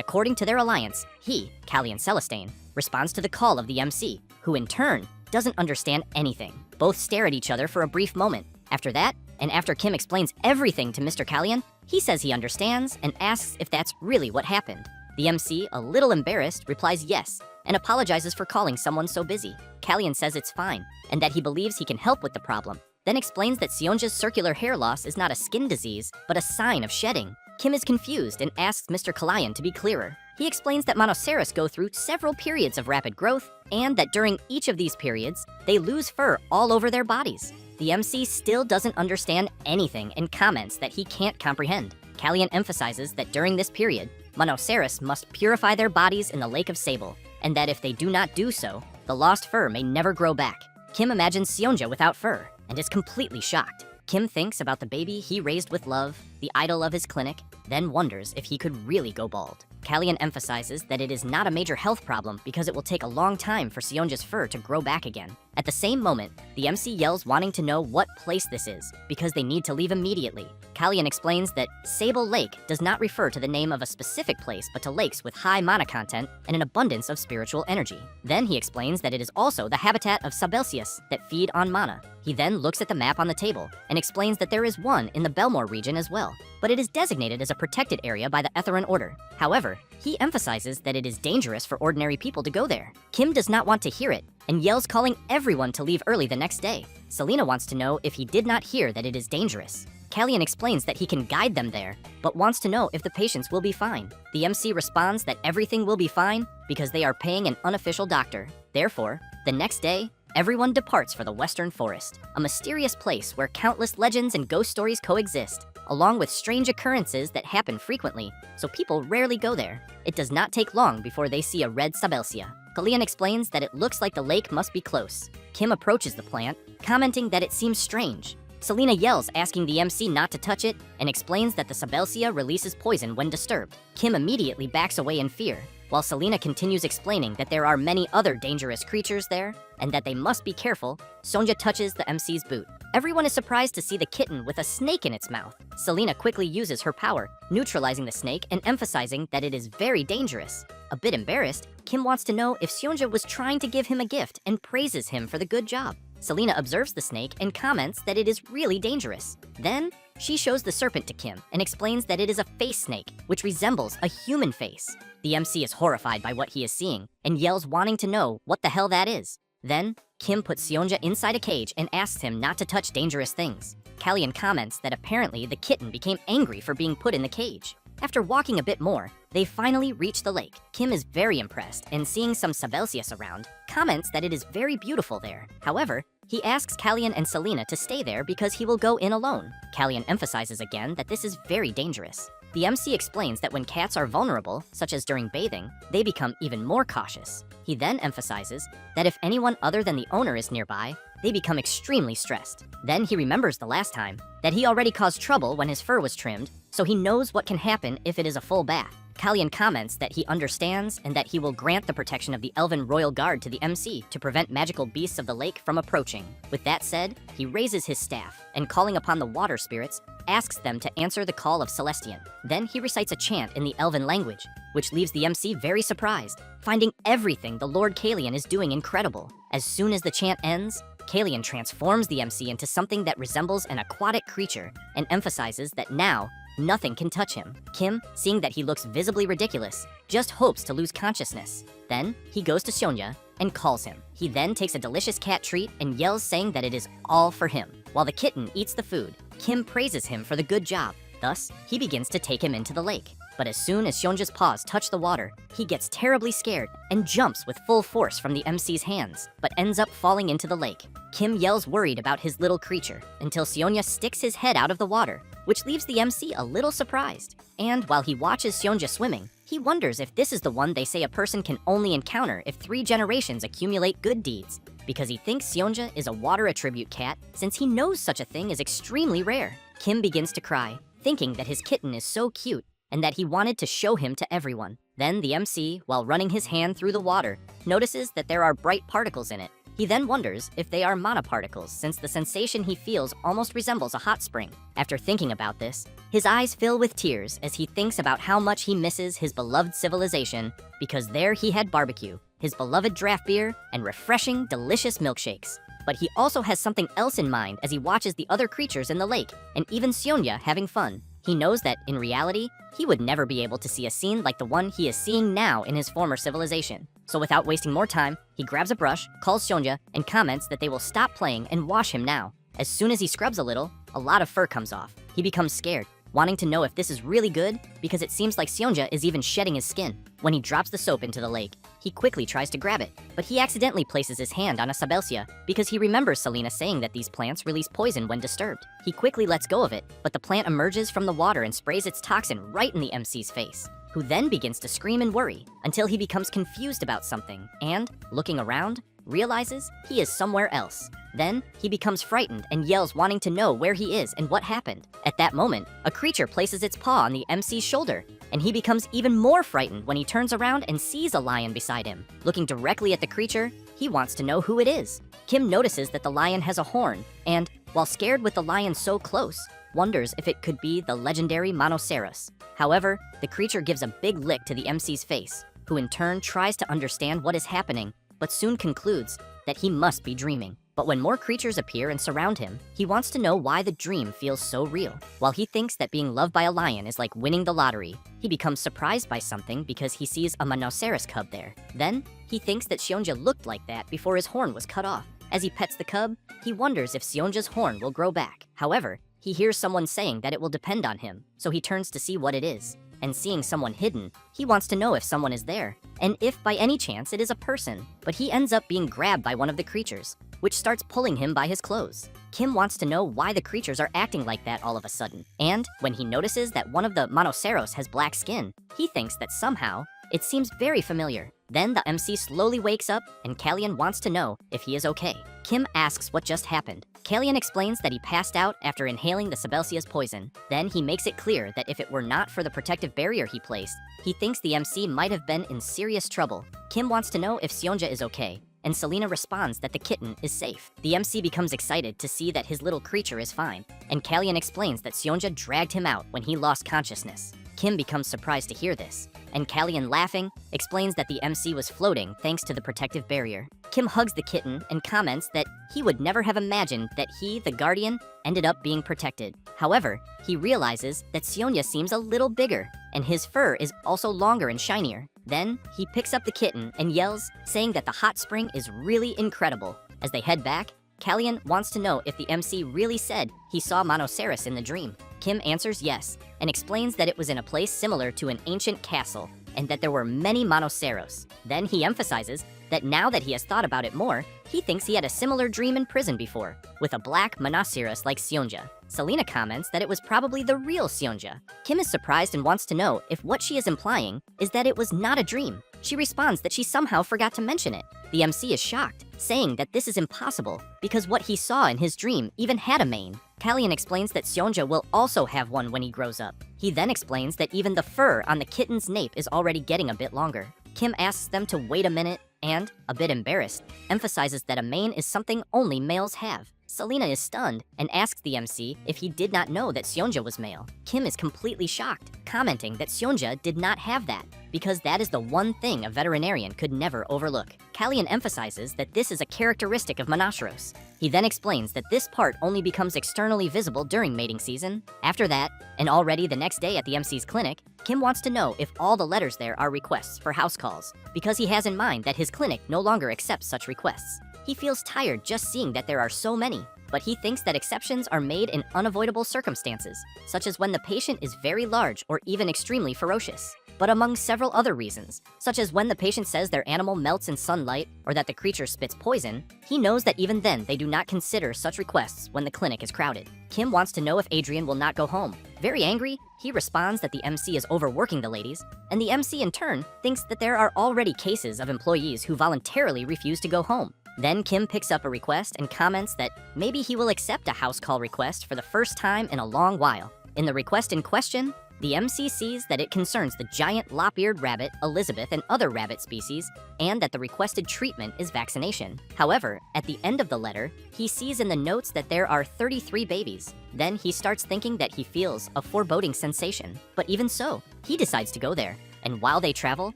according to their alliance, he, Kalyan Celestane, responds to the call of the MC, who in turn doesn't understand anything. Both stare at each other for a brief moment. After that, and after Kim explains everything to Mr. Kalyan, he says he understands and asks if that's really what happened. The MC, a little embarrassed, replies yes, and apologizes for calling someone so busy. Kalyan says it's fine, and that he believes he can help with the problem, then explains that Seonja's circular hair loss is not a skin disease, but a sign of shedding. Kim is confused and asks Mr. Kalyan to be clearer. He explains that monoceros go through several periods of rapid growth, and that during each of these periods, they lose fur all over their bodies. The MC still doesn't understand anything and comments that he can't comprehend. Kalyan emphasizes that during this period, monoceros must purify their bodies in the Lake of Sable, and that if they do not do so, the lost fur may never grow back. Kim imagines Seonja without fur, and is completely shocked. Kim thinks about the baby he raised with love, the idol of his clinic, then wonders if he could really go bald. Kalyan emphasizes that it is not a major health problem because it will take a long time for Seonja's fur to grow back again. At the same moment, the MC yells wanting to know what place this is, because they need to leave immediately. Kalyan explains that Sable Lake does not refer to the name of a specific place, but to lakes with high mana content and an abundance of spiritual energy. Then he explains that it is also the habitat of Sabelsius that feed on mana. He then looks at the map on the table and explains that there is one in the Belmore region as well, but it is designated as a protected area by the Etherin Order. However, he emphasizes that it is dangerous for ordinary people to go there. Kim does not want to hear it and yells calling everyone to leave early the next day. Selena wants to know if he did not hear that it is dangerous. Kalyan explains that he can guide them there, but wants to know if the patients will be fine. The MC responds that everything will be fine because they are paying an unofficial doctor. Therefore, the next day, everyone departs for the Western Forest, a mysterious place where countless legends and ghost stories coexist. along with strange occurrences that happen frequently, so people rarely go there. It does not take long before they see a red sabelsia. Kalyan explains that it looks like the lake must be close. Kim approaches the plant, commenting that it seems strange. Selena yells, asking the MC not to touch it, and explains that the sabelsia releases poison when disturbed. Kim immediately backs away in fear, while Selena continues explaining that there are many other dangerous creatures there, and that they must be careful. Sonja touches the MC's boot. Everyone is surprised to see the kitten with a snake in its mouth. Selena quickly uses her power, neutralizing the snake and emphasizing that it is very dangerous. A bit embarrassed, Kim wants to know if Sonja was trying to give him a gift and praises him for the good job. Selena observes the snake and comments that it is really dangerous. Then, she shows the serpent to Kim and explains that it is a face snake, which resembles a human face. The MC is horrified by what he is seeing and yells, wanting to know what the hell that is. Then, Kim puts Seonja inside a cage and asks him not to touch dangerous things. Kalyan comments that apparently the kitten became angry for being put in the cage. After walking a bit more, they finally reach the lake. Kim is very impressed and seeing some sabelsias around, comments that it is very beautiful there. However, he asks Kalyan and Selena to stay there because he will go in alone. Kalyan emphasizes again that this is very dangerous. The MC explains that when cats are vulnerable, such as during bathing, they become even more cautious. He then emphasizes that if anyone other than the owner is nearby, they become extremely stressed. Then he remembers the last time that he already caused trouble when his fur was trimmed, so he knows what can happen if it is a full bath. Kalyan comments that he understands and that he will grant the protection of the Elven Royal Guard to the MC to prevent magical beasts of the lake from approaching. With that said, he raises his staff and, calling upon the water spirits, asks them to answer the call of Celestian. Then he recites a chant in the Elven language, which leaves the MC very surprised, finding everything the Lord Kalyan is doing incredible. As soon as the chant ends, Kalyan transforms the MC into something that resembles an aquatic creature and emphasizes that now, nothing can touch him. Kim, seeing that he looks visibly ridiculous, just hopes to lose consciousness. Then, he goes to Seonja and calls him. He then takes a delicious cat treat and yells, saying that it is all for him. While the kitten eats the food, Kim praises him for the good job. Thus, he begins to take him into the lake. But as soon as Seonja's paws touch the water, he gets terribly scared and jumps with full force from the MC's hands, but ends up falling into the lake. Kim yells worried about his little creature until Seonja sticks his head out of the water, which leaves the MC a little surprised. And while he watches Seonja swimming, he wonders if this is the one they say a person can only encounter if 3 generations accumulate good deeds, because he thinks Seonja is a water attribute cat since he knows such a thing is extremely rare. Kim begins to cry, thinking that his kitten is so cute and that he wanted to show him to everyone. Then the MC, while running his hand through the water, notices that there are bright particles in it. He then wonders if they are monoparticles, since the sensation he feels almost resembles a hot spring. After thinking about this, his eyes fill with tears as he thinks about how much he misses his beloved civilization, because there he had barbecue, his beloved draft beer, and refreshing, delicious milkshakes. But he also has something else in mind as he watches the other creatures in the lake, and even Seonja having fun. He knows that, in reality, he would never be able to see a scene like the one he is seeing now in his former civilization. So without wasting more time, he grabs a brush, calls Seonja, and comments that they will stop playing and wash him now. As soon as he scrubs a little, a lot of fur comes off. He becomes scared, wanting to know if this is really good, because it seems like Seonja is even shedding his skin. When he drops the soap into the lake, he quickly tries to grab it, but he accidentally places his hand on a sabelsia because he remembers Selena saying that these plants release poison when disturbed. He quickly lets go of it, but the plant emerges from the water and sprays its toxin right in the MC's face, who then begins to scream and worry until he becomes confused about something and, looking around, realizes he is somewhere else. Then, he becomes frightened and yells, wanting to know where he is and what happened. At that moment, a creature places its paw on the MC's shoulder, and he becomes even more frightened when he turns around and sees a lion beside him. Looking directly at the creature, he wants to know who it is. Kim notices that the lion has a horn, and, while scared with the lion so close, wonders if it could be the legendary Monoceros. However, the creature gives a big lick to the MC's face, who in turn tries to understand what is happening, but soon concludes that he must be dreaming. But when more creatures appear and surround him, he wants to know why the dream feels so real. While he thinks that being loved by a lion is like winning the lottery, he becomes surprised by something because he sees a Monoceros cub there. Then, he thinks that Seonja looked like that before his horn was cut off. As he pets the cub, he wonders if Seonja's horn will grow back. However, he hears someone saying that it will depend on him, so he turns to see what it is. and seeing someone hidden, he wants to know if someone is there, and if by any chance it is a person. But he ends up being grabbed by one of the creatures, which starts pulling him by his clothes. Kim wants to know why the creatures are acting like that all of a sudden. And when he notices that one of the monoceros has black skin, he thinks that somehow it seems very familiar. Then the MC slowly wakes up, and Kalyan wants to know if he is okay. Kim asks what just happened. Kalyan explains that he passed out after inhaling the Sabelsia's poison. Then he makes it clear that if it were not for the protective barrier he placed, he thinks the MC might have been in serious trouble. Kim wants to know if Seonja is okay, and Selena responds that the kitten is safe. The MC becomes excited to see that his little creature is fine, and Kalyan explains that Seonja dragged him out when he lost consciousness. Kim becomes surprised to hear this, and Kalyan, laughing, explains that the MC was floating thanks to the protective barrier. Kim hugs the kitten and comments that he would never have imagined that he, the guardian, ended up being protected. However, he realizes that Seonja seems a little bigger, and his fur is also longer and shinier. Then, he picks up the kitten and yells, saying that the hot spring is really incredible. As they head back, Kalyan wants to know if the MC really said he saw Monoceros in the dream. Kim answers yes, and explains that it was in a place similar to an ancient castle, and that there were many Monoceros. Then he emphasizes that now that he has thought about it more, he thinks he had a similar dream in prison before, with a black Monoceros like Seonja. Selena comments that it was probably the real Seonja. Kim is surprised and wants to know if what she is implying is that it was not a dream. She responds that she somehow forgot to mention it. The MC is shocked, saying that this is impossible because what he saw in his dream even had a mane. Kalyan explains that Seonja will also have one when he grows up. He then explains that even the fur on the kitten's nape is already getting a bit longer. Kim asks them to wait a minute and, a bit embarrassed, emphasizes that a mane is something only males have. Selena is stunned and asks the MC if he did not know that Seonja was male. Kim is completely shocked, commenting that Seonja did not have that, because that is the one thing a veterinarian could never overlook. Kalyan emphasizes that this is a characteristic of Monoceros. He then explains that this part only becomes externally visible during mating season. After that, and already the next day at the MC's clinic, Kim wants to know if all the letters there are requests for house calls, because he has in mind that his clinic no longer accepts such requests. He feels tired just seeing that there are so many, but he thinks that exceptions are made in unavoidable circumstances, such as when the patient is very large or even extremely ferocious. But among several other reasons, such as when the patient says their animal melts in sunlight or that the creature spits poison, he knows that even then they do not consider such requests when the clinic is crowded. Kim wants to know if Adrian will not go home. Very angry, he responds that the MC is overworking the ladies, and the MC in turn thinks that there are already cases of employees who voluntarily refuse to go home. Then Kim picks up a request and comments that maybe he will accept a house call request for the first time in a long while. In the request in question, the MC sees that it concerns the giant lop-eared rabbit, Elizabeth, and other rabbit species, and that the requested treatment is vaccination. However, at the end of the letter, he sees in the notes that there are 33 babies. Then he starts thinking that he feels a foreboding sensation. But even so, he decides to go there. And while they travel,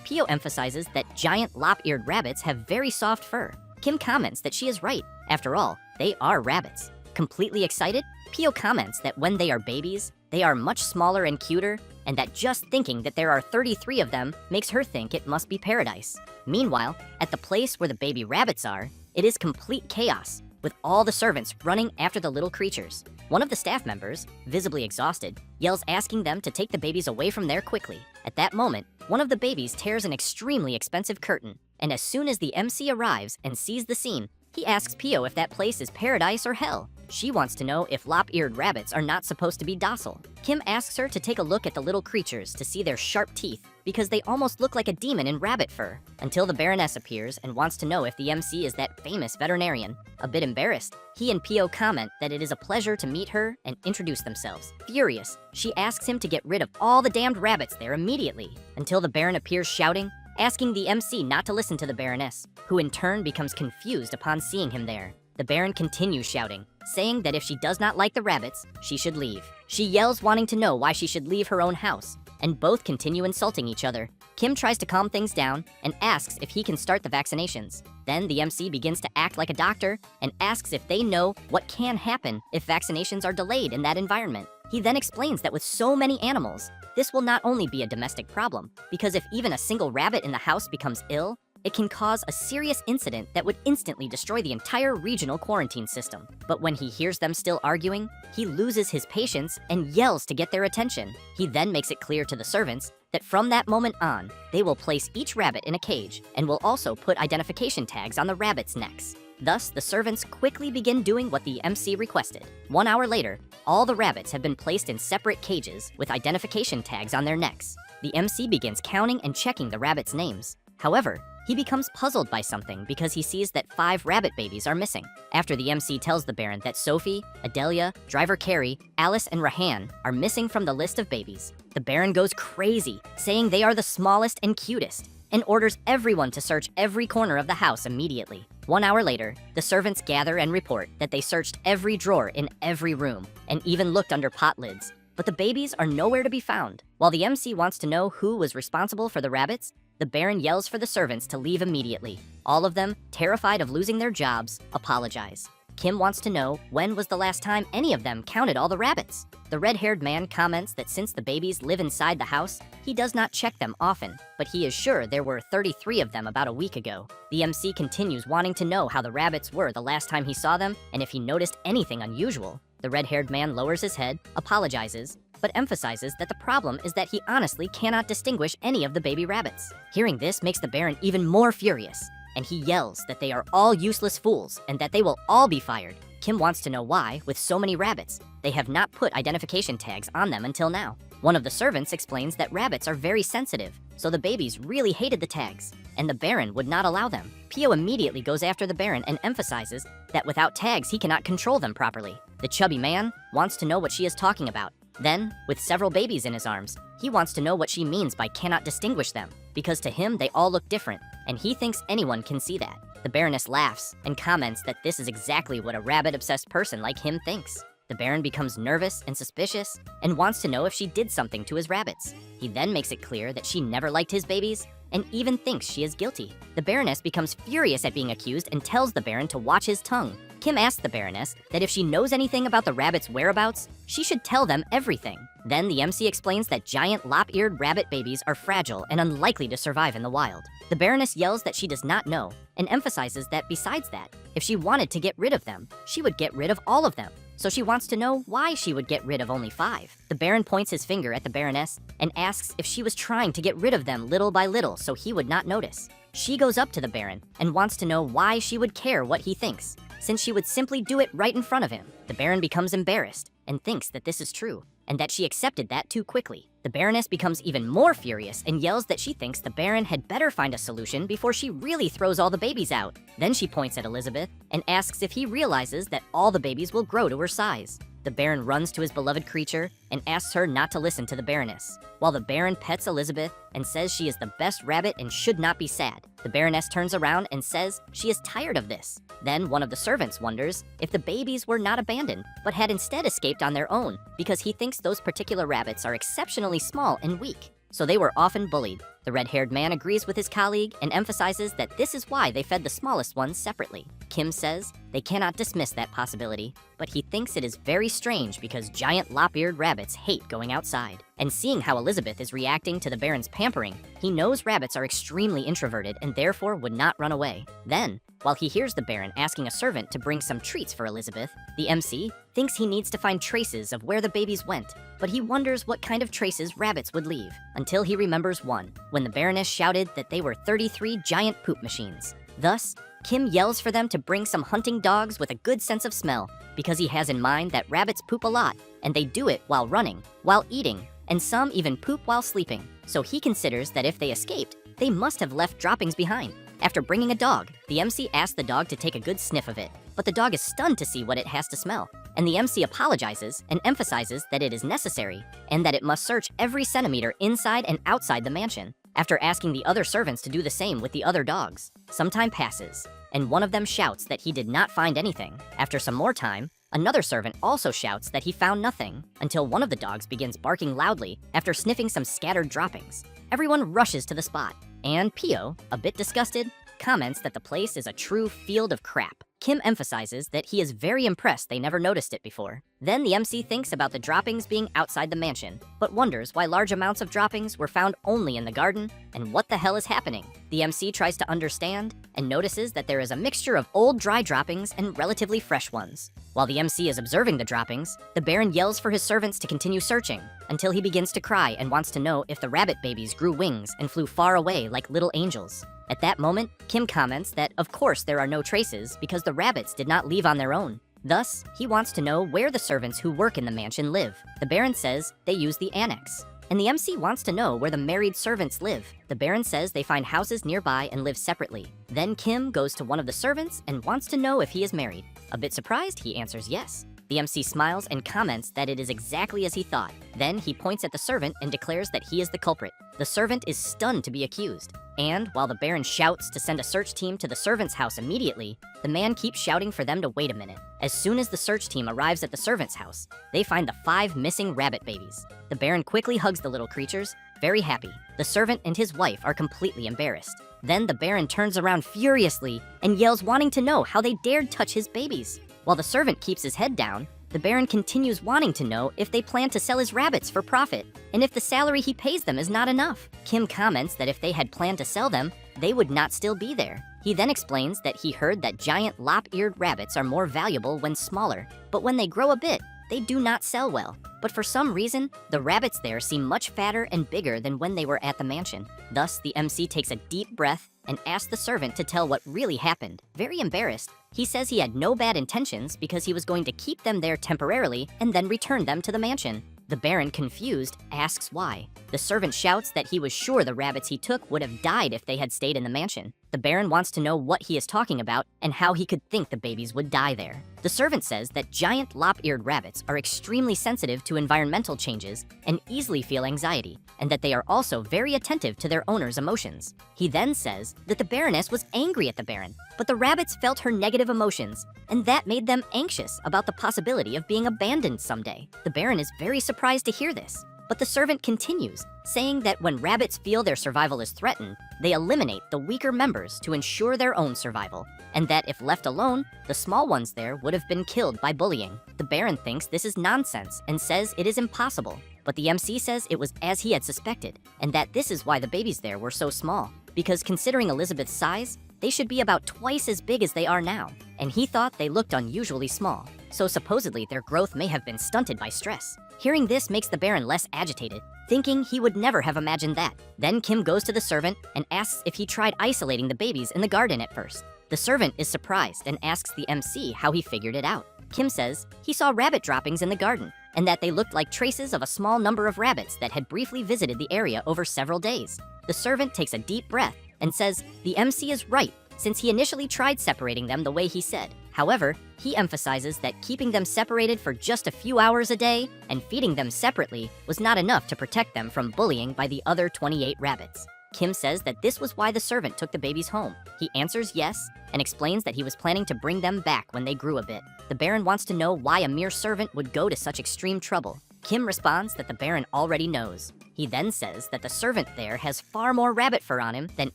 Pio emphasizes that giant lop-eared rabbits have very soft fur. Kim comments that she is right. After all, they are rabbits. Completely excited, Pio comments that when they are babies, they are much smaller and cuter, and that just thinking that there are 33 of them makes her think it must be paradise. Meanwhile, at the place where the baby rabbits are, it is complete chaos, with all the servants running after the little creatures. One of the staff members, visibly exhausted, yells asking them to take the babies away from there quickly. At that moment, one of the babies tears an extremely expensive curtain, and as soon as the MC arrives and sees the scene, he asks Pio if that place is paradise or hell. She wants to know if lop-eared rabbits are not supposed to be docile. Kim asks her to take a look at the little creatures to see their sharp teeth, because they almost look like a demon in rabbit fur, until the Baroness appears and wants to know if the MC is that famous veterinarian. A bit embarrassed, he and Pio comment that it is a pleasure to meet her and introduce themselves. Furious, she asks him to get rid of all the damned rabbits there immediately, until the Baron appears shouting, asking the MC not to listen to the Baroness, who in turn becomes confused upon seeing him there. The Baron continues shouting, saying that if she does not like the rabbits, she should leave. She yells wanting to know why she should leave her own house, and both continue insulting each other. Kim tries to calm things down and asks if he can start the vaccinations. Then the MC begins to act like a doctor and asks if they know what can happen if vaccinations are delayed in that environment. He then explains that with so many animals, this will not only be a domestic problem, because if even a single rabbit in the house becomes ill, it can cause a serious incident that would instantly destroy the entire regional quarantine system. But when he hears them still arguing, he loses his patience and yells to get their attention. He then makes it clear to the servants that from that moment on, they will place each rabbit in a cage and will also put identification tags on the rabbits' necks. Thus, the servants quickly begin doing what the MC requested. 1 hour later, all the rabbits have been placed in separate cages with identification tags on their necks. The MC begins counting and checking the rabbits' names. However, he becomes puzzled by something because he sees that 5 rabbit babies are missing. After the MC tells the Baron that Sophie, Adelia, Driver Carrie, Alice, and Rahan are missing from the list of babies, the Baron goes crazy, saying they are the smallest and cutest, and orders everyone to search every corner of the house immediately. 1 hour later, the servants gather and report that they searched every drawer in every room and even looked under pot lids, but the babies are nowhere to be found. While the MC wants to know who was responsible for the rabbits, the Baron yells for the servants to leave immediately. All of them, terrified of losing their jobs, apologize. Kim wants to know when was the last time any of them counted all the rabbits. The red-haired man comments that since the babies live inside the house, he does not check them often, but he is sure there were 33 of them about a week ago. The MC continues wanting to know how the rabbits were the last time he saw them and if he noticed anything unusual. The red-haired man lowers his head, apologizes, but emphasizes that the problem is that he honestly cannot distinguish any of the baby rabbits. Hearing this makes the Baron even more furious, and he yells that they are all useless fools and that they will all be fired. Kim wants to know why, with so many rabbits, they have not put identification tags on them until now. One of the servants explains that rabbits are very sensitive, so the babies really hated the tags, and the Baron would not allow them. Pio immediately goes after the Baron and emphasizes that without tags he cannot control them properly. The chubby man wants to know what she is talking about. Then, with several babies in his arms, he wants to know what she means by cannot distinguish them, because to him they all look different, and he thinks anyone can see that. The Baroness laughs and comments that this is exactly what a rabbit-obsessed person like him thinks. The Baron becomes nervous and suspicious and wants to know if she did something to his rabbits. He then makes it clear that she never liked his babies and even thinks she is guilty. The Baroness becomes furious at being accused and tells the Baron to watch his tongue. Kim asks the Baroness that if she knows anything about the rabbits' whereabouts, she should tell them everything. Then the MC explains that giant lop-eared rabbit babies are fragile and unlikely to survive in the wild. The Baroness yells that she does not know and emphasizes that besides that, if she wanted to get rid of them, she would get rid of all of them. So she wants to know why she would get rid of only 5. The Baron points his finger at the Baroness and asks if she was trying to get rid of them little by little so he would not notice. She goes up to the Baron and wants to know why she would care what he thinks, since she would simply do it right in front of him. The Baron becomes embarrassed and thinks that this is true, and that she accepted that too quickly. The Baroness becomes even more furious and yells that she thinks the Baron had better find a solution before she really throws all the babies out. Then she points at Elizabeth and asks if he realizes that all the babies will grow to her size. The Baron runs to his beloved creature and asks her not to listen to the Baroness, while the Baron pets Elizabeth and says she is the best rabbit and should not be sad. The Baroness turns around and says she is tired of this. Then one of the servants wonders if the babies were not abandoned, but had instead escaped on their own, because he thinks those particular rabbits are exceptionally small and weak, so they were often bullied. The red-haired man agrees with his colleague and emphasizes that this is why they fed the smallest ones separately. Kim says they cannot dismiss that possibility, but he thinks it is very strange because giant lop-eared rabbits hate going outside. And seeing how Elizabeth is reacting to the Baron's pampering, he knows rabbits are extremely introverted and therefore would not run away. Then, while he hears the Baron asking a servant to bring some treats for Elizabeth, the MC thinks he needs to find traces of where the babies went, but he wonders what kind of traces rabbits would leave, until he remembers one, when the Baroness shouted that they were 33 giant poop machines. Thus, Kim yells for them to bring some hunting dogs with a good sense of smell, because he has in mind that rabbits poop a lot, and they do it while running, while eating, and some even poop while sleeping. So he considers that if they escaped, they must have left droppings behind. After bringing a dog, the MC asks the dog to take a good sniff of it, but the dog is stunned to see what it has to smell, and the MC apologizes and emphasizes that it is necessary, and that it must search every centimeter inside and outside the mansion. After asking the other servants to do the same with the other dogs, some time passes, and one of them shouts that he did not find anything. After some more time, another servant also shouts that he found nothing, until one of the dogs begins barking loudly after sniffing some scattered droppings. Everyone rushes to the spot, and Pio, a bit disgusted, comments that the place is a true field of crap. Kim emphasizes that he is very impressed they never noticed it before. Then the MC thinks about the droppings being outside the mansion, but wonders why large amounts of droppings were found only in the garden and what the hell is happening. The MC tries to understand and notices that there is a mixture of old dry droppings and relatively fresh ones. While the MC is observing the droppings, the Baron yells for his servants to continue searching until he begins to cry and wants to know if the rabbit babies grew wings and flew far away like little angels. At that moment, Kim comments that of course there are no traces because the rabbits did not leave on their own. Thus, he wants to know where the servants who work in the mansion live. The Baron says they use the annex. And the MC wants to know where the married servants live. The Baron says they find houses nearby and live separately. Then Kim goes to one of the servants and wants to know if he is married. A bit surprised, he answers yes. The MC smiles and comments that it is exactly as he thought. Then he points at the servant and declares that he is the culprit. The servant is stunned to be accused. And while the Baron shouts to send a search team to the servant's house immediately, the man keeps shouting for them to wait a minute. As soon as the search team arrives at the servant's house, they find the 5 missing rabbit babies. The Baron quickly hugs the little creatures, very happy. The servant and his wife are completely embarrassed. Then the Baron turns around furiously and yells, wanting to know how they dared touch his babies. While the servant keeps his head down, the Baron continues wanting to know if they plan to sell his rabbits for profit, and if the salary he pays them is not enough. Kim comments that if they had planned to sell them, they would not still be there. He then explains that he heard that giant lop-eared rabbits are more valuable when smaller, but when they grow a bit, they do not sell well. But for some reason, the rabbits there seem much fatter and bigger than when they were at the mansion. Thus, the MC takes a deep breath and asks the servant to tell what really happened. Very embarrassed, he says he had no bad intentions because he was going to keep them there temporarily and then return them to the mansion. The Baron, confused, asks why. The servant shouts that he was sure the rabbits he took would have died if they had stayed in the mansion. The Baron wants to know what he is talking about and how he could think the babies would die there. The servant says that giant lop-eared rabbits are extremely sensitive to environmental changes and easily feel anxiety, and that they are also very attentive to their owner's emotions. He then says that the Baroness was angry at the Baron, but the rabbits felt her negative emotions, and that made them anxious about the possibility of being abandoned someday. The Baron is very surprised to hear this, but the servant continues, saying that when rabbits feel their survival is threatened, they eliminate the weaker members to ensure their own survival, and that if left alone, the small ones there would have been killed by bullying. The Baron thinks this is nonsense and says it is impossible, but the MC says it was as he had suspected, and that this is why the babies there were so small, because considering Elizabeth's size, they should be about twice as big as they are now, and he thought they looked unusually small, so supposedly their growth may have been stunted by stress. Hearing this makes the Baron less agitated, thinking he would never have imagined that. Then Kim goes to the servant and asks if he tried isolating the babies in the garden at first. The servant is surprised and asks the MC how he figured it out. Kim says he saw rabbit droppings in the garden, and that they looked like traces of a small number of rabbits that had briefly visited the area over several days. The servant takes a deep breath and says the MC is right, since he initially tried separating them the way he said. However, he emphasizes that keeping them separated for just a few hours a day and feeding them separately was not enough to protect them from bullying by the other 28 rabbits. Kim says that this was why the servant took the babies home. He answers yes and explains that he was planning to bring them back when they grew a bit. The Baron wants to know why a mere servant would go to such extreme trouble. Kim responds that the Baron already knows. He then says that the servant there has far more rabbit fur on him than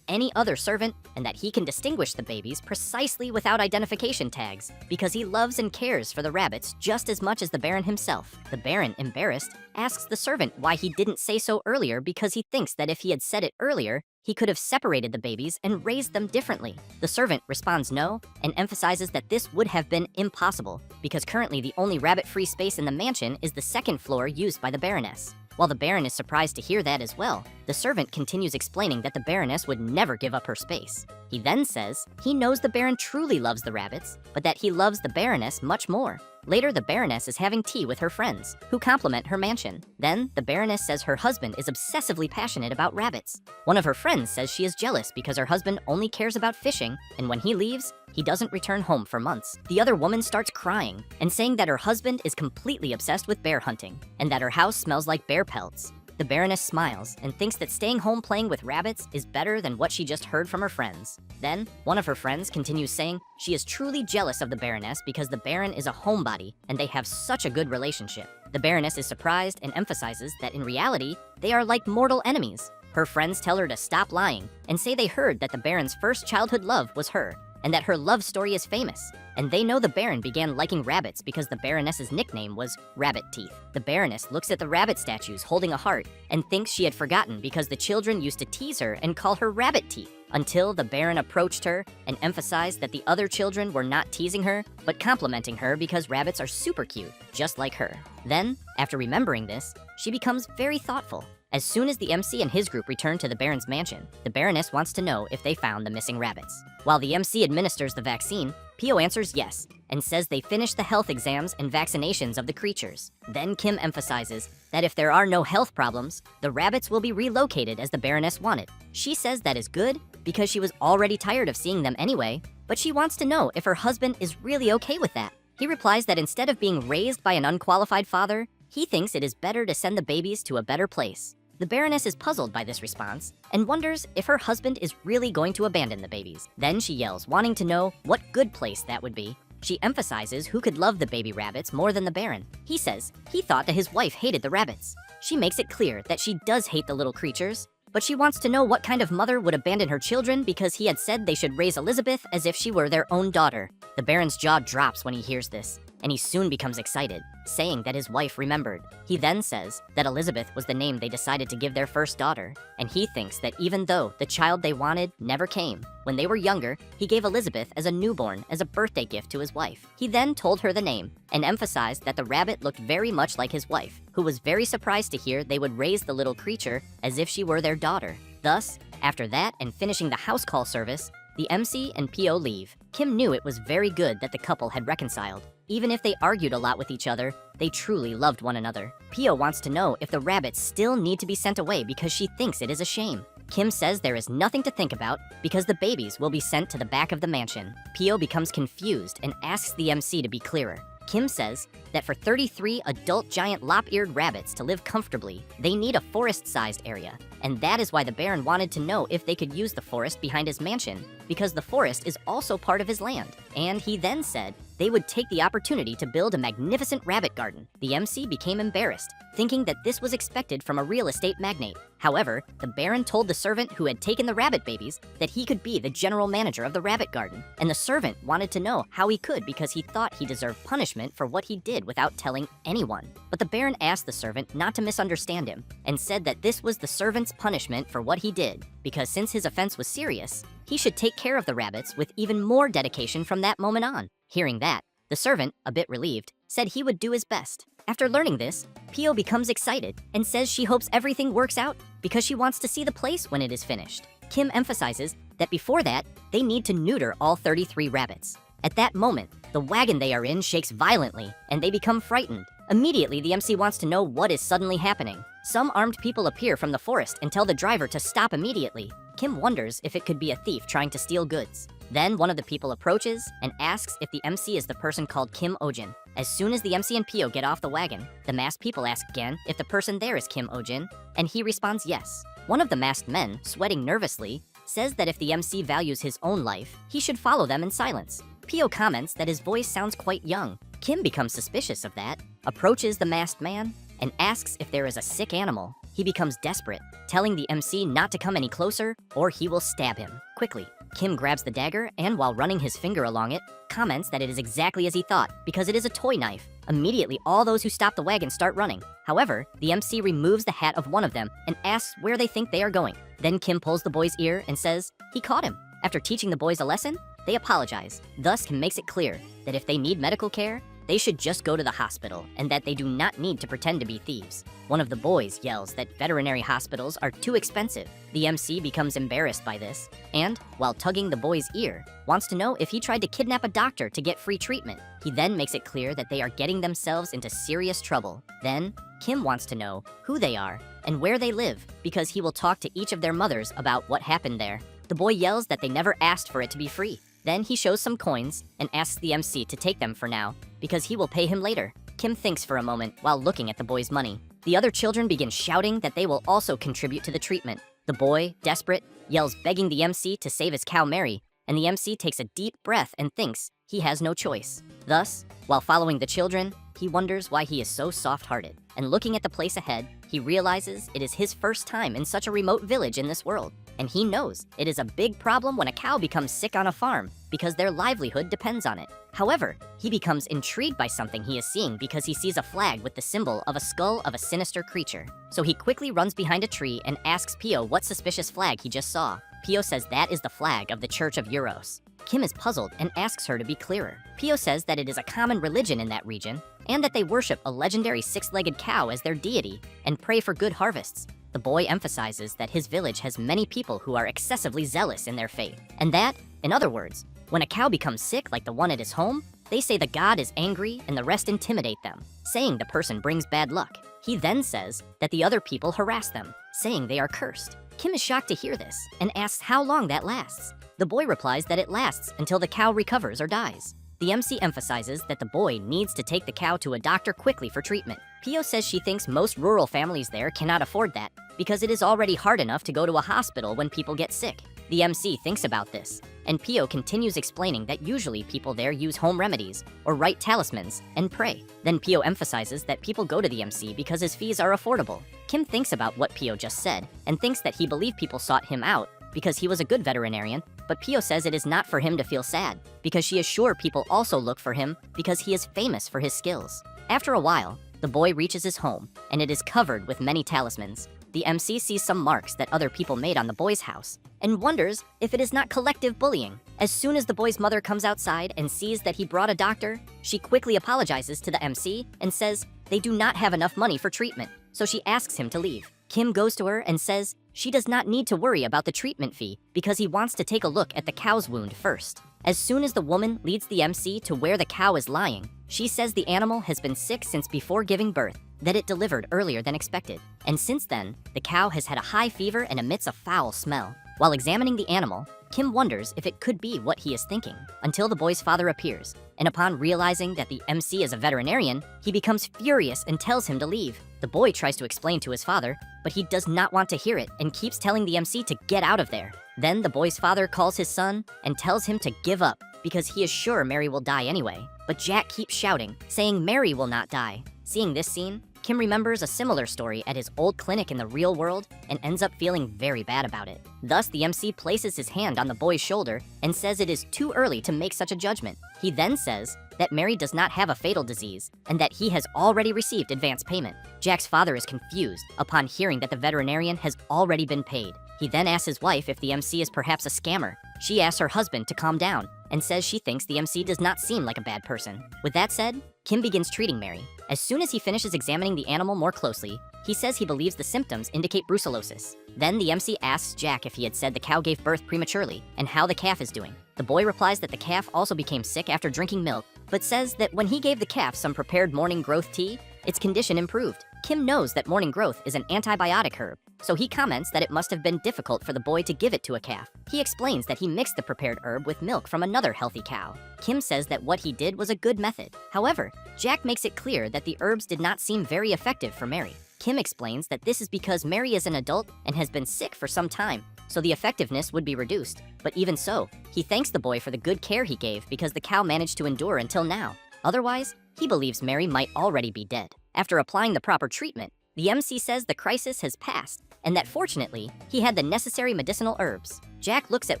any other servant, and that he can distinguish the babies precisely without identification tags because he loves and cares for the rabbits just as much as the Baron himself. The Baron, embarrassed, asks the servant why he didn't say so earlier because he thinks that if he had said it earlier, he could have separated the babies and raised them differently. The servant responds no and emphasizes that this would have been impossible because currently the only rabbit-free space in the mansion is the second floor used by the Baroness. While the Baron is surprised to hear that as well, the servant continues explaining that the Baroness would never give up her space. He then says he knows the Baron truly loves the rabbits, but that he loves the Baroness much more. Later, the Baroness is having tea with her friends, who compliment her mansion. Then, the Baroness says her husband is obsessively passionate about rabbits. One of her friends says she is jealous because her husband only cares about fishing, and when he leaves, he doesn't return home for months. The other woman starts crying and saying that her husband is completely obsessed with bear hunting, and that her house smells like bear pelts. The Baroness smiles and thinks that staying home playing with rabbits is better than what she just heard from her friends. Then, one of her friends continues saying she is truly jealous of the Baroness because the Baron is a homebody and they have such a good relationship. The Baroness is surprised and emphasizes that in reality, they are like mortal enemies. Her friends tell her to stop lying and say they heard that the Baron's first childhood love was her, and that her love story is famous. And they know the Baron began liking rabbits because the Baroness's nickname was Rabbit Teeth. The Baroness looks at the rabbit statues holding a heart and thinks she had forgotten because the children used to tease her and call her Rabbit Teeth, until the Baron approached her and emphasized that the other children were not teasing her, but complimenting her because rabbits are super cute, just like her. Then, after remembering this, she becomes very thoughtful. As soon as the MC and his group return to the Baron's mansion, the Baroness wants to know if they found the missing rabbits. While the MC administers the vaccine, Pio answers yes, and says they finished the health exams and vaccinations of the creatures. Then Kim emphasizes that if there are no health problems, the rabbits will be relocated as the Baroness wanted. She says that is good because she was already tired of seeing them anyway, but she wants to know if her husband is really okay with that. He replies that instead of being raised by an unqualified father, he thinks it is better to send the babies to a better place. The Baroness is puzzled by this response and wonders if her husband is really going to abandon the babies. Then she yells, wanting to know what good place that would be. She emphasizes who could love the baby rabbits more than the Baron. He says he thought that his wife hated the rabbits. She makes it clear that she does hate the little creatures, but she wants to know what kind of mother would abandon her children because he had said they should raise Elizabeth as if she were their own daughter. The Baron's jaw drops when he hears this, and he soon becomes excited, saying that his wife remembered. He then says that Elizabeth was the name they decided to give their first daughter, and he thinks that even though the child they wanted never came, when they were younger, he gave Elizabeth as a newborn as a birthday gift to his wife. He then told her the name and emphasized that the rabbit looked very much like his wife, who was very surprised to hear they would raise the little creature as if she were their daughter. Thus, after that and finishing the house call service, the MC and Pio leave. Kim knew it was very good that the couple had reconciled. Even if they argued a lot with each other, they truly loved one another. Pio wants to know if the rabbits still need to be sent away because she thinks it is a shame. Kim says there is nothing to think about because the babies will be sent to the back of the mansion. Pio becomes confused and asks the MC to be clearer. Kim says that for 33 adult giant lop-eared rabbits to live comfortably, they need a forest-sized area. And that is why the Baron wanted to know if they could use the forest behind his mansion, because the forest is also part of his land. And he then said they would take the opportunity to build a magnificent rabbit garden. The MC became embarrassed, thinking that this was expected from a real estate magnate. However, the Baron told the servant who had taken the rabbit babies that he could be the general manager of the rabbit garden. And the servant wanted to know how he could because he thought he deserved punishment for what he did without telling anyone. But the Baron asked the servant not to misunderstand him and said that this was the servant's punishment for what he did, because since his offense was serious, he should take care of the rabbits with even more dedication from that moment on. Hearing that, the servant, a bit relieved, said he would do his best. After learning this, Pio becomes excited and says she hopes everything works out because she wants to see the place when it is finished. Kim emphasizes that before that, they need to neuter all 33 rabbits. At that moment, the wagon they are in shakes violently and they become frightened. Immediately, the MC wants to know what is suddenly happening. Some armed people appear from the forest and tell the driver to stop immediately. Kim wonders if it could be a thief trying to steal goods. Then one of the people approaches and asks if the MC is the person called Kim Ojin. As soon as the MC and Pio get off the wagon, the masked people ask again if the person there is Kim Ojin, and he responds yes. One of the masked men, sweating nervously, says that if the MC values his own life, he should follow them in silence. Pio comments that his voice sounds quite young. Kim becomes suspicious of that, approaches the masked man, and asks if there is a sick animal. He becomes desperate, telling the MC not to come any closer or he will stab him. Quickly, Kim grabs the dagger and while running his finger along it, comments that it is exactly as he thought because it is a toy knife. Immediately, all those who stop the wagon start running. However, the MC removes the hat of one of them and asks where they think they are going. Then Kim pulls the boy's ear and says he caught him. After teaching the boys a lesson, they apologize. Thus, Kim makes it clear that if they need medical care, they should just go to the hospital and that they do not need to pretend to be thieves. One of the boys yells that veterinary hospitals are too expensive. The MC becomes embarrassed by this and, while tugging the boy's ear, wants to know if he tried to kidnap a doctor to get free treatment. He then makes it clear that they are getting themselves into serious trouble. Then, Kim wants to know who they are and where they live because he will talk to each of their mothers about what happened there. The boy yells that they never asked for it to be free. Then he shows some coins and asks the MC to take them for now because he will pay him later. Kim thinks for a moment while looking at the boy's money. The other children begin shouting that they will also contribute to the treatment. The boy, desperate, yells begging the MC to save his cow Mary, and the MC takes a deep breath and thinks he has no choice. Thus, while following the children, he wonders why he is so soft-hearted. And looking at the place ahead, he realizes it is his first time in such a remote village in this world. And he knows it is a big problem when a cow becomes sick on a farm because their livelihood depends on it. However, he becomes intrigued by something he is seeing because he sees a flag with the symbol of a skull of a sinister creature. So he quickly runs behind a tree and asks Pio what suspicious flag he just saw. Pio says that is the flag of the Church of Euros. Kim is puzzled and asks her to be clearer. Pio says that it is a common religion in that region and that they worship a legendary six-legged cow as their deity and pray for good harvests. The boy emphasizes that his village has many people who are excessively zealous in their faith, and that, in other words, when a cow becomes sick like the one at his home, they say the god is angry and the rest intimidate them, saying the person brings bad luck. He then says that the other people harass them, saying they are cursed. Kim is shocked to hear this and asks how long that lasts. The boy replies that it lasts until the cow recovers or dies. The MC emphasizes that the boy needs to take the cow to a doctor quickly for treatment. Pio says she thinks most rural families there cannot afford that because it is already hard enough to go to a hospital when people get sick. The MC thinks about this, and Pio continues explaining that usually people there use home remedies or write talismans and pray. Then Pio emphasizes that people go to the MC because his fees are affordable. Kim thinks about what Pio just said and thinks that he believed people sought him out because he was a good veterinarian, but Pio says it is not for him to feel sad because she is sure people also look for him because he is famous for his skills. After a while, the boy reaches his home, and it is covered with many talismans. The MC sees some marks that other people made on the boy's house and wonders if it is not collective bullying. As soon as the boy's mother comes outside and sees that he brought a doctor, she quickly apologizes to the MC and says they do not have enough money for treatment, so she asks him to leave. Kim goes to her and says she does not need to worry about the treatment fee because he wants to take a look at the cow's wound first. As soon as the woman leads the MC to where the cow is lying, she says the animal has been sick since before giving birth, that it delivered earlier than expected. And since then, the cow has had a high fever and emits a foul smell. While examining the animal, Kim wonders if it could be what he is thinking, until the boy's father appears. And upon realizing that the MC is a veterinarian, he becomes furious and tells him to leave. The boy tries to explain to his father, but he does not want to hear it and keeps telling the MC to get out of there. Then the boy's father calls his son and tells him to give up because he is sure Mary will die anyway. But Jack keeps shouting, saying Mary will not die. Seeing this scene, Kim remembers a similar story at his old clinic in the real world and ends up feeling very bad about it. Thus, the MC places his hand on the boy's shoulder and says it is too early to make such a judgment. He then says that Mary does not have a fatal disease and that he has already received advance payment. Jack's father is confused upon hearing that the veterinarian has already been paid. He then asks his wife if the MC is perhaps a scammer. She asks her husband to calm down and says she thinks the MC does not seem like a bad person. With that said, Kim begins treating Mary. As soon as he finishes examining the animal more closely, he says he believes the symptoms indicate brucellosis. Then the MC asks Jack if he had said the cow gave birth prematurely and how the calf is doing. The boy replies that the calf also became sick after drinking milk, but says that when he gave the calf some prepared morning growth tea, its condition improved. Kim knows that morning growth is an antibiotic herb, so he comments that it must have been difficult for the boy to give it to a calf. He explains that he mixed the prepared herb with milk from another healthy cow. Kim says that what he did was a good method. However, Jack makes it clear that the herbs did not seem very effective for Mary. Kim explains that this is because Mary is an adult and has been sick for some time, so the effectiveness would be reduced. But even so, he thanks the boy for the good care he gave because the cow managed to endure until now. Otherwise, he believes Mary might already be dead. After applying the proper treatment, the MC says the crisis has passed and that fortunately, he had the necessary medicinal herbs. Jack looks at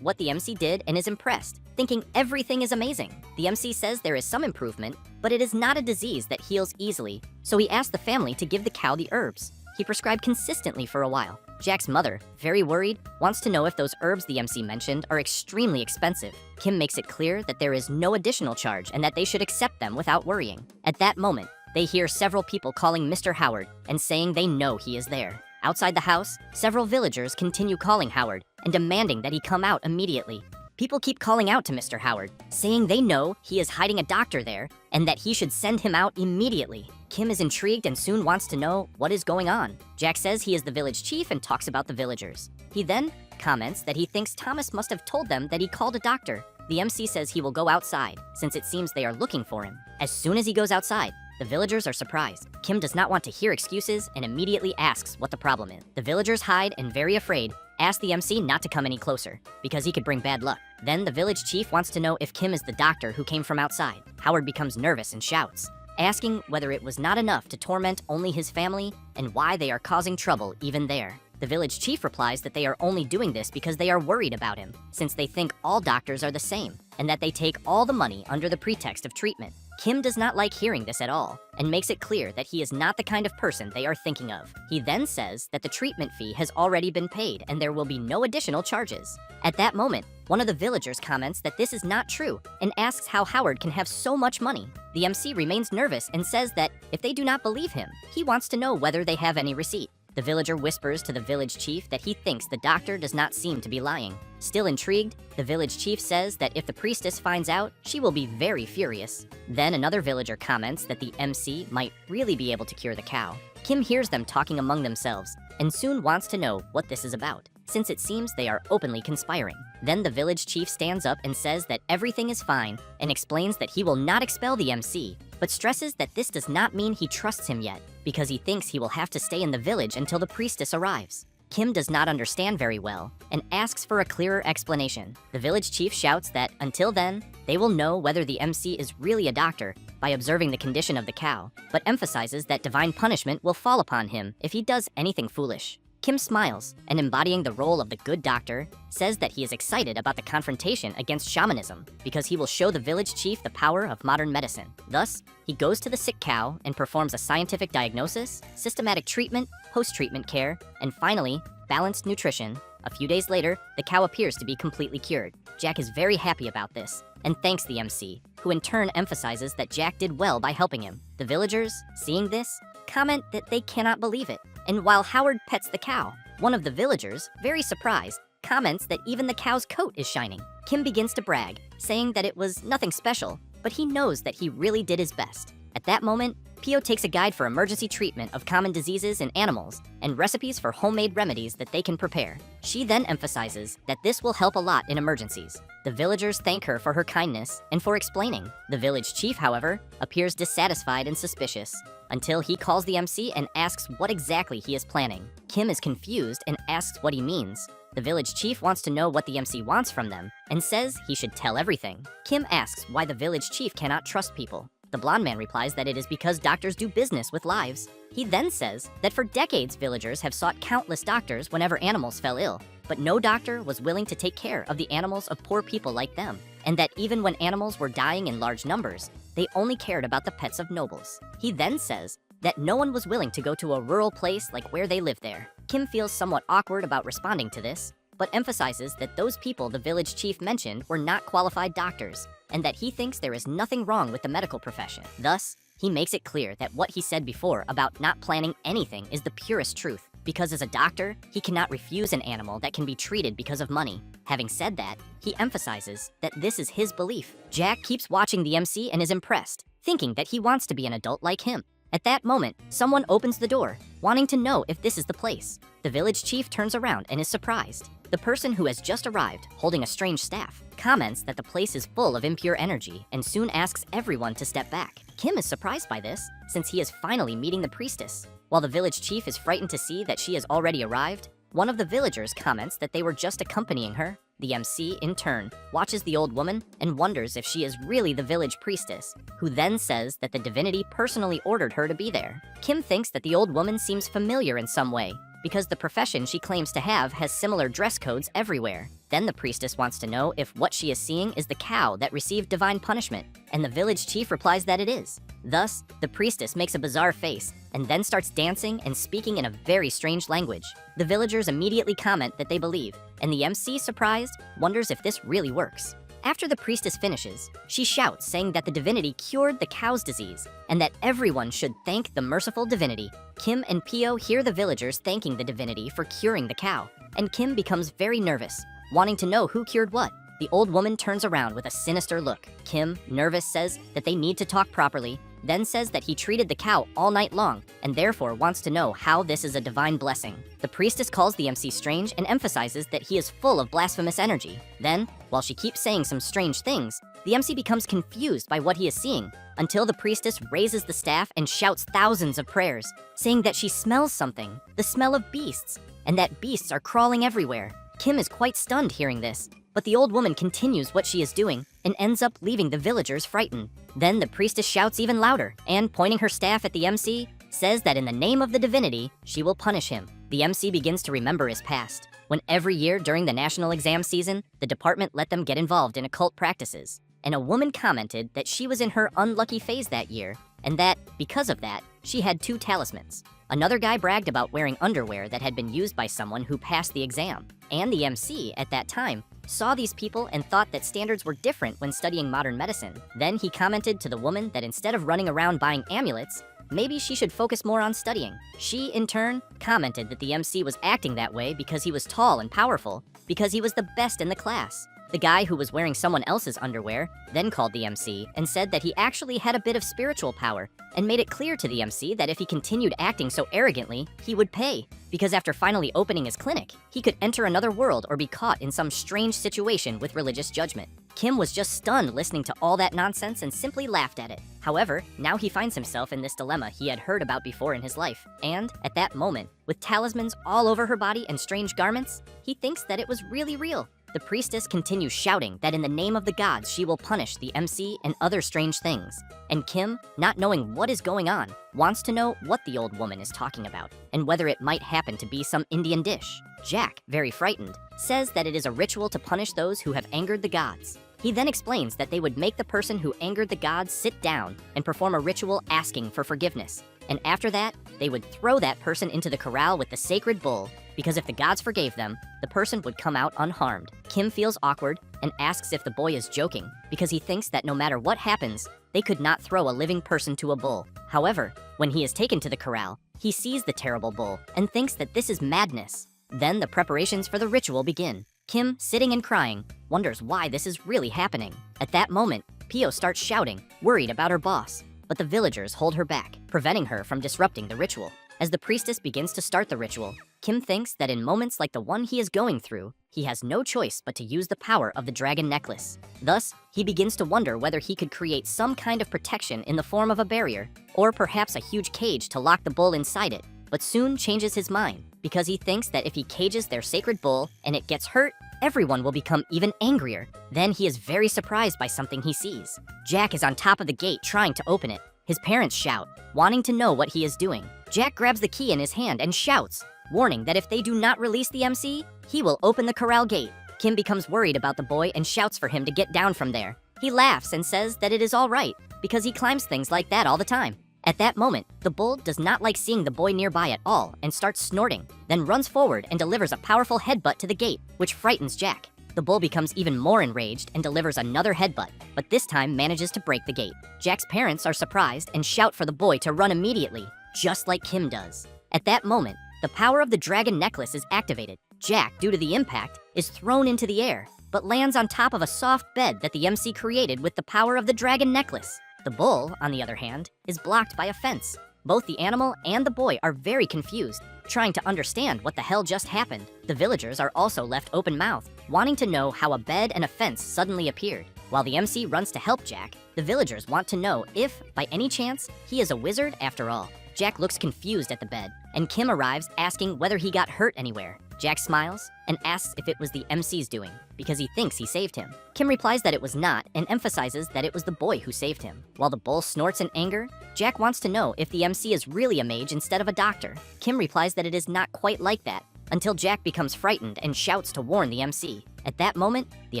what the MC did and is impressed, thinking everything is amazing. The MC says there is some improvement, but it is not a disease that heals easily, so he asks the family to give the cow the herbs. He prescribed consistently for a while. Jack's mother, very worried, wants to know if those herbs the MC mentioned are extremely expensive. Kim makes it clear that there is no additional charge and that they should accept them without worrying. At that moment, they hear several people calling Mr. Howard and saying they know he is there. Outside the house, several villagers continue calling Howard and demanding that he come out immediately. People keep calling out to Mr. Howard, saying they know he is hiding a doctor there and that he should send him out immediately. Kim is intrigued and soon wants to know what is going on. Jack says he is the village chief and talks about the villagers. He then comments that he thinks Thomas must have told them that he called a doctor. The MC says he will go outside, since it seems they are looking for him. As soon as he goes outside, the villagers are surprised. Kim does not want to hear excuses and immediately asks what the problem is. The villagers hide and, very afraid, ask the MC not to come any closer because he could bring bad luck. Then the village chief wants to know if Kim is the doctor who came from outside. Howard becomes nervous and shouts, asking whether it was not enough to torment only his family and why they are causing trouble even there. The village chief replies that they are only doing this because they are worried about him, since they think all doctors are the same, and that they take all the money under the pretext of treatment. Kim does not like hearing this at all, and makes it clear that he is not the kind of person they are thinking of. He then says that the treatment fee has already been paid and there will be no additional charges. At that moment, one of the villagers comments that this is not true and asks how Howard can have so much money. The MC remains nervous and says that if they do not believe him, he wants to know whether they have any receipt. The villager whispers to the village chief that he thinks the doctor does not seem to be lying. Still intrigued, the village chief says that if the priestess finds out, she will be very furious. Then another villager comments that the MC might really be able to cure the cow. Kim hears them talking among themselves and soon wants to know what this is about, since it seems they are openly conspiring. Then the village chief stands up and says that everything is fine and explains that he will not expel the MC, but stresses that this does not mean he trusts him yet, because he thinks he will have to stay in the village until the priestess arrives. Kim does not understand very well and asks for a clearer explanation. The village chief shouts that until then, they will know whether the MC is really a doctor by observing the condition of the cow, but emphasizes that divine punishment will fall upon him if he does anything foolish. Kim smiles and, embodying the role of the good doctor, says that he is excited about the confrontation against shamanism because he will show the village chief the power of modern medicine. Thus, he goes to the sick cow and performs a scientific diagnosis, systematic treatment, post-treatment care, and finally, balanced nutrition. A few days later, the cow appears to be completely cured. Jack is very happy about this and thanks the MC, who in turn emphasizes that Jack did well by helping him. The villagers, seeing this, comment that they cannot believe it. And while Howard pets the cow, one of the villagers, very surprised, comments that even the cow's coat is shining. Kim begins to brag, saying that it was nothing special, but he knows that he really did his best. At that moment, Pio takes a guide for emergency treatment of common diseases in animals and recipes for homemade remedies that they can prepare. She then emphasizes that this will help a lot in emergencies. The villagers thank her for her kindness and for explaining. The village chief, however, appears dissatisfied and suspicious until he calls the MC and asks what exactly he is planning. Kim is confused and asks what he means. The village chief wants to know what the MC wants from them and says he should tell everything. Kim asks why the village chief cannot trust people. The blonde man replies that it is because doctors do business with lives. He then says that for decades villagers have sought countless doctors whenever animals fell ill, but no doctor was willing to take care of the animals of poor people like them, and that even when animals were dying in large numbers, they only cared about the pets of nobles. He then says that no one was willing to go to a rural place like where they live there. Kim feels somewhat awkward about responding to this, but emphasizes that those people the village chief mentioned were not qualified doctors, and that he thinks there is nothing wrong with the medical profession. Thus, he makes it clear that what he said before about not planning anything is the purest truth, because as a doctor, he cannot refuse an animal that can be treated because of money. Having said that, he emphasizes that this is his belief. Jack keeps watching the MC and is impressed, thinking that he wants to be an adult like him. At that moment, someone opens the door, wanting to know if this is the place. The village chief turns around and is surprised. The person who has just arrived, holding a strange staff, comments that the place is full of impure energy and soon asks everyone to step back. Kim is surprised by this, since he is finally meeting the priestess. While the village chief is frightened to see that she has already arrived, one of the villagers comments that they were just accompanying her. The MC, in turn, watches the old woman and wonders if she is really the village priestess, who then says that the divinity personally ordered her to be there. Kim thinks that the old woman seems familiar in some way, because the profession she claims to have has similar dress codes everywhere. Then the priestess wants to know if what she is seeing is the cow that received divine punishment, and the village chief replies that it is. Thus, the priestess makes a bizarre face and then starts dancing and speaking in a very strange language. The villagers immediately comment that they believe, and the MC, surprised, wonders if this really works. After the priestess finishes, she shouts saying that the divinity cured the cow's disease and that everyone should thank the merciful divinity. Kim and Pio hear the villagers thanking the divinity for curing the cow, and Kim becomes very nervous, wanting to know who cured what. The old woman turns around with a sinister look. Kim, nervous, says that they need to talk properly, then says that he treated the cow all night long and therefore wants to know how this is a divine blessing. The priestess calls the MC strange and emphasizes that he is full of blasphemous energy. Then, while she keeps saying some strange things, the MC becomes confused by what he is seeing, until the priestess raises the staff and shouts thousands of prayers, saying that she smells something, the smell of beasts, and that beasts are crawling everywhere. Kim is quite stunned hearing this, But the old woman continues what she is doing and ends up leaving the villagers frightened. Then the priestess shouts even louder and, pointing her staff at the MC, says that in the name of the divinity, she will punish him. The MC begins to remember his past, when every year during the national exam season, the department let them get involved in occult practices. And a woman commented that she was in her unlucky phase that year, and that, because of that, she had 2 talismans. Another guy bragged about wearing underwear that had been used by someone who passed the exam. And the MC, at that time, saw these people and thought that standards were different when studying modern medicine. Then he commented to the woman that instead of running around buying amulets, maybe she should focus more on studying. She, in turn, commented that the MC was acting that way because he was tall and powerful, because he was the best in the class. The guy who was wearing someone else's underwear then called the MC and said that he actually had a bit of spiritual power and made it clear to the MC that if he continued acting so arrogantly, he would pay. Because after finally opening his clinic, he could enter another world or be caught in some strange situation with religious judgment. Kim was just stunned listening to all that nonsense and simply laughed at it. However, now he finds himself in this dilemma he had heard about before in his life. And, at that moment, with talismans all over her body and strange garments, he thinks that it was really real. The priestess continues shouting that in the name of the gods she will punish the MC and other strange things. And Kim, not knowing what is going on, wants to know what the old woman is talking about and whether it might happen to be some Indian dish. Jack, very frightened, says that it is a ritual to punish those who have angered the gods. He then explains that they would make the person who angered the gods sit down and perform a ritual asking for forgiveness. And after that, they would throw that person into the corral with the sacred bull, because if the gods forgave them, the person would come out unharmed. Kim feels awkward and asks if the boy is joking, because he thinks that no matter what happens, they could not throw a living person to a bull. However, when he is taken to the corral, he sees the terrible bull and thinks that this is madness. Then the preparations for the ritual begin. Kim, sitting and crying, wonders why this is really happening. At that moment, Pio starts shouting, worried about her boss. But the villagers hold her back, preventing her from disrupting the ritual. As the priestess begins to start the ritual, Kim thinks that in moments like the one he is going through, he has no choice but to use the power of the dragon necklace. Thus, he begins to wonder whether he could create some kind of protection in the form of a barrier, or perhaps a huge cage to lock the bull inside it, but soon changes his mind, because he thinks that if he cages their sacred bull and it gets hurt, everyone will become even angrier. Then he is very surprised by something he sees. Jack is on top of the gate trying to open it. His parents shout, wanting to know what he is doing. Jack grabs the key in his hand and shouts, warning that if they do not release the MC, he will open the corral gate. Kim becomes worried about the boy and shouts for him to get down from there. He laughs and says that it is all right, because he climbs things like that all the time. At that moment, the bull does not like seeing the boy nearby at all and starts snorting, then runs forward and delivers a powerful headbutt to the gate, which frightens Jack. The bull becomes even more enraged and delivers another headbutt, but this time manages to break the gate. Jack's parents are surprised and shout for the boy to run immediately, just like Kim does. At that moment, the power of the dragon necklace is activated. Jack, due to the impact, is thrown into the air, but lands on top of a soft bed that the MC created with the power of the dragon necklace. The bull, on the other hand, is blocked by a fence. Both the animal and the boy are very confused, trying to understand what the hell just happened. The villagers are also left open-mouthed, wanting to know how a bed and a fence suddenly appeared. While the MC runs to help Jack, the villagers want to know if, by any chance, he is a wizard after all. Jack looks confused at the bed, and Kim arrives asking whether he got hurt anywhere. Jack smiles and asks if it was the MC's doing, because he thinks he saved him. Kim replies that it was not and emphasizes that it was the boy who saved him. While the bull snorts in anger, Jack wants to know if the MC is really a mage instead of a doctor. Kim replies that it is not quite like that, until Jack becomes frightened and shouts to warn the MC. At that moment, the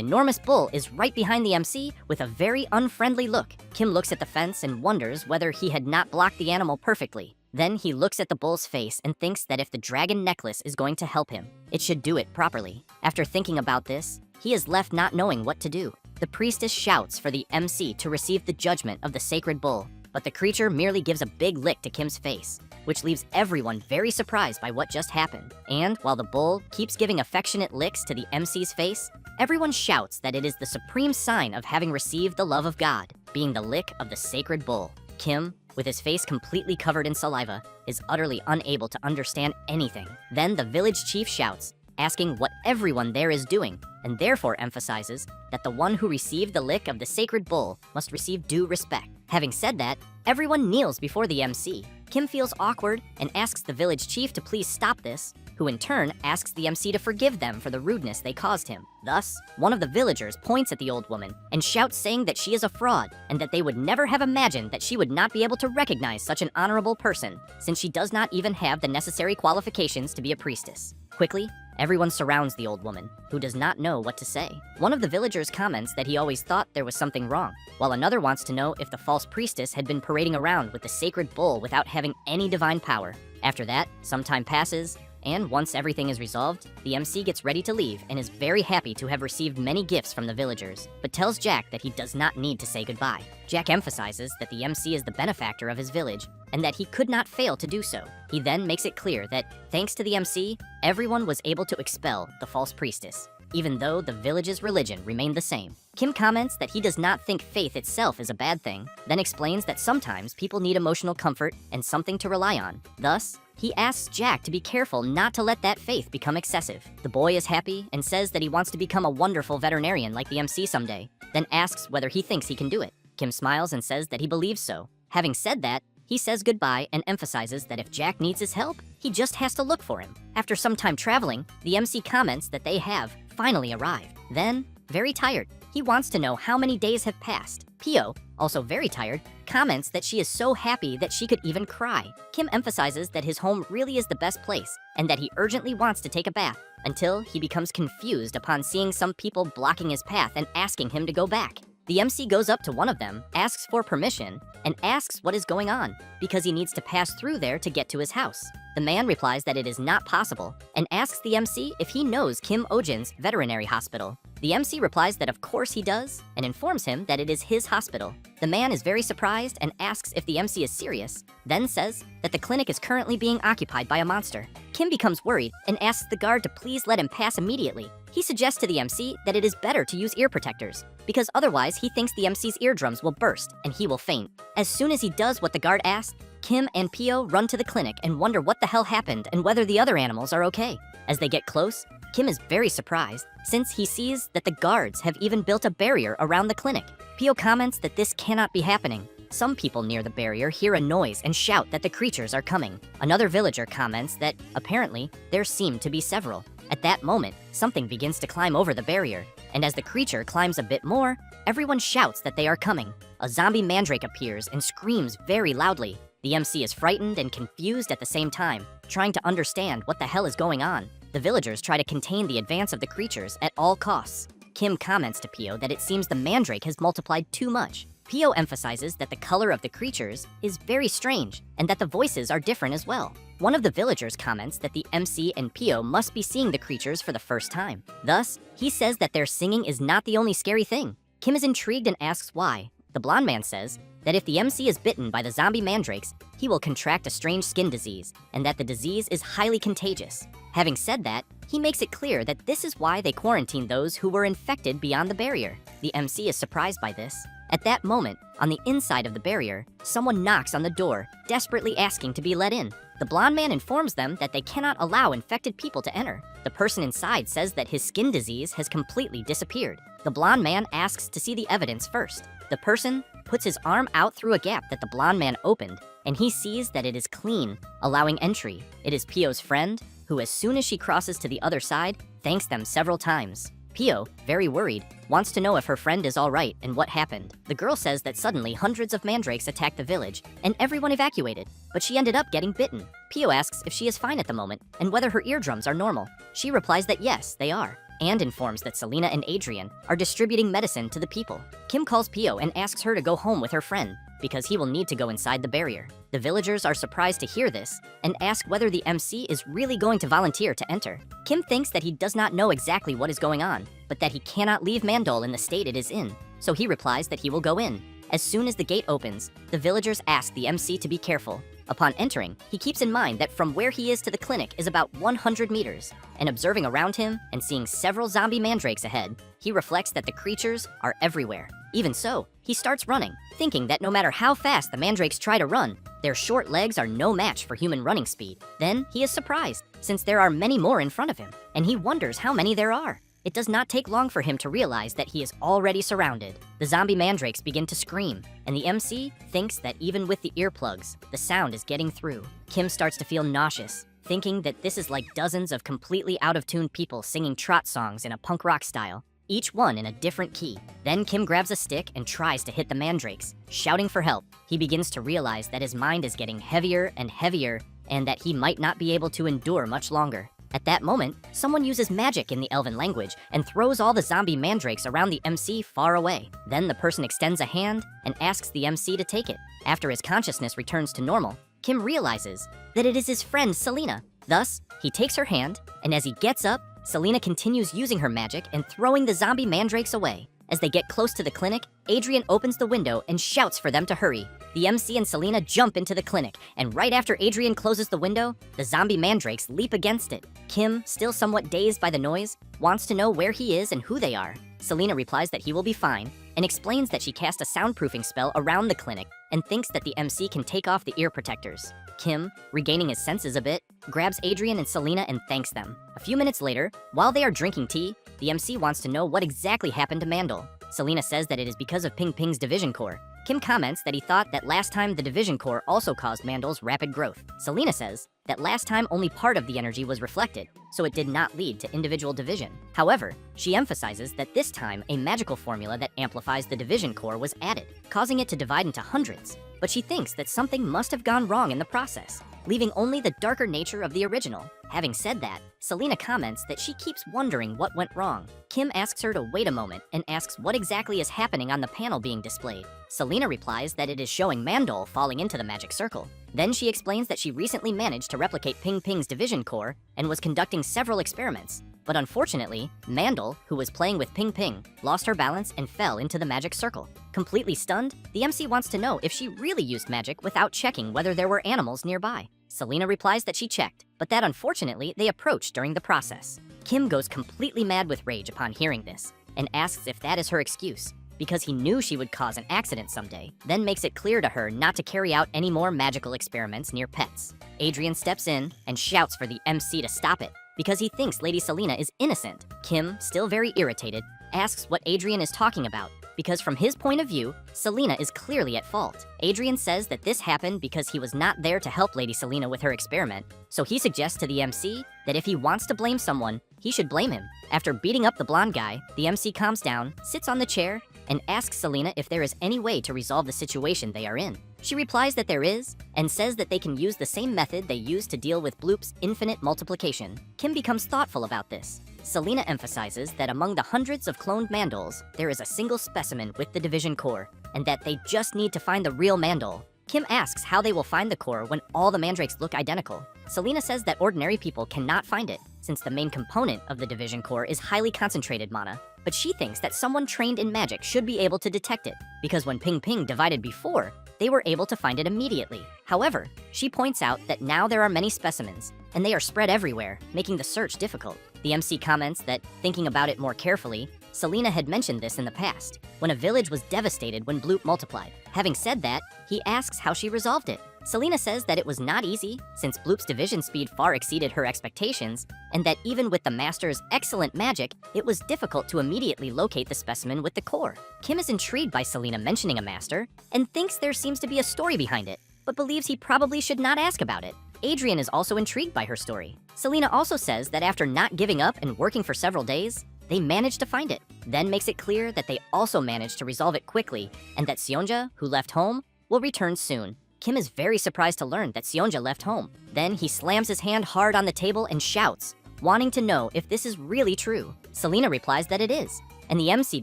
enormous bull is right behind the MC with a very unfriendly look. Kim looks at the fence and wonders whether he had not blocked the animal perfectly. Then he looks at the bull's face and thinks that if the dragon necklace is going to help him, it should do it properly. After thinking about this, he is left not knowing what to do. The priestess shouts for the MC to receive the judgment of the sacred bull, but the creature merely gives a big lick to Kim's face, which leaves everyone very surprised by what just happened. And while the bull keeps giving affectionate licks to the MC's face, everyone shouts that it is the supreme sign of having received the love of God, being the lick of the sacred bull. Kim, with his face completely covered in saliva, is utterly unable to understand anything. Then the village chief shouts, asking what everyone there is doing, and therefore emphasizes that the one who received the lick of the sacred bull must receive due respect. Having said that, everyone kneels before the MC. Kim feels awkward and asks the village chief to please stop this, who in turn asks the MC to forgive them for the rudeness they caused him. Thus, one of the villagers points at the old woman and shouts saying that she is a fraud and that they would never have imagined that she would not be able to recognize such an honorable person, since she does not even have the necessary qualifications to be a priestess. Quickly, everyone surrounds the old woman, who does not know what to say. One of the villagers comments that he always thought there was something wrong, while another wants to know if the false priestess had been parading around with the sacred bull without having any divine power. After that, some time passes, and once everything is resolved, the MC gets ready to leave and is very happy to have received many gifts from the villagers, but tells Jack that he does not need to say goodbye. Jack emphasizes that the MC is the benefactor of his village, and that he could not fail to do so. He then makes it clear that, thanks to the MC, everyone was able to expel the false priestess, even though the village's religion remained the same. Kim comments that he does not think faith itself is a bad thing, then explains that sometimes people need emotional comfort and something to rely on. Thus, he asks Jack to be careful not to let that faith become excessive. The boy is happy and says that he wants to become a wonderful veterinarian like the MC someday, then asks whether he thinks he can do it. Kim smiles and says that he believes so. Having said that, he says goodbye and emphasizes that if Jack needs his help, he just has to look for him. After some time traveling, the MC comments that they have finally arrived. Then, very tired, he wants to know how many days have passed. Pio, also very tired, comments that she is so happy that she could even cry. Kim emphasizes that his home really is the best place and that he urgently wants to take a bath, until he becomes confused upon seeing some people blocking his path and asking him to go back. The MC goes up to one of them, asks for permission, and asks what is going on, because he needs to pass through there to get to his house. The man replies that it is not possible, and asks the MC if he knows Kim Ojin's veterinary hospital. The MC replies that of course he does, and informs him that it is his hospital. The man is very surprised and asks if the MC is serious, then says that the clinic is currently being occupied by a monster. Kim becomes worried and asks the guard to please let him pass immediately. He suggests to the MC that it is better to use ear protectors, because otherwise he thinks the MC's eardrums will burst and he will faint. As soon as he does what the guard asked, Kim and Pio run to the clinic and wonder what the hell happened and whether the other animals are okay. As they get close, Kim is very surprised, since he sees that the guards have even built a barrier around the clinic. Pio comments that this cannot be happening. Some people near the barrier hear a noise and shout that the creatures are coming. Another villager comments that, apparently, there seem to be several. At that moment, something begins to climb over the barrier, and as the creature climbs a bit more, everyone shouts that they are coming. A zombie mandrake appears and screams very loudly. The MC is frightened and confused at the same time, trying to understand what the hell is going on. The villagers try to contain the advance of the creatures at all costs. Kim comments to Pio that it seems the mandrake has multiplied too much. Pio emphasizes that the color of the creatures is very strange, and that the voices are different as well. One of the villagers comments that the MC and Pio must be seeing the creatures for the first time. Thus, he says that their singing is not the only scary thing. Kim is intrigued and asks why. The blonde man says that if the MC is bitten by the zombie mandrakes, he will contract a strange skin disease, and that the disease is highly contagious. Having said that, he makes it clear that this is why they quarantined those who were infected beyond the barrier. The MC is surprised by this. At that moment, on the inside of the barrier, someone knocks on the door, desperately asking to be let in. The blonde man informs them that they cannot allow infected people to enter. The person inside says that his skin disease has completely disappeared. The blonde man asks to see the evidence first. The person puts his arm out through a gap that the blonde man opened, and he sees that it is clean, allowing entry. It is Pio's friend, who as soon as she crosses to the other side, thanks them several times. Pio, very worried, wants to know if her friend is all right and what happened. The girl says that suddenly hundreds of mandrakes attacked the village and everyone evacuated, but she ended up getting bitten. Pio asks if she is fine at the moment and whether her eardrums are normal. She replies that yes, they are, and informs that Selena and Adrian are distributing medicine to the people. Kim calls Pio and asks her to go home with her friend, because he will need to go inside the barrier. The villagers are surprised to hear this and ask whether the MC is really going to volunteer to enter. Kim thinks that he does not know exactly what is going on, but that he cannot leave Mandol in the state it is in, so he replies that he will go in. As soon as the gate opens, the villagers ask the MC to be careful. Upon entering, he keeps in mind that from where he is to the clinic is about 100 meters, and observing around him and seeing several zombie mandrakes ahead, he reflects that the creatures are everywhere. Even so, he starts running, thinking that no matter how fast the mandrakes try to run, their short legs are no match for human running speed. Then he is surprised, since there are many more in front of him, and he wonders how many there are. It does not take long for him to realize that he is already surrounded. The zombie mandrakes begin to scream, and the MC thinks that even with the earplugs, the sound is getting through. Kim starts to feel nauseous, thinking that this is like dozens of completely out-of-tune people singing trot songs in a punk rock style, each one in a different key. Then Kim grabs a stick and tries to hit the mandrakes, shouting for help. He begins to realize that his mind is getting heavier and heavier, and that he might not be able to endure much longer. At that moment, someone uses magic in the elven language and throws all the zombie mandrakes around the MC far away. Then the person extends a hand and asks the MC to take it. After his consciousness returns to normal, Kim realizes that it is his friend Selena. Thus, he takes her hand, and as he gets up, Selena continues using her magic and throwing the zombie mandrakes away. As they get close to the clinic, Adrian opens the window and shouts for them to hurry. The MC and Selena jump into the clinic, and right after Adrian closes the window, the zombie mandrakes leap against it. Kim, still somewhat dazed by the noise, wants to know where he is and who they are. Selena replies that he will be fine, and explains that she cast a soundproofing spell around the clinic and thinks that the MC can take off the ear protectors. Kim, regaining his senses a bit, grabs Adrian and Selena and thanks them. A few minutes later, while they are drinking tea, the MC wants to know what exactly happened to Mandel. Selena says that it is because of Ping Ping's division core. Kim comments that he thought that last time the division core also caused Mandel's rapid growth. Selena says that last time only part of the energy was reflected, so it did not lead to individual division. However, she emphasizes that this time a magical formula that amplifies the division core was added, causing it to divide into hundreds. But she thinks that something must have gone wrong in the process, leaving only the darker nature of the original. Having said that, Selena comments that she keeps wondering what went wrong. Kim asks her to wait a moment and asks what exactly is happening on the panel being displayed. Selena replies that it is showing Mandel falling into the magic circle. Then she explains that she recently managed to replicate Ping Ping's division core and was conducting several experiments. But unfortunately, Mandel, who was playing with Ping Ping, lost her balance and fell into the magic circle. Completely stunned, the MC wants to know if she really used magic without checking whether there were animals nearby. Selena replies that she checked, but that unfortunately they approached during the process. Kim goes completely mad with rage upon hearing this, and asks if that is her excuse, because he knew she would cause an accident someday, then makes it clear to her not to carry out any more magical experiments near pets. Adrian steps in and shouts for the MC to stop it, because he thinks Lady Selena is innocent. Kim, still very irritated, asks what Adrian is talking about, because from his point of view, Selena is clearly at fault. Adrian says that this happened because he was not there to help Lady Selena with her experiment, so he suggests to the MC that if he wants to blame someone, he should blame him. After beating up the blonde guy, the MC calms down, sits on the chair, and asks Selena if there is any way to resolve the situation they are in. She replies that there is, and says that they can use the same method they used to deal with Bloop's infinite multiplication. Kim becomes thoughtful about this. Selena emphasizes that among the hundreds of cloned Mandals, there is a single specimen with the division core, and that they just need to find the real Mandal. Kim asks how they will find the core when all the mandrakes look identical. Selena says that ordinary people cannot find it, since the main component of the division core is highly concentrated mana. But she thinks that someone trained in magic should be able to detect it, because when Ping Ping divided before, they were able to find it immediately. However, she points out that now there are many specimens, and they are spread everywhere, making the search difficult. The MC comments that, thinking about it more carefully, Selena had mentioned this in the past, when a village was devastated when Bloop multiplied. Having said that, he asks how she resolved it. Selena says that it was not easy, since Bloop's division speed far exceeded her expectations, and that even with the Master's excellent magic, it was difficult to immediately locate the specimen with the core. Kim is intrigued by Selena mentioning a Master, and thinks there seems to be a story behind it, but believes he probably should not ask about it. Adrian is also intrigued by her story. Selena also says that after not giving up and working for several days, they managed to find it, then makes it clear that they also managed to resolve it quickly, and that Seonja, who left home, will return soon. Kim is very surprised to learn that Seonja left home. Then he slams his hand hard on the table and shouts, wanting to know if this is really true. Selena replies that it is, and the MC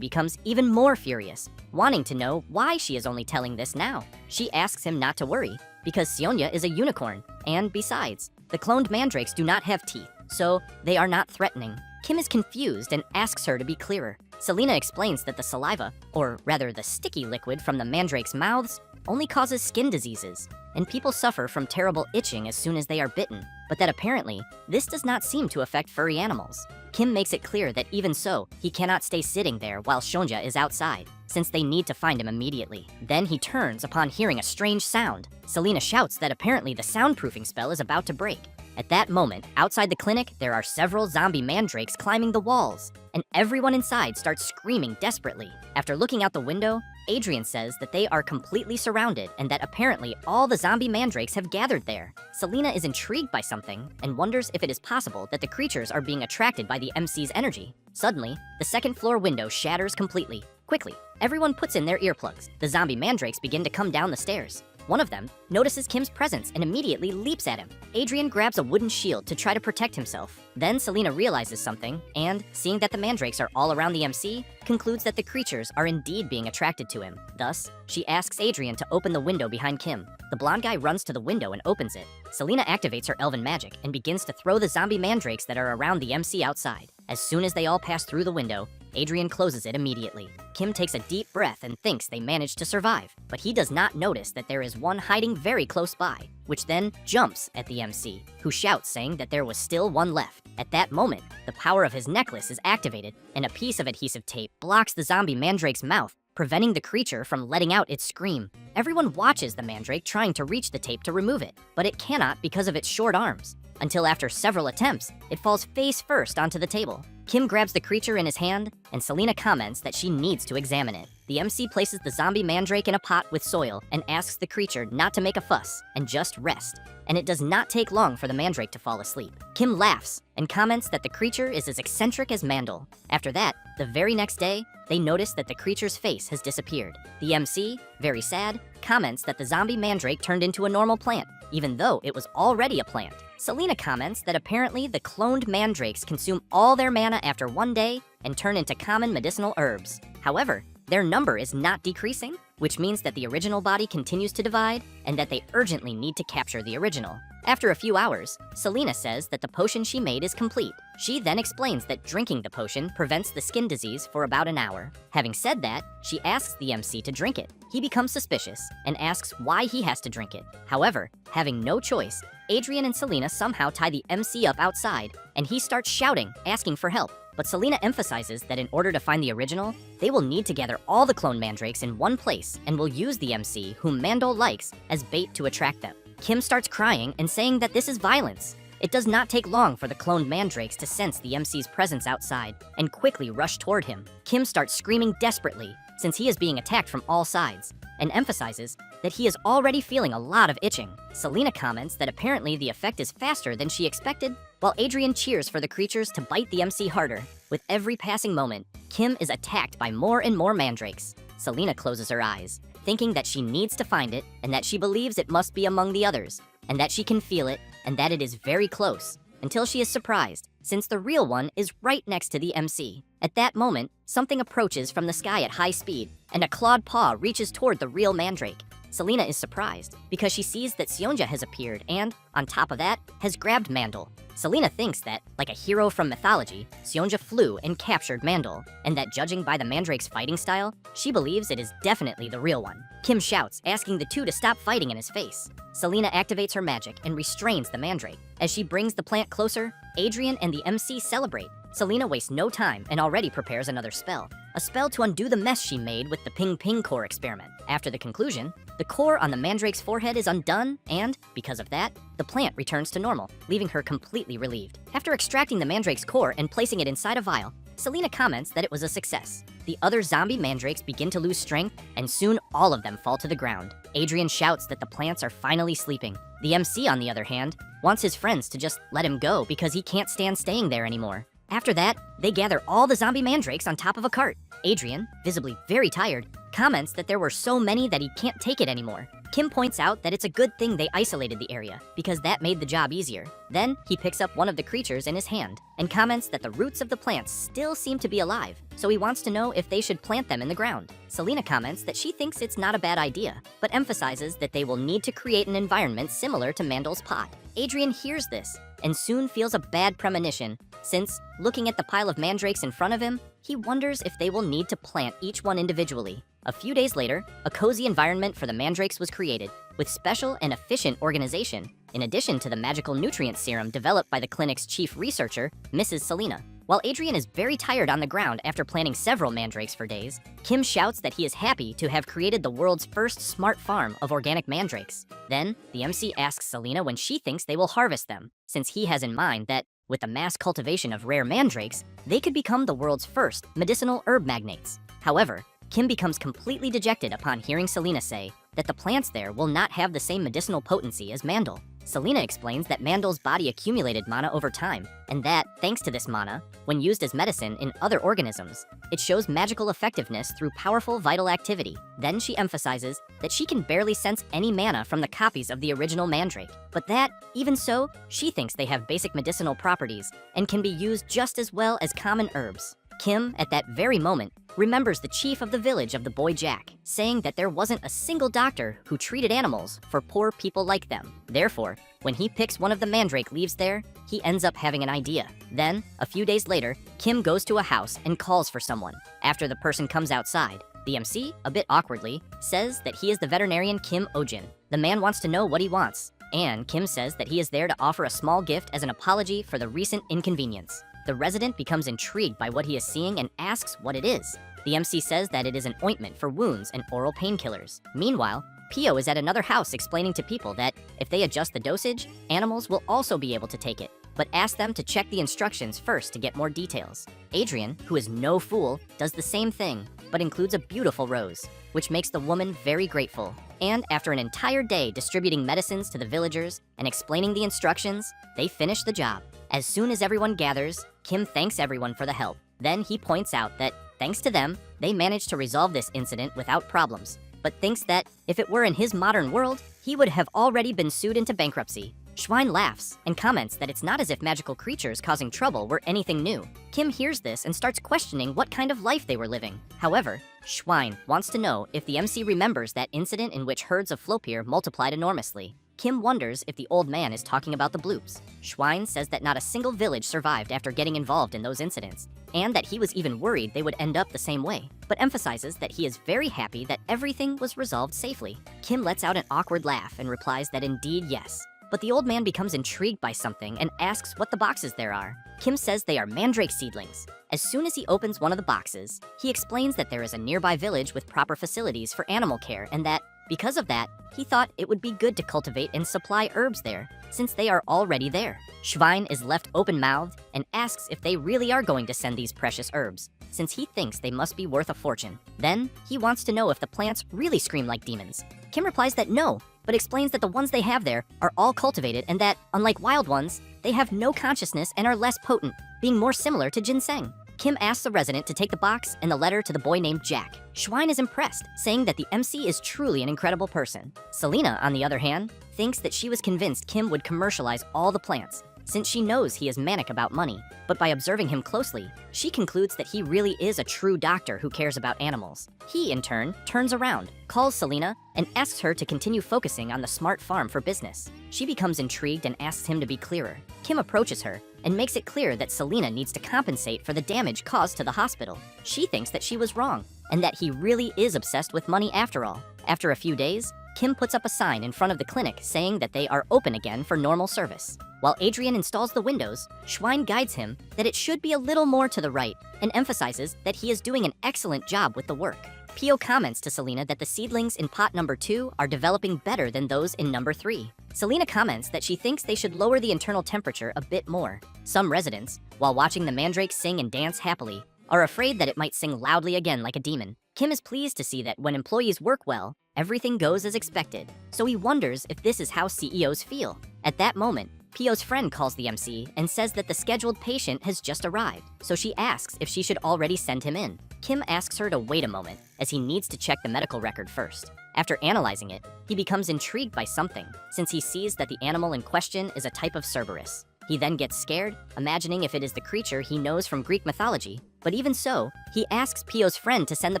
becomes even more furious, wanting to know why she is only telling this now. She asks him not to worry, because Seonja is a unicorn, and besides, the cloned mandrakes do not have teeth, so they are not threatening. Kim is confused and asks her to be clearer. Selena explains that the saliva, or rather the sticky liquid from the mandrakes' mouths, only causes skin diseases, and people suffer from terrible itching as soon as they are bitten, but that apparently, this does not seem to affect furry animals. Kim makes it clear that even so, he cannot stay sitting there while Seonja is outside, since they need to find him immediately. Then he turns upon hearing a strange sound. Selena shouts that apparently the soundproofing spell is about to break. At that moment, outside the clinic, there are several zombie mandrakes climbing the walls, and everyone inside starts screaming desperately. After looking out the window, Adrian says that they are completely surrounded and that apparently all the zombie mandrakes have gathered there. Selena is intrigued by something and wonders if it is possible that the creatures are being attracted by the MC's energy. Suddenly, the second floor window shatters completely. Quickly, everyone puts in their earplugs. The zombie mandrakes begin to come down the stairs. One of them notices Kim's presence and immediately leaps at him. Adrian grabs a wooden shield to try to protect himself. Then Selena realizes something and, seeing that the mandrakes are all around the MC, concludes that the creatures are indeed being attracted to him. Thus, she asks Adrian to open the window behind Kim. The blonde guy runs to the window and opens it. Selena activates her elven magic and begins to throw the zombie mandrakes that are around the MC outside. As soon as they all pass through the window, Adrian closes it immediately. Kim takes a deep breath and thinks they managed to survive, but he does not notice that there is one hiding very close by, which then jumps at the MC, who shouts saying that there was still one left. At that moment, the power of his necklace is activated, and a piece of adhesive tape blocks the zombie mandrake's mouth, preventing the creature from letting out its scream. Everyone watches the mandrake trying to reach the tape to remove it, but it cannot because of its short arms. Until after several attempts, it falls face first onto the table. Kim grabs the creature in his hand, and Selena comments that she needs to examine it. The MC places the zombie mandrake in a pot with soil and asks the creature not to make a fuss and just rest. And it does not take long for the mandrake to fall asleep. Kim laughs and comments that the creature is as eccentric as Mandel. After that, the very next day, they notice that the creature's face has disappeared. The MC, very sad, comments that the zombie mandrake turned into a normal plant, even though it was already a plant. Selena comments that apparently the cloned mandrakes consume all their mana after one day and turn into common medicinal herbs. However, their number is not decreasing, which means that the original body continues to divide and that they urgently need to capture the original. After a few hours, Selena says that the potion she made is complete. She then explains that drinking the potion prevents the skin disease for about an hour. Having said that, she asks the MC to drink it. He becomes suspicious and asks why he has to drink it. However, having no choice, Adrian and Selena somehow tie the MC up outside, and he starts shouting, asking for help. But Selena emphasizes that in order to find the original, they will need to gather all the clone mandrakes in one place and will use the MC, whom Mandel likes, as bait to attract them. Kim starts crying and saying that this is violence. It does not take long for the cloned mandrakes to sense the MC's presence outside and quickly rush toward him. Kim starts screaming desperately since he is being attacked from all sides and emphasizes that he is already feeling a lot of itching. Selena comments that apparently the effect is faster than she expected, while Adrian cheers for the creatures to bite the MC harder. With every passing moment, Kim is attacked by more and more mandrakes. Selena closes her eyes, thinking that she needs to find it and that she believes it must be among the others, and that she can feel it and that it is very close, until she is surprised, since the real one is right next to the MC. At that moment, something approaches from the sky at high speed, and a clawed paw reaches toward the real mandrake. Selena is surprised because she sees that Seonja has appeared and, on top of that, has grabbed Mandel. Selena thinks that, like a hero from mythology, Seonja flew and captured Mandel, and that judging by the mandrake's fighting style, she believes it is definitely the real one. Kim shouts, asking the two to stop fighting in his face. Selena activates her magic and restrains the mandrake. As she brings the plant closer, Adrian and the MC celebrate. Selena wastes no time and already prepares another spell. A spell to undo the mess she made with the Ping Ping core experiment. After the conclusion, the core on the mandrake's forehead is undone and, because of that, the plant returns to normal, leaving her completely relieved. After extracting the mandrake's core and placing it inside a vial, Selena comments that it was a success. The other zombie mandrakes begin to lose strength, and soon all of them fall to the ground. Adrian shouts that the plants are finally sleeping. The MC, on the other hand, wants his friends to just let him go because he can't stand staying there anymore. After that, they gather all the zombie mandrakes on top of a cart. Adrian, visibly very tired, comments that there were so many that he can't take it anymore. Kim points out that it's a good thing they isolated the area, because that made the job easier. Then, he picks up one of the creatures in his hand, and comments that the roots of the plants still seem to be alive, so he wants to know if they should plant them in the ground. Selena comments that she thinks it's not a bad idea, but emphasizes that they will need to create an environment similar to Mandel's pot. Adrian hears this, and soon feels a bad premonition, since, looking at the pile of mandrakes in front of him, he wonders if they will need to plant each one individually. A few days later, a cozy environment for the mandrakes was created, with special and efficient organization, in addition to the magical nutrient serum developed by the clinic's chief researcher, Mrs. Selena. While Adrian is very tired on the ground after planting several mandrakes for days, Kim shouts that he is happy to have created the world's first smart farm of organic mandrakes. Then, the MC asks Selena when she thinks they will harvest them, since he has in mind that, with the mass cultivation of rare mandrakes, they could become the world's first medicinal herb magnates. However, Kim becomes completely dejected upon hearing Selena say that the plants there will not have the same medicinal potency as Mandel. Selena explains that Mandel's body accumulated mana over time, and that, thanks to this mana, when used as medicine in other organisms, it shows magical effectiveness through powerful vital activity. Then she emphasizes that she can barely sense any mana from the copies of the original Mandrake, but that, even so, she thinks they have basic medicinal properties and can be used just as well as common herbs. Kim, at that very moment, remembers the chief of the village of the boy Jack, saying that there wasn't a single doctor who treated animals for poor people like them. Therefore, when he picks one of the mandrake leaves there, he ends up having an idea. Then, a few days later, Kim goes to a house and calls for someone. After the person comes outside, the MC, a bit awkwardly, says that he is the veterinarian Kim Ojin. The man wants to know what he wants, and Kim says that he is there to offer a small gift as an apology for the recent inconvenience. The resident becomes intrigued by what he is seeing and asks what it is. The MC says that it is an ointment for wounds and oral painkillers. Meanwhile, Pio is at another house explaining to people that if they adjust the dosage, animals will also be able to take it, but asks them to check the instructions first to get more details. Adrian, who is no fool, does the same thing, but includes a beautiful rose, which makes the woman very grateful. And after an entire day distributing medicines to the villagers and explaining the instructions, they finish the job. As soon as everyone gathers, Kim thanks everyone for the help. Then he points out that, thanks to them, they managed to resolve this incident without problems, but thinks that if it were in his modern world, he would have already been sued into bankruptcy. Schwein laughs and comments that it's not as if magical creatures causing trouble were anything new. Kim hears this and starts questioning what kind of life they were living. However, Schwein wants to know if the MC remembers that incident in which herds of Flopier multiplied enormously. Kim wonders if the old man is talking about the bloops. Schwein says that not a single village survived after getting involved in those incidents, and that he was even worried they would end up the same way, but emphasizes that he is very happy that everything was resolved safely. Kim lets out an awkward laugh and replies that indeed yes. But the old man becomes intrigued by something and asks what the boxes there are. Kim says they are mandrake seedlings. As soon as he opens one of the boxes, he explains that there is a nearby village with proper facilities for animal care and that, because of that, he thought it would be good to cultivate and supply herbs there, since they are already there. Schwein is left open-mouthed and asks if they really are going to send these precious herbs, since he thinks they must be worth a fortune. Then, he wants to know if the plants really scream like demons. Kim replies that no, but explains that the ones they have there are all cultivated and that, unlike wild ones, they have no consciousness and are less potent, being more similar to ginseng. Kim asks the resident to take the box and the letter to the boy named Jack. Schwein is impressed, saying that the MC is truly an incredible person. Selena, on the other hand, thinks that she was convinced Kim would commercialize all the plants, since she knows he is manic about money. But by observing him closely, she concludes that he really is a true doctor who cares about animals. He, in turn, turns around, calls Selena, and asks her to continue focusing on the smart farm for business. She becomes intrigued and asks him to be clearer. Kim approaches her and makes it clear that Selena needs to compensate for the damage caused to the hospital. She thinks that she was wrong, and that he really is obsessed with money after all. After a few days, Kim puts up a sign in front of the clinic saying that they are open again for normal service. While Adrian installs the windows, Schwein guides him that it should be a little more to the right and emphasizes that he is doing an excellent job with the work. Pio comments to Selena that the seedlings in pot number 2 are developing better than those in number 3. Selena comments that she thinks they should lower the internal temperature a bit more. Some residents, while watching the mandrake sing and dance happily, are afraid that it might sing loudly again like a demon. Kim is pleased to see that when employees work well, everything goes as expected, so he wonders if this is how CEOs feel. At that moment, Pio's friend calls the MC and says that the scheduled patient has just arrived, so she asks if she should already send him in. Kim asks her to wait a moment, as he needs to check the medical record first. After analyzing it, he becomes intrigued by something, since he sees that the animal in question is a type of Cerberus. He then gets scared, imagining if it is the creature he knows from Greek mythology, but even so, he asks Pio's friend to send the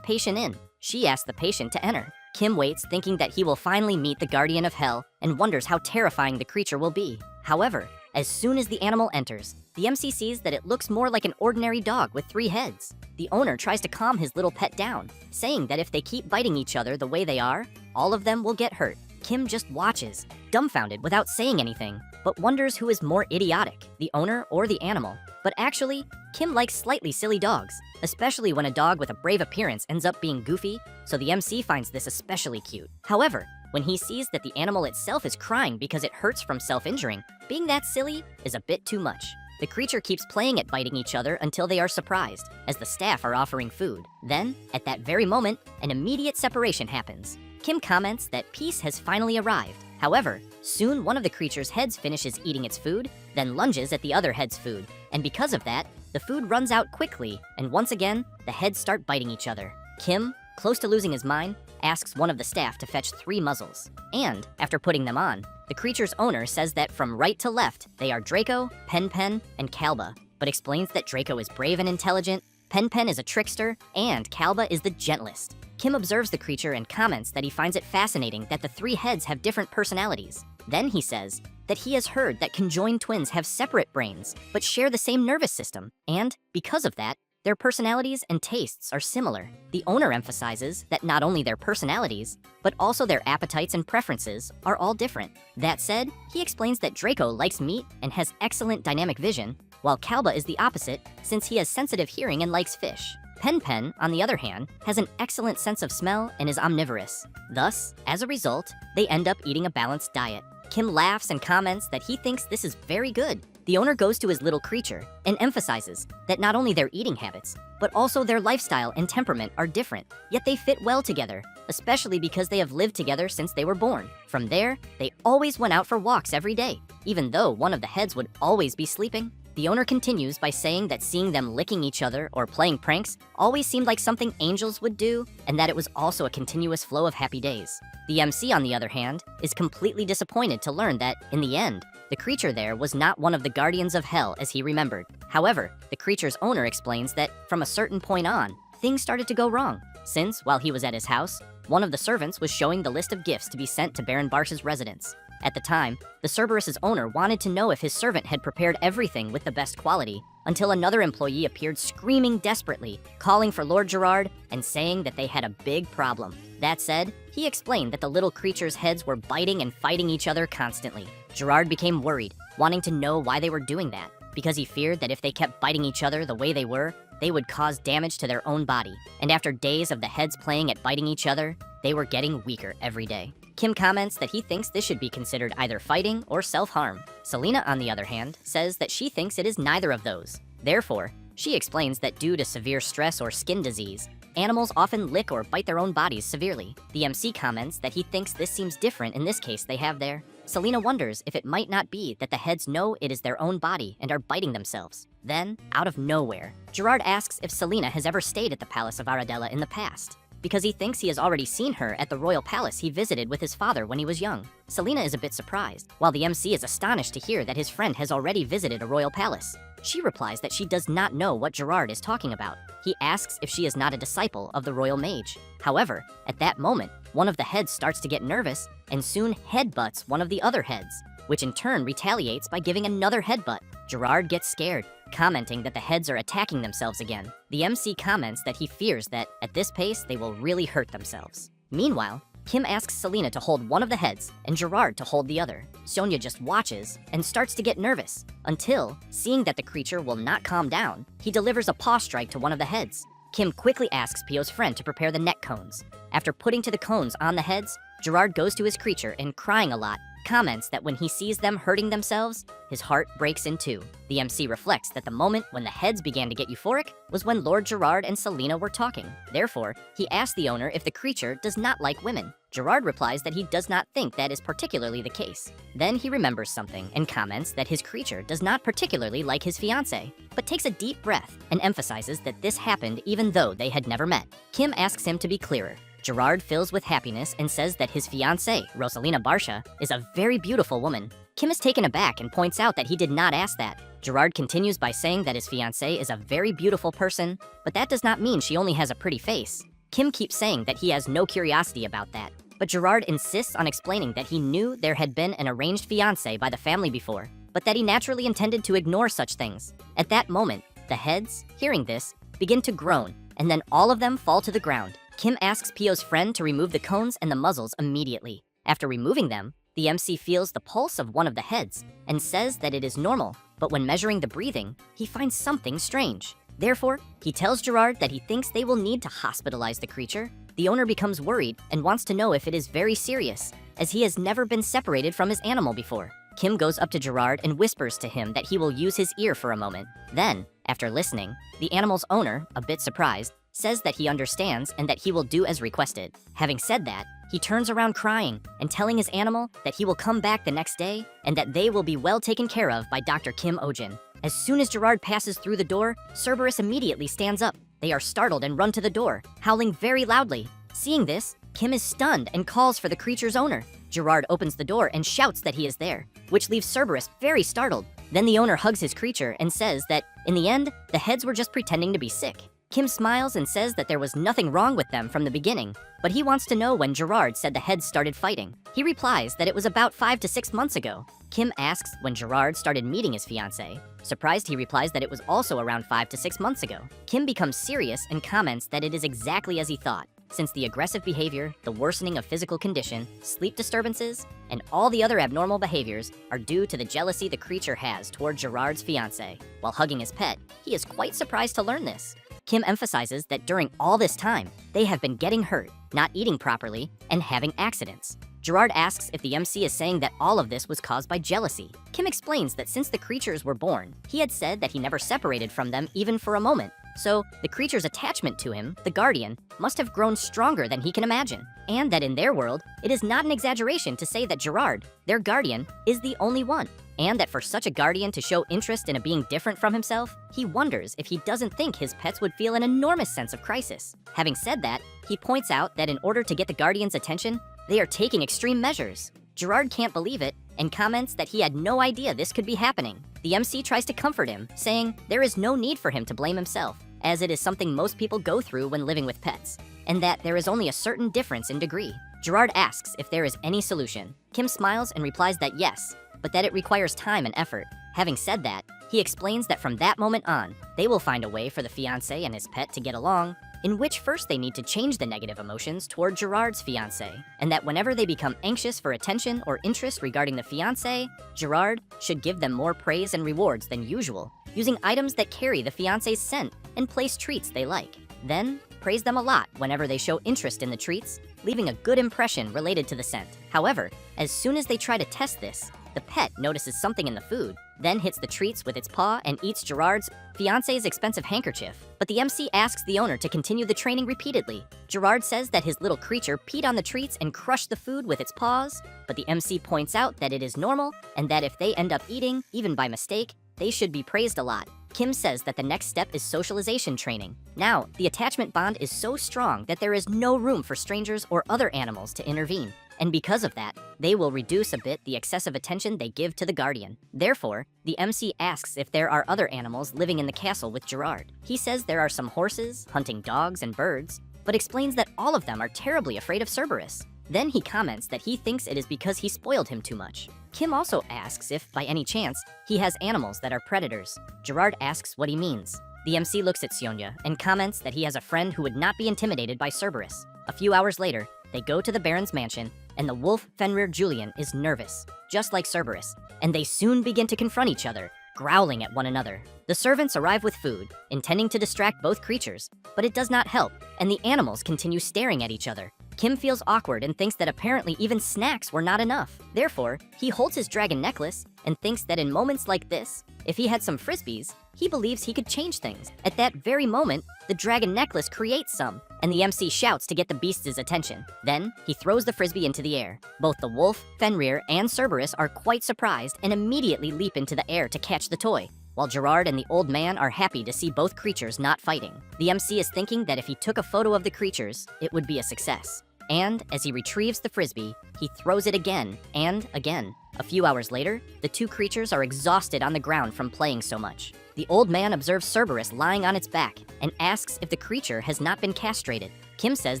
patient in. She asks the patient to enter. Kim waits, thinking that he will finally meet the guardian of hell, and wonders how terrifying the creature will be. However, as soon as the animal enters, the MC sees that it looks more like an ordinary dog with 3 heads. The owner tries to calm his little pet down, saying that if they keep biting each other the way they are, all of them will get hurt. Kim just watches, dumbfounded without saying anything, but wonders who is more idiotic, the owner or the animal. But actually, Kim likes slightly silly dogs, especially when a dog with a brave appearance ends up being goofy, so the MC finds this especially cute. However, when he sees that the animal itself is crying because it hurts from self-injuring, being that silly is a bit too much. The creature keeps playing at biting each other until they are surprised, as the staff are offering food. Then, at that very moment, an immediate separation happens. Kim comments that peace has finally arrived. However, soon one of the creature's heads finishes eating its food, then lunges at the other head's food. And because of that, the food runs out quickly, and once again, the heads start biting each other. Kim, close to losing his mind, asks one of the staff to fetch 3 muzzles. And, after putting them on, the creature's owner says that from right to left, they are Draco, Pen Pen, and Kalba, but explains that Draco is brave and intelligent, Pen Pen is a trickster, and Kalba is the gentlest. Kim observes the creature and comments that he finds it fascinating that the 3 heads have different personalities. Then he says that he has heard that conjoined twins have separate brains, but share the same nervous system, and, because of that, their personalities and tastes are similar. The owner emphasizes that not only their personalities, but also their appetites and preferences are all different. That said, he explains that Draco likes meat and has excellent dynamic vision, while Kalba is the opposite since he has sensitive hearing and likes fish. Pen Pen, on the other hand, has an excellent sense of smell and is omnivorous. Thus, as a result, they end up eating a balanced diet. Kim laughs and comments that he thinks this is very good. The owner goes to his little creature and emphasizes that not only their eating habits, but also their lifestyle and temperament are different, yet they fit well together, especially because they have lived together since they were born. From there, they always went out for walks every day, even though one of the heads would always be sleeping. The owner continues by saying that seeing them licking each other or playing pranks always seemed like something angels would do, and that it was also a continuous flow of happy days. The MC, on the other hand, is completely disappointed to learn that, in the end, the creature there was not one of the guardians of hell as he remembered. However, the creature's owner explains that, from a certain point on, things started to go wrong, since, while he was at his house, one of the servants was showing the list of gifts to be sent to Baron Barsh's residence. At the time, the Cerberus's owner wanted to know if his servant had prepared everything with the best quality, until another employee appeared screaming desperately, calling for Lord Gerard and saying that they had a big problem. That said, he explained that the little creature's heads were biting and fighting each other constantly. Gerard became worried, wanting to know why they were doing that, because he feared that if they kept biting each other the way they were, they would cause damage to their own body. And after days of the heads playing at biting each other, they were getting weaker every day. Kim comments that he thinks this should be considered either fighting or self-harm. Selena, on the other hand, says that she thinks it is neither of those. Therefore, she explains that due to severe stress or skin disease, animals often lick or bite their own bodies severely. The MC comments that he thinks this seems different in this case they have there. Selena wonders if it might not be that the heads know it is their own body and are biting themselves. Then, out of nowhere, Gerard asks if Selena has ever stayed at the Palace of Aradella in the past, because he thinks he has already seen her at the royal palace he visited with his father when he was young. Selena is a bit surprised, while the MC is astonished to hear that his friend has already visited a royal palace. She replies that she does not know what Gerard is talking about. He asks if she is not a disciple of the royal mage. However, at that moment, one of the heads starts to get nervous and soon headbutts one of the other heads, which in turn retaliates by giving another headbutt. Gerard gets scared, commenting that the heads are attacking themselves again. The MC comments that he fears that, at this pace, they will really hurt themselves. Meanwhile, Kim asks Selena to hold one of the heads and Gerard to hold the other. Sonia just watches and starts to get nervous, until, seeing that the creature will not calm down, he delivers a paw strike to one of the heads. Kim quickly asks Pio's friend to prepare the neck cones. After putting to the cones on the heads, Gerard goes to his creature and, crying a lot, comments that when he sees them hurting themselves, his heart breaks in two. The MC reflects that the moment when the heads began to get euphoric was when Lord Gerard and Selena were talking. Therefore, he asks the owner if the creature does not like women. Gerard replies that he does not think that is particularly the case. Then he remembers something and comments that his creature does not particularly like his fiancée, but takes a deep breath and emphasizes that this happened even though they had never met. Kim asks him to be clearer. Gerard fills with happiness and says that his fiancée, Rosalina Barsha, is a very beautiful woman. Kim is taken aback and points out that he did not ask that. Gerard continues by saying that his fiancée is a very beautiful person, but that does not mean she only has a pretty face. Kim keeps saying that he has no curiosity about that, but Gerard insists on explaining that he knew there had been an arranged fiancé by the family before, but that he naturally intended to ignore such things. At that moment, the heads, hearing this, begin to groan, and then all of them fall to the ground. Kim asks Pio's friend to remove the cones and the muzzles immediately. After removing them, the MC feels the pulse of one of the heads and says that it is normal, but when measuring the breathing, he finds something strange. Therefore, he tells Gerard that he thinks they will need to hospitalize the creature. The owner becomes worried and wants to know if it is very serious, as he has never been separated from his animal before. Kim goes up to Gerard and whispers to him that he will use his ear for a moment. Then, after listening, the animal's owner, a bit surprised, says that he understands and that he will do as requested. Having said that, he turns around crying and telling his animal that he will come back the next day and that they will be well taken care of by Dr. Kim Ojin. As soon as Gerard passes through the door, Cerberus immediately stands up. They are startled and run to the door, howling very loudly. Seeing this, Kim is stunned and calls for the creature's owner. Gerard opens the door and shouts that he is there, which leaves Cerberus very startled. Then the owner hugs his creature and says that, in the end, the heads were just pretending to be sick. Kim smiles and says that there was nothing wrong with them from the beginning, but he wants to know when Gerard said the heads started fighting. He replies that it was about 5 to 6 months ago. Kim asks when Gerard started meeting his fiancée. Surprised, he replies that it was also around 5 to 6 months ago. Kim becomes serious and comments that it is exactly as he thought, since the aggressive behavior, the worsening of physical condition, sleep disturbances, and all the other abnormal behaviors are due to the jealousy the creature has toward Gerard's fiancée. While hugging his pet, he is quite surprised to learn this. Kim emphasizes that during all this time, they have been getting hurt, not eating properly, and having accidents. Gerard asks if the MC is saying that all of this was caused by jealousy. Kim explains that since the creatures were born, he had said that he never separated from them even for a moment. So, the creature's attachment to him, the guardian, must have grown stronger than he can imagine. And that in their world, it is not an exaggeration to say that Gerard, their guardian, is the only one. And that for such a guardian to show interest in a being different from himself, he wonders if he doesn't think his pets would feel an enormous sense of crisis. Having said that, he points out that in order to get the guardian's attention, they are taking extreme measures. Gerard can't believe it and comments that he had no idea this could be happening. The MC tries to comfort him, saying there is no need for him to blame himself, as it is something most people go through when living with pets, and that there is only a certain difference in degree. Gerard asks if there is any solution. Kim smiles and replies that yes, but that it requires time and effort. Having said that, he explains that from that moment on, they will find a way for the fiancé and his pet to get along, in which first they need to change the negative emotions toward Gerard's fiancée, and that whenever they become anxious for attention or interest regarding the fiancé, Gerard should give them more praise and rewards than usual, using items that carry the fiancé's scent and place treats they like. Then, praise them a lot whenever they show interest in the treats, leaving a good impression related to the scent. However, as soon as they try to test this, the pet notices something in the food, then hits the treats with its paw and eats Gerard's fiancé's expensive handkerchief. But the MC asks the owner to continue the training repeatedly. Gerard says that his little creature peed on the treats and crushed the food with its paws, but the MC points out that it is normal and that if they end up eating, even by mistake, they should be praised a lot. Kim says that the next step is socialization training. Now, the attachment bond is so strong that there is no room for strangers or other animals to intervene. And because of that, they will reduce a bit the excessive attention they give to the guardian. Therefore, the MC asks if there are other animals living in the castle with Gerard. He says there are some horses, hunting dogs, and birds, but explains that all of them are terribly afraid of Cerberus. Then he comments that he thinks it is because he spoiled him too much. Kim also asks if, by any chance, he has animals that are predators. Gerard asks what he means. The MC looks at Sionya and comments that he has a friend who would not be intimidated by Cerberus. A few hours later, they go to the Baron's mansion, and the wolf Fenrir Julian is nervous, just like Cerberus, and they soon begin to confront each other, growling at one another. The servants arrive with food, intending to distract both creatures, but it does not help, and the animals continue staring at each other. Kim feels awkward and thinks that apparently even snacks were not enough. Therefore, he holds his dragon necklace and thinks that in moments like this, if he had some frisbees, he believes he could change things. At that very moment, the dragon necklace creates some, and the MC shouts to get the beast's attention. Then, he throws the frisbee into the air. Both the wolf, Fenrir, and Cerberus are quite surprised and immediately leap into the air to catch the toy, while Gerard and the old man are happy to see both creatures not fighting. The MC is thinking that if he took a photo of the creatures, it would be a success. And, as he retrieves the frisbee, he throws it again and again. A few hours later, the two creatures are exhausted on the ground from playing so much. The old man observes Cerberus lying on its back and asks if the creature has not been castrated. Kim says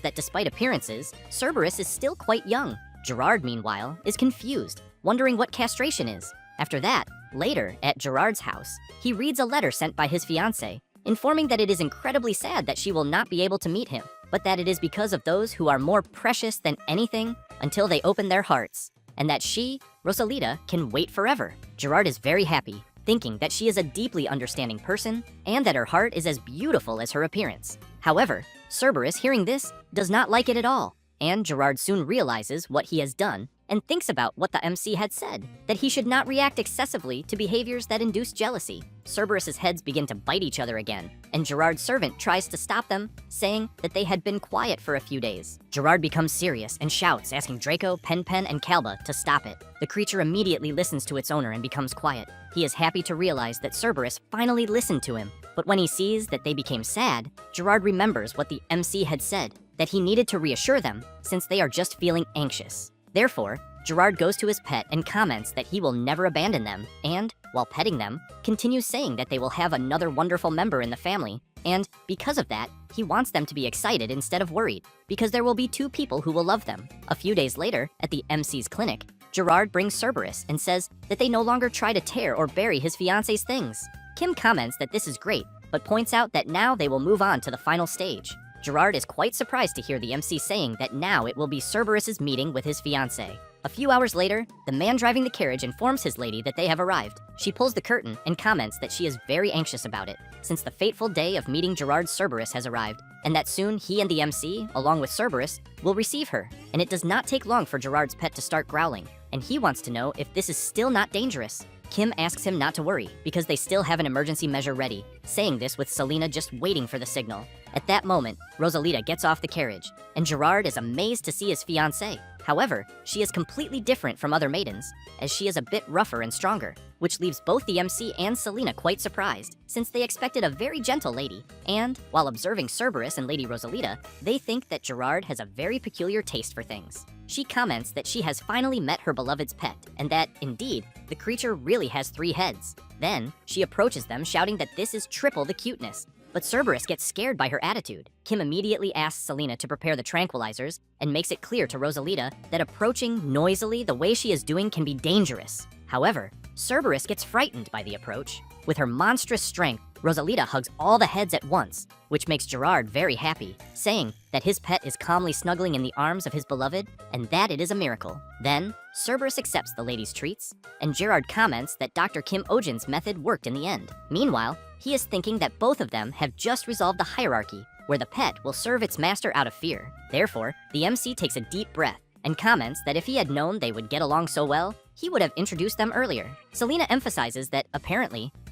that despite appearances, Cerberus is still quite young. Gerard, meanwhile, is confused, wondering what castration is. After that, later, at Gerard's house, he reads a letter sent by his fiancée, informing that it is incredibly sad that she will not be able to meet him, but that it is because of those who are more precious than anything until they open their hearts, and that she, Rosalita, can wait forever. Gerard is very happy, thinking that she is a deeply understanding person and that her heart is as beautiful as her appearance. However, Cerberus, hearing this, does not like it at all, and Gerard soon realizes what he has done and thinks about what the MC had said, that he should not react excessively to behaviors that induce jealousy. Cerberus's heads begin to bite each other again, and Gerard's servant tries to stop them, saying that they had been quiet for a few days. Gerard becomes serious and shouts, asking Draco, Pen, and Calba to stop it. The creature immediately listens to its owner and becomes quiet. He is happy to realize that Cerberus finally listened to him, but when he sees that they became sad, Gerard remembers what the MC had said, that he needed to reassure them since they are just feeling anxious. Therefore, Gerard goes to his pet and comments that he will never abandon them and, while petting them, continues saying that they will have another wonderful member in the family, and because of that, he wants them to be excited instead of worried, because there will be 2 people who will love them. A few days later, at the MC's clinic, Gerard brings Cerberus and says that they no longer try to tear or bury his fiance's things. Kim comments that this is great, but points out that now they will move on to the final stage. Gerard is quite surprised to hear the MC saying that now it will be Cerberus's meeting with his fiancée. A few hours later, the man driving the carriage informs his lady that they have arrived. She pulls the curtain and comments that she is very anxious about it, since the fateful day of meeting Gerard Cerberus has arrived, and that soon he and the MC, along with Cerberus, will receive her. And it does not take long for Gerard's pet to start growling, and he wants to know if this is still not dangerous. Kim asks him not to worry, because they still have an emergency measure ready, saying this with Selena just waiting for the signal. At that moment, Rosalita gets off the carriage, and Gerard is amazed to see his fiancée. However, she is completely different from other maidens, as she is a bit rougher and stronger, which leaves both the MC and Selena quite surprised, since they expected a very gentle lady. And, while observing Cerberus and Lady Rosalita, they think that Gerard has a very peculiar taste for things. She comments that she has finally met her beloved's pet, and that, indeed, the creature really has 3 heads. Then, she approaches them shouting that this is triple the cuteness. But Cerberus gets scared by her attitude. Kim immediately asks Selena to prepare the tranquilizers and makes it clear to Rosalita that approaching noisily the way she is doing can be dangerous. However, Cerberus gets frightened by the approach. With her monstrous strength, Rosalita hugs all the heads at once, which makes Gerard very happy, saying that his pet is calmly snuggling in the arms of his beloved and that it is a miracle. Then, Cerberus accepts the lady's treats, and Gerard comments that Dr. Kim Ojin's method worked in the end. Meanwhile, he is thinking that both of them have just resolved the hierarchy, where the pet will serve its master out of fear. Therefore, the MC takes a deep breath and comments that if he had known they would get along so well, he would have introduced them earlier. Selena emphasizes that,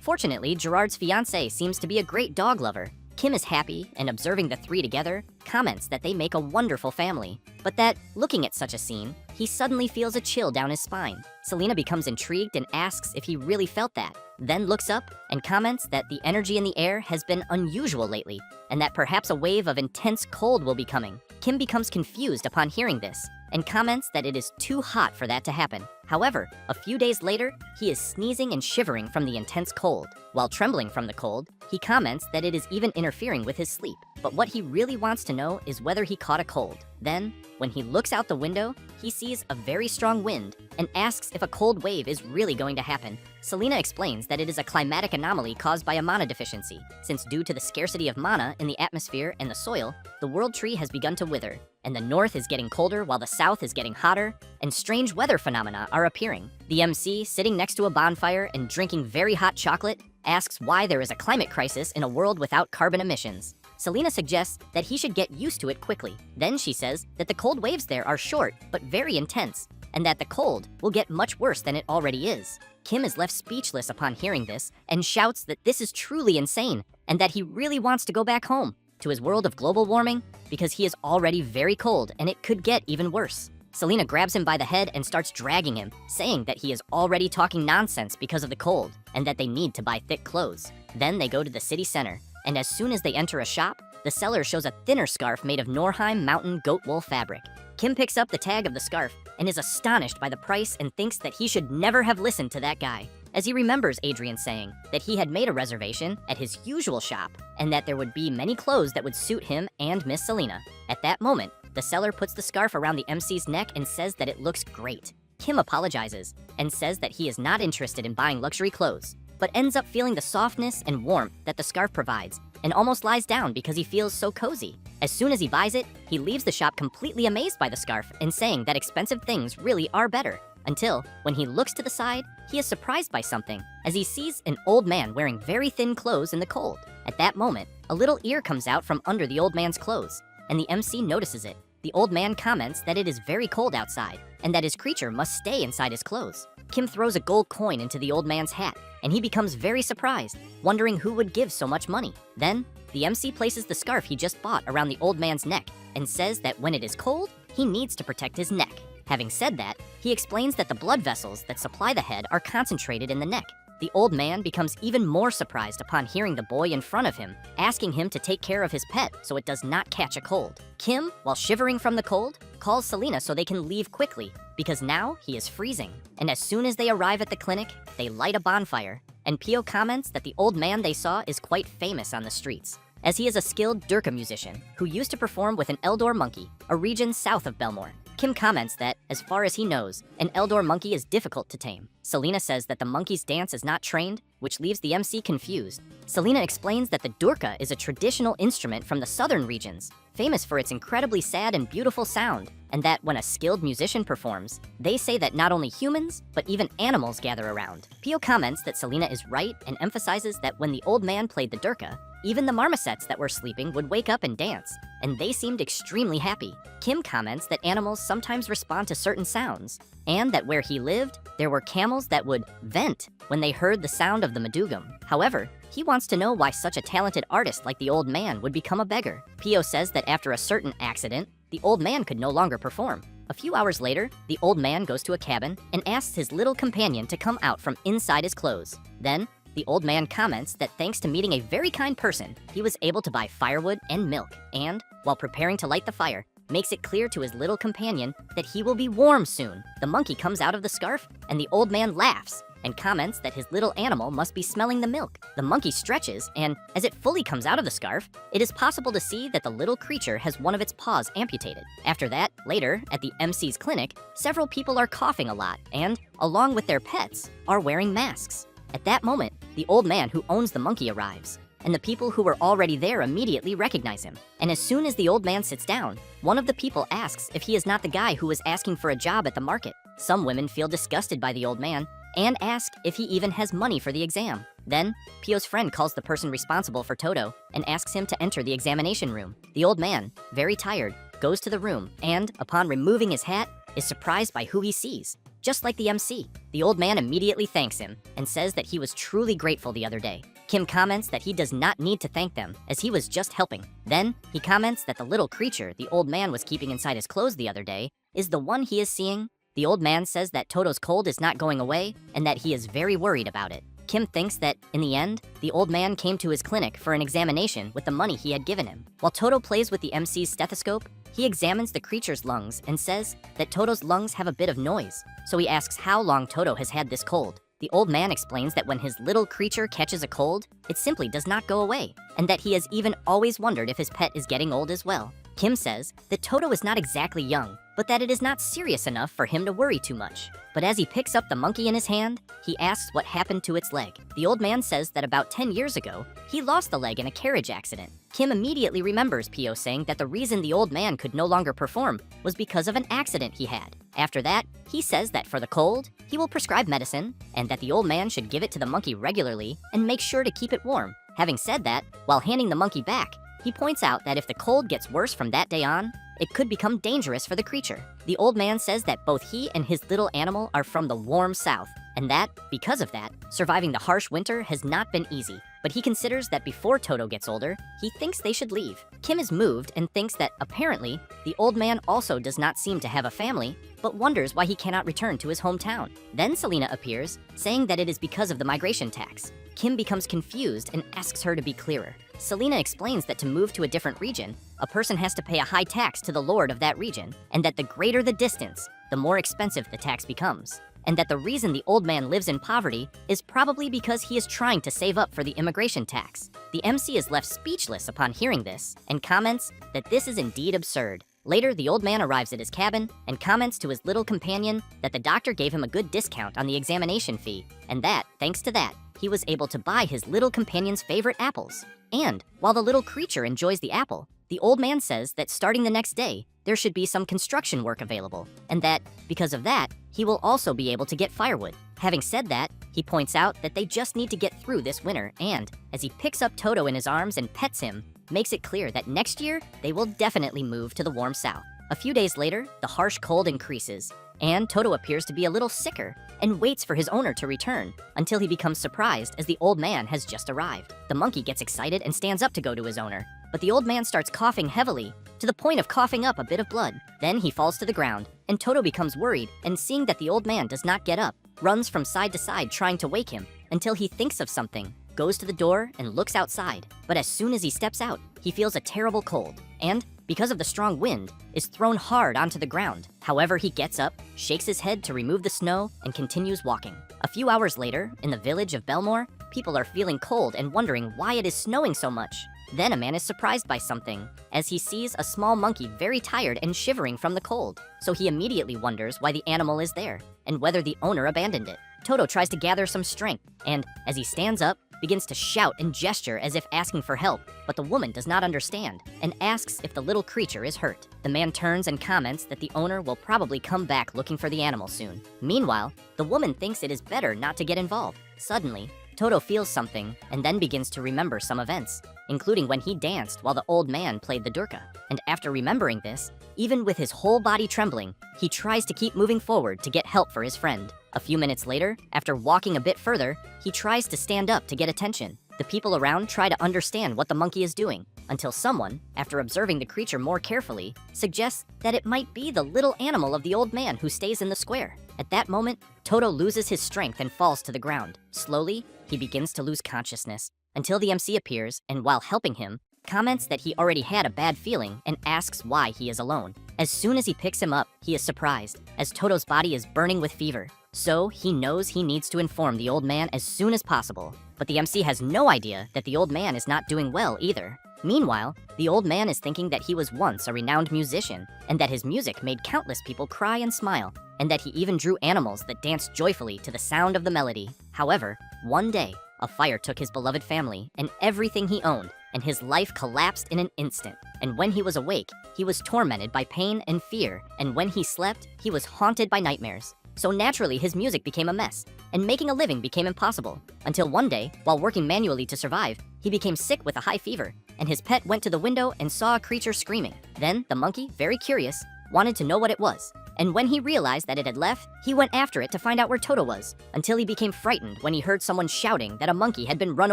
fortunately, Gerard's fiancée seems to be a great dog lover. Kim is happy, and observing the 3 together, comments that they make a wonderful family, but that, looking at such a scene, he suddenly feels a chill down his spine. Selena becomes intrigued and asks if he really felt that, then looks up and comments that the energy in the air has been unusual lately, and that perhaps a wave of intense cold will be coming. Kim becomes confused upon hearing this, and comments that it is too hot for that to happen. However, a few days later, he is sneezing and shivering from the intense cold. While trembling from the cold, he comments that it is even interfering with his sleep. But what he really wants to know is whether he caught a cold. Then, when he looks out the window, he sees a very strong wind and asks if a cold wave is really going to happen. Selena explains that it is a climatic anomaly caused by a mana deficiency, since due to the scarcity of mana in the atmosphere and the soil, the world tree has begun to wither, and the north is getting colder while the south is getting hotter, and strange weather phenomena are appearing. The MC, sitting next to a bonfire and drinking very hot chocolate, asks why there is a climate crisis in a world without carbon emissions. Selena suggests that he should get used to it quickly. Then she says that the cold waves there are short but very intense, and that the cold will get much worse than it already is. Kim is left speechless upon hearing this and shouts that this is truly insane and that he really wants to go back home to his world of global warming because he is already very cold and it could get even worse. Selena grabs him by the head and starts dragging him, saying that he is already talking nonsense because of the cold and that they need to buy thick clothes. Then they go to the city center, and as soon as they enter a shop, the seller shows a thinner scarf made of Norheim mountain goat wool fabric. Kim picks up the tag of the scarf and is astonished by the price and thinks that he should never have listened to that guy, as he remembers Adrian saying that he had made a reservation at his usual shop and that there would be many clothes that would suit him and Miss Selena. At that moment, the seller puts the scarf around the MC's neck and says that it looks great. Kim apologizes and says that he is not interested in buying luxury clothes, but ends up feeling the softness and warmth that the scarf provides and almost lies down because he feels so cozy. As soon as he buys it, he leaves the shop completely amazed by the scarf and saying that expensive things really are better. Until, when he looks to the side, he is surprised by something as he sees an old man wearing very thin clothes in the cold. At that moment, a little ear comes out from under the old man's clothes, and the MC notices it the old man comments that it is very cold outside and that his creature must stay inside his clothes. Kim throws a gold coin into the old man's hat, and he becomes very surprised, wondering who would give so much money. Then, the MC places the scarf he just bought around the old man's neck and says that when it is cold, he needs to protect his neck. Having said that, he explains that the blood vessels that supply the head are concentrated in the neck. The old man becomes even more surprised upon hearing the boy in front of him asking him to take care of his pet so it does not catch a cold. Kim, while shivering from the cold, calls Selena so they can leave quickly because now he is freezing. And as soon as they arrive at the clinic, they light a bonfire, and Pio comments that the old man they saw is quite famous on the streets, as he is a skilled durka musician who used to perform with an Eldor monkey, a region south of Belmore. Kim comments that, as far as he knows, an Eldor monkey is difficult to tame. Selena says that the monkey's dance is not trained, which leaves the MC confused. Selena explains that the durka is a traditional instrument from the southern regions, famous for its incredibly sad and beautiful sound, and that when a skilled musician performs, they say that not only humans, but even animals gather around. Pio comments that Selena is right and emphasizes that when the old man played the durka, even the marmosets that were sleeping would wake up and dance, and they seemed extremely happy. Kim comments that animals sometimes respond to certain sounds, and that where he lived, there were camels that would vent when they heard the sound of the madugam. However, he wants to know why such a talented artist like the old man would become a beggar. Pio says that after a certain accident, the old man could no longer perform. A few hours later, the old man goes to a cabin and asks his little companion to come out from inside his clothes. Then, the old man comments that thanks to meeting a very kind person, he was able to buy firewood and milk, and, while preparing to light the fire, makes it clear to his little companion that he will be warm soon. The monkey comes out of the scarf, and the old man laughs and comments that his little animal must be smelling the milk. The monkey stretches, and as it fully comes out of the scarf, it is possible to see that the little creature has one of its paws amputated. After that, later, at the MC's clinic, several people are coughing a lot and, along with their pets, are wearing masks. At that moment, the old man who owns the monkey arrives, and the people who were already there immediately recognize him. And as soon as the old man sits down, one of the people asks if he is not the guy who was asking for a job at the market. Some women feel disgusted by the old man and ask if he even has money for the exam. Then, Pio's friend calls the person responsible for Toto and asks him to enter the examination room. The old man, very tired, goes to the room and, upon removing his hat, is surprised by who he sees. Just like the MC, the old man immediately thanks him and says that he was truly grateful the other day. Kim comments that he does not need to thank them, as he was just helping. Then, he comments that the little creature the old man was keeping inside his clothes the other day is the one he is seeing. The old man says that Toto's cold is not going away and that he is very worried about it. Kim thinks that, in the end, the old man came to his clinic for an examination with the money he had given him. While Toto plays with the MC's stethoscope, he examines the creature's lungs and says that Toto's lungs have a bit of noise, so he asks how long Toto has had this cold. The old man explains that when his little creature catches a cold, it simply does not go away, and that he has even always wondered if his pet is getting old as well. Kim says that Toto is not exactly young, but that it is not serious enough for him to worry too much. But as he picks up the monkey in his hand, he asks what happened to its leg. The old man says that about 10 years ago, he lost the leg in a carriage accident. Kim immediately remembers Pio saying that the reason the old man could no longer perform was because of an accident he had. After that, he says that for the cold, he will prescribe medicine, and that the old man should give it to the monkey regularly and make sure to keep it warm. Having said that, while handing the monkey back, he points out that if the cold gets worse from that day on, it could become dangerous for the creature. The old man says that both he and his little animal are from the warm south, and that, because of that, surviving the harsh winter has not been easy. But he considers that before Toto gets older, he thinks they should leave. Kim is moved and thinks that, apparently, the old man also does not seem to have a family, but wonders why he cannot return to his hometown. Then Selena appears, saying that it is because of the migration tax. Kim becomes confused and asks her to be clearer. Selena explains that to move to a different region, a person has to pay a high tax to the lord of that region, and that the greater the distance, the more expensive the tax becomes. And that the reason the old man lives in poverty is probably because he is trying to save up for the immigration tax. The MC is left speechless upon hearing this, and comments that this is indeed absurd. Later, the old man arrives at his cabin and comments to his little companion that the doctor gave him a good discount on the examination fee, and that, thanks to that, he was able to buy his little companion's favorite apples. And, while the little creature enjoys the apple, the old man says that starting the next day, there should be some construction work available, and that, because of that, he will also be able to get firewood. Having said that, he points out that they just need to get through this winter and, as he picks up Toto in his arms and pets him, makes it clear that next year, they will definitely move to the warm south. A few days later, the harsh cold increases, and Toto appears to be a little sicker and waits for his owner to return until he becomes surprised as the old man has just arrived. The monkey gets excited and stands up to go to his owner, but the old man starts coughing heavily to the point of coughing up a bit of blood. Then he falls to the ground, and Toto becomes worried and seeing that the old man does not get up, runs from side to side trying to wake him until he thinks of something, goes to the door and looks outside. But as soon as he steps out, he feels a terrible cold, and because of the strong wind, is thrown hard onto the ground. However, he gets up, shakes his head to remove the snow, and continues walking. A few hours later, in the village of Belmore, people are feeling cold and wondering why it is snowing so much. Then a man is surprised by something, as he sees a small monkey very tired and shivering from the cold. So he immediately wonders why the animal is there, and whether the owner abandoned it. Toto tries to gather some strength, and as he stands up, begins to shout and gesture as if asking for help, but the woman does not understand and asks if the little creature is hurt. The man turns and comments that the owner will probably come back looking for the animal soon. Meanwhile, the woman thinks it is better not to get involved. Suddenly, Toto feels something and then begins to remember some events, including when he danced while the old man played the durka. And after remembering this, even with his whole body trembling, he tries to keep moving forward to get help for his friend. A few minutes later, after walking a bit further, he tries to stand up to get attention. The people around try to understand what the monkey is doing, until someone, after observing the creature more carefully, suggests that it might be the little animal of the old man who stays in the square. At that moment, Toto loses his strength and falls to the ground. Slowly, he begins to lose consciousness, until the MC appears and, while helping him, comments that he already had a bad feeling and asks why he is alone. As soon as he picks him up, he is surprised, as Toto's body is burning with fever. So he knows he needs to inform the old man as soon as possible. But the MC has no idea that the old man is not doing well either. Meanwhile, the old man is thinking that he was once a renowned musician, and that his music made countless people cry and smile, and that he even drew animals that danced joyfully to the sound of the melody. However, one day, a fire took his beloved family and everything he owned, and his life collapsed in an instant. And when he was awake, he was tormented by pain and fear, and when he slept, he was haunted by nightmares. So naturally, his music became a mess, and making a living became impossible, until one day, while working manually to survive, he became sick with a high fever, and his pet went to the window and saw a creature screaming. Then, the monkey, very curious, wanted to know what it was, and when he realized that it had left, he went after it to find out where Toto was, until he became frightened when he heard someone shouting that a monkey had been run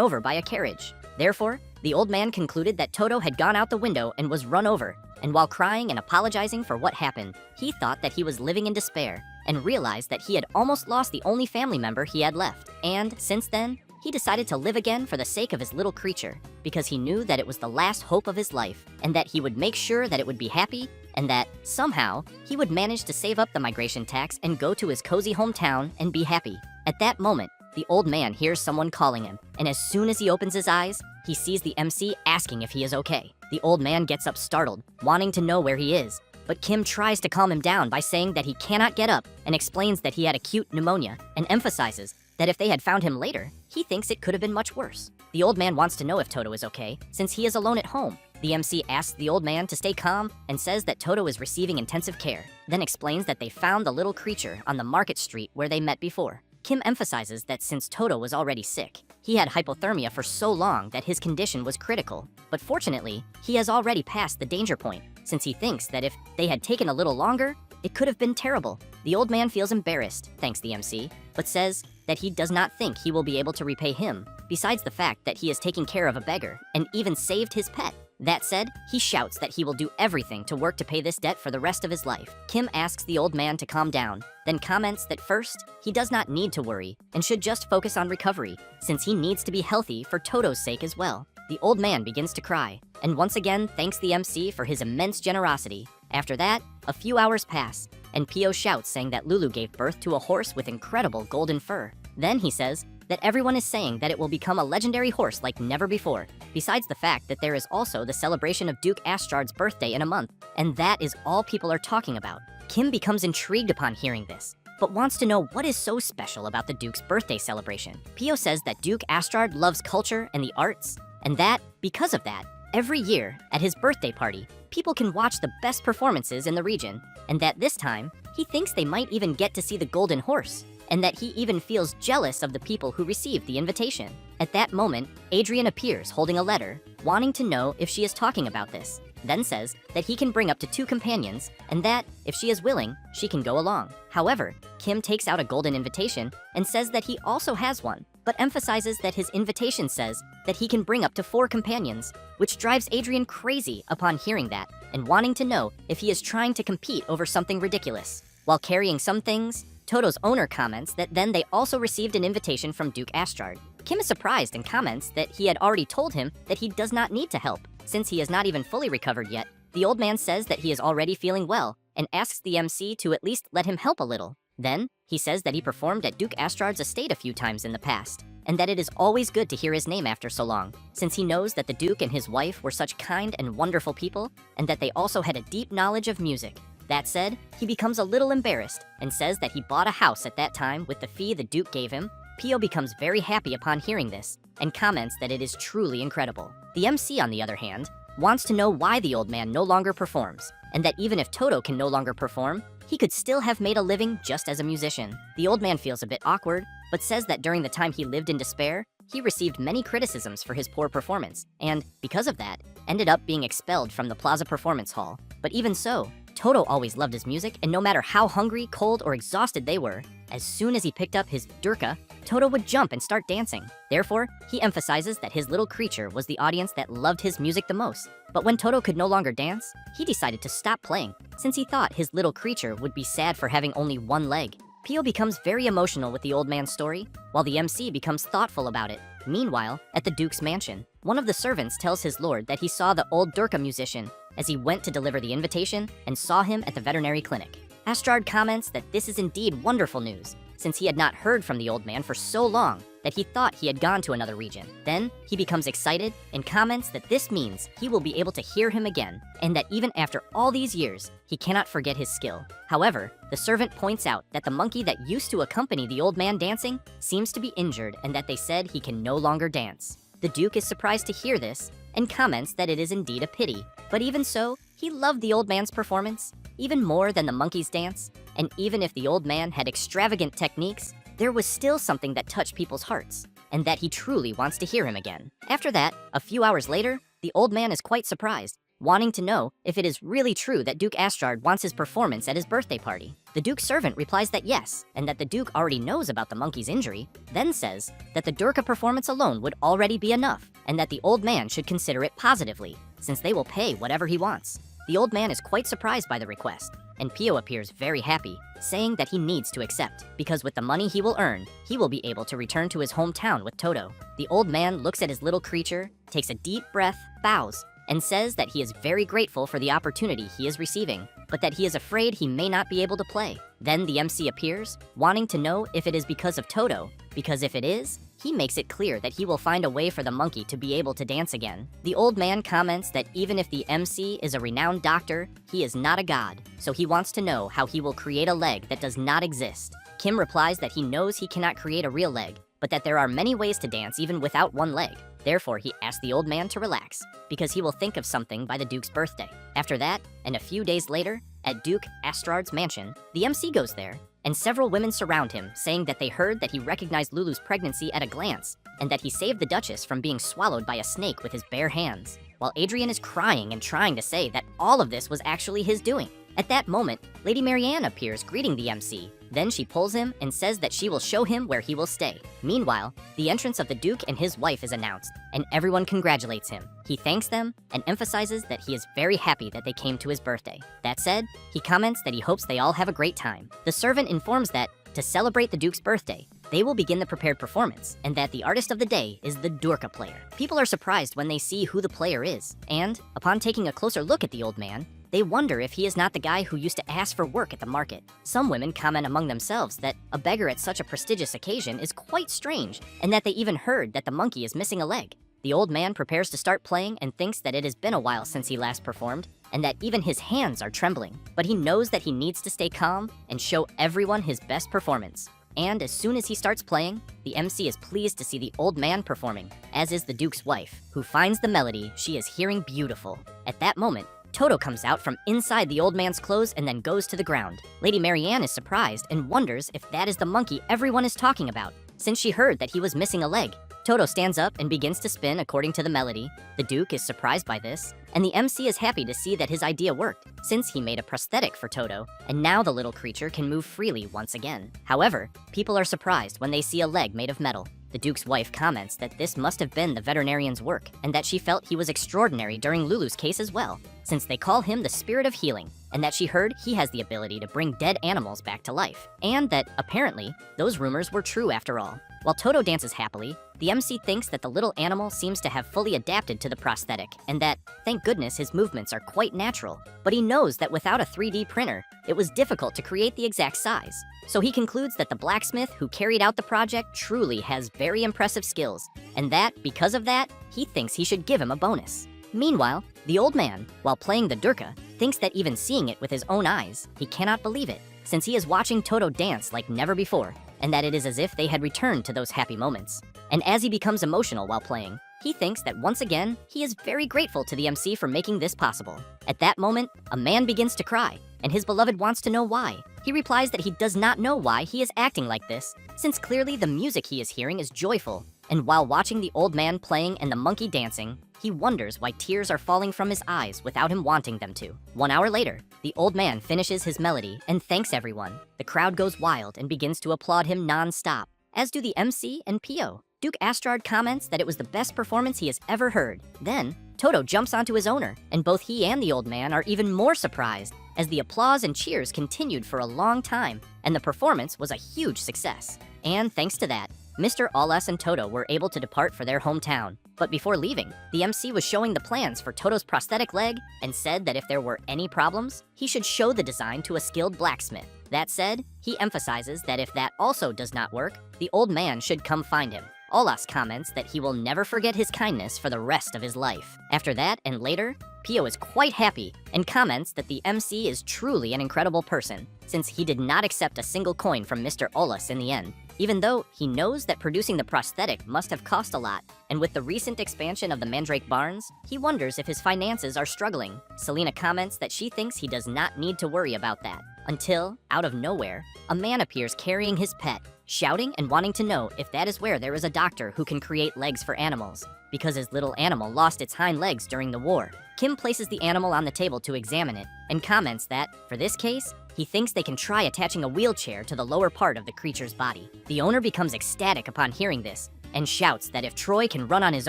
over by a carriage. Therefore, the old man concluded that Toto had gone out the window and was run over, and while crying and apologizing for what happened, he thought that he was living in despair, and realized that he had almost lost the only family member he had left. And since then, he decided to live again for the sake of his little creature, because he knew that it was the last hope of his life, and that he would make sure that it would be happy, and that, somehow, he would manage to save up the migration tax and go to his cozy hometown and be happy. At that moment, the old man hears someone calling him, and as soon as he opens his eyes, he sees the MC asking if he is okay. The old man gets up startled, wanting to know where he is, but Kim tries to calm him down by saying that he cannot get up and explains that he had acute pneumonia and emphasizes that if they had found him later, he thinks it could have been much worse. The old man wants to know if Toto is okay, since he is alone at home. The MC asks the old man to stay calm and says that Toto is receiving intensive care, then explains that they found the little creature on the market street where they met before. Kim emphasizes that since Toto was already sick, he had hypothermia for so long that his condition was critical. But fortunately, he has already passed the danger point, since he thinks that if they had taken a little longer, it could have been terrible. The old man feels embarrassed, thanks the MC, but says that he does not think he will be able to repay him, besides the fact that he is taking care of a beggar and even saved his pet. That said, he shouts that he will do everything to work to pay this debt for the rest of his life. Kim asks the old man to calm down, then comments that first, he does not need to worry and should just focus on recovery, since he needs to be healthy for Toto's sake as well. The old man begins to cry, and once again thanks the MC for his immense generosity. After that, a few hours pass, and Pio shouts saying that Lulu gave birth to a horse with incredible golden fur. Then he says that everyone is saying that it will become a legendary horse like never before, besides the fact that there is also the celebration of Duke Astrard's birthday in a month, and that is all people are talking about. Kim becomes intrigued upon hearing this, but wants to know what is so special about the Duke's birthday celebration. Pio says that Duke Astrard loves culture and the arts, and that, because of that, every year, at his birthday party, people can watch the best performances in the region, and that this time, he thinks they might even get to see the golden horse, and that he even feels jealous of the people who received the invitation. At that moment, Adrian appears holding a letter, wanting to know if she is talking about this. then says that he can bring up to 2 companions, and that, if she is willing, she can go along. However, Kim takes out a golden invitation and says that he also has one, but emphasizes that his invitation says that he can bring up to 4 companions, which drives Adrian crazy upon hearing that and wanting to know if he is trying to compete over something ridiculous. While carrying some things, Toto's owner comments that then they also received an invitation from Duke Astrard. Kim is surprised and comments that he had already told him that he does not need to help, since he is not even fully recovered yet. The old man says that he is already feeling well and asks the MC to at least let him help a little. Then, he says that he performed at Duke Astrard's estate a few times in the past, and that it is always good to hear his name after so long, since he knows that the Duke and his wife were such kind and wonderful people, and that they also had a deep knowledge of music. That said, he becomes a little embarrassed and says that he bought a house at that time with the fee the Duke gave him. Pio becomes very happy upon hearing this and comments that it is truly incredible. The MC, on the other hand, wants to know why the old man no longer performs, and that even if Toto can no longer perform, he could still have made a living just as a musician. The old man feels a bit awkward, but says that during the time he lived in despair, he received many criticisms for his poor performance, and, because of that, ended up being expelled from the Plaza Performance Hall. But even so, Toto always loved his music, and no matter how hungry, cold, or exhausted they were, as soon as he picked up his durka, Toto would jump and start dancing. Therefore, he emphasizes that his little creature was the audience that loved his music the most. But when Toto could no longer dance, he decided to stop playing, since he thought his little creature would be sad for having only one leg. Pio becomes very emotional with the old man's story, while the MC becomes thoughtful about it. Meanwhile, at the Duke's mansion, one of the servants tells his lord that he saw the old durka musician as he went to deliver the invitation and saw him at the veterinary clinic. Astrard comments that this is indeed wonderful news, since he had not heard from the old man for so long that he thought he had gone to another region. Then, he becomes excited and comments that this means he will be able to hear him again, and that even after all these years, he cannot forget his skill. However, the servant points out that the monkey that used to accompany the old man dancing seems to be injured and that they said he can no longer dance. The Duke is surprised to hear this and comments that it is indeed a pity, but even so, he loved the old man's performance, even more than the monkey's dance, and even if the old man had extravagant techniques, there was still something that touched people's hearts, and that he truly wants to hear him again. After that, a few hours later, the old man is quite surprised, wanting to know if it is really true that Duke Astrard wants his performance at his birthday party. The Duke's servant replies that yes, and that the Duke already knows about the monkey's injury, then says that the durka performance alone would already be enough, and that the old man should consider it positively, since they will pay whatever he wants. The old man is quite surprised by the request, and Pio appears very happy, saying that he needs to accept, because with the money he will earn, he will be able to return to his hometown with Toto. The old man looks at his little creature, takes a deep breath, bows, and says that he is very grateful for the opportunity he is receiving, but that he is afraid he may not be able to play. Then the MC appears, wanting to know if it is because of Toto, because if it is, he makes it clear that he will find a way for the monkey to be able to dance again. The old man comments that even if the MC is a renowned doctor, he is not a god, so he wants to know how he will create a leg that does not exist. Kim replies that he knows he cannot create a real leg, but that there are many ways to dance even without one leg. Therefore, he asks the old man to relax, because he will think of something by the Duke's birthday. After that, and a few days later, at Duke Astrard's mansion, the MC goes there, and several women surround him, saying that they heard that he recognized Lulu's pregnancy at a glance, and that he saved the Duchess from being swallowed by a snake with his bare hands, while Adrian is crying and trying to say that all of this was actually his doing. At that moment, Lady Marianne appears greeting the MC. Then she pulls him and says that she will show him where he will stay. Meanwhile, the entrance of the Duke and his wife is announced, and everyone congratulates him. He thanks them and emphasizes that he is very happy that they came to his birthday. That said, he comments that he hopes they all have a great time. The servant informs that, to celebrate the Duke's birthday, they will begin the prepared performance, and that the artist of the day is the durka player. People are surprised when they see who the player is, and, upon taking a closer look at the old man, they wonder if he is not the guy who used to ask for work at the market. Some women comment among themselves that a beggar at such a prestigious occasion is quite strange, and that they even heard that the monkey is missing a leg. The old man prepares to start playing and thinks that it has been a while since he last performed, and that even his hands are trembling. But he knows that he needs to stay calm and show everyone his best performance. And as soon as he starts playing, the MC is pleased to see the old man performing, as is the Duke's wife, who finds the melody she is hearing beautiful. At that moment, Toto comes out from inside the old man's clothes and then goes to the ground. Lady Marianne is surprised and wonders if that is the monkey everyone is talking about, since she heard that he was missing a leg. Toto stands up and begins to spin according to the melody. The Duke is surprised by this, and the MC is happy to see that his idea worked, since he made a prosthetic for Toto, and now the little creature can move freely once again. However, people are surprised when they see a leg made of metal. The Duke's wife comments that this must have been the veterinarian's work, and that she felt he was extraordinary during Lulu's case as well, since they call him the spirit of healing, and that she heard he has the ability to bring dead animals back to life, and that, apparently, those rumors were true after all. While Toto dances happily, the MC thinks that the little animal seems to have fully adapted to the prosthetic, and that, thank goodness, his movements are quite natural. But he knows that without a 3D printer, it was difficult to create the exact size. So he concludes that the blacksmith who carried out the project truly has very impressive skills, and that, because of that, he thinks he should give him a bonus. Meanwhile, the old man, while playing the durka, thinks that even seeing it with his own eyes, he cannot believe it, since he is watching Toto dance like never before, and that it is as if they had returned to those happy moments. And as he becomes emotional while playing, he thinks that once again, he is very grateful to the MC for making this possible. At that moment, a man begins to cry, and his beloved wants to know why. He replies that he does not know why he is acting like this, since clearly the music he is hearing is joyful. And while watching the old man playing and the monkey dancing, he wonders why tears are falling from his eyes without him wanting them to. 1 hour later, the old man finishes his melody and thanks everyone. The crowd goes wild and begins to applaud him non-stop, as do the MC and Pio. Duke Astrard comments that it was the best performance he has ever heard. Then, Toto jumps onto his owner, and both he and the old man are even more surprised, as the applause and cheers continued for a long time, and the performance was a huge success. And thanks to that, Mr. Aulas and Toto were able to depart for their hometown. But before leaving, the MC was showing the plans for Toto's prosthetic leg and said that if there were any problems, he should show the design to a skilled blacksmith. That said, he emphasizes that if that also does not work, the old man should come find him. Aulas comments that he will never forget his kindness for the rest of his life. After that and later, Pio is quite happy and comments that the MC is truly an incredible person, since he did not accept a single coin from Mr. Aulas in the end, even though he knows that producing the prosthetic must have cost a lot, and with the recent expansion of the Mandrake Barns, he wonders if his finances are struggling. Selena comments that she thinks he does not need to worry about that, until, out of nowhere, a man appears carrying his pet, shouting and wanting to know if that is where there is a doctor who can create legs for animals, because his little animal lost its hind legs during the war. Kim places the animal on the table to examine it, and comments that, for this case, he thinks they can try attaching a wheelchair to the lower part of the creature's body. The owner becomes ecstatic upon hearing this, and shouts that if Troy can run on his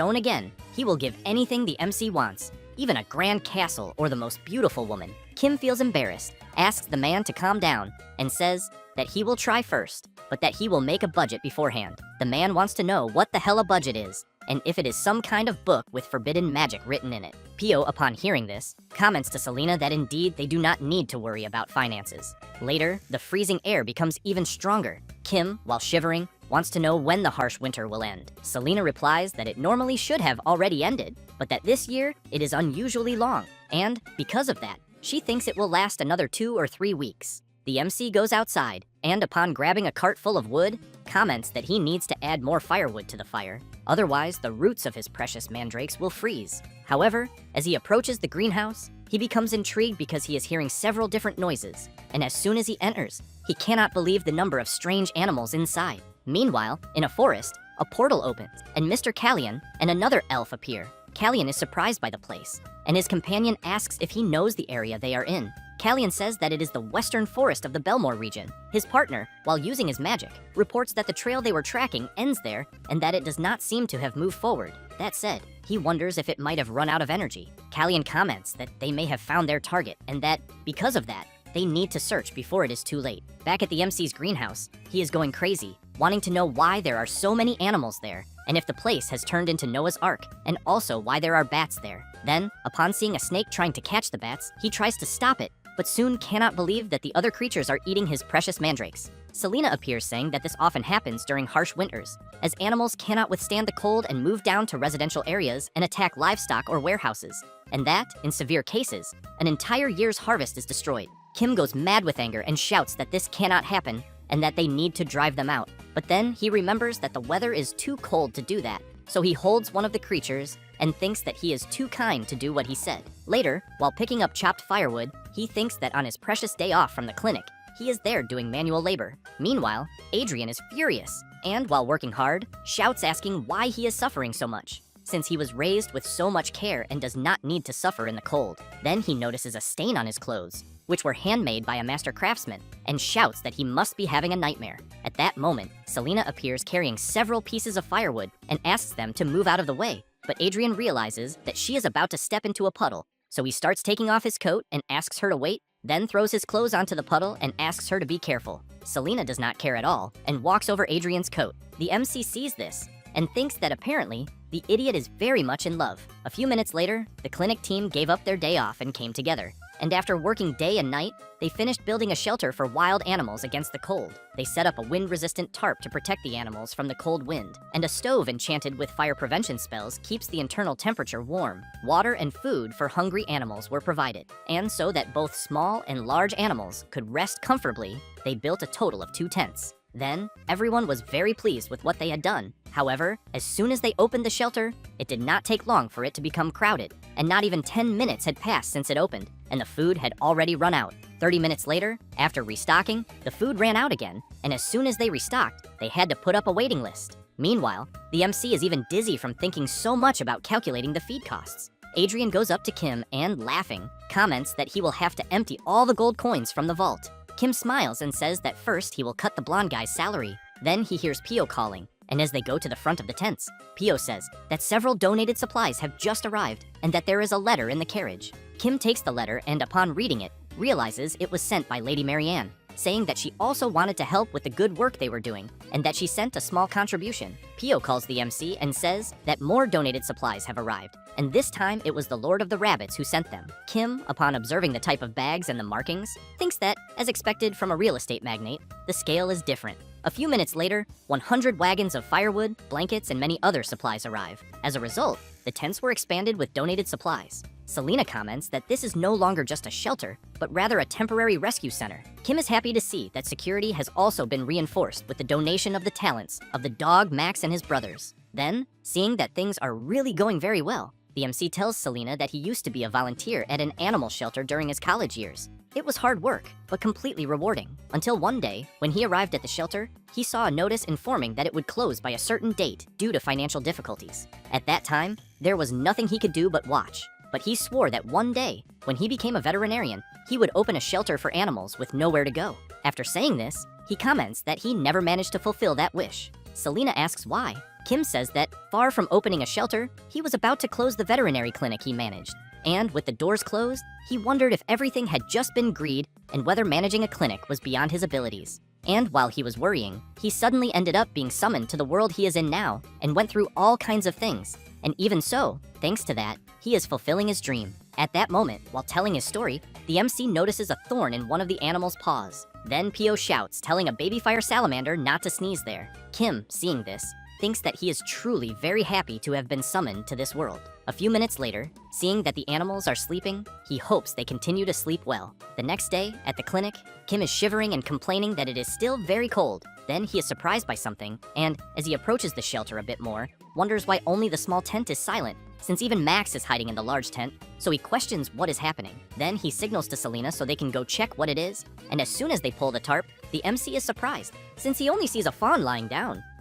own again, he will give anything the MC wants, even a grand castle or the most beautiful woman. Kim feels embarrassed, asks the man to calm down, and says that he will try first, but that he will make a budget beforehand. The man wants to know what the hell a budget is, and if it is some kind of book with forbidden magic written in it. Pio, upon hearing this, comments to Selena that indeed they do not need to worry about finances. Later, the freezing air becomes even stronger. Kim, while shivering, wants to know when the harsh winter will end. Selena replies that it normally should have already ended, but that this year it is unusually long, and because of that, she thinks it will last another 2 or 3 weeks. The MC goes outside, and upon grabbing a cart full of wood, comments that he needs to add more firewood to the fire. Otherwise, the roots of his precious mandrakes will freeze. However, as he approaches the greenhouse, he becomes intrigued because he is hearing several different noises, and as soon as he enters, he cannot believe the number of strange animals inside. Meanwhile, in a forest, a portal opens, and Mr. Callion and another elf appear. Callion is surprised by the place, and his companion asks if he knows the area they are in. Callion says that it is the western forest of the Belmore region. His partner, while using his magic, reports that the trail they were tracking ends there and that it does not seem to have moved forward. That said, he wonders if it might have run out of energy. Callion comments that they may have found their target and that, because of that, they need to search before it is too late. Back at the MC's greenhouse, he is going crazy, wanting to know why there are so many animals there, and if the place has turned into Noah's Ark, and also why there are bats there. Then, upon seeing a snake trying to catch the bats, he tries to stop it, but soon cannot believe that the other creatures are eating his precious mandrakes. Selena appears saying that this often happens during harsh winters, as animals cannot withstand the cold and move down to residential areas and attack livestock or warehouses, and that, in severe cases, an entire year's harvest is destroyed. Kim goes mad with anger and shouts that this cannot happen and that they need to drive them out. But then he remembers that the weather is too cold to do that, so he holds one of the creatures and thinks that he is too kind to do what he said. Later, while picking up chopped firewood, he thinks that on his precious day off from the clinic, he is there doing manual labor. Meanwhile, Adrian is furious, and while working hard, shouts asking why he is suffering so much, since he was raised with so much care and does not need to suffer in the cold. Then he notices a stain on his clothes, which were handmade by a master craftsman, and shouts that he must be having a nightmare. At that moment, Selena appears carrying several pieces of firewood and asks them to move out of the way. But Adrian realizes that she is about to step into a puddle, so he starts taking off his coat and asks her to wait, then throws his clothes onto the puddle and asks her to be careful. Selena does not care at all and walks over Adrian's coat. The MC sees this and thinks that apparently the idiot is very much in love. A few minutes later, the clinic team gave up their day off and came together. And after working day and night, they finished building a shelter for wild animals against the cold. They set up a wind-resistant tarp to protect the animals from the cold wind, and a stove enchanted with fire prevention spells keeps the internal temperature warm. Water and food for hungry animals were provided, and so that both small and large animals could rest comfortably, they built a total of 2 tents. Then, everyone was very pleased with what they had done. However, as soon as they opened the shelter, it did not take long for it to become crowded, and not even 10 minutes had passed since it opened, and the food had already run out. 30 minutes later, after restocking, the food ran out again, and as soon as they restocked, they had to put up a waiting list. Meanwhile, the MC is even dizzy from thinking so much about calculating the feed costs. Adrian goes up to Kim and, laughing, comments that he will have to empty all the gold coins from the vault. Kim smiles and says that first he will cut the blonde guy's salary. Then he hears Pio calling, and as they go to the front of the tents, Pio says that several donated supplies have just arrived and that there is a letter in the carriage. Kim takes the letter and upon reading it, realizes it was sent by Lady Marianne, saying that she also wanted to help with the good work they were doing and that she sent a small contribution. Pio calls the MC and says that more donated supplies have arrived, and this time it was the Lord of the Rabbits who sent them. Kim, upon observing the type of bags and the markings, thinks that, as expected from a real estate magnate, the scale is different. A few minutes later, 100 wagons of firewood, blankets, and many other supplies arrive. As a result, the tents were expanded with donated supplies. Selena comments that this is no longer just a shelter, but rather a temporary rescue center. Kim is happy to see that security has also been reinforced with the donation of the talents of the dog Max and his brothers. Then, seeing that things are really going very well, the MC tells Selena that he used to be a volunteer at an animal shelter during his college years. It was hard work, but completely rewarding. Until one day, when he arrived at the shelter, he saw a notice informing that it would close by a certain date due to financial difficulties. At that time, there was nothing he could do but watch. But he swore that one day, when he became a veterinarian, he would open a shelter for animals with nowhere to go. After saying this, he comments that he never managed to fulfill that wish. Selena asks why. Kim says that, far from opening a shelter, he was about to close the veterinary clinic he managed. And with the doors closed, he wondered if everything had just been greed and whether managing a clinic was beyond his abilities. And while he was worrying, he suddenly ended up being summoned to the world he is in now and went through all kinds of things. And even so, thanks to that, he is fulfilling his dream. At that moment, while telling his story, the MC notices a thorn in one of the animal's paws. Then Pio shouts, telling a baby fire salamander not to sneeze there. Kim, seeing this, thinks that he is truly very happy to have been summoned to this world. A few minutes later, seeing that the animals are sleeping, he hopes they continue to sleep well. The next day, at the clinic, Kim is shivering and complaining that it is still very cold. Then he is surprised by something, and as he approaches the shelter a bit more, wonders why only the small tent is silent, since even Max is hiding in the large tent, so he questions what is happening. Then he signals to Selena so they can go check what it is, and as soon as they pull the tarp, the MC is surprised, since he only sees a fawn lying down.